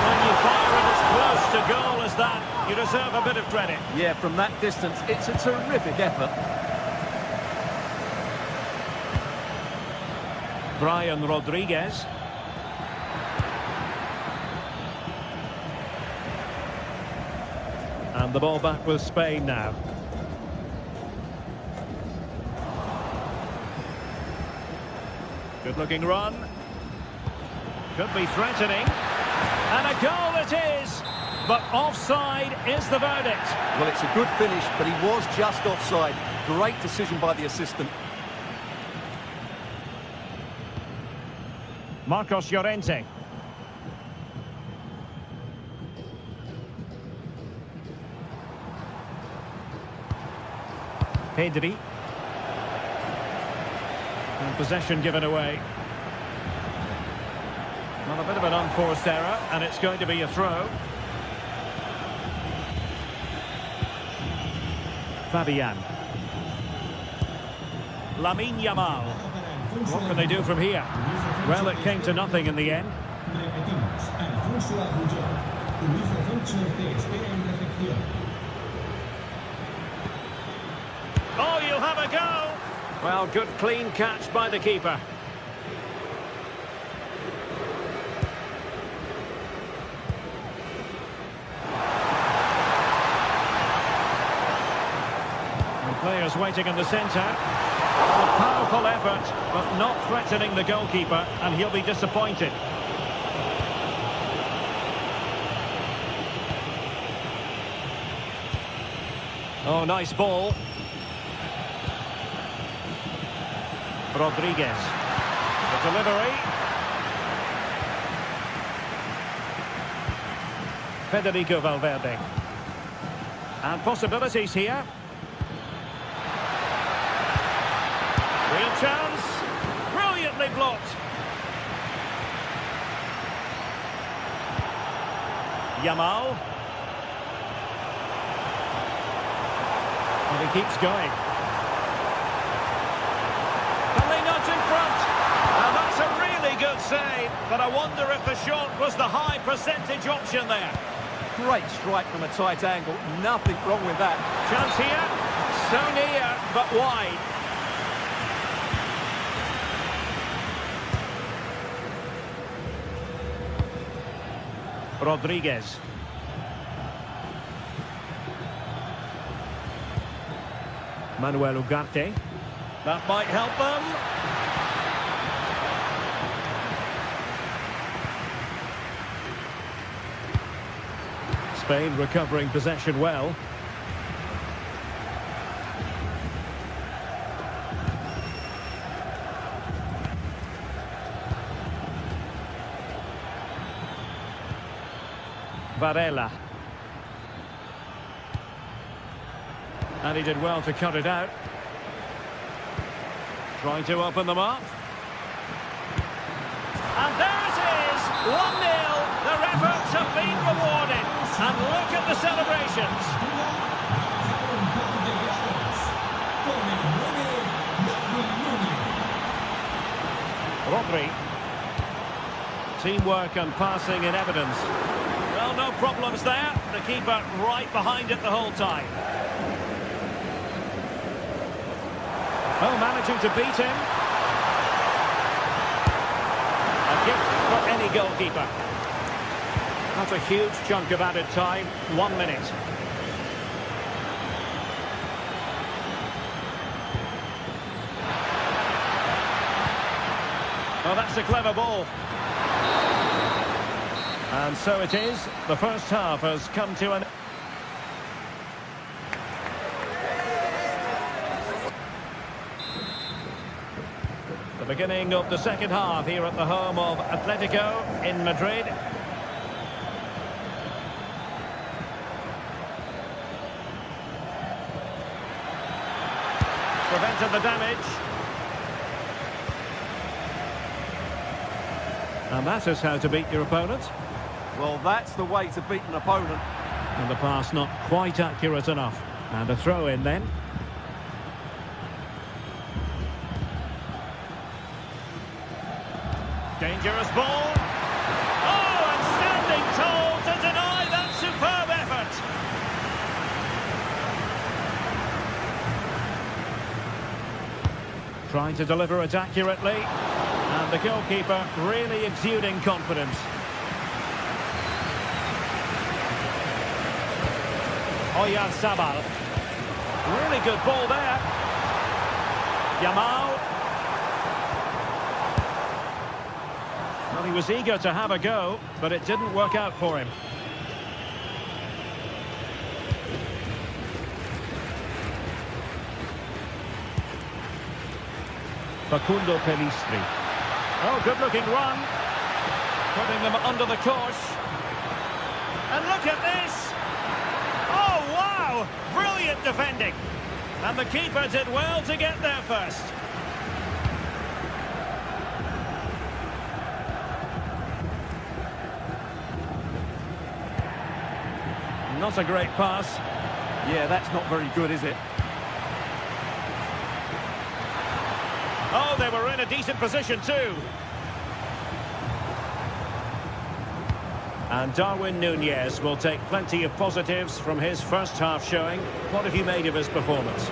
When you fire it as close to goal as that, you deserve a bit of credit. Yeah, from that distance, it's a terrific effort. Brian Rodriguez. And the ball back with Spain now. Good looking run. Could be threatening. And a goal it is. But offside is the verdict. Well, it's a good finish, but he was just offside. Great decision by the assistant. Marcos Llorente. Pedri. And possession given away. Well, a bit of an unforced error, and it's going to be a throw. Fabian. Lamine Yamal. What can they do from here? Well, it came to nothing in the end. Oh, you'll have a go! Well, good clean catch by the keeper. And players waiting in the centre. A powerful effort, but not threatening the goalkeeper, and he'll be disappointed. Oh, nice ball. Rodriguez. The delivery. Federico Valverde. And possibilities here. Real chance. Brilliantly blocked. Yamal. And he keeps going. Can they nudge in front? Now that's a really good save, but I wonder if the shot was the high percentage option there. Great strike from a tight angle. Nothing wrong with that. Chance here. So near, but wide. Rodriguez. Manuel Ugarte. That might help them. Spain recovering possession well. Varela. And he did well to cut it out. Trying to open them up. And there it is! 1-0. Their efforts have been rewarded. And look at the celebrations. Rodri. Teamwork and passing in evidence. Well, no problems there. The keeper right behind it the whole time. Oh, managing to beat him. A gift for any goalkeeper. That's a huge chunk of added time. 1 minute. Oh, that's a clever ball. And so it is. The first half has come to an... The beginning of the second half here at the home of Atletico in Madrid. Prevented the damage. And that is how to beat your opponent. Well, that's the way to beat an opponent. And the pass not quite accurate enough. And a throw in then. Dangerous ball. Oh, and standing tall to deny that superb effort. Trying to deliver it accurately. And the goalkeeper really exuding confidence. Oyarzabal. Really good ball there. Yamal. Well, he was eager to have a go, but it didn't work out for him. Facundo Pelistri. Oh, good-looking run. Putting them under the cosh. And look at this. Oh, wow! Brilliant defending. And the keeper did well to get there first. Not a great pass. Yeah, that's not very good, is it? Oh, they were in a decent position too. And Darwin Núñez will take plenty of positives from his first half showing. What have you made of his performance?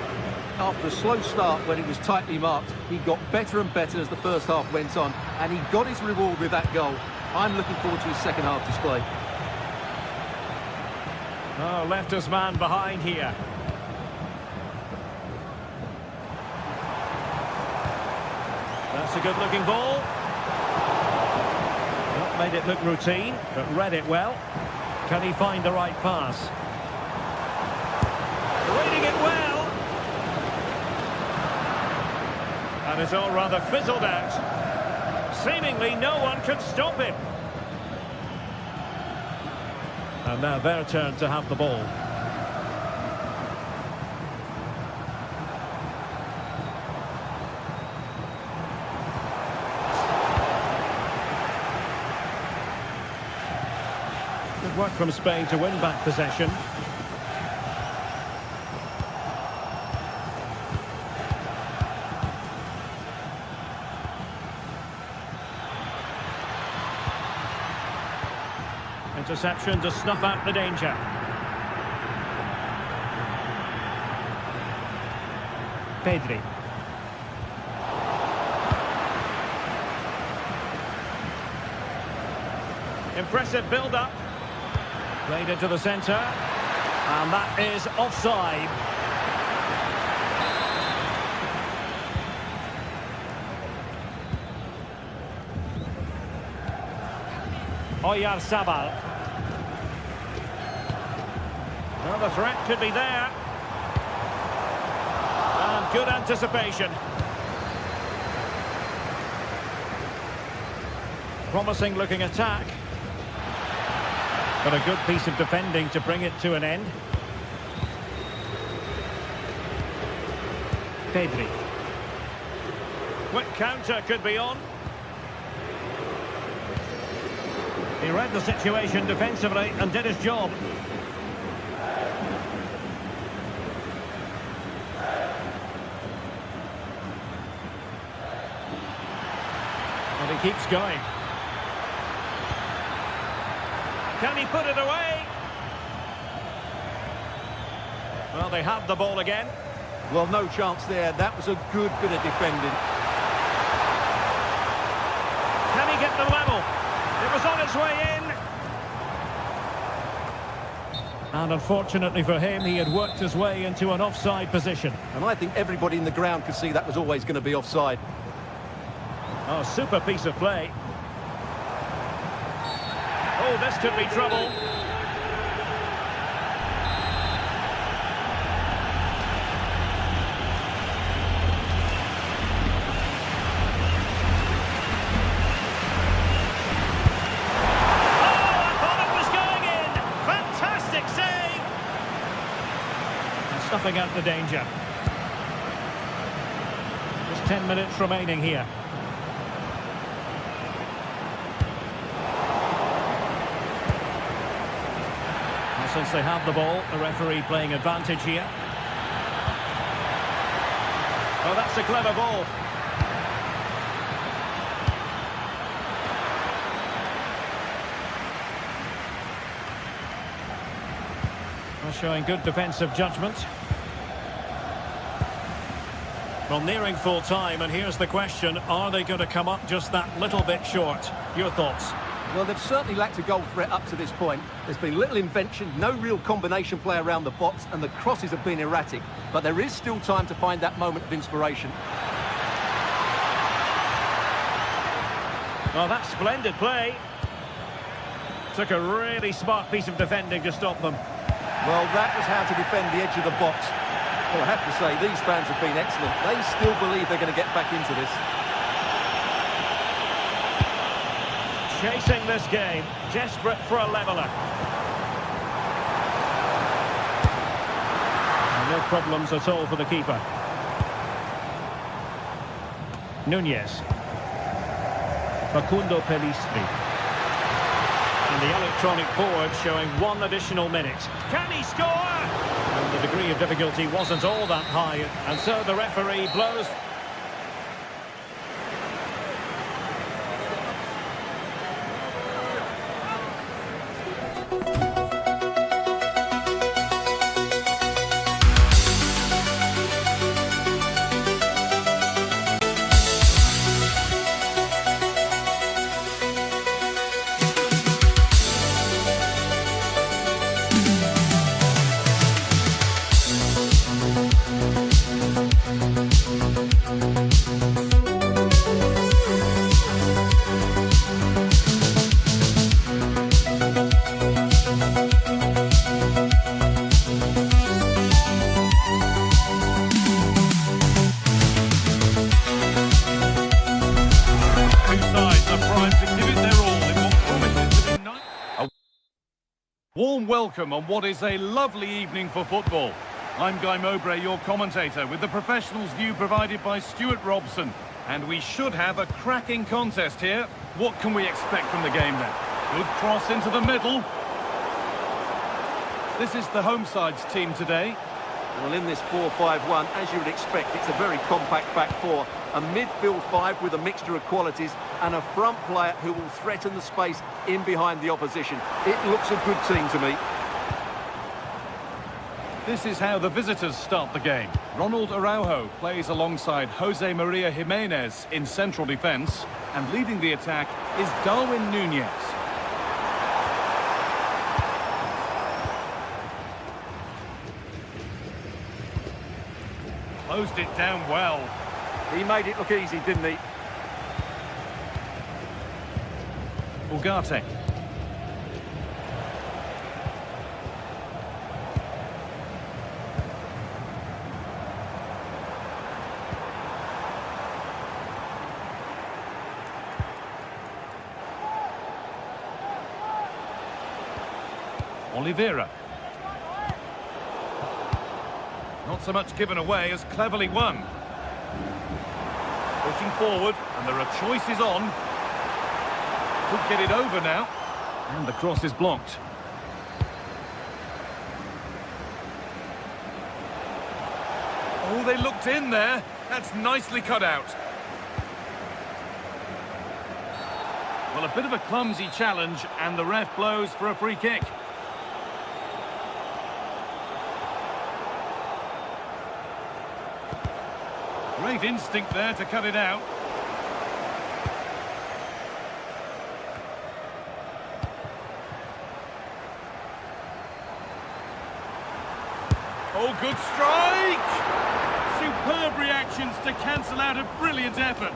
After a slow start when he was tightly marked, he got better and better as the first half went on, and he got his reward with that goal. I'm looking forward to his second half display. Oh, left his man behind here. That's a good-looking ball. Not made it look routine, but read it well. Can he find the right pass? Reading it well. And it's all rather fizzled out. Seemingly no one could stop him. And now their turn to have the ball. Good work from Spain to win back possession. Interception to snuff out the danger. Pedri. Impressive build-up. Played into the centre. And that is offside. Oyarzabal. Well, the threat could be there. And good anticipation. Promising looking attack. But a good piece of defending to bring it to an end. Pedri. Quick counter could be on. He read the situation defensively and did his job. And he keeps going. Can he put it away? Well, they have the ball again. Well, no chance there. That was a good bit of defending. Can he get the level? It was on its way in. And unfortunately for him, he had worked his way into an offside position. And I think everybody in the ground could see that was always going to be offside. Oh, super piece of play. Oh, this could be trouble. Oh, I thought it was going in. Fantastic save. And snuffing out the danger. Just 10 minutes remaining here. Since they have the ball, the referee playing advantage here. Oh, that's a clever ball. Well, showing good defensive judgment. Well, nearing full time, and here's the question, are they going to come up just that little bit short? Your thoughts? Well, they've certainly lacked a goal threat up to this point. There's been little invention, no real combination play around the box, and the crosses have been erratic. But there is still time to find that moment of inspiration. Well, that's splendid play. Took a really smart piece of defending to stop them. Well, that was how to defend the edge of the box. Well, I have to say, these fans have been excellent. They still believe they're going to get back into this. Chasing this game, desperate for a leveller. No problems at all for the keeper. Nunez. Facundo Pellistri. And the electronic board showing 1 additional minute. Can he score? And the degree of difficulty wasn't all that high, and so the referee blows. Warm welcome on what is a lovely evening for football. I'm Guy Mowbray, your commentator, with the professionals' view provided by Stuart Robson. And we should have a cracking contest here. What can we expect from the game then? Good cross into the middle. This is the home side's team today. Well, in this 4-5-1, as you would expect, it's a very compact back four. A midfield five with a mixture of qualities and a front player who will threaten the space in behind the opposition. It looks a good team to me. This is how the visitors start the game. Ronald Araujo plays alongside Jose Maria Jimenez in central defence, and leading the attack is Darwin Núñez. Closed it down well. He made it look easy, didn't he? Ugarte. Oliveira. Not so much given away as cleverly won. Pushing forward, and there are choices on. Could get it over now. And the cross is blocked. Oh, they looked in there. That's nicely cut out. Well, a bit of a clumsy challenge, and the ref blows for a free kick. Great instinct there to cut it out. Oh, good strike! Superb reactions to cancel out a brilliant effort.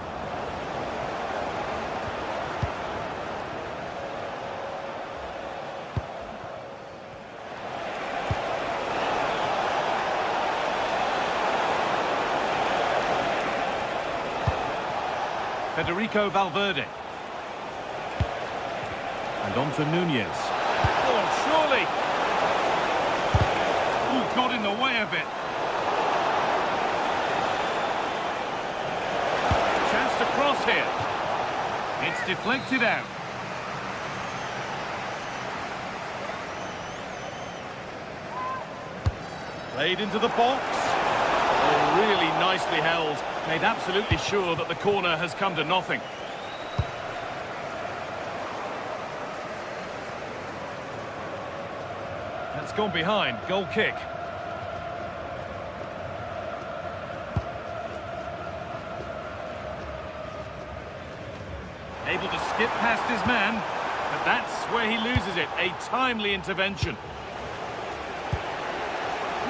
Federico Valverde. And on to Núñez. Oh, surely! Ooh, got in the way of it. Chance to cross here. It's deflected out. Played into the box. Oh, really nicely held. Made absolutely sure that the corner has come to nothing. That's gone behind. Goal kick. Able to skip past his man, but that's where he loses it. A timely intervention.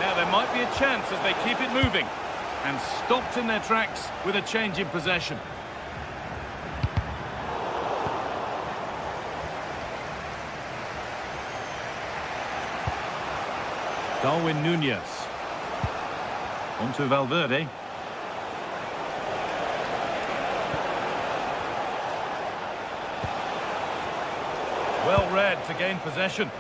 Now there might be a chance as they keep it moving. And stopped in their tracks with a change in possession. Darwin Núñez. On to Valverde. Well read to gain possession.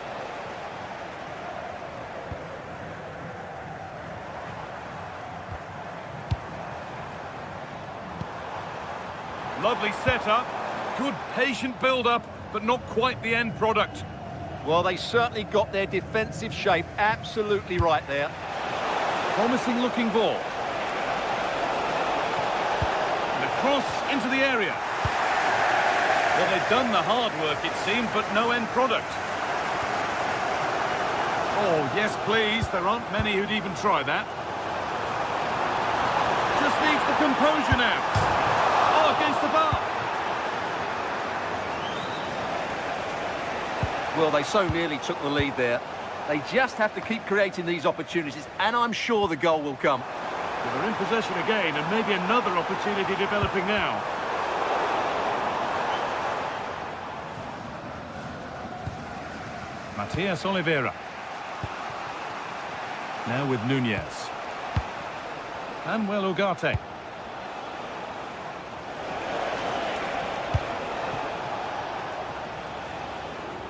Lovely setup, good patient build-up, but not quite the end product. Well, they certainly got their defensive shape absolutely right there. Promising looking ball. And a cross into the area. Well, they've done the hard work, it seemed, but no end product. Oh, yes, please. There aren't many who'd even try that. Just needs the composure now. Against the bar. Well, they so nearly took the lead there. They just have to keep creating these opportunities, and I'm sure the goal will come. Well, they're in possession again, and maybe another opportunity developing now. Matias Oliveira. Now with Núñez. Manuel Ugarte.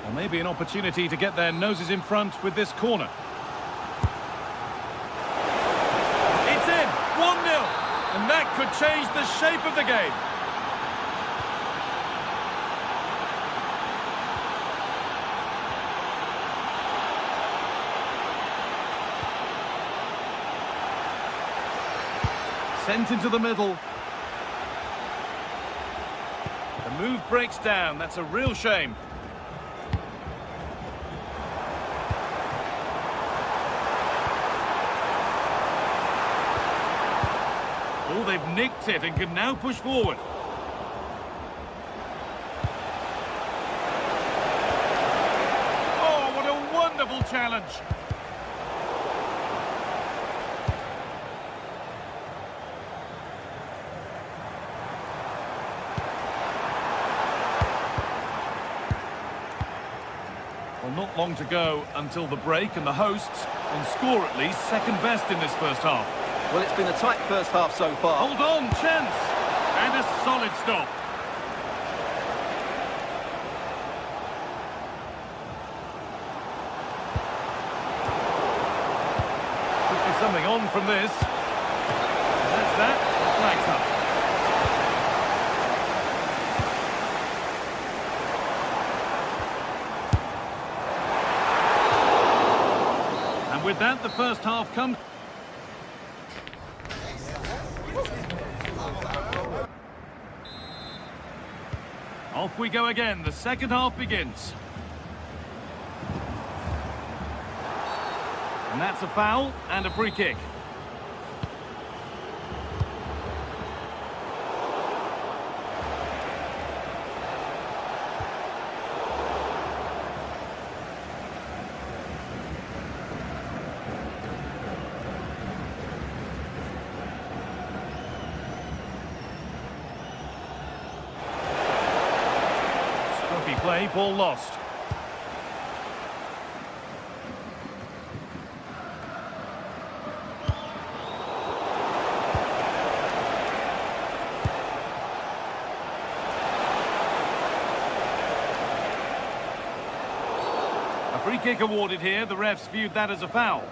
Well, maybe an opportunity to get their noses in front with this corner. It's in! 1-0! And that could change the shape of the game. Sent into the middle. The move breaks down. That's a real shame. Oh, they've nicked it and can now push forward. Oh, what a wonderful challenge. Well, not long to go until the break, and the hosts, on score at least, second best in this first half. Well, it's been a tight first half so far. Hold on, chance! And a solid stop. Could be something on from this. And that's that. Flags up. And with that, the first half comes. Off we go again. The second half begins. And that's a foul and a free kick. Play, ball lost. A free kick awarded here. The refs viewed that as a foul.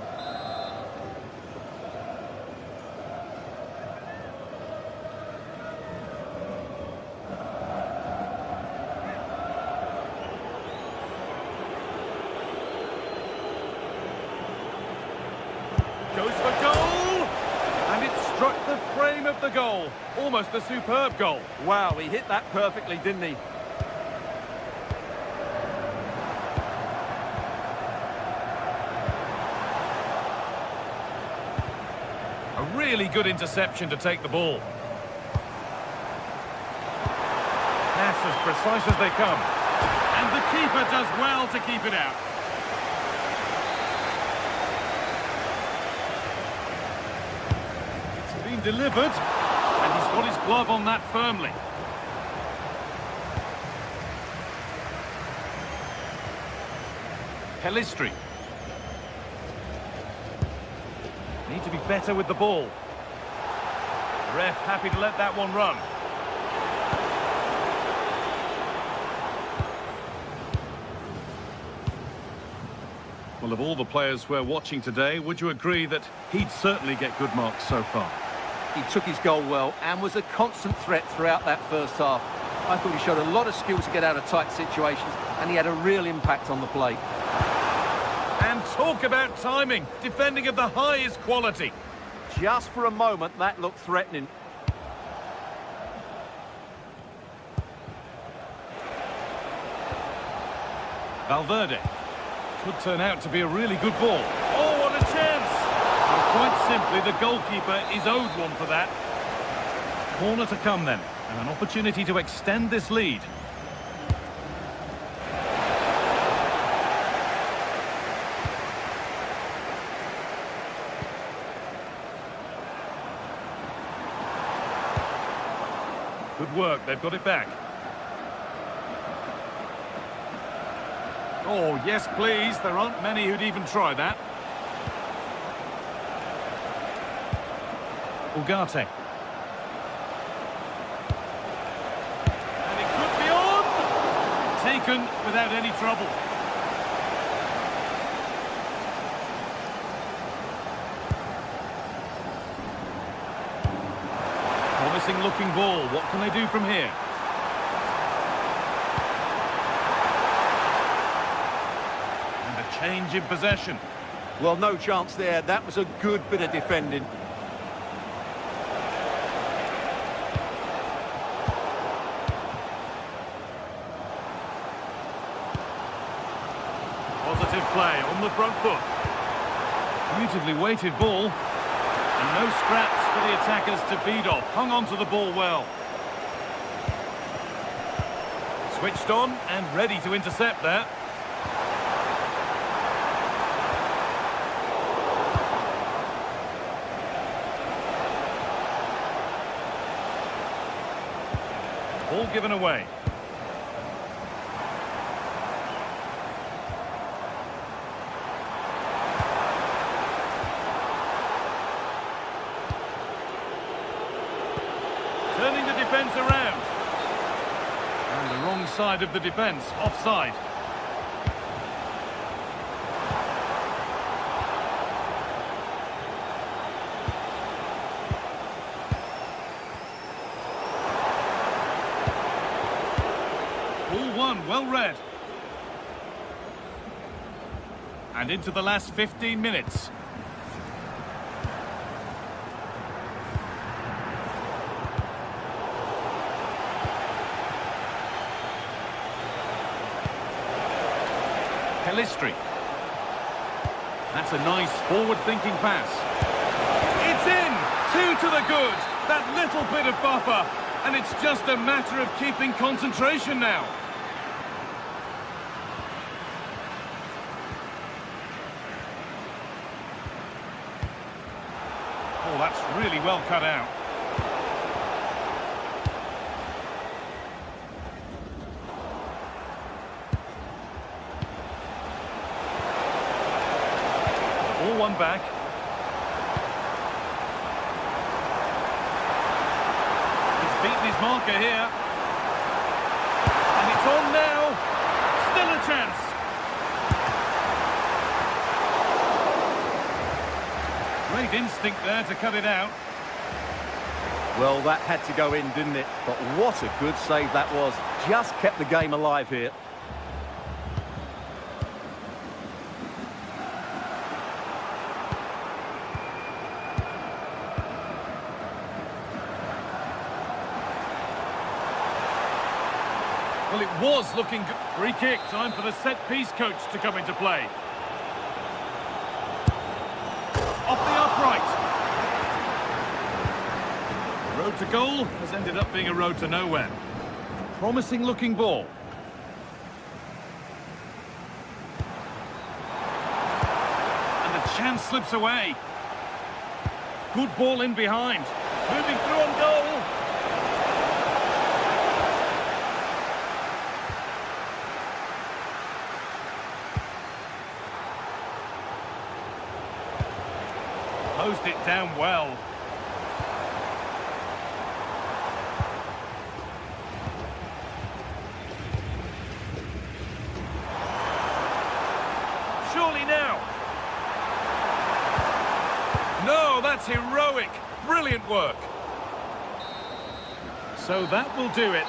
Goes for goal! And it struck the frame of the goal. Almost a superb goal. Wow, he hit that perfectly, didn't he? A really good interception to take the ball. That's as precise as they come. And the keeper does well to keep it out. Delivered, and he's got his glove on that firmly. Pelistri. Need to be better with the ball. Ref happy to let that one run. Well, of all the players we're watching today, would you agree that he'd certainly get good marks so far? He took his goal well and was a constant threat throughout that first half. I thought he showed a lot of skill to get out of tight situations, and he had a real impact on the play. And talk about timing, defending of the highest quality. Just for a moment, that looked threatening. Valverde. Could turn out to be a really good ball. Oh, what a chance! And quite simply, the goalkeeper is owed one for that. Corner to come then, and an opportunity to extend this lead. Good work, they've got it back. Oh, yes, please. There aren't many who'd even try that. Ugarte. And it could be on! Taken without any trouble. Promising looking ball. What can they do from here? Change in possession. Well, no chance there. That was a good bit of defending. They're on the front foot. Beautifully weighted ball. And no scraps for the attackers to feed off. Hung on to the ball well. Switched on and ready to intercept there. Ball given away. Turning the defence around. And the wrong side of the defence, offside. Ball one, well read. And into the last 15 minutes. Pelistri. That's a nice forward-thinking pass. It's in! Two to the good. That little bit of buffer. And it's just a matter of keeping concentration now. Oh, that's really well cut out. Ball one back. He's beaten his marker here. And it's on now. Still a chance. Great instinct there to cut it out. Well, that had to go in, didn't it? But what a good save that was. Just kept the game alive here. Well, it was looking good. Free kick, time for the set-piece coach to come into play. Off the upright. Road to goal has ended up being a road to nowhere. Promising looking ball. And the chance slips away. Good ball in behind. Moving through on goal. Closed it down well. Surely now. No, that's heroic. Brilliant work. So that will do it.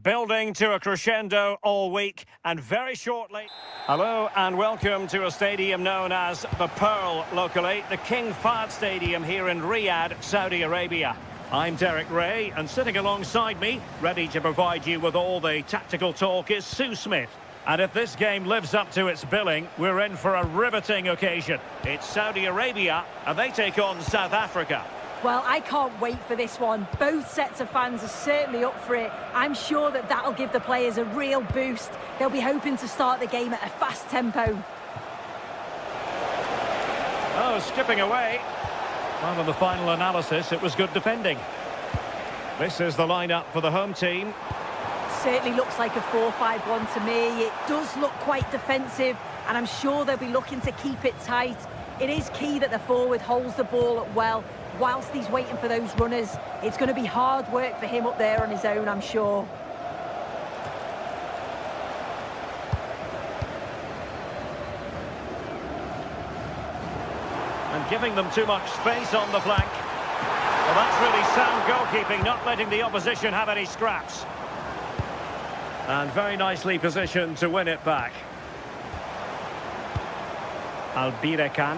Building to a crescendo all week, and very shortly... Hello and welcome to a stadium known as the Pearl locally, the King Fahd Stadium here in Riyadh, Saudi Arabia. I'm Derek Ray, and sitting alongside me, ready to provide you with all the tactical talk, is Sue Smith. And if this game lives up to its billing, we're in for a riveting occasion. It's Saudi Arabia, and they take on South Africa. Well, I can't wait for this one. Both sets of fans are certainly up for it. I'm sure that that'll give the players a real boost. They'll be hoping to start the game at a fast tempo. Oh, skipping away. Well, in the final analysis, it was good defending. This is the lineup for the home team. Certainly looks like a 4-5-1 to me. It does look quite defensive, and I'm sure they'll be looking to keep it tight. It is key that the forward holds the ball up well whilst he's waiting for those runners. It's going to be hard work for him up there on his own, I'm sure. And giving them too much space on the flank. Well, that's really sound goalkeeping, not letting the opposition have any scraps. And very nicely positioned to win it back. Albirekan.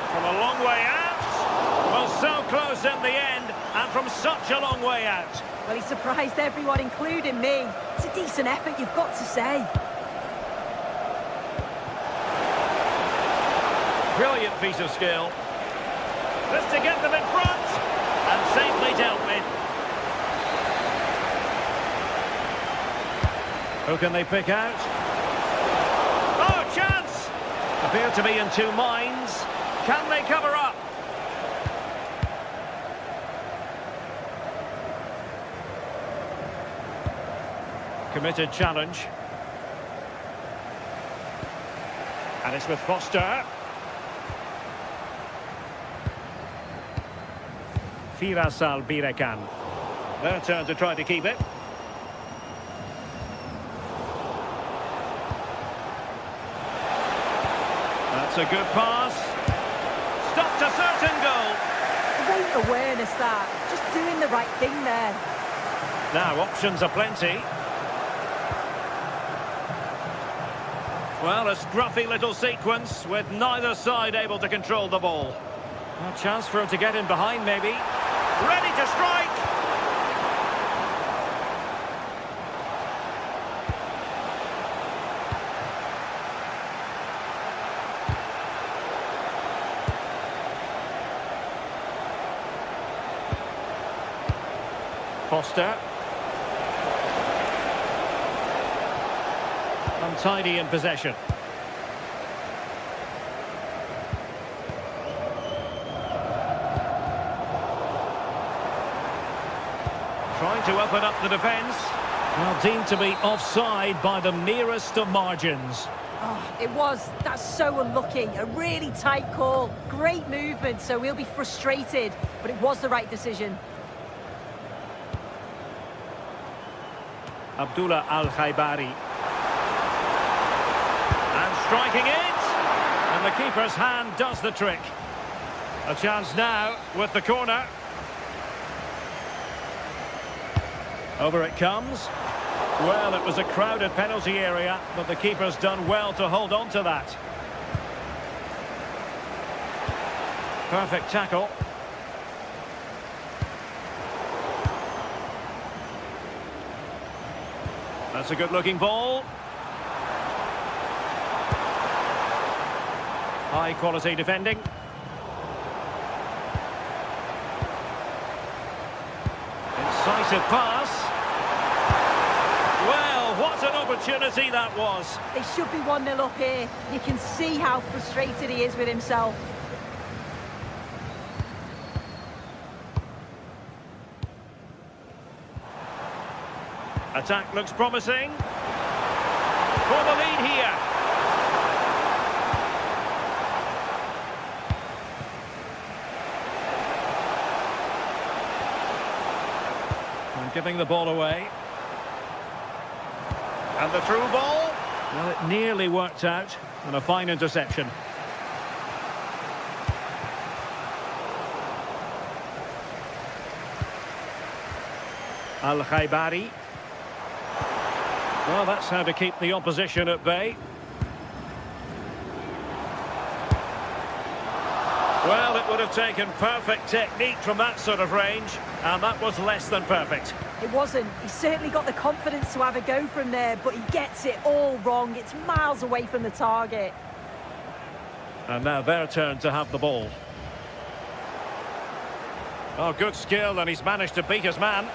From a long way out. Well, so close in the end, and from such a long way out. Well, he surprised everyone, including me. It's a decent effort, you've got to say. Brilliant piece of skill. This to get them in front, and safely dealt with. Who can they pick out? Oh, chance! Appear to be in two minds. Can they cover up? Committed challenge. And it's with Foster. Firas Albirekan. Their turn to try to keep it. That's a good pass. Stopped a certain goal. Great awareness that. Just doing the right thing there. Now, options are plenty. Well, a scruffy little sequence with neither side able to control the ball. A chance for him to get in behind, maybe. Ready to strike! Foster. Untidy in possession. Trying to open up the defence. Well, deemed to be offside by the merest of margins. Oh, it was. That's so unlucky. A really tight call. Great movement, so we'll be frustrated. But it was the right decision. Abdullah Al-Khaibari. And striking it. And the keeper's hand does the trick. A chance now with the corner. Over it comes. Well, it was a crowded penalty area, but the keeper's done well to hold on to that. Perfect tackle. That's a good-looking ball. High-quality defending. Incisive pass. Well, what an opportunity that was. They should be 1-0 up here. You can see how frustrated he is with himself. Attack looks promising. For the lead here. And giving the ball away. And the through ball. Well, it nearly worked out. And a fine interception. Al-Khaibari. Well, that's how to keep the opposition at bay. Well, it would have taken perfect technique from that sort of range, and that was less than perfect. It wasn't. He's certainly got the confidence to have a go from there, but he gets it all wrong. It's miles away from the target. And now their turn to have the ball. Oh, good skill, and he's managed to beat his man.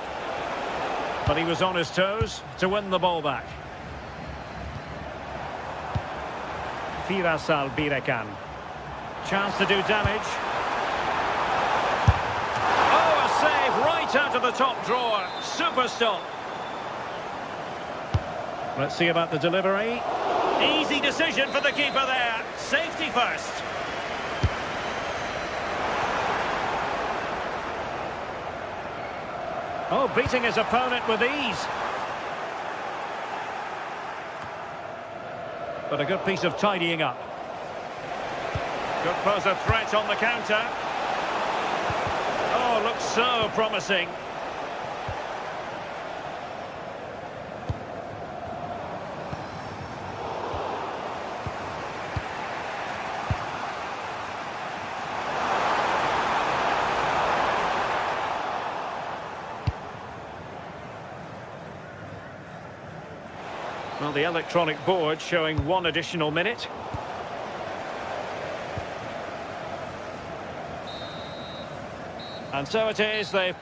But he was on his toes to win the ball back. Firasal Birekan. Chance to do damage. Oh, a save right out of the top drawer. Super stop. Let's see about the delivery. Easy decision for the keeper there. Safety first. Oh, beating his opponent with ease. But a good piece of tidying up. Could pose a threat on the counter. Oh, looks so promising. Well, the electronic board showing 1 additional minute. And so it is, they've...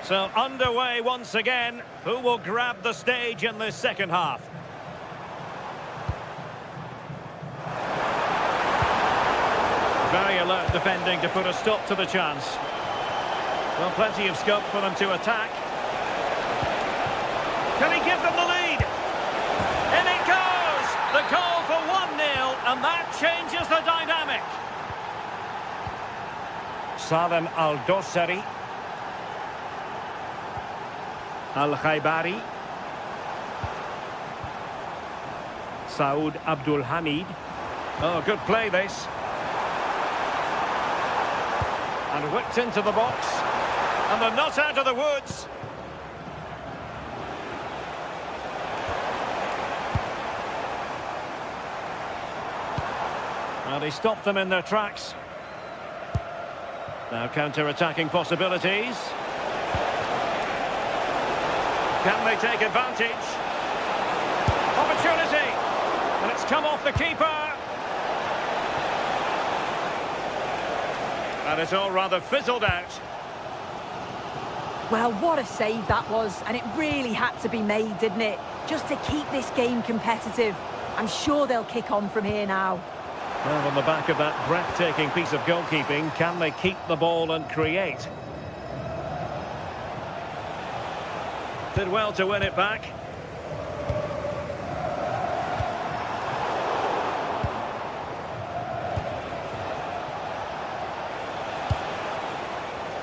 So underway once again. Who will grab the stage in this second half? Very alert defending to put a stop to the chance. Well, plenty of scope for them to attack. Can he give them the lead? In it goes! The goal for 1-0, and that changes the dynamic. Salem Al-Dossari. Al-Khaibari. Saud Abdul Hamid. Oh, good play this. And whipped into the box. And they're not out of the woods. Well, he stopped them in their tracks. Now counter-attacking possibilities. Can they take advantage? Opportunity! And it's come off the keeper. And it's all rather fizzled out. Well, what a save that was, and it really had to be made, didn't it? Just to keep this game competitive. I'm sure they'll kick on from here now. Well, on the back of that breathtaking piece of goalkeeping, can they keep the ball and create? Did well to win it back.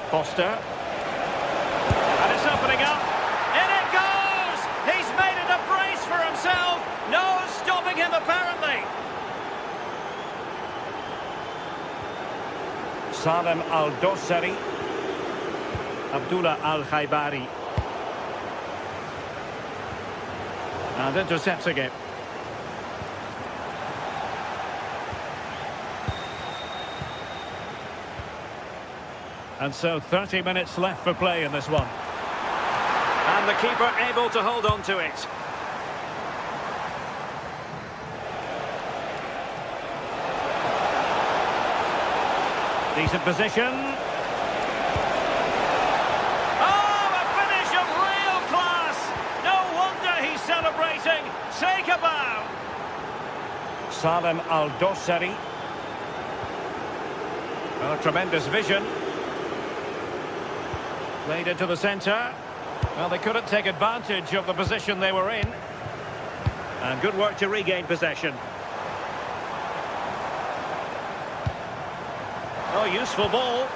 Foster. And it's opening up. In it goes! He's made it a brace for himself. No stopping him, apparently. Salem Al-Dossari. Abdullah Al-Khaibari. And intercepting it. And so 30 minutes left for play in this one. And the keeper able to hold on to it. Decent position. Oh, a finish of real class. No wonder he's celebrating. Take a bow. Salem Al-Dossari. Oh, tremendous vision. Played into the centre. Well, they couldn't take advantage of the position they were in. And good work to regain possession. Oh, useful ball.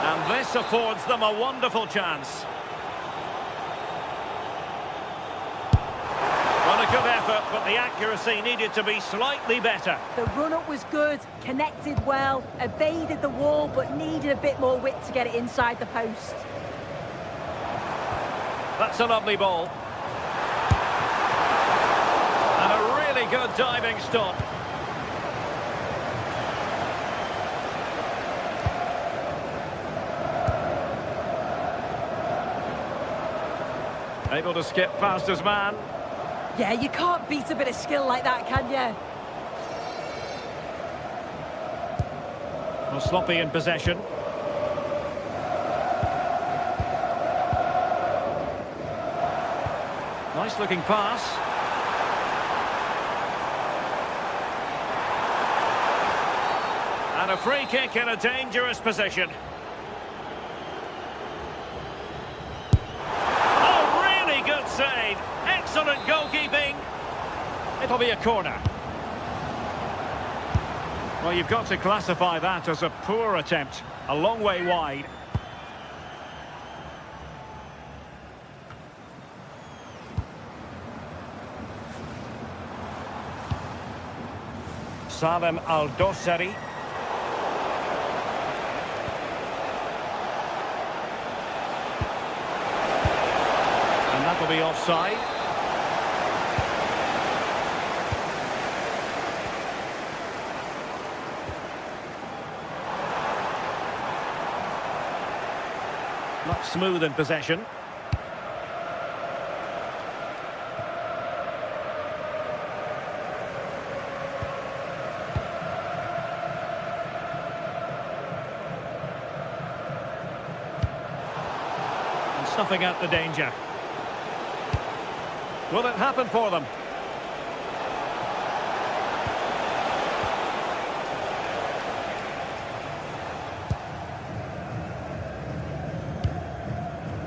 And this affords them a wonderful chance. Well, a good effort, but the accuracy needed to be slightly better. The run-up was good, connected well, evaded the wall, but needed a bit more width to get it inside the post. That's a lovely ball. And a really good diving stop. Able to skip past his man. Yeah, you can't beat a bit of skill like that, can you? Well, sloppy in possession. Nice looking pass. And a free kick in a dangerous position. Oh, really good save. Excellent goalkeeping. It'll be a corner. Well, you've got to classify that as a poor attempt. A long way wide. Salem Al-Dossari. And that'll be offside. Not smooth in possession. And snuffing out the danger. Will it happen for them?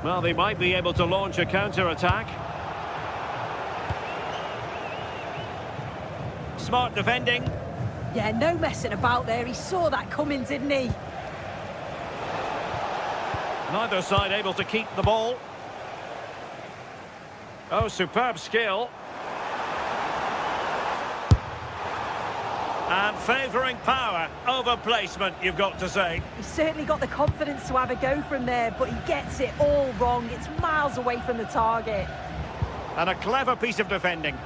Well, they might be able to launch a counter-attack. Smart defending. Yeah, no messing about there. He saw that coming, didn't he? Neither side able to keep the ball. Oh, superb skill. And favouring power over placement, you've got to say. He's certainly got the confidence to have a go from there, but he gets it all wrong. It's miles away from the target. And a clever piece of defending.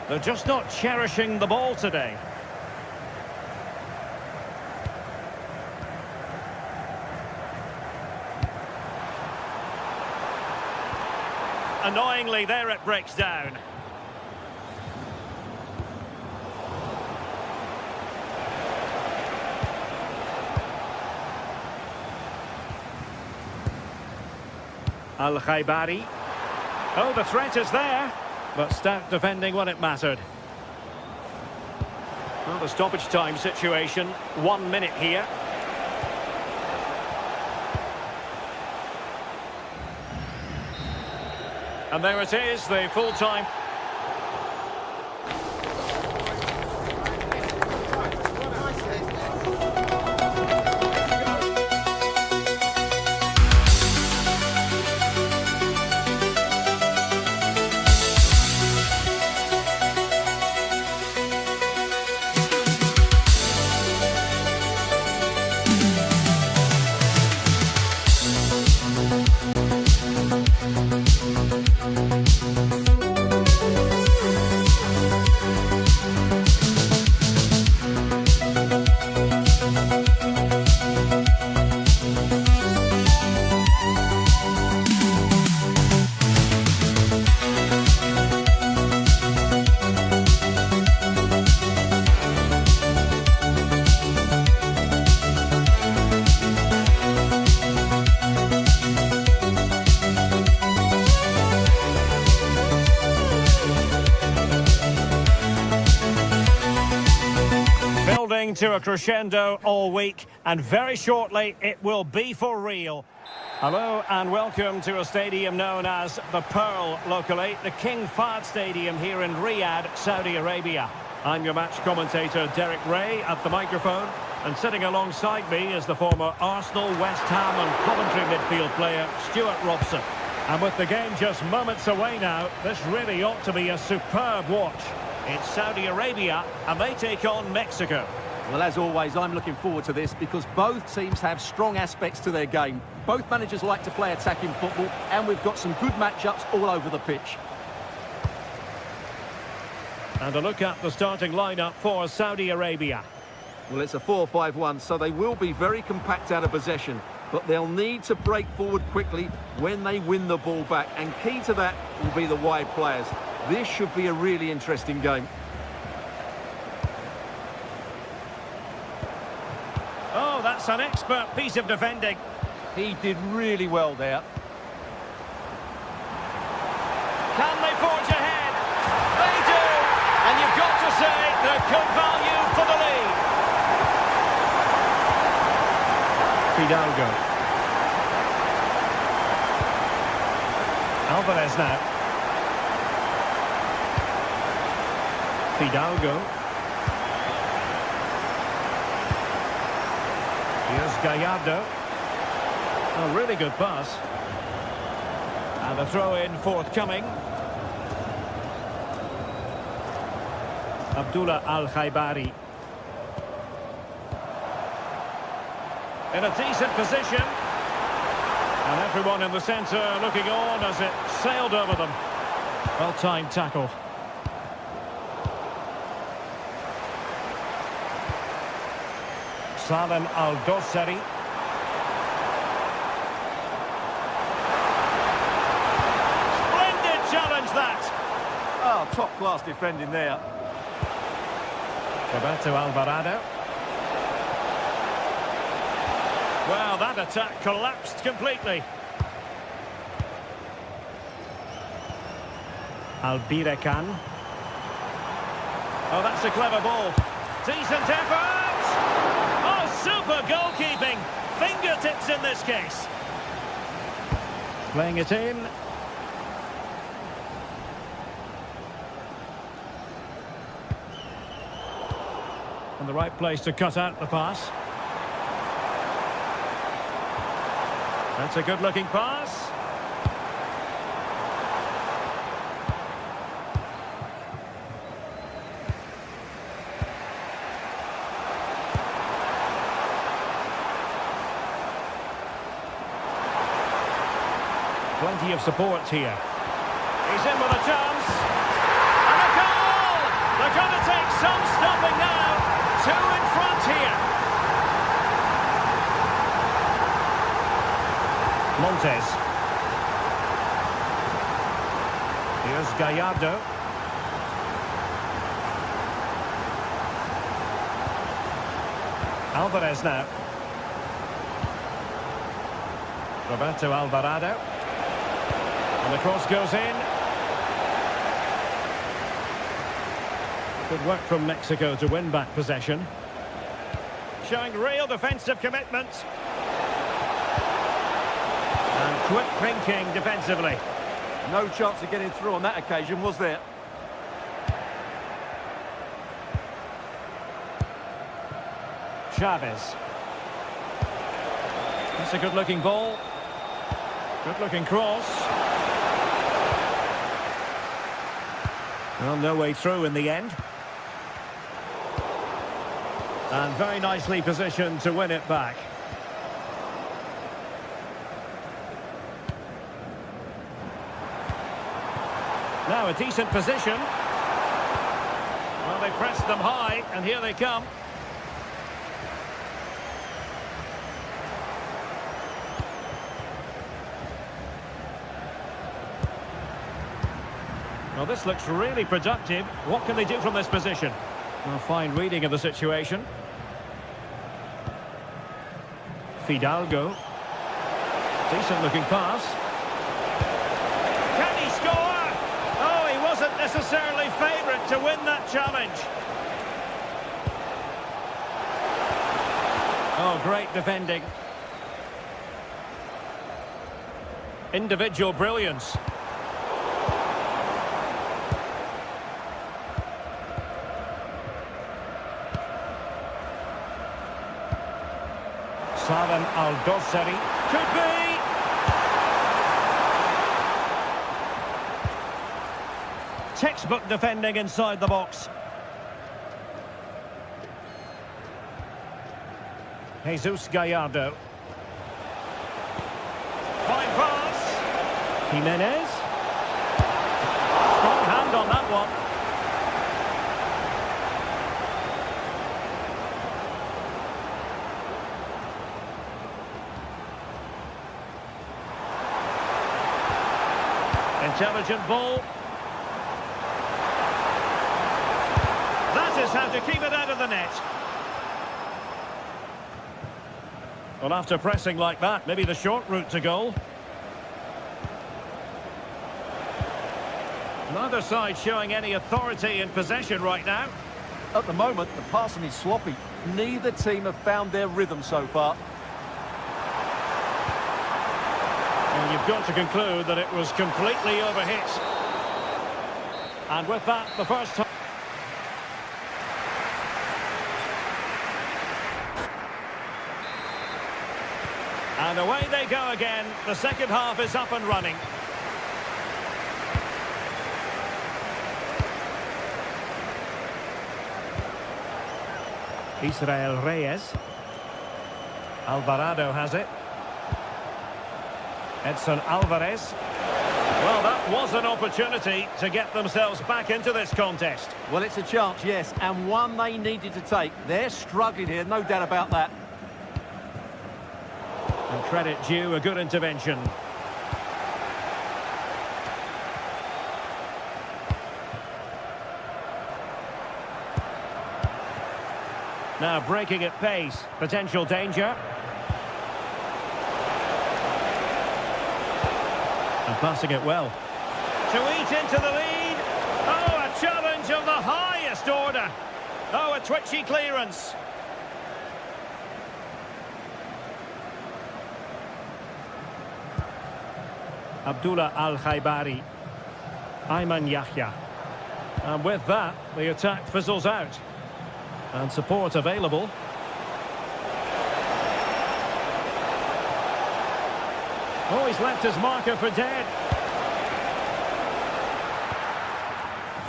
They're just not cherishing the ball today. Annoyingly, there it breaks down. Al-Khaibari. Oh, the threat is there, but stout defending when it mattered. Well, the stoppage time situation, 1 minute here. And there it is, the full-time. To a crescendo all week, and very shortly it will be for real. Hello and welcome to a stadium known as the Pearl locally, the King Fahd Stadium here in Riyadh, Saudi Arabia. I'm your match commentator Derek Ray at the microphone, and sitting alongside me is the former Arsenal, West Ham and Coventry midfield player Stuart Robson. And with the game just moments away now, this really ought to be a superb watch. It's Saudi Arabia and they take on Mexico. Well, as always, I'm looking forward to this because both teams have strong aspects to their game. Both managers like to play attacking football, and we've got some good matchups all over the pitch. And a look at the starting lineup for Saudi Arabia. Well, it's a 4-5-1, so they will be very compact out of possession, but they'll need to break forward quickly when they win the ball back, and key to that will be the wide players. This should be a really interesting game. That's an expert piece of defending. He did really well there. Can they forge ahead? They do! And you've got to say they're good value for the lead. Fidalgo. Alvarez now. Fidalgo. Here's Gallardo. A really good pass. And the throw-in forthcoming. Abdullah Al-Khaibari. In a decent position. And everyone in the centre looking on as it sailed over them. Well-timed tackle. Salem Al-Dossari. Splendid challenge that. Oh, top-class defending there. Roberto Alvarado. Well, that attack collapsed completely. Albirekan. Oh, that's a clever ball. Decent effort! Oh, super goalkeeping! Fingertips in this case. Playing it in. And the right place to cut out the pass. That's a good-looking pass. Plenty of support here. He's in with a chance. And a goal! They're going to take some stopping now. Two in front here. Montes. Here's Gallardo. Alvarez now. Roberto Alvarado. And the cross goes in. Good work from Mexico to win back possession. Showing real defensive commitment. And quick thinking defensively. No chance of getting through on that occasion, was there? Chavez. That's a good-looking ball. Good-looking cross. Well, no way through in the end. And very nicely positioned to win it back. Now a decent position. Well, they pressed them high, and here they come. Well, this looks really productive. What can they do from this position? Well, fine reading of the situation. Fidalgo. Decent looking pass. Can he score? Oh, he wasn't necessarily favourite to win that challenge. Oh, great defending. Individual brilliance. Salem Al-Dossari. Could be! Textbook defending inside the box. Jesus Gallardo. Fine pass. Jimenez. Strong hand on that one. Intelligent ball. That is how to keep it out of the net. Well, after pressing like that, maybe the short route to goal. Neither side showing any authority in possession right now. At the moment, the passing is sloppy. Neither team have found their rhythm so far. And you've got to conclude that it was completely overhit. And with that, the first time. And away they go again. The second half is up and running. Israel Reyes. Alvarado has it. Edson Alvarez. Well, that was an opportunity to get themselves back into this contest. Well, it's a chance, yes, and one they needed to take. They're struggling here, no doubt about that. And credit due, a good intervention. Now breaking at pace, potential danger. And passing it well. To eat into the lead. Oh, a challenge of the highest order. Oh, a twitchy clearance. Abdullah Al-Khaibari. Ayman Yahya. And with that, the attack fizzles out. And support available. Oh, he's left his marker for dead.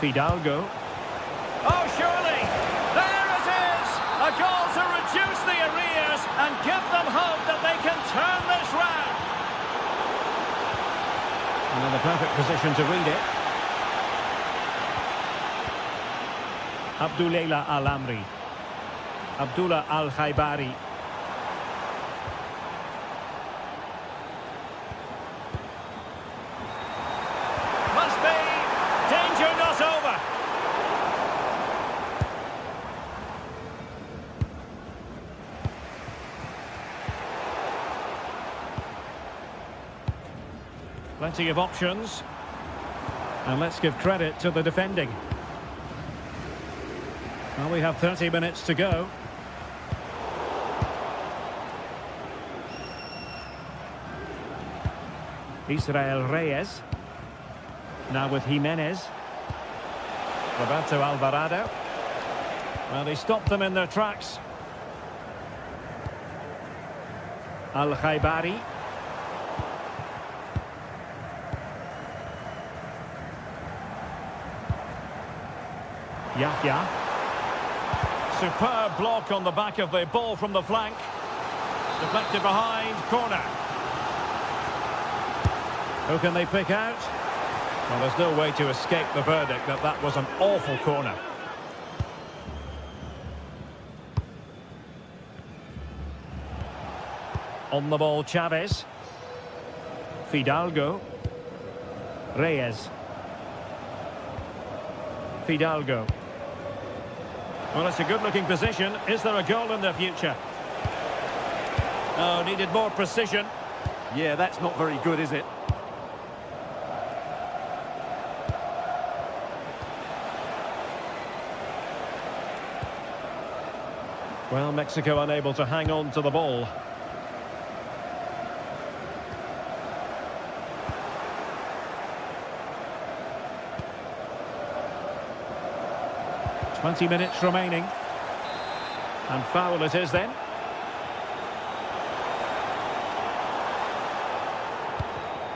Fidalgo. Oh, surely! There it is! A goal to reduce the arrears and give them hope that they can turn this round. And in the perfect position to read it. Abdullah Al-Amri. Abdullah Al-Khaibari. Must be. Danger not over. Plenty of options. And let's give credit to the defending. Well, we have 30 minutes to go. Israel Reyes. Now with Jimenez. Roberto Alvarado. Well, they stopped them in their tracks. Al-Khaibari. Yahya. Superb block on the back of the ball from the flank. Deflected behind, corner. Who can they pick out? Well, there's no way to escape the verdict that that was an awful corner. On the ball, Chavez. Fidalgo. Reyes. Fidalgo. Well, it's a good-looking position. Is there a goal in the future? Oh, needed more precision. Yeah, that's not very good, is it? Well, Mexico unable to hang on to the ball. "20 minutes remaining. And foul it is then.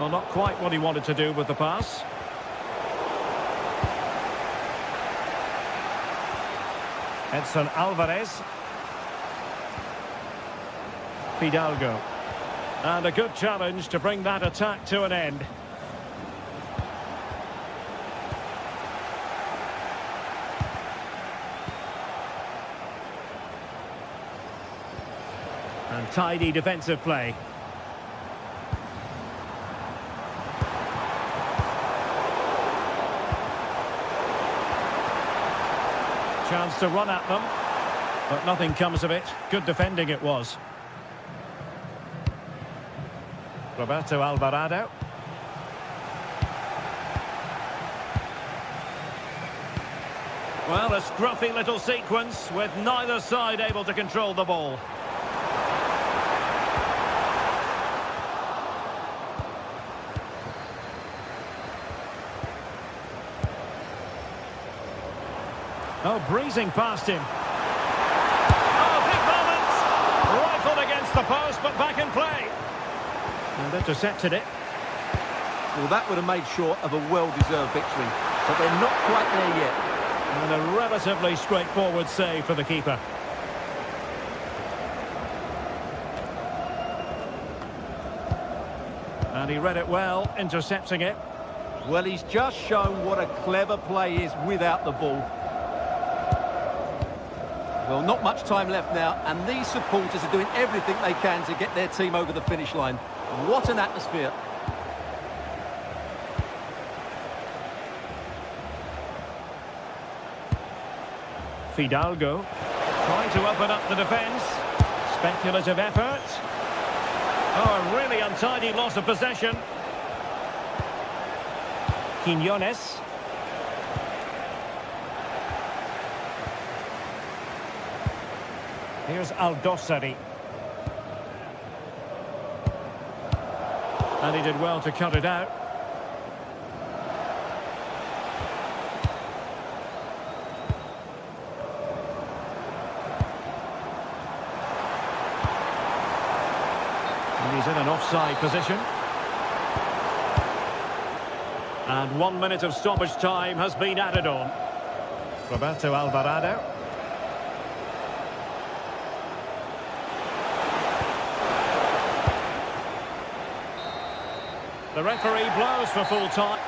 Well, not quite what he wanted to do with the pass. Edson Alvarez. Fidalgo. And a good challenge to bring that attack to an end. And tidy defensive play. Chance to run at them, but nothing comes of it. Good defending it was. Roberto Alvarado. Well, a scruffy little sequence with neither side able to control the ball. Oh, breezing past him. Oh, big moment! Rifled against the post, but back in play. And intercepted it. Well, that would have made sure of a well-deserved victory, but they're not quite there yet. And a relatively straightforward save for the keeper. And he read it well, intercepting it. Well, he's just shown what a clever play is without the ball. Well, not much time left now, and these supporters are doing everything they can to get their team over the finish line. What an atmosphere. Fidalgo trying to open up the defence. Speculative effort. Oh, a really untidy loss of possession. Quiñones. Here's Aldosari. And he did well to cut it out. And he's in an offside position. And 1 minute of stoppage time has been added on. Roberto Alvarado. The referee blows for full time.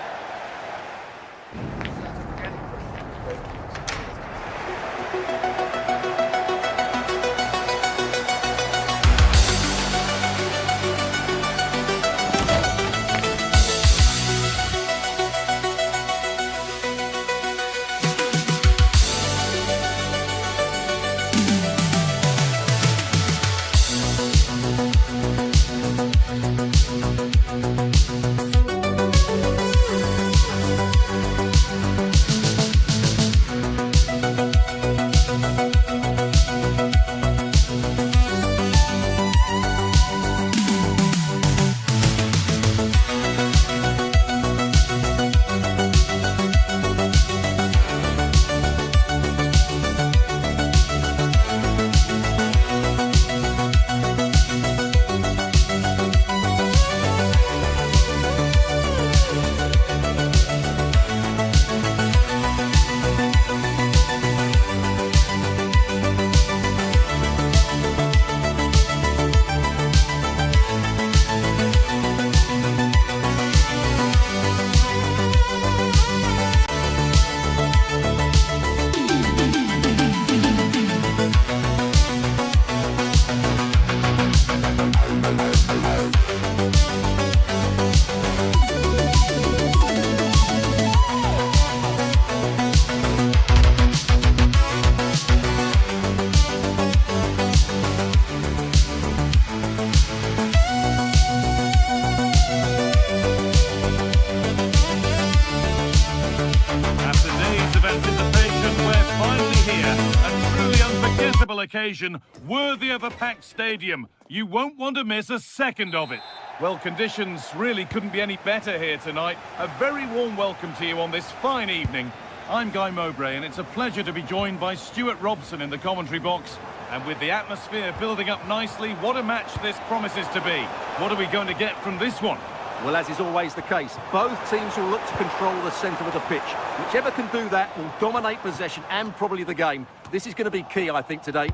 Occasion worthy of a packed stadium. You won't want to miss a second of it. Well, conditions really couldn't be any better here tonight. A very warm welcome to you on this fine evening. I'm Guy Mowbray, and it's a pleasure to be joined by Stuart Robson in the commentary box. And with the atmosphere building up nicely, what a match this promises to be. What are we going to get from this one? Well, as is always the case, both teams will look to control the centre of the pitch. Whichever can do that will dominate possession and probably the game. This is going to be key, I think, today.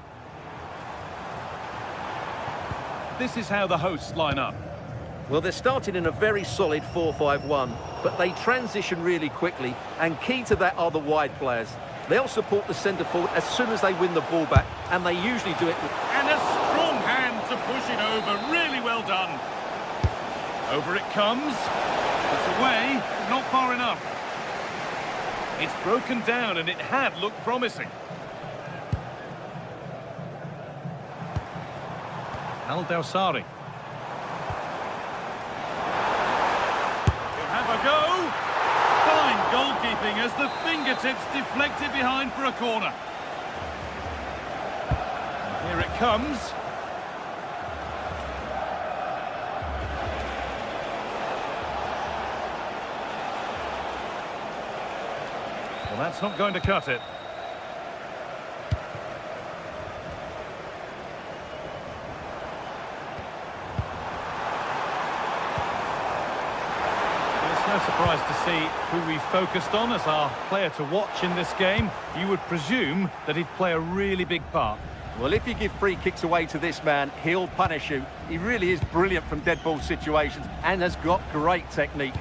This is how the hosts line up. Well, they're starting in a very solid 4-5-1, but they transition really quickly, and key to that are the wide players. They'll support the centre forward as soon as they win the ball back, and they usually do it with... And a strong hand to push it over. Really well done. Over it comes. It's away, but not far enough. It's broken down, and it had looked promising. Aldosari. goalkeeping as the fingertips deflected behind for a corner. And here it comes. Well, that's not going to cut it. No surprise to see who we focused on as our player to watch in this game. You would presume that he'd play a really big part. Well, if you give free kicks away to this man, he'll punish you. He really is brilliant from dead ball situations and has got great technique.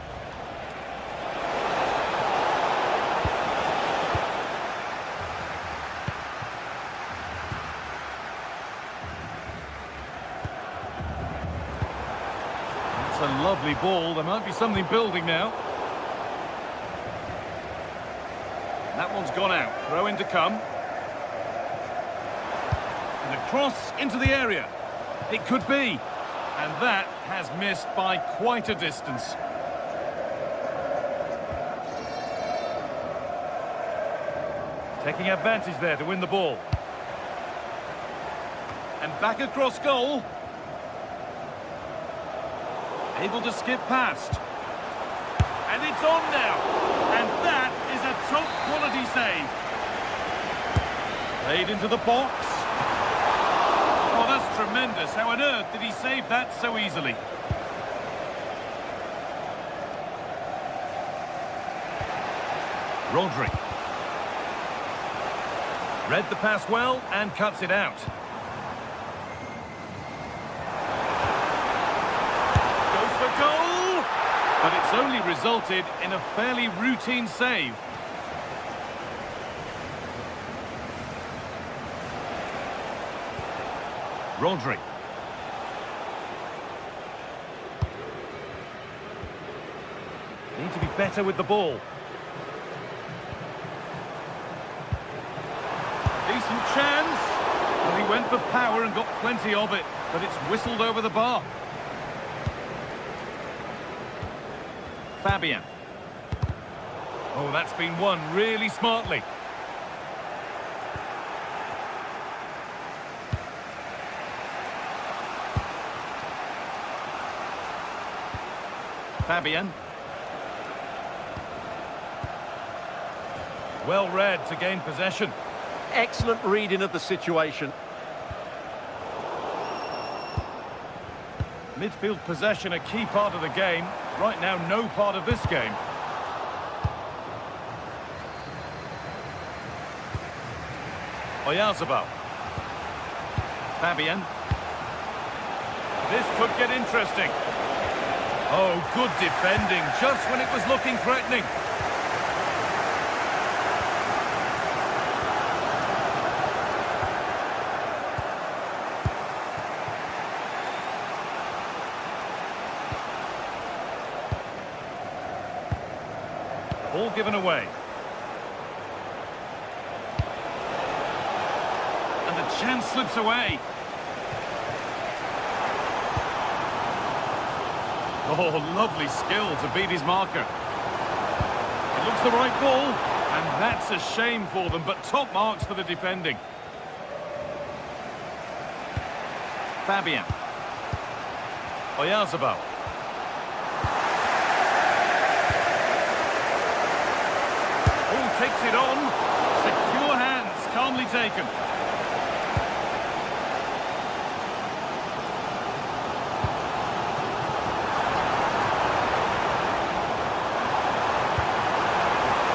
It's a lovely ball. There might be something building now. That one's gone out. Throw in to come. And a cross into the area. It could be. And that has missed by quite a distance. Taking advantage there to win the ball. And back across goal. Able to skip past. And it's on now. And that is a top quality save. Played into the box. Oh, that's tremendous. How on earth did he save that so easily? Rodri. Read the pass well and cuts it out. Goal, but it's only resulted in a fairly routine save. Rodri. Need to be better with the ball. Decent chance. Well, he went for power and got plenty of it, but it's whistled over the bar. Fabian. Oh, that's been won really smartly. Fabian. Well read to gain possession. Excellent reading of the situation. Midfield possession a key part of the game. Right now, no part of this game. Oyarzabal. Fabian. This could get interesting. Oh, good defending, just when it was looking threatening. Ball given away. And the chance slips away. Oh, lovely skill to beat his marker. It looks the right ball, and that's a shame for them, but top marks for the defending. Fabian. Oyarzabal. Oh, takes it on. Secure hands, calmly taken.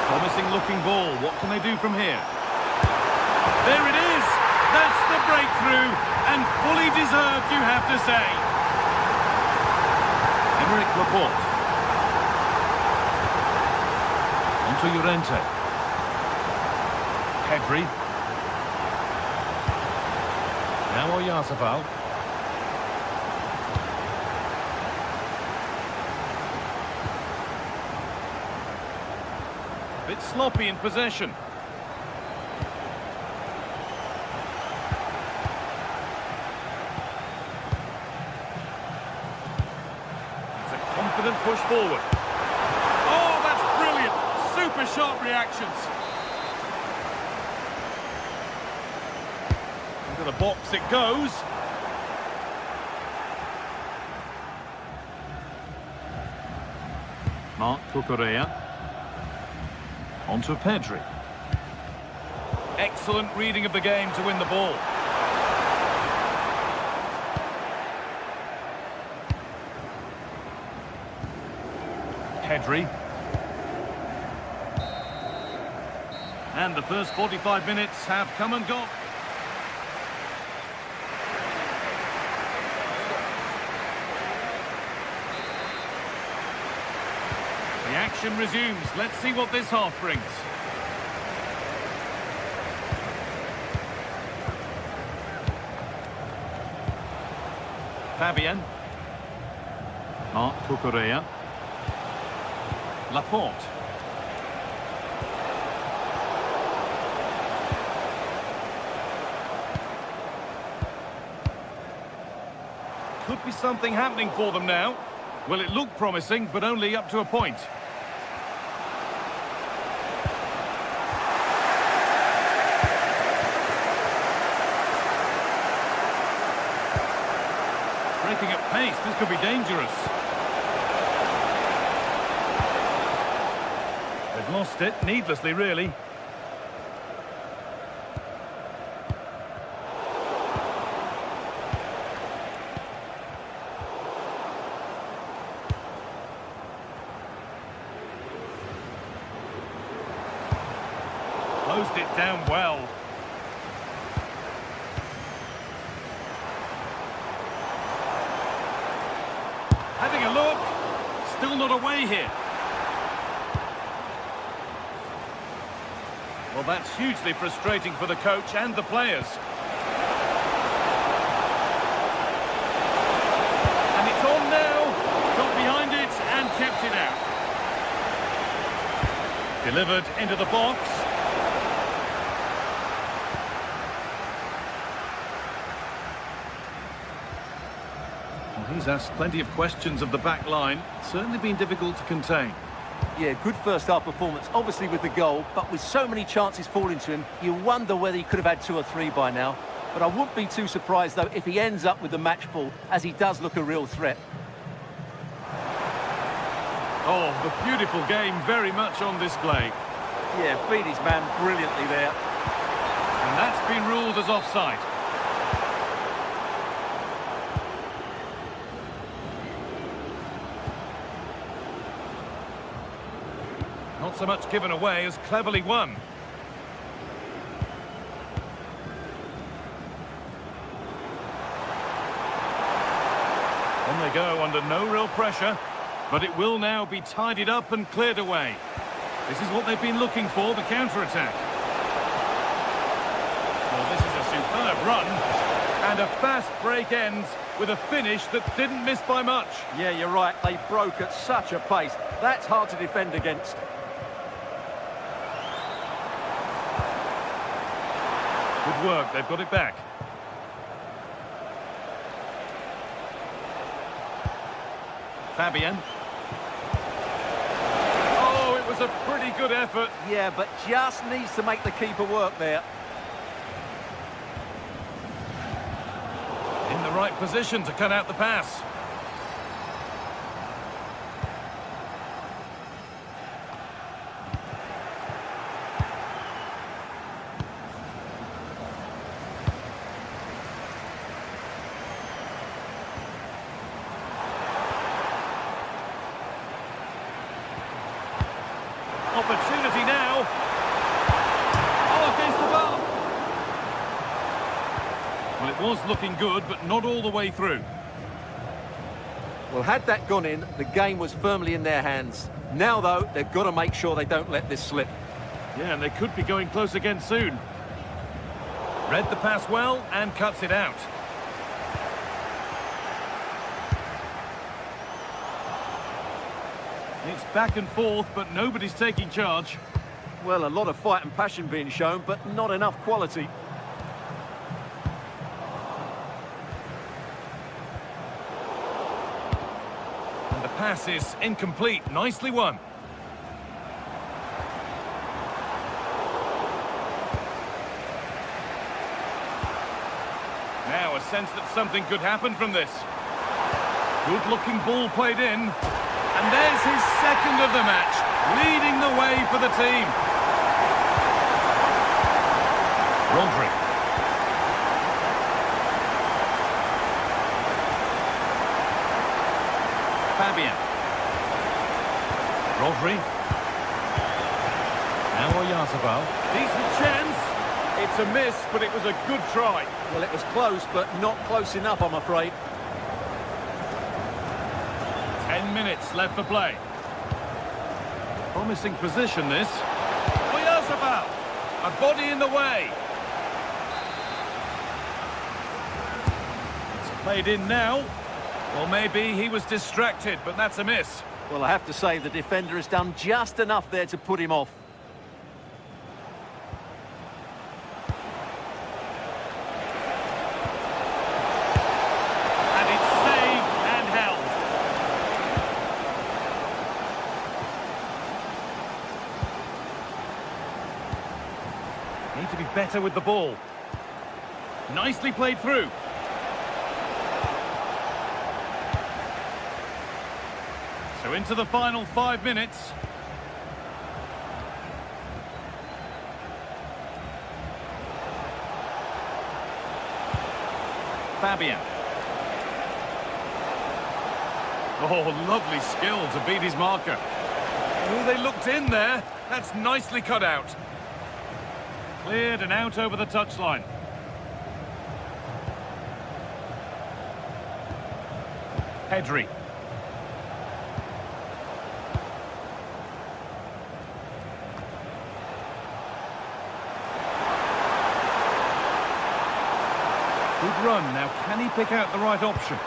Promising looking ball. What can they do from here? There it is. That's the breakthrough, and fully deserved, you have to say. Emerick Laporte. Onto Llorente. Pedri. Now Oyarzabal. Bit sloppy in possession. It's a confident push forward. Oh, that's brilliant. Super for sharp reactions. Into the box it goes. Marc Cucurella. Onto Pedri. Excellent reading of the game to win the ball. Pedri. And the first 45 minutes have come and gone. The action resumes. Let's see what this half brings. Fabian. Marc Cucurella. Laporte. Could be something happening for them now. Well, it looked promising, but only up to a point. Breaking at pace, this could be dangerous. They've lost it, needlessly, really. Closed it down well. Having a look. Still not away here. Well, that's hugely frustrating for the coach and the players. And it's on now. Got behind it and kept it out. Delivered into the box. Well, he's asked plenty of questions of the back line. Certainly been difficult to contain. Yeah, good first half performance, obviously with the goal, but with so many chances falling to him, you wonder whether he could have had 2 or 3 by now. But I wouldn't be too surprised, though, if he ends up with the match ball, as he does look a real threat. Oh, the beautiful game very much on display. Yeah, beat his man brilliantly there. And that's been ruled as offside. Not so much given away as cleverly won. On they go under no real pressure, but it will now be tidied up and cleared away. This is what they've been looking for, the counter-attack. Well, this is a superb run, and a fast break ends with a finish that didn't miss by much. Yeah, you're right, they broke at such a pace. That's hard to defend against. Good work, they've got it back. Fabian. Oh, it was a pretty good effort. Yeah, but just needs to make the keeper work there. In the right position to cut out the pass. Opportunity now. Oh, against the bar. Well, it was looking good, but not all the way through. Well, had that gone in, the game was firmly in their hands. Now, though, they've got to make sure they don't let this slip. Yeah, and they could be going close again soon. Read the pass well and cuts it out. It's back and forth, but nobody's taking charge. Well, a lot of fight and passion being shown, but not enough quality. And the pass is incomplete. Nicely won. sense that something could happen from this. Good-looking ball played in. And there's his second of the match, leading the way for the team. Rodri. Fabian. Rodri. Now Oyarzabal. Decent chance. It's a miss, but it was a good try. Well, it was close, but not close enough, I'm afraid. 10 minutes left for play. Promising position, this. Oyarzabal. A body in the way. It's played in now. Well, maybe he was distracted, but that's a miss. Well, I have to say, the defender has done just enough there to put him off. And it's saved and held. Need to be better with the ball. Nicely played through. So into the final 5 minutes. Fabian. Oh, lovely skill to beat his marker. Oh, they looked in there. That's nicely cut out. Cleared and out over the touchline. Pedri. Good run. Now, can he pick out the right option?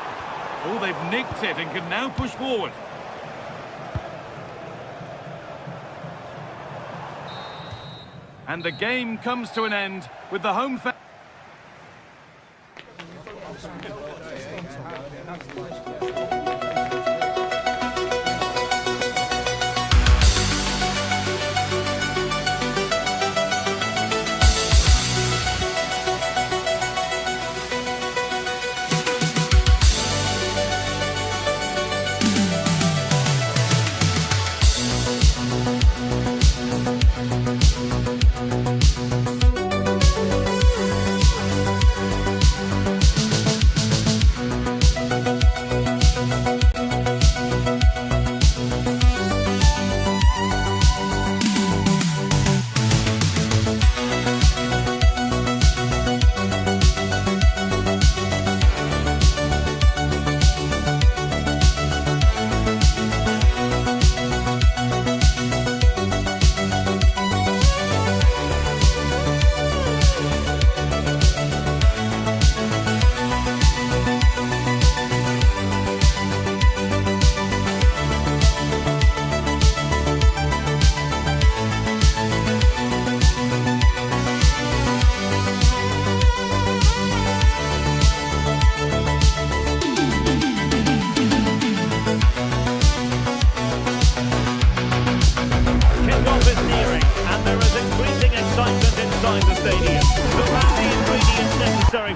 Oh, they've nicked it and can now push forward. And the game comes to an end with the home fan.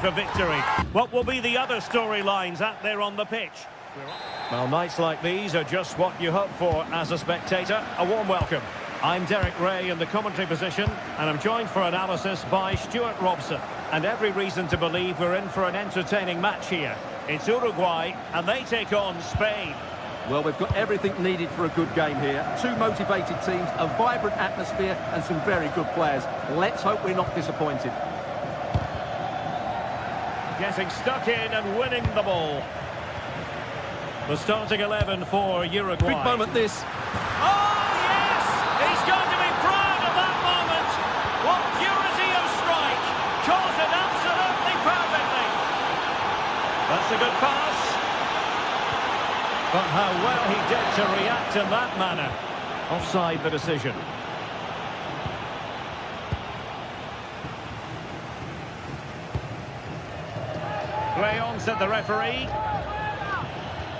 For victory. What will be the other storylines out there on the pitch? Well, nights like these are just what you hope for as a spectator. A warm welcome. I'm Derek Ray in the commentary position, and I'm joined for analysis by Stuart Robson. And every reason to believe we're in for an entertaining match here. It's Uruguay, and they take on Spain. Well, we've got everything needed for a good game here. Two motivated teams, a vibrant atmosphere, and some very good players. Let's hope we're not disappointed. Getting stuck in and winning the ball. The starting 11 for Uruguay. Big moment this. Oh, yes! He's going to be proud of that moment. What purity of strike. Caught it absolutely perfectly. That's a good pass. But how well he did to react in that manner. Offside the decision. Play on, said the referee.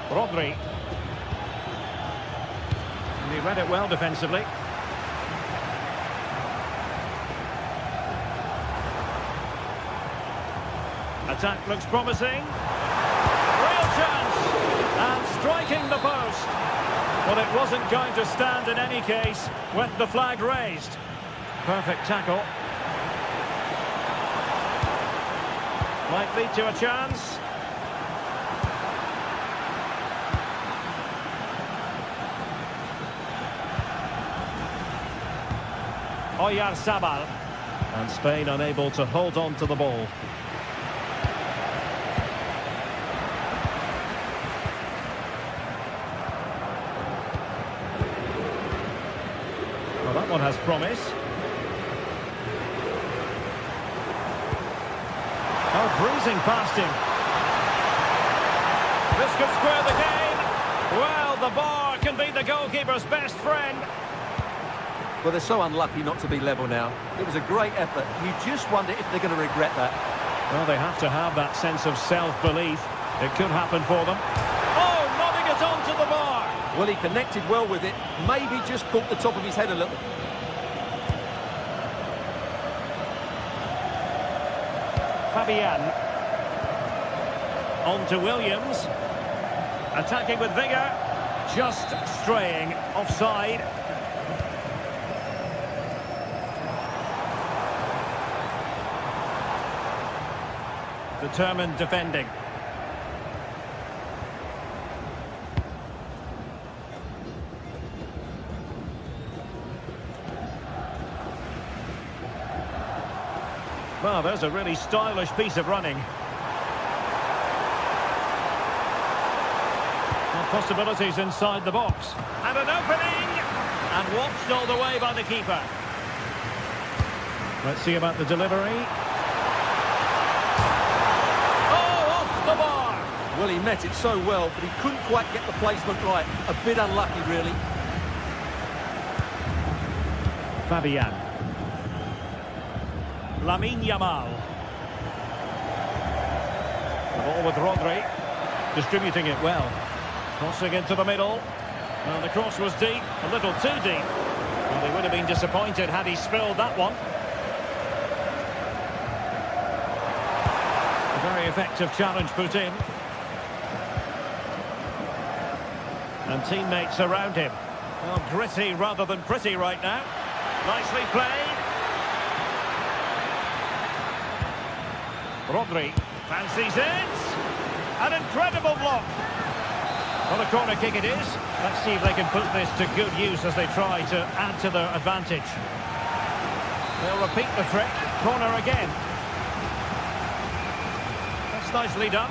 Rodri. And he read it well defensively. A attack looks promising. Real chance! And striking the post. But it wasn't going to stand in any case with the flag raised. Perfect tackle. Might lead to a chance. Oyarzabal. And Spain unable to hold on to the ball. Well, that one has promise. Oh, breezing past him. This could square the game. Well, the bar can be the goalkeeper's best friend. Well, they're so unlucky not to be level now. It was a great effort. You just wonder if they're going to regret that. Well, they have to have that sense of self-belief. It could happen for them. Oh, nodding it onto the bar. Well, he connected well with it. Maybe just caught the top of his head a little. Fabian. On to Williams. Attacking with vigour. Just straying offside. Determined defending. Well, there's a really stylish piece of running. And possibilities inside the box. And an opening! And watched all the way by the keeper. Let's see about the delivery. The bar. Well, he met it so well, but he couldn't quite get the placement right. A bit unlucky, really. Fabian. Lamine Yamal. The ball with Rodri. Distributing it well. Crossing into the middle. Well, the cross was deep, a little too deep. Well, they would have been disappointed had he spilled that one. Very effective challenge put in. And teammates around him. Well, gritty rather than pretty right now. Nicely played. Rodri fancies it. An incredible block. Well, a corner kick it is. Let's see if they can put this to good use as they try to add to their advantage. They'll repeat the trick. Corner again. Nicely done.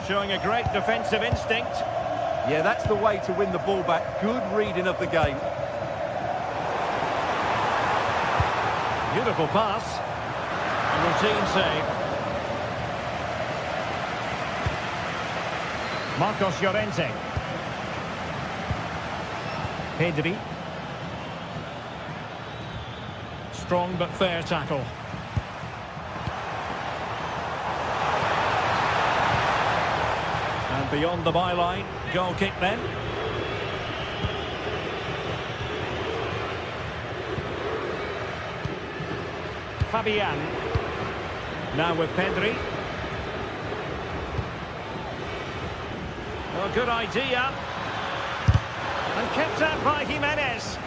Showing a great defensive instinct. Yeah, that's the way to win the ball back. Good reading of the game. Beautiful pass. A routine save. Marcos Llorente. Pedri. Strong but fair tackle. And beyond the byline, goal kick then. Fabian. Now with Pedri. Well, good idea. And kept out by Jimenez.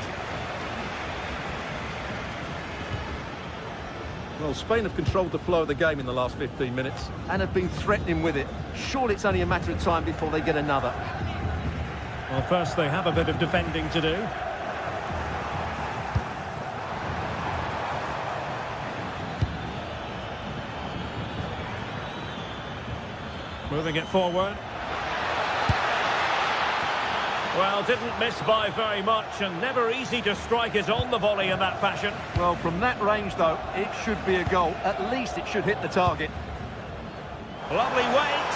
Well, Spain have controlled the flow of the game in the last 15 minutes and have been threatening with it. Surely it's only a matter of time before they get another. Well, first they have a bit of defending to do. Moving it forward. Well, didn't miss by very much, and never easy to strike it on the volley in that fashion. Well, from that range, though, it should be a goal. At least it should hit the target. Lovely weight.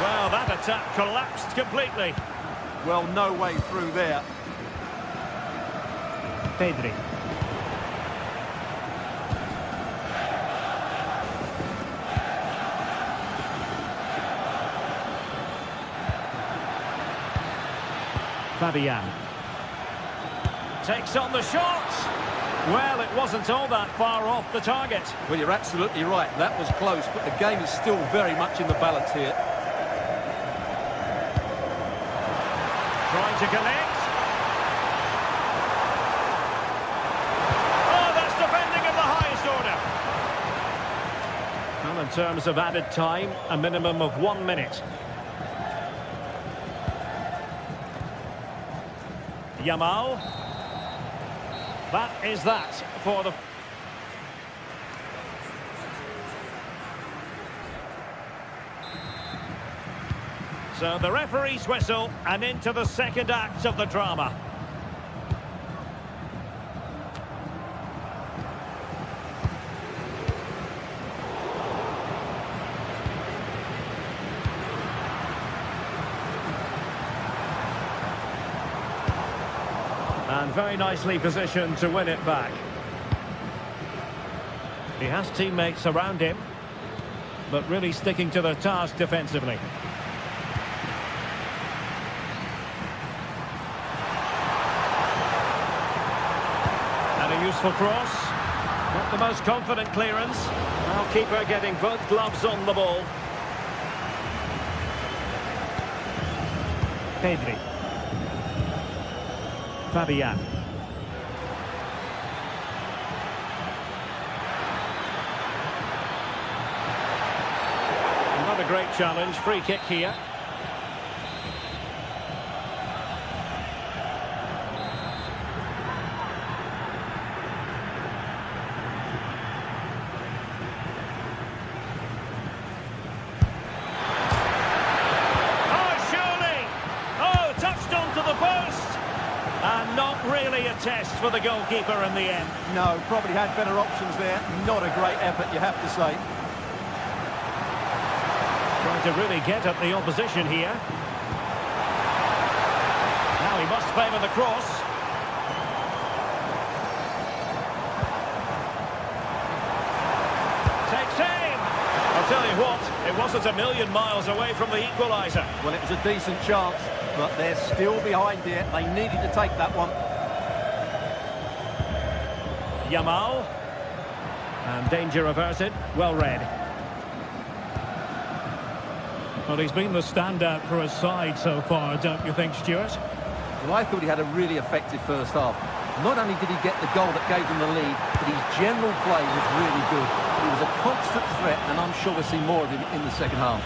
Well, that attack collapsed completely. Well, no way through there. Pedri. Fabian. Takes on the shot. Well, it wasn't all that far off the target. Well, you're absolutely right. That was close, but the game is still very much in the balance here. Trying to connect. Oh, that's defending of the highest order. Well, in terms of added time, a minimum of 1 minute. Yamal. That is that for the... So the referee's whistle, and into the second act of the drama. And very nicely positioned to win it back. He has teammates around him, but really sticking to their task defensively. And a useful cross. Not the most confident clearance. Now keeper getting both gloves on the ball. Pedri. Fabian. Not a great challenge, free kick here. And not really a test for the goalkeeper in the end. No, probably had better options there. Not a great effort, you have to say. Trying to really get at the opposition here. Now he must favour the cross. Takes aim. I'll tell you what, it wasn't a million miles away from the equaliser. Well, it was a decent chance, but they're still behind here. They needed to take that one. Yamal. And danger averted. Well read. Well, he's been the standout for his side so far, don't you think, Stuart? Well, I thought he had a really effective first half. Not only did he get the goal that gave them the lead, but his general play was really good. He was a constant threat, and I'm sure we'll see more of him in the second half.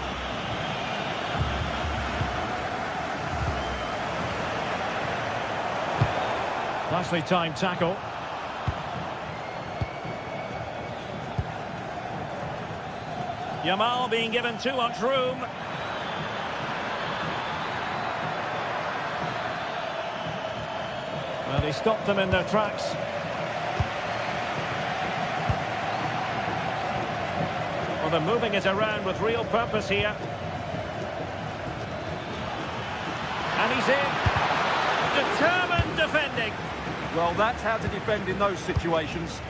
Nicely timed tackle. Yamal being given too much room. Well, he stopped them in their tracks. Well, they're moving it around with real purpose here. And he's in. Determined defending. Well, that's how to defend in those situations.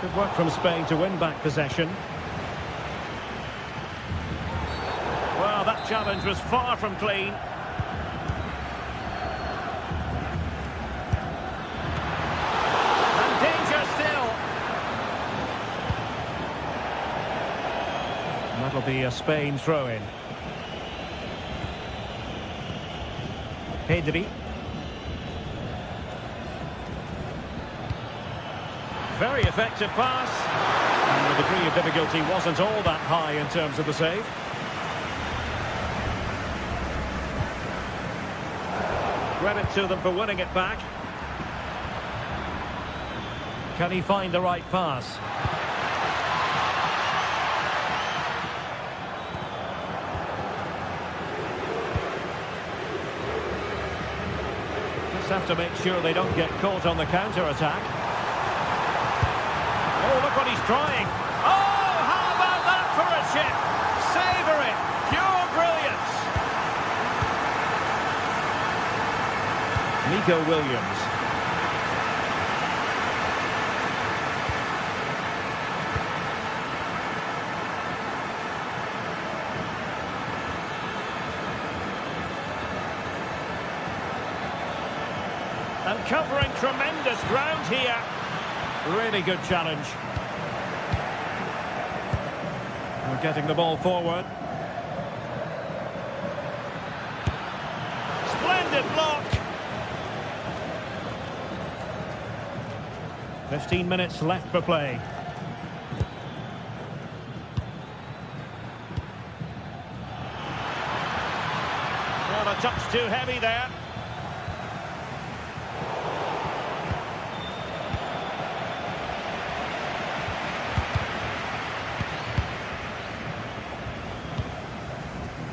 Good work from Spain to win back possession. Well, that challenge was far from clean. And danger still. And that'll be a Spain throw-in. Pedri. Very effective pass. And the degree of difficulty wasn't all that high in terms of the save. Credit to them for winning it back. Can he find the right pass? Just have to make sure they don't get caught on the counter-attack. Oh, look what he's trying. Oh, how about that for a chip? Savour it. Pure brilliance. Nico Williams. covering tremendous ground here. Really good challenge. We're getting the ball forward. Splendid block. 15 minutes left for play. Well, a touch too heavy there.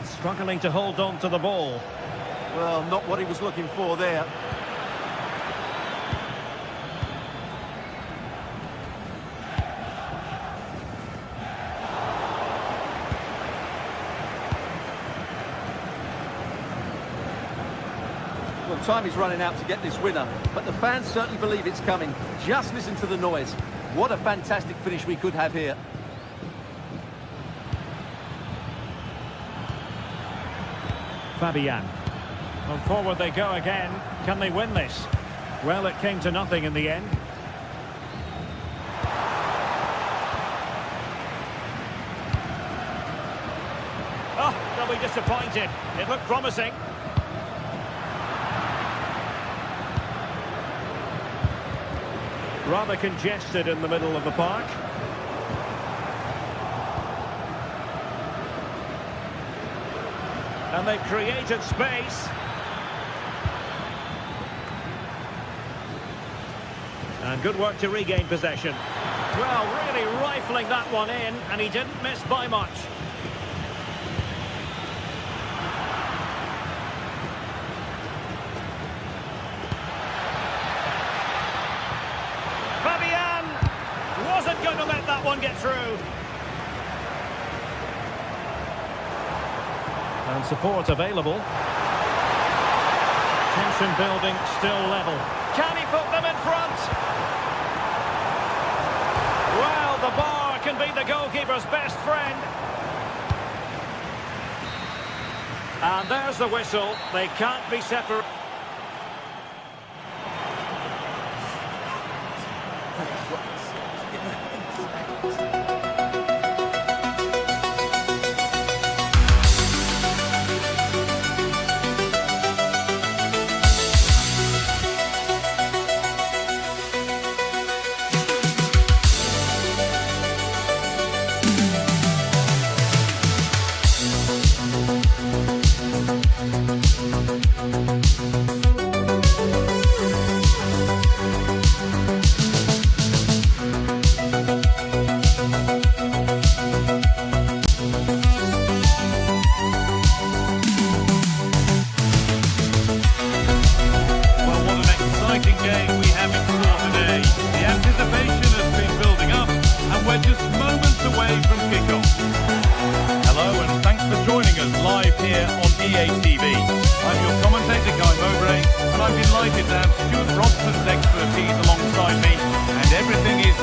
Struggling to hold on to the ball. Well, not what he was looking for there. Well, time is running out to get this winner, but the fans certainly believe it's coming. Just listen to the noise. What a fantastic finish we could have here. Fabian. Well, forward they go again. Can they win this? Well, it came to nothing in the end. Oh, they'll be disappointed. It looked promising. Rather congested in the middle of the park. And they've created space. And good work to regain possession. Well, really rifling that one in, and he didn't miss by much. Fabian wasn't going to let that one get through. And support available. Tension building, still level. Can he put them in front? Well, the bar can be the goalkeeper's best friend. And there's the whistle. They can't be separated.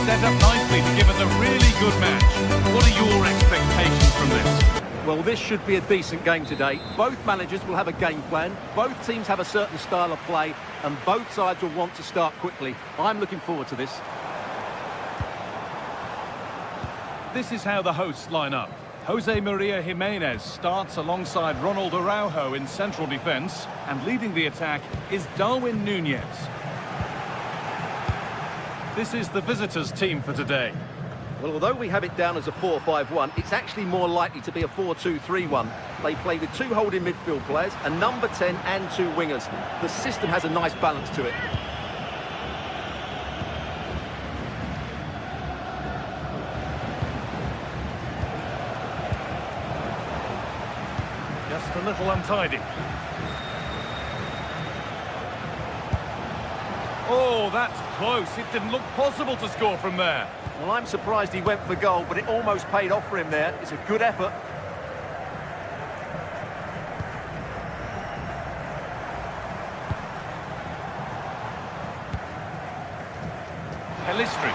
Set up nicely to give us a really good match. What are your expectations from this? Well, this should be a decent game today. Both managers will have a game plan, both teams have a certain style of play, and both sides will want to start quickly. I'm looking forward to this. This is how the hosts line up. Jose Maria Jimenez starts alongside Ronald Araujo in central defence, and leading the attack is Darwin Núñez. This is the visitors' team for today. Well, although we have it down as a 4-5-1, it's actually more likely to be a 4-2-3-1. They play with two holding midfield players, a number 10 and two wingers. The system has a nice balance to it. Just a little untidy. Oh, that's close. It didn't look possible to score from there. Well, I'm surprised he went for goal, but it almost paid off for him there. It's a good effort. Pelistri.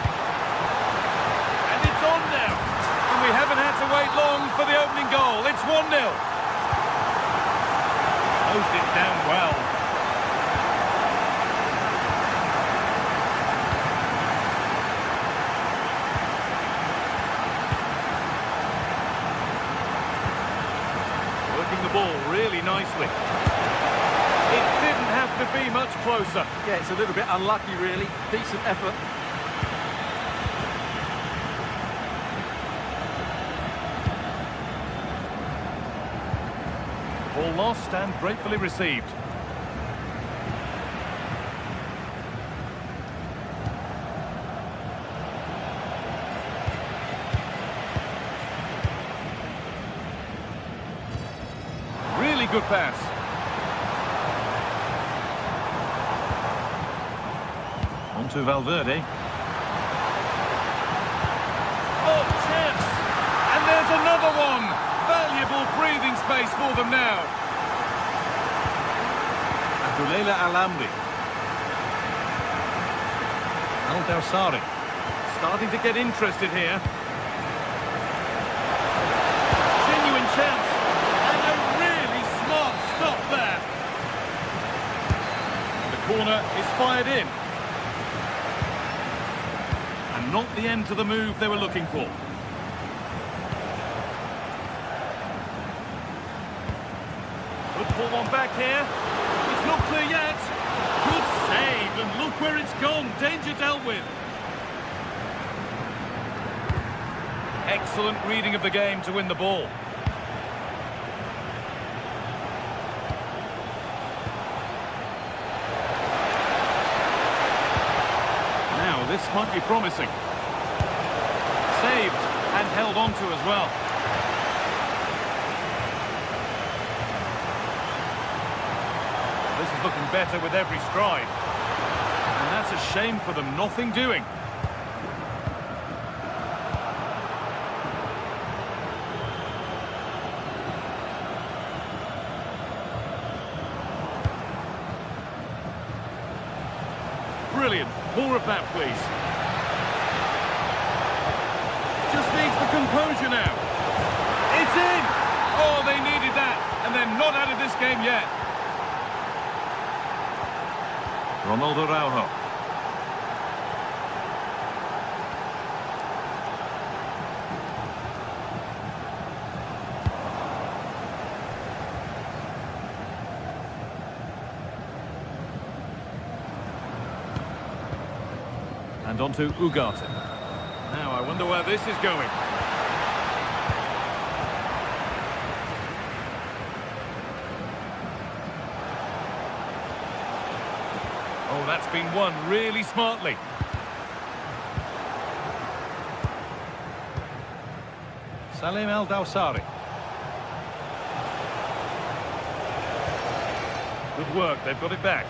And it's on now. And we haven't had to wait long for the opening goal. It's 1-0. Closed it down well. ball really nicely. It didn't have to be much closer. Yeah, it's a little bit unlucky, really. Decent effort. Ball lost and gratefully received. Really good pass. On to Valverde. Oh, chance! And there's another one! Valuable breathing space for them now. Abdulela Alamri. Al-Dawsari. Starting to get interested here. Genuine chance. And a really smart stop there. The corner is fired in. And not the end to the move they were looking for. Good pull one back here. It's not clear yet. Good save, and look where it's gone. Danger dealt with. Excellent reading of the game to win the ball. Now, this might be promising. Saved and held on to as well. This is looking better with every stride. And that's a shame for them, nothing doing. Brilliant. More of that, please. Just needs the composure now. It's in! Oh, they needed that. And they're not out of this game yet. Ronaldo Araujo. And on to Ugarte. Now, I wonder where this is going. Oh, that's been won really smartly. Salim Al-Dawsari. Good work, they've got it back.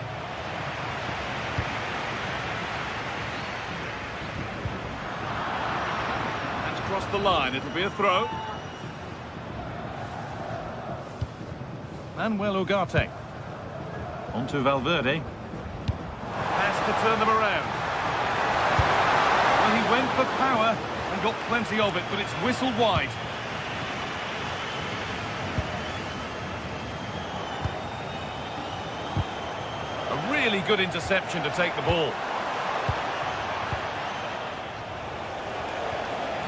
That's crossed the line, it'll be a throw. Manuel Ugarte. On to Valverde. To turn them around. Well, he went for power and got plenty of it, but it's whistled wide. A really good interception to take the ball.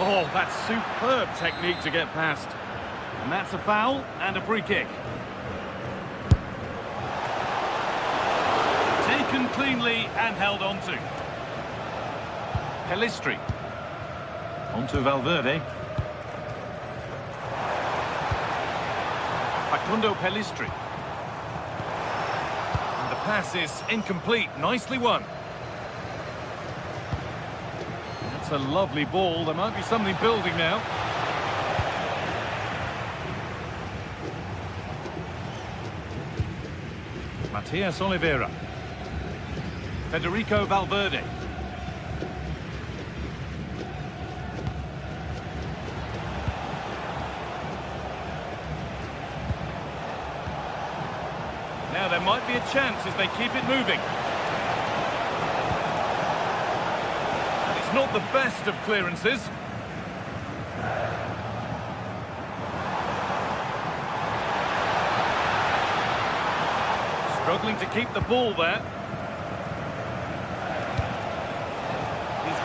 Oh, that's superb technique to get past. And that's a foul and a free kick. Taken cleanly and held on to. Pelistri. On to Valverde. Facundo Pelistri. And the pass is incomplete. Nicely won. That's a lovely ball. There might be something building now. Matias Oliveira. Federico Valverde. Now there might be a chance as they keep it moving. And it's not the best of clearances. Struggling to keep the ball there.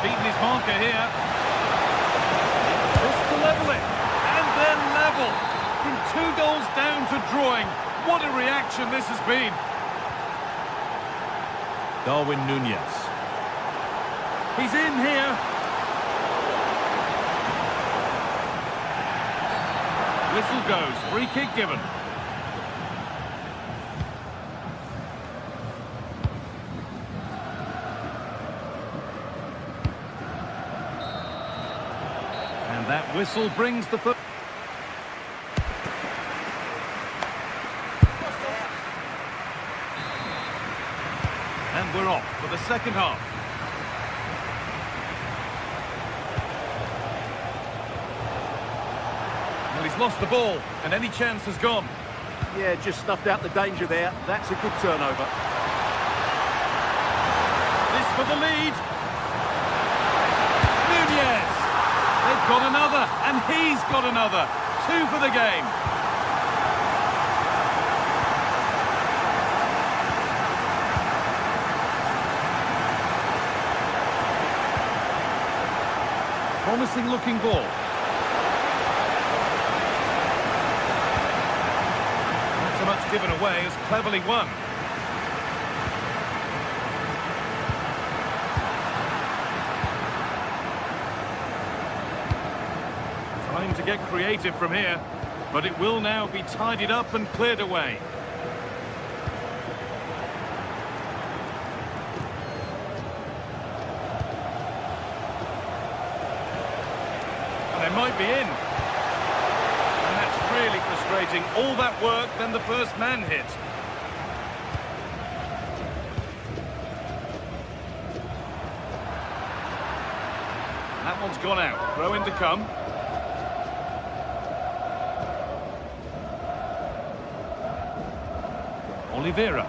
Beaten his marker here. Just to level it. And then level. From 2 goals down to drawing. What a reaction this has been. Darwin Núñez. He's in here. Whistle goes. Free kick given. And that whistle brings the foot. And we're off for the second half. Well, he's lost the ball, and any chance has gone. Yeah, just snuffed out the danger there. That's a good turnover. This for the lead. Núñez. They've got another, and he's got another. 2 for the game. Promising looking ball. Not so much given away as cleverly won. Time to get creative from here, but it will now be tidied up and cleared away. They might be in. And that's really frustrating. All that work, then the first man hit. That one's gone out. Throw in to come. Oliveira.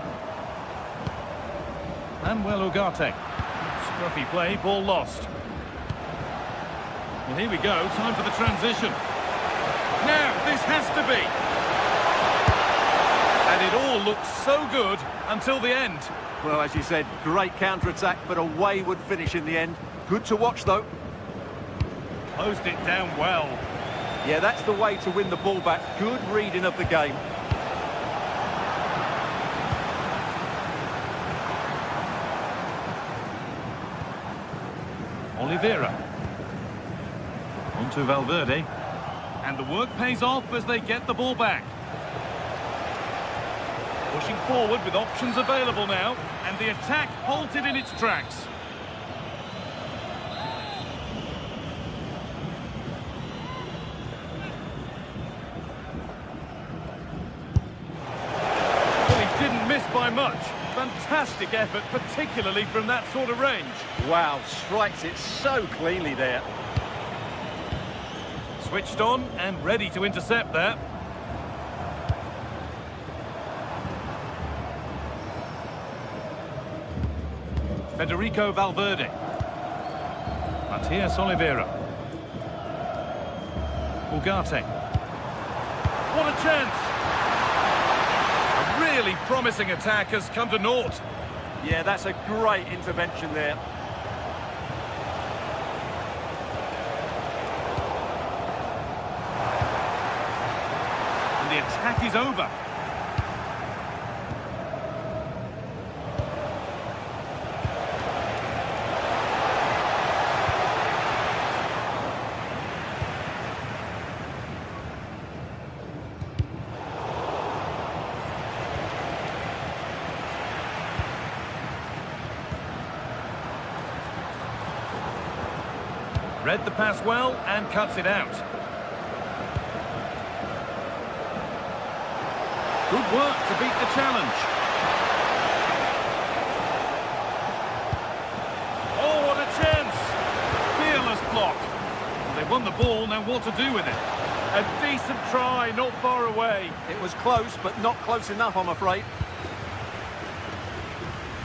Manuel Ugarte. Scruffy play, ball lost. Well, here we go, time for the transition. Now, this has to be. And it all looked so good until the end. Well, as you said, great counter-attack, but a wayward finish in the end. Good to watch, though. Closed it down well. Yeah, that's the way to win the ball back. Good reading of the game. Oliveira. To Valverde, and the work pays off as they get the ball back. Pushing forward with options available now, and the attack halted in its tracks. Well, he didn't miss by much. Fantastic effort, particularly from that sort of range. Wow, strikes it so cleanly there. Switched on and ready to intercept there. Federico Valverde. Matias Oliveira. Ugarte. What a chance! A really promising attack has come to naught. Yeah, that's a great intervention there. The attack is over. Read the pass well and cuts it out. Good work to beat the challenge. Oh, what a chance! Fearless block. Well, they won the ball, now what to do with it? A decent try, not far away. It was close, but not close enough, I'm afraid.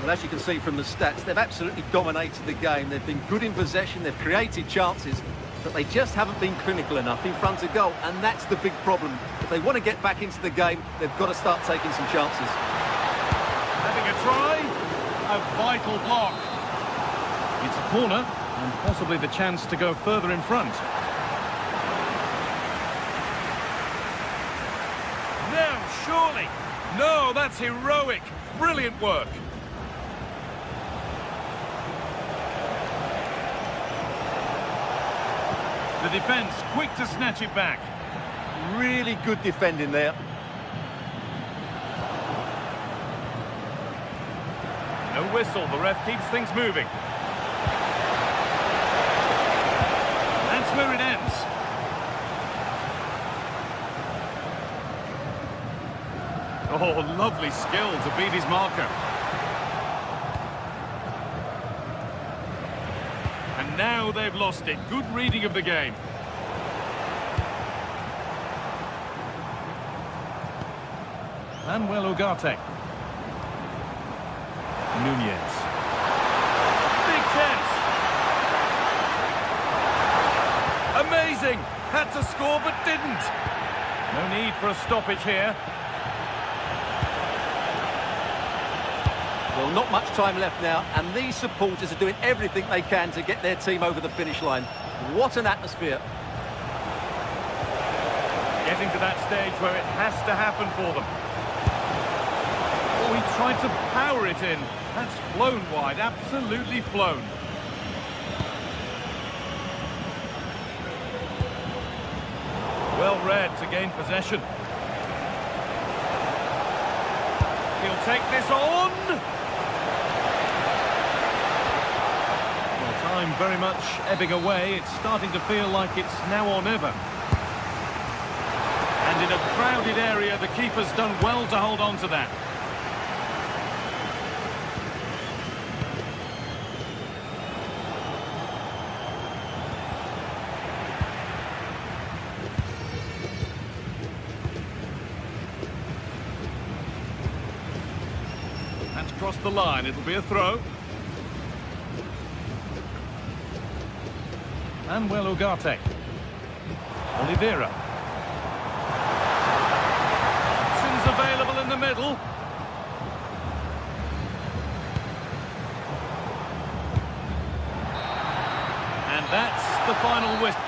Well, as you can see from the stats, they've absolutely dominated the game. They've been good in possession, they've created chances, but they just haven't been clinical enough in front of goal, and that's the big problem. If they want to get back into the game, they've got to start taking some chances. Having a try, a vital block. It's a corner, and possibly the chance to go further in front. surely. No, that's heroic. Brilliant work. The defence quick to snatch it back. Really good defending there. No whistle, the ref keeps things moving. That's where it ends. Oh, lovely skill to beat his marker. And now they've lost it. Good reading of the game. Manuel Ugarte. Nunez. Big chance. Amazing. Had to score but didn't. No need for a stoppage here. Well, not much time left now, and these supporters are doing everything they can to get their team over the finish line. What an atmosphere. Getting to that stage where it has to happen for them. Oh, he tried to power it in. That's flown wide, absolutely flown. Well read to gain possession. He'll take this on. Well, time very much ebbing away. It's starting to feel like it's now or never. And in a crowded area, the keeper's done well to hold on to that. That's crossed the line. It'll be a throw. Manuel Ugarte. Oliveira. Options available in the middle. And that's the final whistle.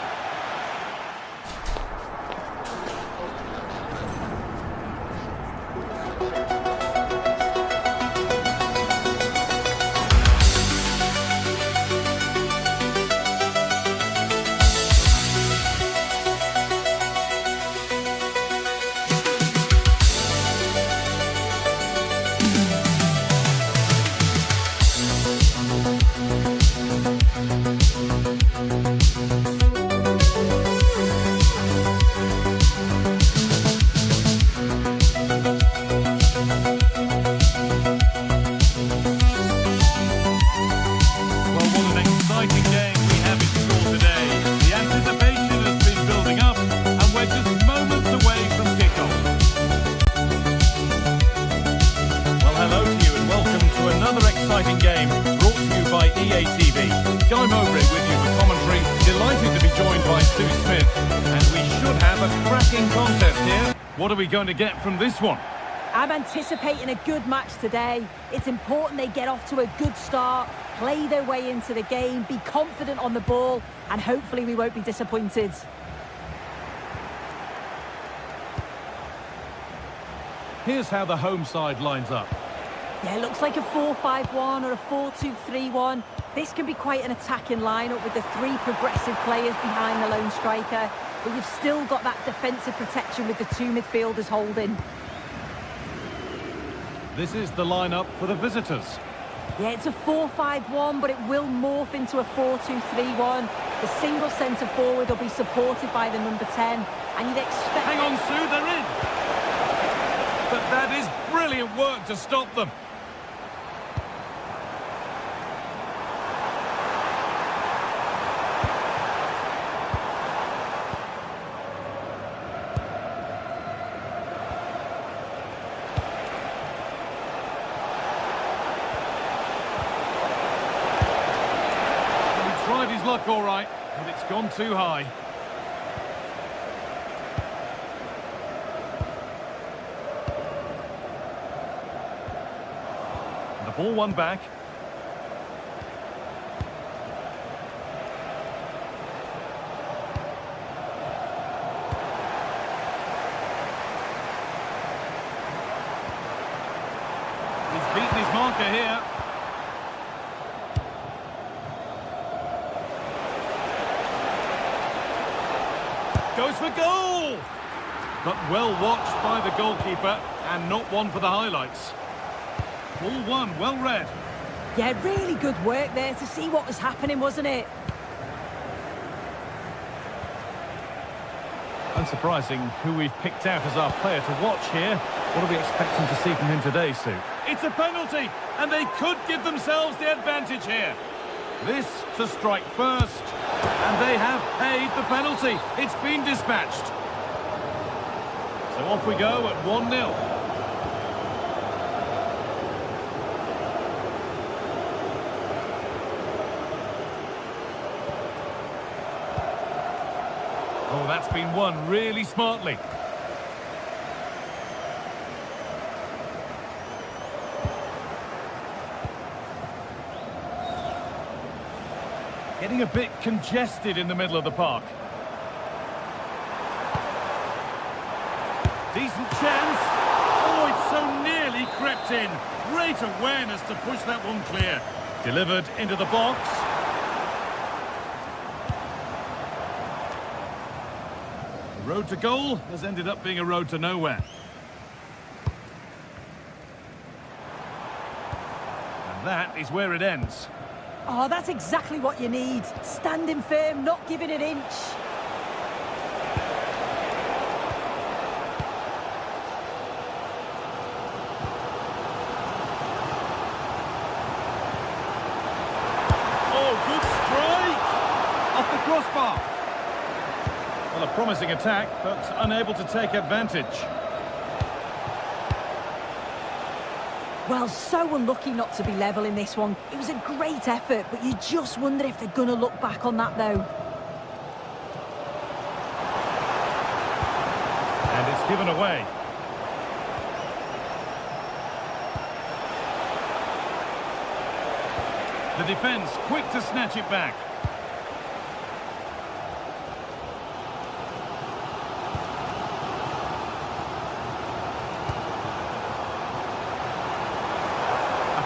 What are we going to get from this one? I'm anticipating a good match today. It's important they get off to a good start, play their way into the game, be confident on the ball, and hopefully we won't be disappointed. Here's how the home side lines up. Yeah, it looks like a 4-5-1 or a 4-2-3-1. This can be quite an attacking lineup with the three progressive players behind the lone striker. But you've still got that defensive protection with the two midfielders holding. This is the lineup for the visitors. Yeah, it's a 4-5-1, but it will morph into a 4-2-3-1. The single centre forward will be supported by the number 10, and you'd expect... Hang on, Sue, they're in! But that is brilliant work to stop them. Tried his luck all right, but it's gone too high. The ball won back. marker here. Goes for goal! But well watched by the goalkeeper, and not one for the highlights. Ball one, well read. Yeah, really good work there to see what was happening, wasn't it? Unsurprising who we've picked out as our player to watch here. What are we expecting to see from him today, Sue? It's a penalty, and they could give themselves the advantage here. This to strike first, and they have paid the penalty. It's been dispatched. So off we go at 1-0. Oh, that's been won really smartly. Getting a bit congested in the middle of the park. Decent chance. Oh, it's so nearly crept in. Great awareness to push that one clear. Delivered into the box. The road to goal has ended up being a road to nowhere. And that is where it ends. Oh, that's exactly what you need. Standing firm, not giving an inch. Oh, good strike! Off the crossbar. Well, a promising attack, but unable to take advantage. Well, so unlucky not to be level in this one. It was a great effort, but you just wonder if they're going to look back on that, though. And it's given away. The defence quick to snatch it back.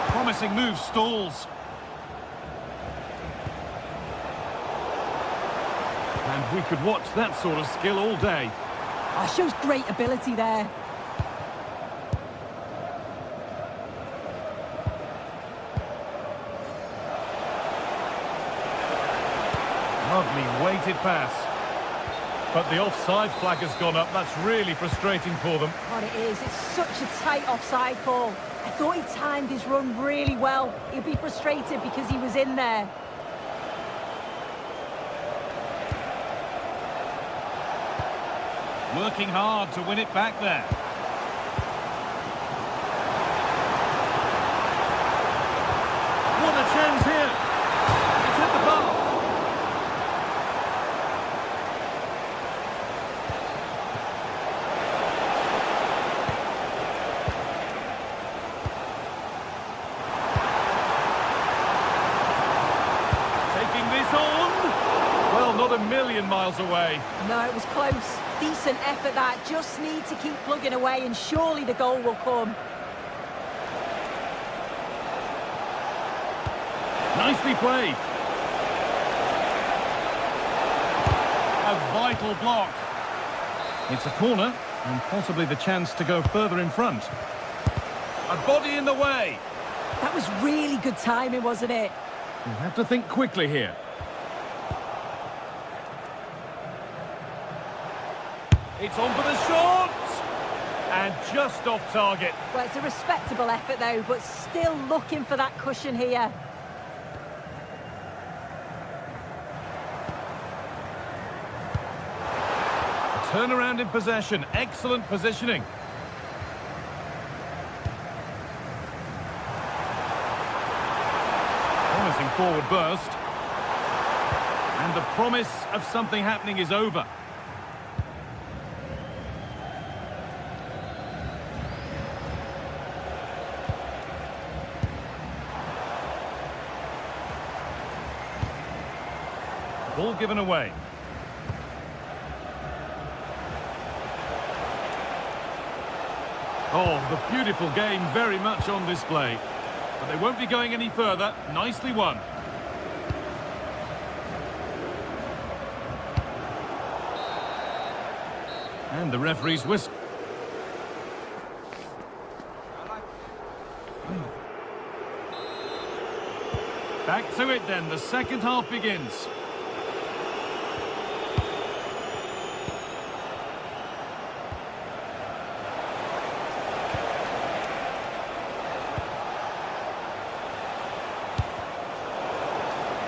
Promising move stalls. And we could watch that sort of skill all day. Oh, shows great ability there. Lovely weighted pass. But the offside flag has gone up. That's really frustrating for them. God, it is. It's such a tight offside call. I thought he timed his run really well. He'll be frustrated because he was in there. Working hard to win it back there. What a chance here. It's hit the bar. Not a million miles away. No, it was close. Decent effort that. Just need to keep plugging away and surely the goal will come. Nicely played. A vital block. It's a corner and possibly the chance to go further in front. A body in the way. That was really good timing, wasn't it? You have to think quickly here. It's on for the shot! And just off target. Well, it's a respectable effort, though, but still looking for that cushion here. Turnaround in possession. Excellent positioning. Promising forward burst. And the promise of something happening is over. Ball given away. Oh, the beautiful game very much on display. But they won't be going any further. Nicely won. And the referee's whistle. Back to it then. The second half begins.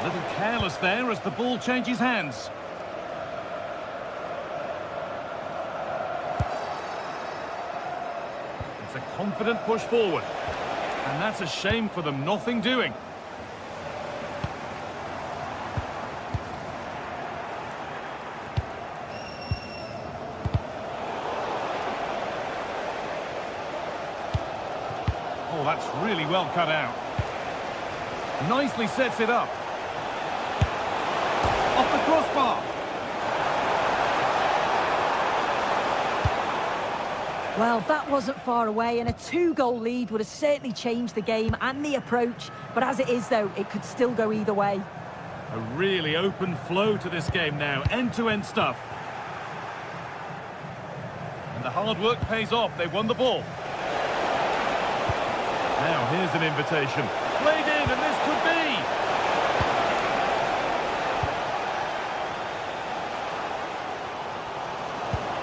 A little careless there as the ball changes hands. It's a confident push forward. And that's a shame for them. Nothing doing. Oh, that's really well cut out. Nicely sets it up. Off the crossbar. Well, that wasn't far away, and a 2-goal lead would have certainly changed the game and the approach. But as it is, though, it could still go either way. A really open flow to this game now. End-to-end stuff. And the hard work pays off. They won the ball. Now, here's an invitation. Played in, and this could be.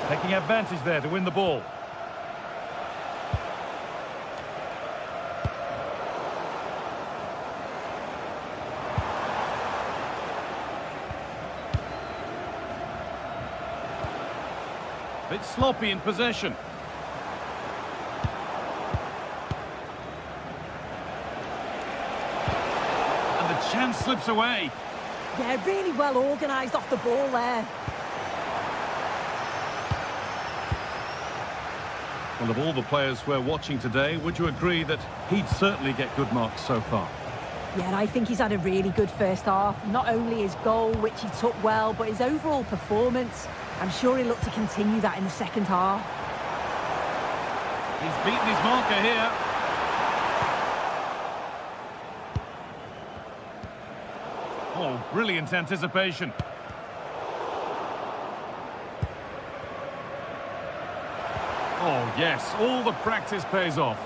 Taking advantage there to win the ball. Bit sloppy in possession. Chance slips away. Yeah, really well organised off the ball there. Well, of all the players we're watching today, would you agree that he'd certainly get good marks so far? Yeah, and I think he's had a really good first half. Not only his goal, which he took well, but his overall performance. I'm sure he'll look to continue that in the second half. He's beaten his marker here. Oh, brilliant anticipation. Oh, yes, all the practice pays off.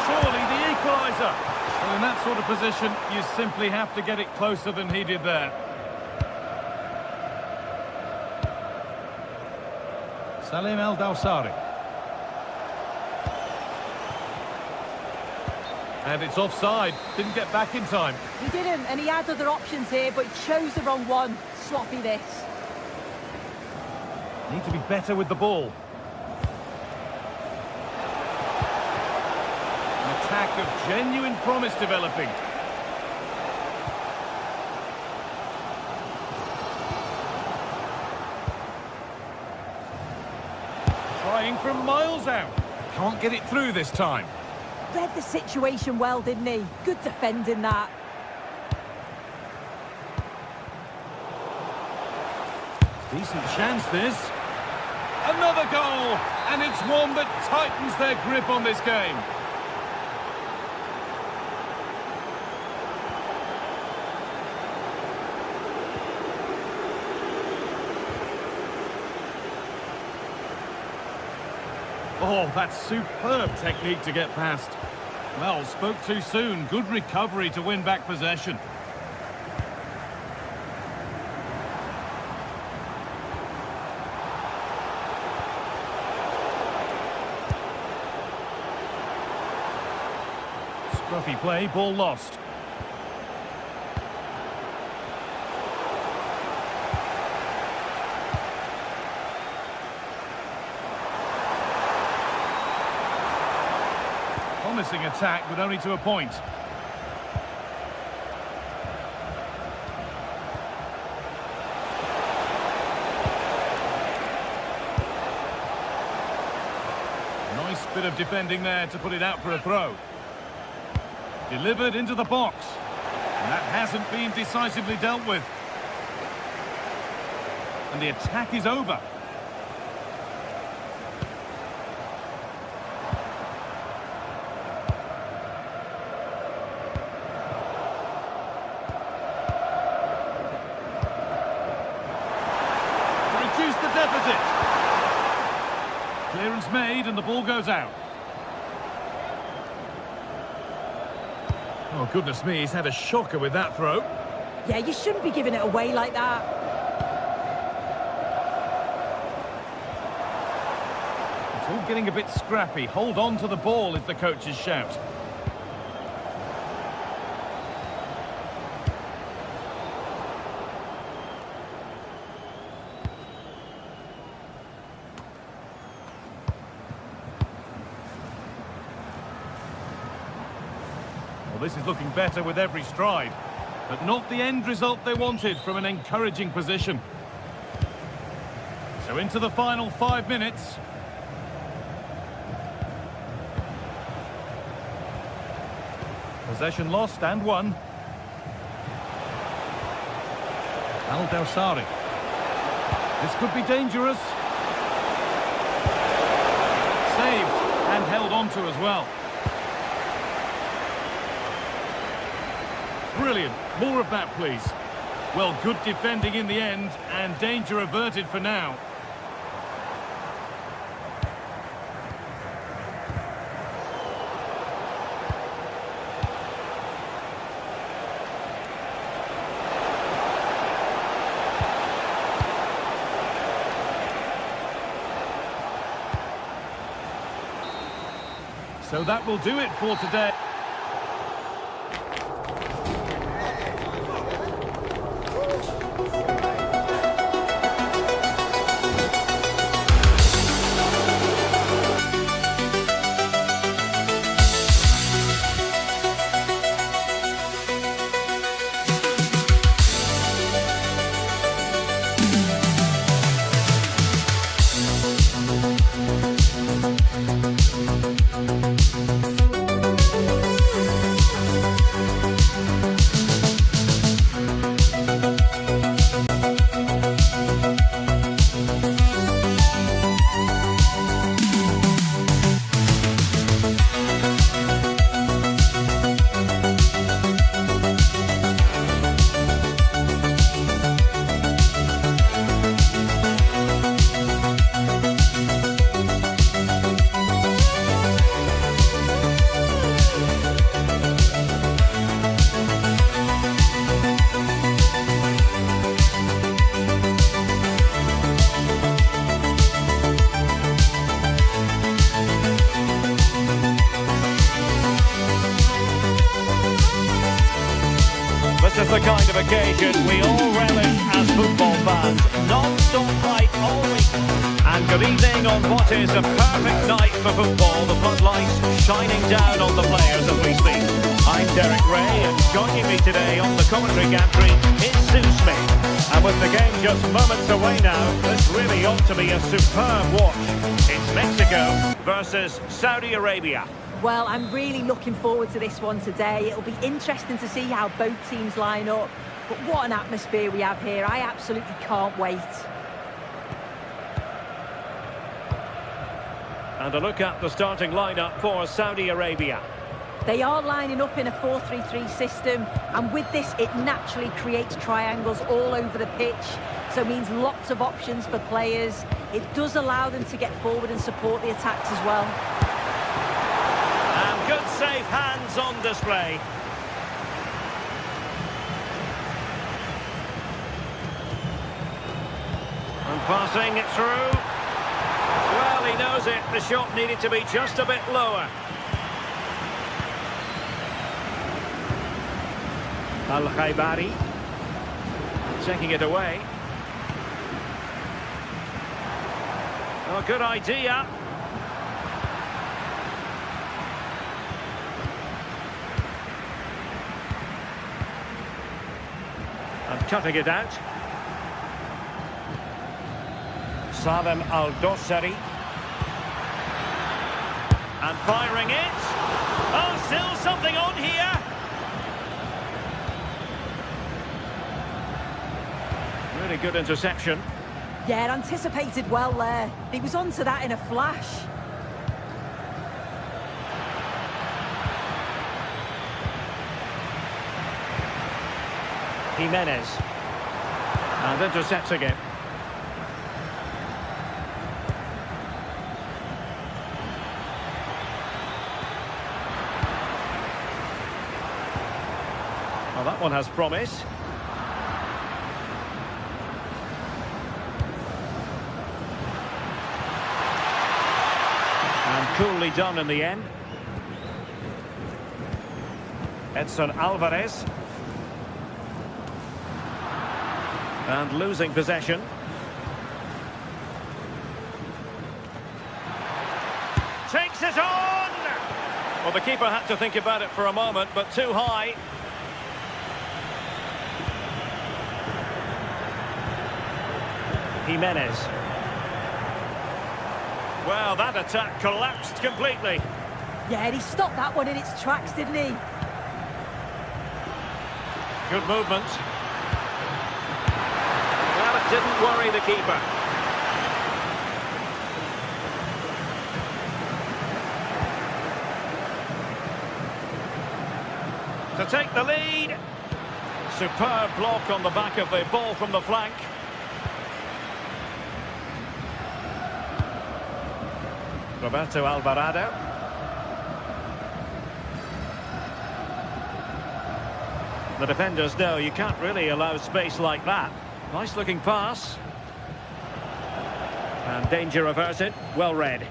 Surely the equaliser. Well, in that sort of position, you simply have to get it closer than he did there. Salim Al-Dawsari. And it's offside. Didn't get back in time. He didn't, and he had other options here, but he chose the wrong one. Sloppy this. Need to be better with the ball. An attack of genuine promise developing. Trying from miles out. Can't get it through this time. Read the situation well, didn't he? Good defending that. Decent chance this. Another goal! And it's one that tightens their grip on this game. Oh, that's superb technique to get past. Well, spoke too soon. Good recovery to win back possession. Scruffy play, ball lost. Promising attack, but only to a point. Nice bit of defending there to put it out for a throw. Delivered into the box. And that hasn't been decisively dealt with. And the attack is over. Clearance made and the ball goes out. Oh, goodness me, he's had a shocker with that throw. Yeah, you shouldn't be giving it away like that. It's all getting a bit scrappy. Hold on to the ball is the coach's shout. Well, this is looking better with every stride, but not the end result they wanted from an encouraging position. So into the final 5 minutes. Possession lost and won. Al Dawsari. This could be dangerous. Saved and held on to as well. Brilliant. More of that, please. Well, good defending in the end, and danger averted for now. So that will do it for today. This is the kind of occasion we all relish as football fans. Non-stop fight all week. And good evening on what is a perfect night for football. The floodlights shining down on the players as we speak. I'm Derek Ray, and joining me today on the commentary gantry is Sue Smith. And with the game just moments away now, this really ought to be a superb watch. It's Mexico versus Saudi Arabia. Well, I'm really looking forward to this one today. It'll be interesting to see how both teams line up. But what an atmosphere we have here. I absolutely can't wait. And a look at the starting lineup for Saudi Arabia. They are lining up in a 4-3-3 system, and with this it naturally creates triangles all over the pitch, so it means lots of options for players. It does allow them to get forward and support the attacks as well. And good safe hands on display. And passing it through. Well, he knows it. The shot needed to be just a bit lower. Al-Khaibari taking it away. Oh, good idea. And cutting it out. Salem Al-Dawsari. And firing it. Oh, still something on here. Really good interception. Yeah, anticipated well there. He was onto that in a flash. Jimenez. And intercepts again. Well, that one has promise. And coolly done in the end. Edson Alvarez. And losing possession. Takes it on! Well, the keeper had to think about it for a moment, but too high. Jimenez. Well, that attack collapsed completely. Yeah, he stopped that one in its tracks, didn't he? Good movement. Well, it didn't worry the keeper. To take the lead. Superb block on the back of the ball from the flank. Roberto Alvarado. The defenders know you can't really allow space like that. Nice looking pass. And danger averted. Well read.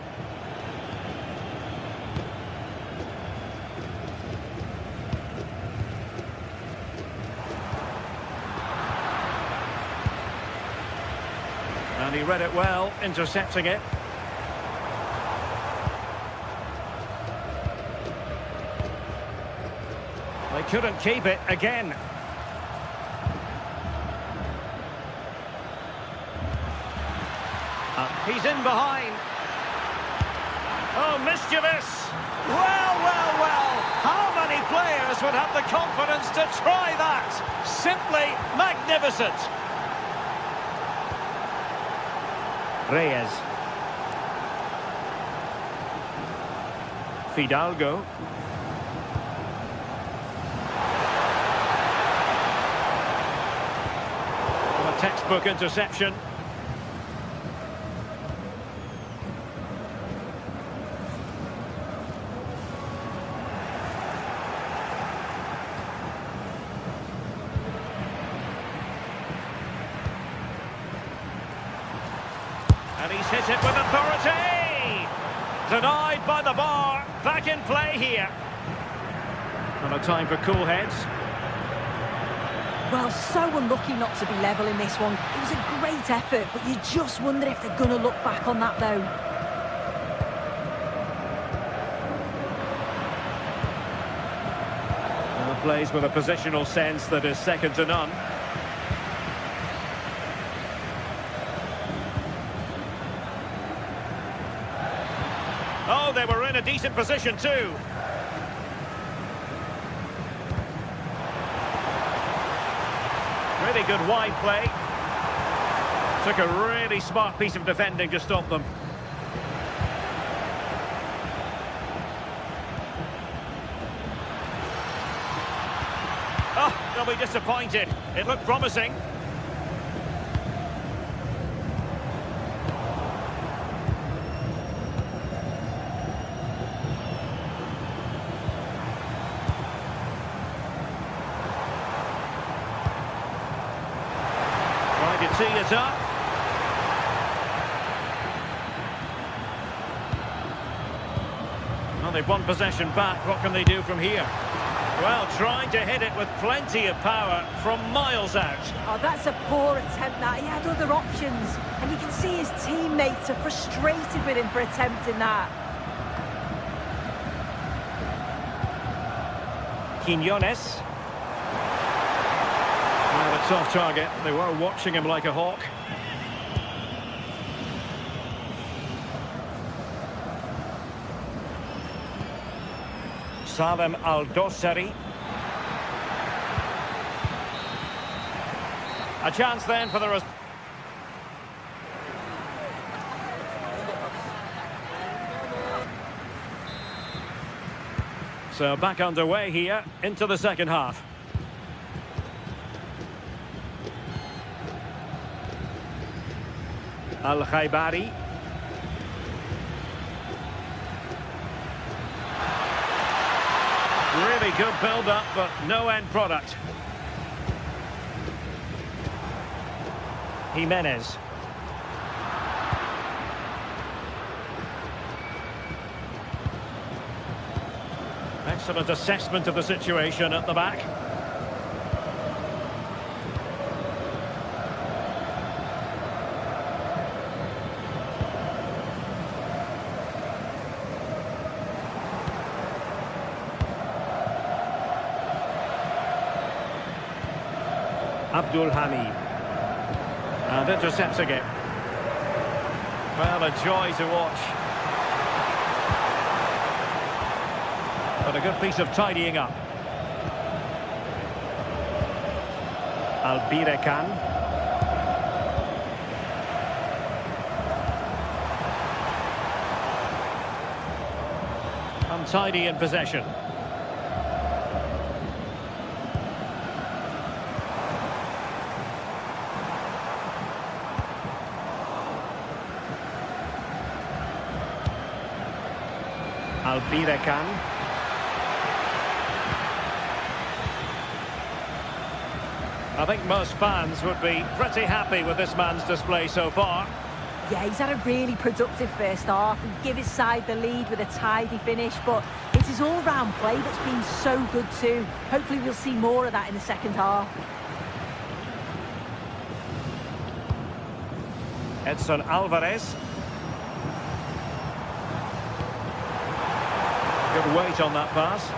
And he read it well, intercepting it. They couldn't keep it again. He's in behind. Oh, mischievous. Well, well, well. How many players would have the confidence to try that? Simply magnificent. Reyes. Fidalgo. A textbook interception. And he's hit it with authority! Denied by the bar. Back in play here. Not a time for cool heads. Well, so unlucky not to be level in this one. It was a great effort, but you just wonder if they're going to look back on that, though. Well, plays with a positional sense that is second to none. Oh, they were in a decent position too. Really good wide play. Took a really smart piece of defending to stop them. Oh, they'll be disappointed. It looked promising. Tee it up. Well, they've won possession back. What can they do from here? Well, trying to hit it with plenty of power from miles out. Oh, that's a poor attempt, that. He had other options. And you can see his teammates are frustrated with him for attempting that. Quiñones. Well, a tough target. They were watching him like a hawk. Salem Aldosari. A chance then for the... So back underway here into the second half. Al-Khaibari. Really good build-up, but no end product. Jimenez. Excellent assessment of the situation at the back. Abdul Hamid. And intercepting it. Well, a joy to watch. But a good piece of tidying up. Albirekan. Untidy in possession. Albirekan. I think most fans would be pretty happy with this man's display so far. Yeah, he's had a really productive first half and give his side the lead with a tidy finish, but it's his all-round play that's been so good too. Hopefully we'll see more of that in the second half. Edson Alvarez. Good weight on that pass.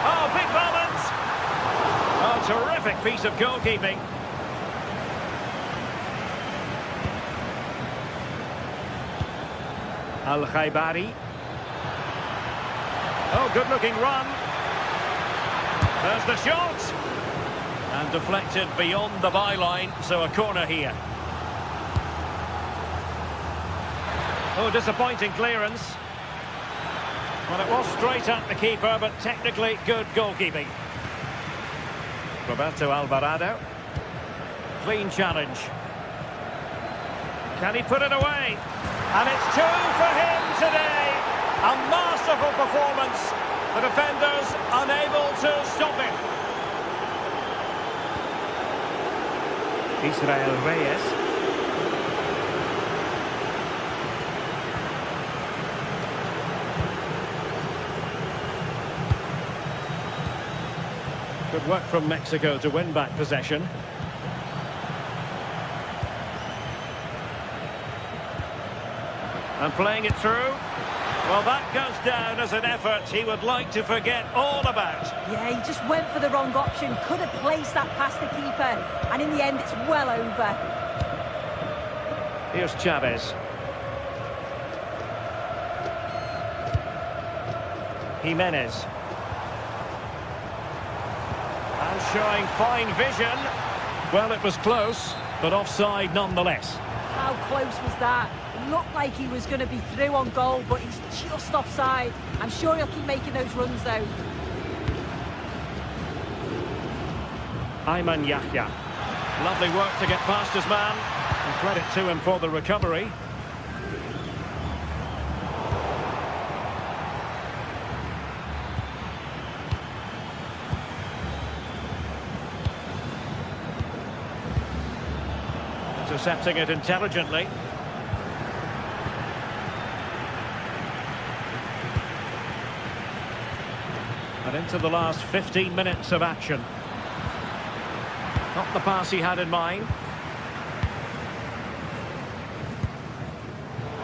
Oh, big moment! Oh, terrific piece of goalkeeping. Al-Khaibari. Oh, good-looking run. There's the shot. And deflected beyond the byline, so a corner here. Oh, disappointing clearance. Well, it was straight at the keeper, but technically good goalkeeping. Roberto Alvarado. Clean challenge. Can he put it away? And it's 2 for him today. A masterful performance. The defenders unable to stop him. Israel Reyes. Good work from Mexico to win back possession. And playing it through. Well, that goes down as an effort he would like to forget all about. Yeah, he just went for the wrong option. Could have placed that past the keeper. And in the end, it's well over. Here's Chavez. Jimenez. And showing fine vision. Well, it was close, but offside nonetheless. How close was that? It looked like he was going to be through on goal, but he's just offside. I'm sure he'll keep making those runs, though. Ayman Yahya. Lovely work to get past his man. And credit to him for the recovery. Intercepting it intelligently. And into the last 15 minutes of action. Not the pass he had in mind.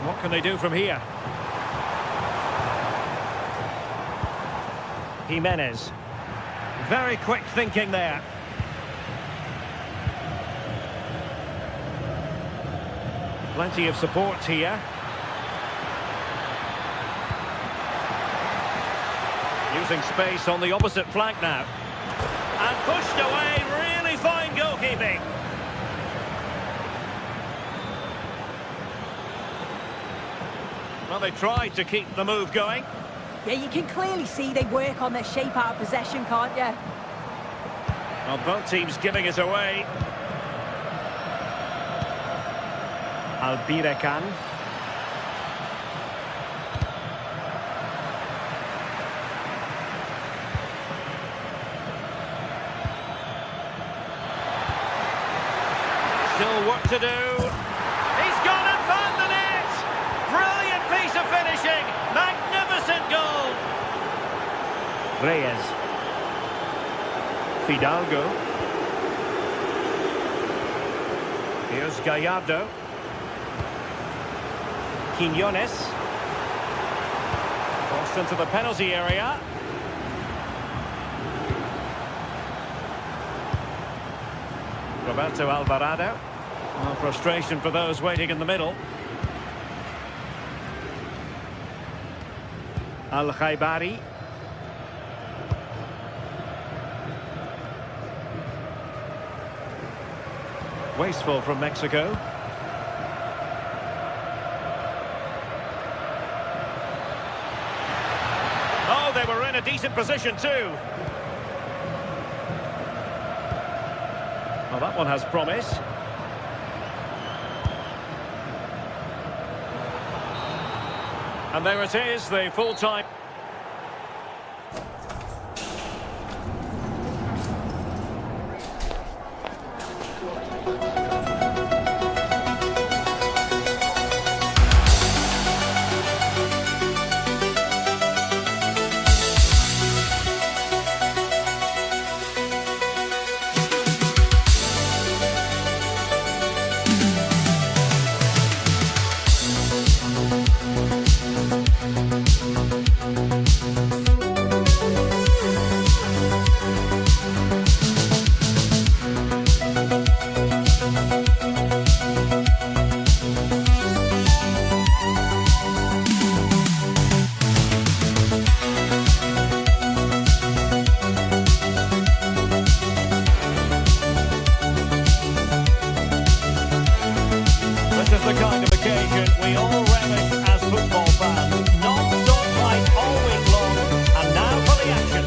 What can they do from here? Jimenez. Very quick thinking there. Plenty of support here. Using space on the opposite flank now. And pushed away, really fine goalkeeping. Well, they tried to keep the move going. Yeah, you can clearly see they work on their shape out of possession, can't you? Well, both teams giving it away. Albirekan. Still work to do. He's gone and found the net! Brilliant piece of finishing! Magnificent goal! Reyes. Fidalgo. Here's Gallardo. Quiñones. Crossed into the penalty area. Roberto Alvarado. Well, frustration for those waiting in the middle. Al-Khaibari. Wasteful from Mexico. Oh, they were in a decent position too. Well, that one has promise. And there it is, the full-time. This is the kind of occasion we all relish as football fans. Non-stop fight all week long, and now for the action.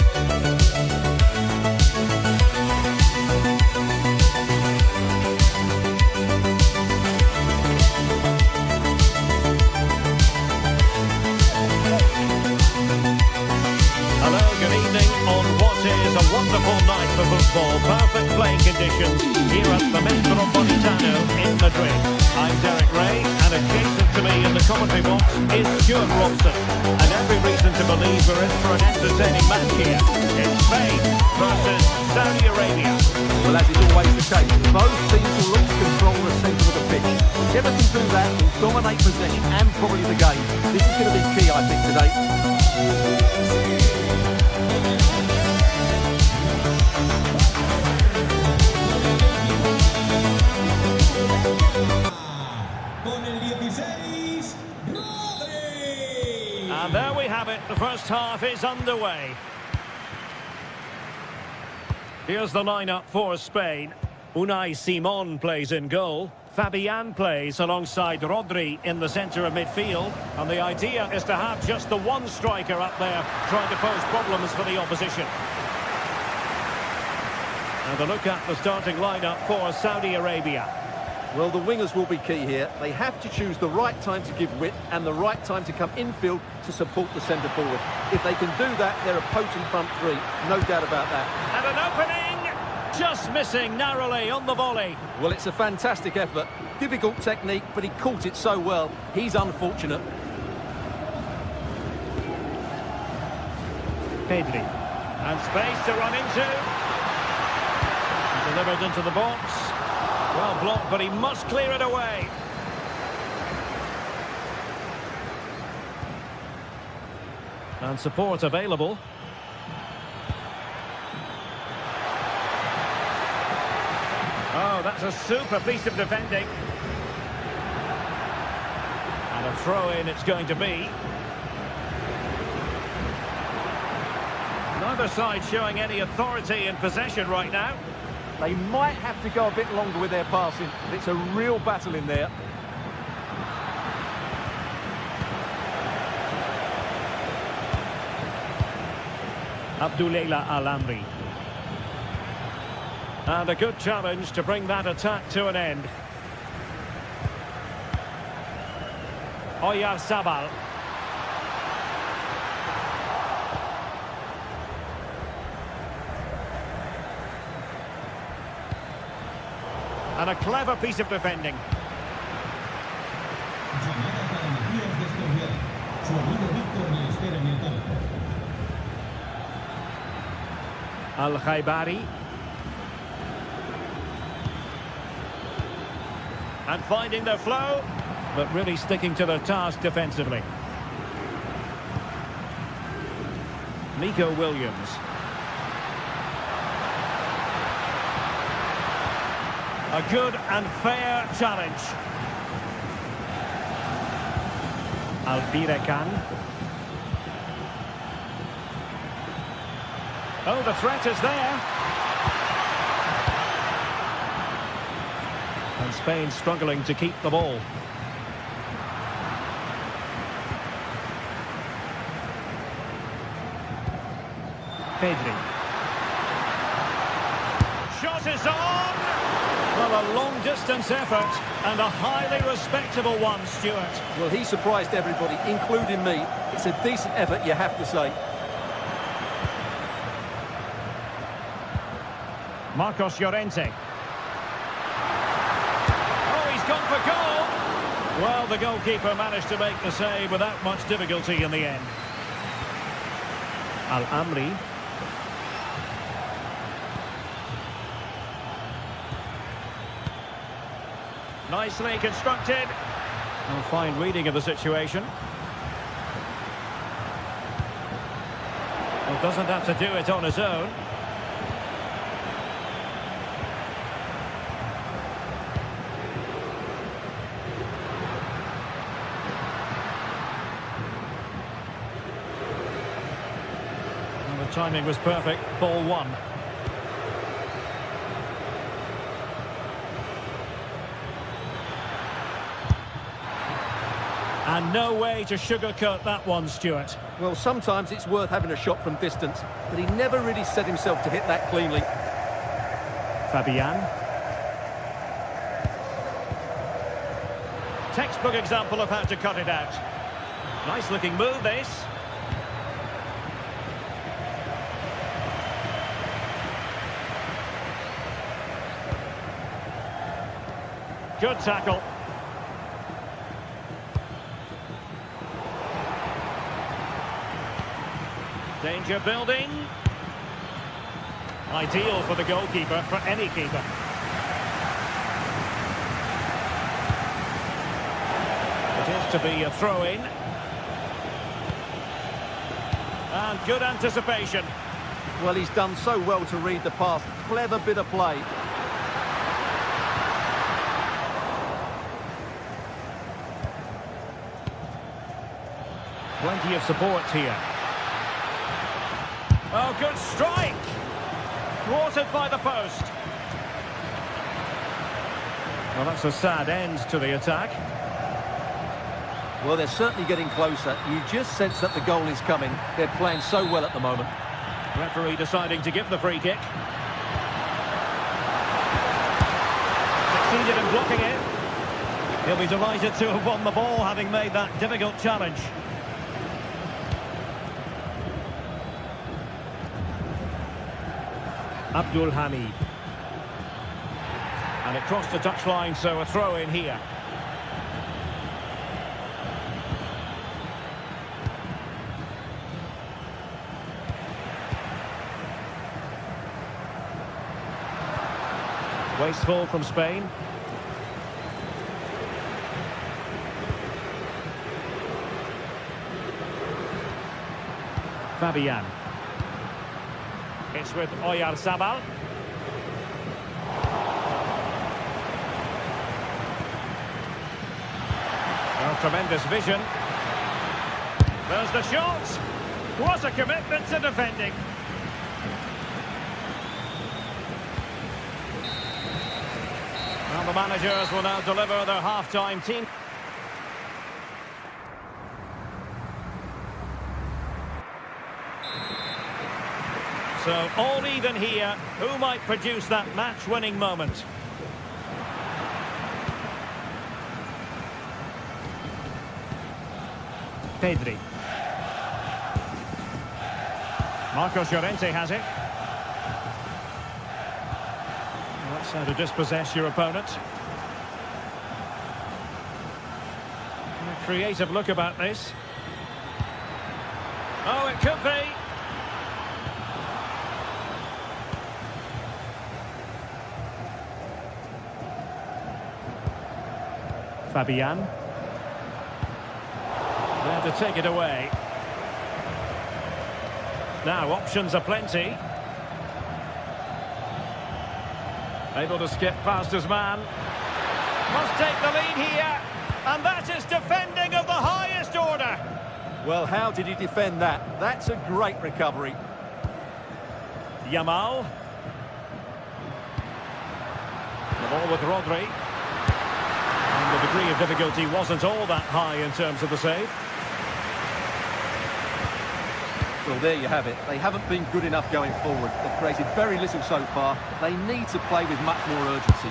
Hello, good evening on what is a wonderful night for football. Perfect playing conditions here at the Metropolitano in Madrid. I'm Derek Ray, and adjacent to me in the commentary box is Stuart Robson. And every reason to believe we're in for an entertaining match here. It's Spain versus Saudi Arabia. Well, as is always the case, both teams will look to control the centre of the pitch. Whichever can do that will dominate possession and probably the game. This is going to be key, I think, today. And there we have it, the first half is underway. Here's the lineup for Spain. Unai Simon plays in goal. Fabian plays alongside Rodri in the centre of midfield. And the idea is to have just the one striker up there trying to pose problems for the opposition. And a look at the starting lineup for Saudi Arabia. Well, the wingers will be key here. They have to choose the right time to give width and the right time to come infield to support the centre forward. If they can do that, they're a potent front three. No doubt about that. And an opening! Just missing narrowly on the volley. Well, it's a fantastic effort. Difficult technique, but he caught it so well. He's unfortunate. Pedri. And space to run into. Delivered into the box. Well blocked, but he must clear it away. And support available. Oh, that's a super piece of defending. And a throw-in it's going to be. Neither side showing any authority in possession right now. They might have to go a bit longer with their passing. It's a real battle in there. Abdullah Al-Amri. And a good challenge to bring that attack to an end. Oyarzabal. And a clever piece of defending. Al-Khaibari. And finding their flow, but really sticking to their task defensively. Nico Williams. A good and fair challenge. Albirekan. Oh, the threat is there. And Spain struggling to keep the ball. Pedri. Shot is on! Well, a long-distance effort and a highly respectable one, Stuart. Well, he surprised everybody, including me. It's a decent effort, you have to say. Marcos Llorente. Oh, he's gone for goal! Well, the goalkeeper managed to make the save without much difficulty in the end. Al-Amri. Nicely constructed. A fine reading of the situation. Well, doesn't have to do it on his own. Well, the timing was perfect. Ball one. And no way to sugarcoat that one, Stuart. Well, sometimes it's worth having a shot from distance, but he never really set himself to hit that cleanly. Fabian. Textbook example of how to cut it out. Nice looking move, this. Good tackle. Danger building. Ideal for the goalkeeper, for any keeper. It is to be a throw-in. And good anticipation. Well, he's done so well to read the pass. Clever bit of play. Plenty of support here. Oh, good strike! Thwarted by the post. Well, that's a sad end to the attack. Well, they're certainly getting closer. You just sense that the goal is coming. They're playing so well at the moment. Referee deciding to give the free kick. Succeeded in blocking it. He'll be delighted to have won the ball, having made that difficult challenge. Abdul Hamid. And it crossed the touchline, so a throw in here. Wasteful from Spain. Fabian. It's with Oyarzabal. Oh, tremendous vision. There's the shot. What a commitment to defending. Well, the managers will now deliver their half-time team. So, all even here. Who might produce that match-winning moment? Pedri. Marcos Llorente has it. Well, That's how to dispossess your opponent. A creative look about this. Oh, it could be. Fabian. There to take it away. Now, options are plenty. Able to skip past his man. Must take the lead here. And that is defending of the highest order. Well, how did he defend that? That's a great recovery. Yamal. The ball with Rodri. And the degree of difficulty wasn't all that high in terms of the save. Well, there you have it. They haven't been good enough going forward. They've created very little so far. They need to play with much more urgency.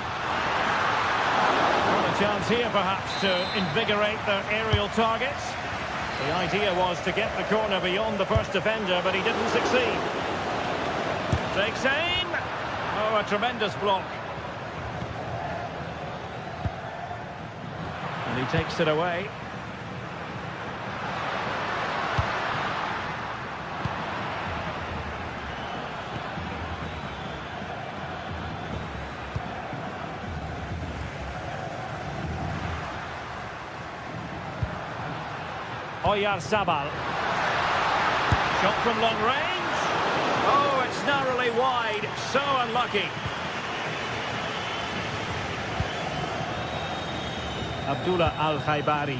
Well, a chance here, perhaps, to invigorate their aerial targets. The idea was to get the corner beyond the first defender, but he didn't succeed. Takes aim. Oh, a tremendous block. And he takes it away. Oyarzabal. Shot from long range. Oh, it's narrowly wide. So unlucky. Abdullah Al-Khaibari.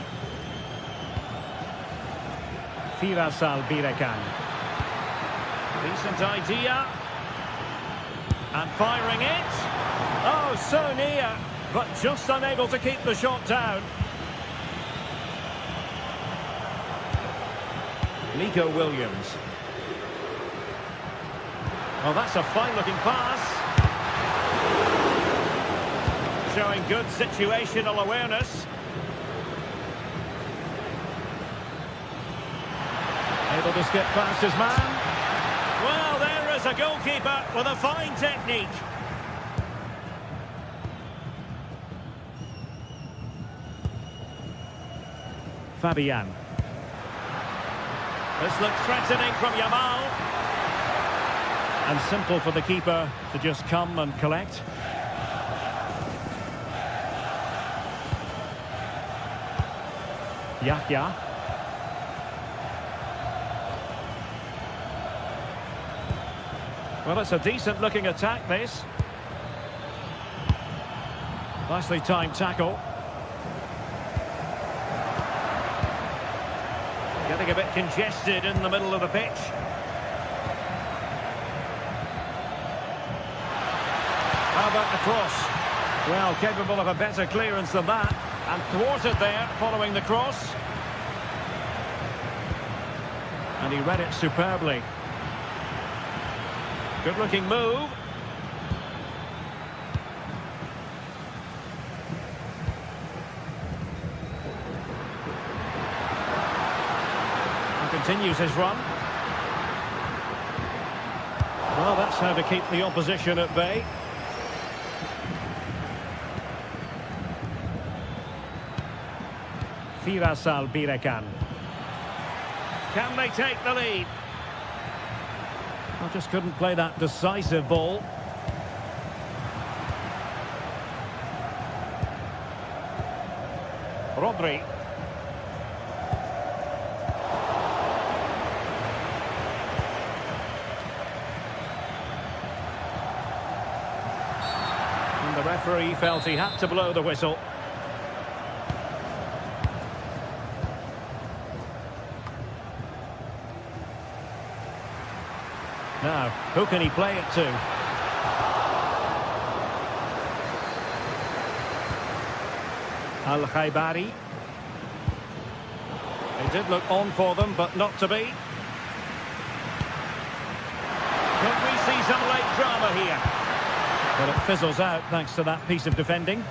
Firas Al-Birekan. Decent idea. And firing it. Oh, so near. But just unable to keep the shot down. Nico Williams. Well, that's a fine-looking pass. Showing good situational awareness. Able to skip past his man. Well, there is a goalkeeper with a fine technique. Fabian. This looks threatening from Yamal. And simple for the keeper to just come and collect. Yahya. Well, it's a decent looking attack, this. Nicely timed tackle. Getting a bit congested in the middle of the pitch. How about the cross? Well, capable of a better clearance than that. And thwarted there following the cross. And he read it superbly. Good looking move. Continues his run. Well, that's how to keep the opposition at bay. Firas Al-Birekan. Can they take the lead? I just couldn't play that decisive ball. Rodri. And the referee felt he had to blow the whistle. Now, who can he play it to? Al-Khaibari. He did look on for them, but not to be. Could we see some late drama here? But it fizzles out thanks to that piece of defending.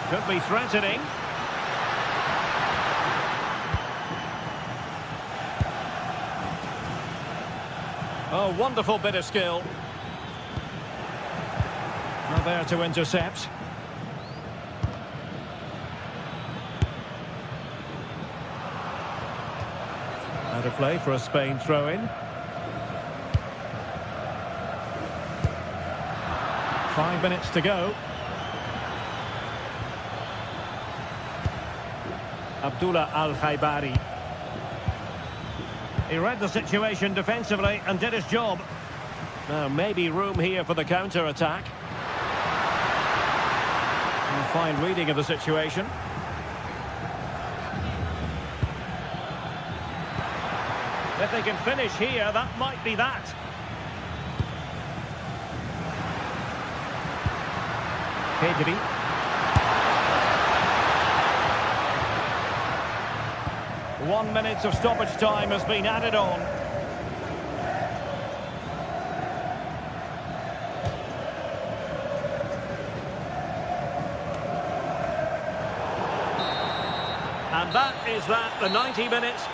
Could be threatening. Oh, wonderful bit of skill. Not there to intercept. Out of play for a Spain throw-in. 5 minutes to go. Abdullah Al-Khaibari. He read the situation defensively and did his job. Now, maybe room here for the counter-attack. Fine reading of the situation. If they can finish here, that might be that. Pedri. 1 minute of stoppage time has been added on. And that is that, the 90 minutes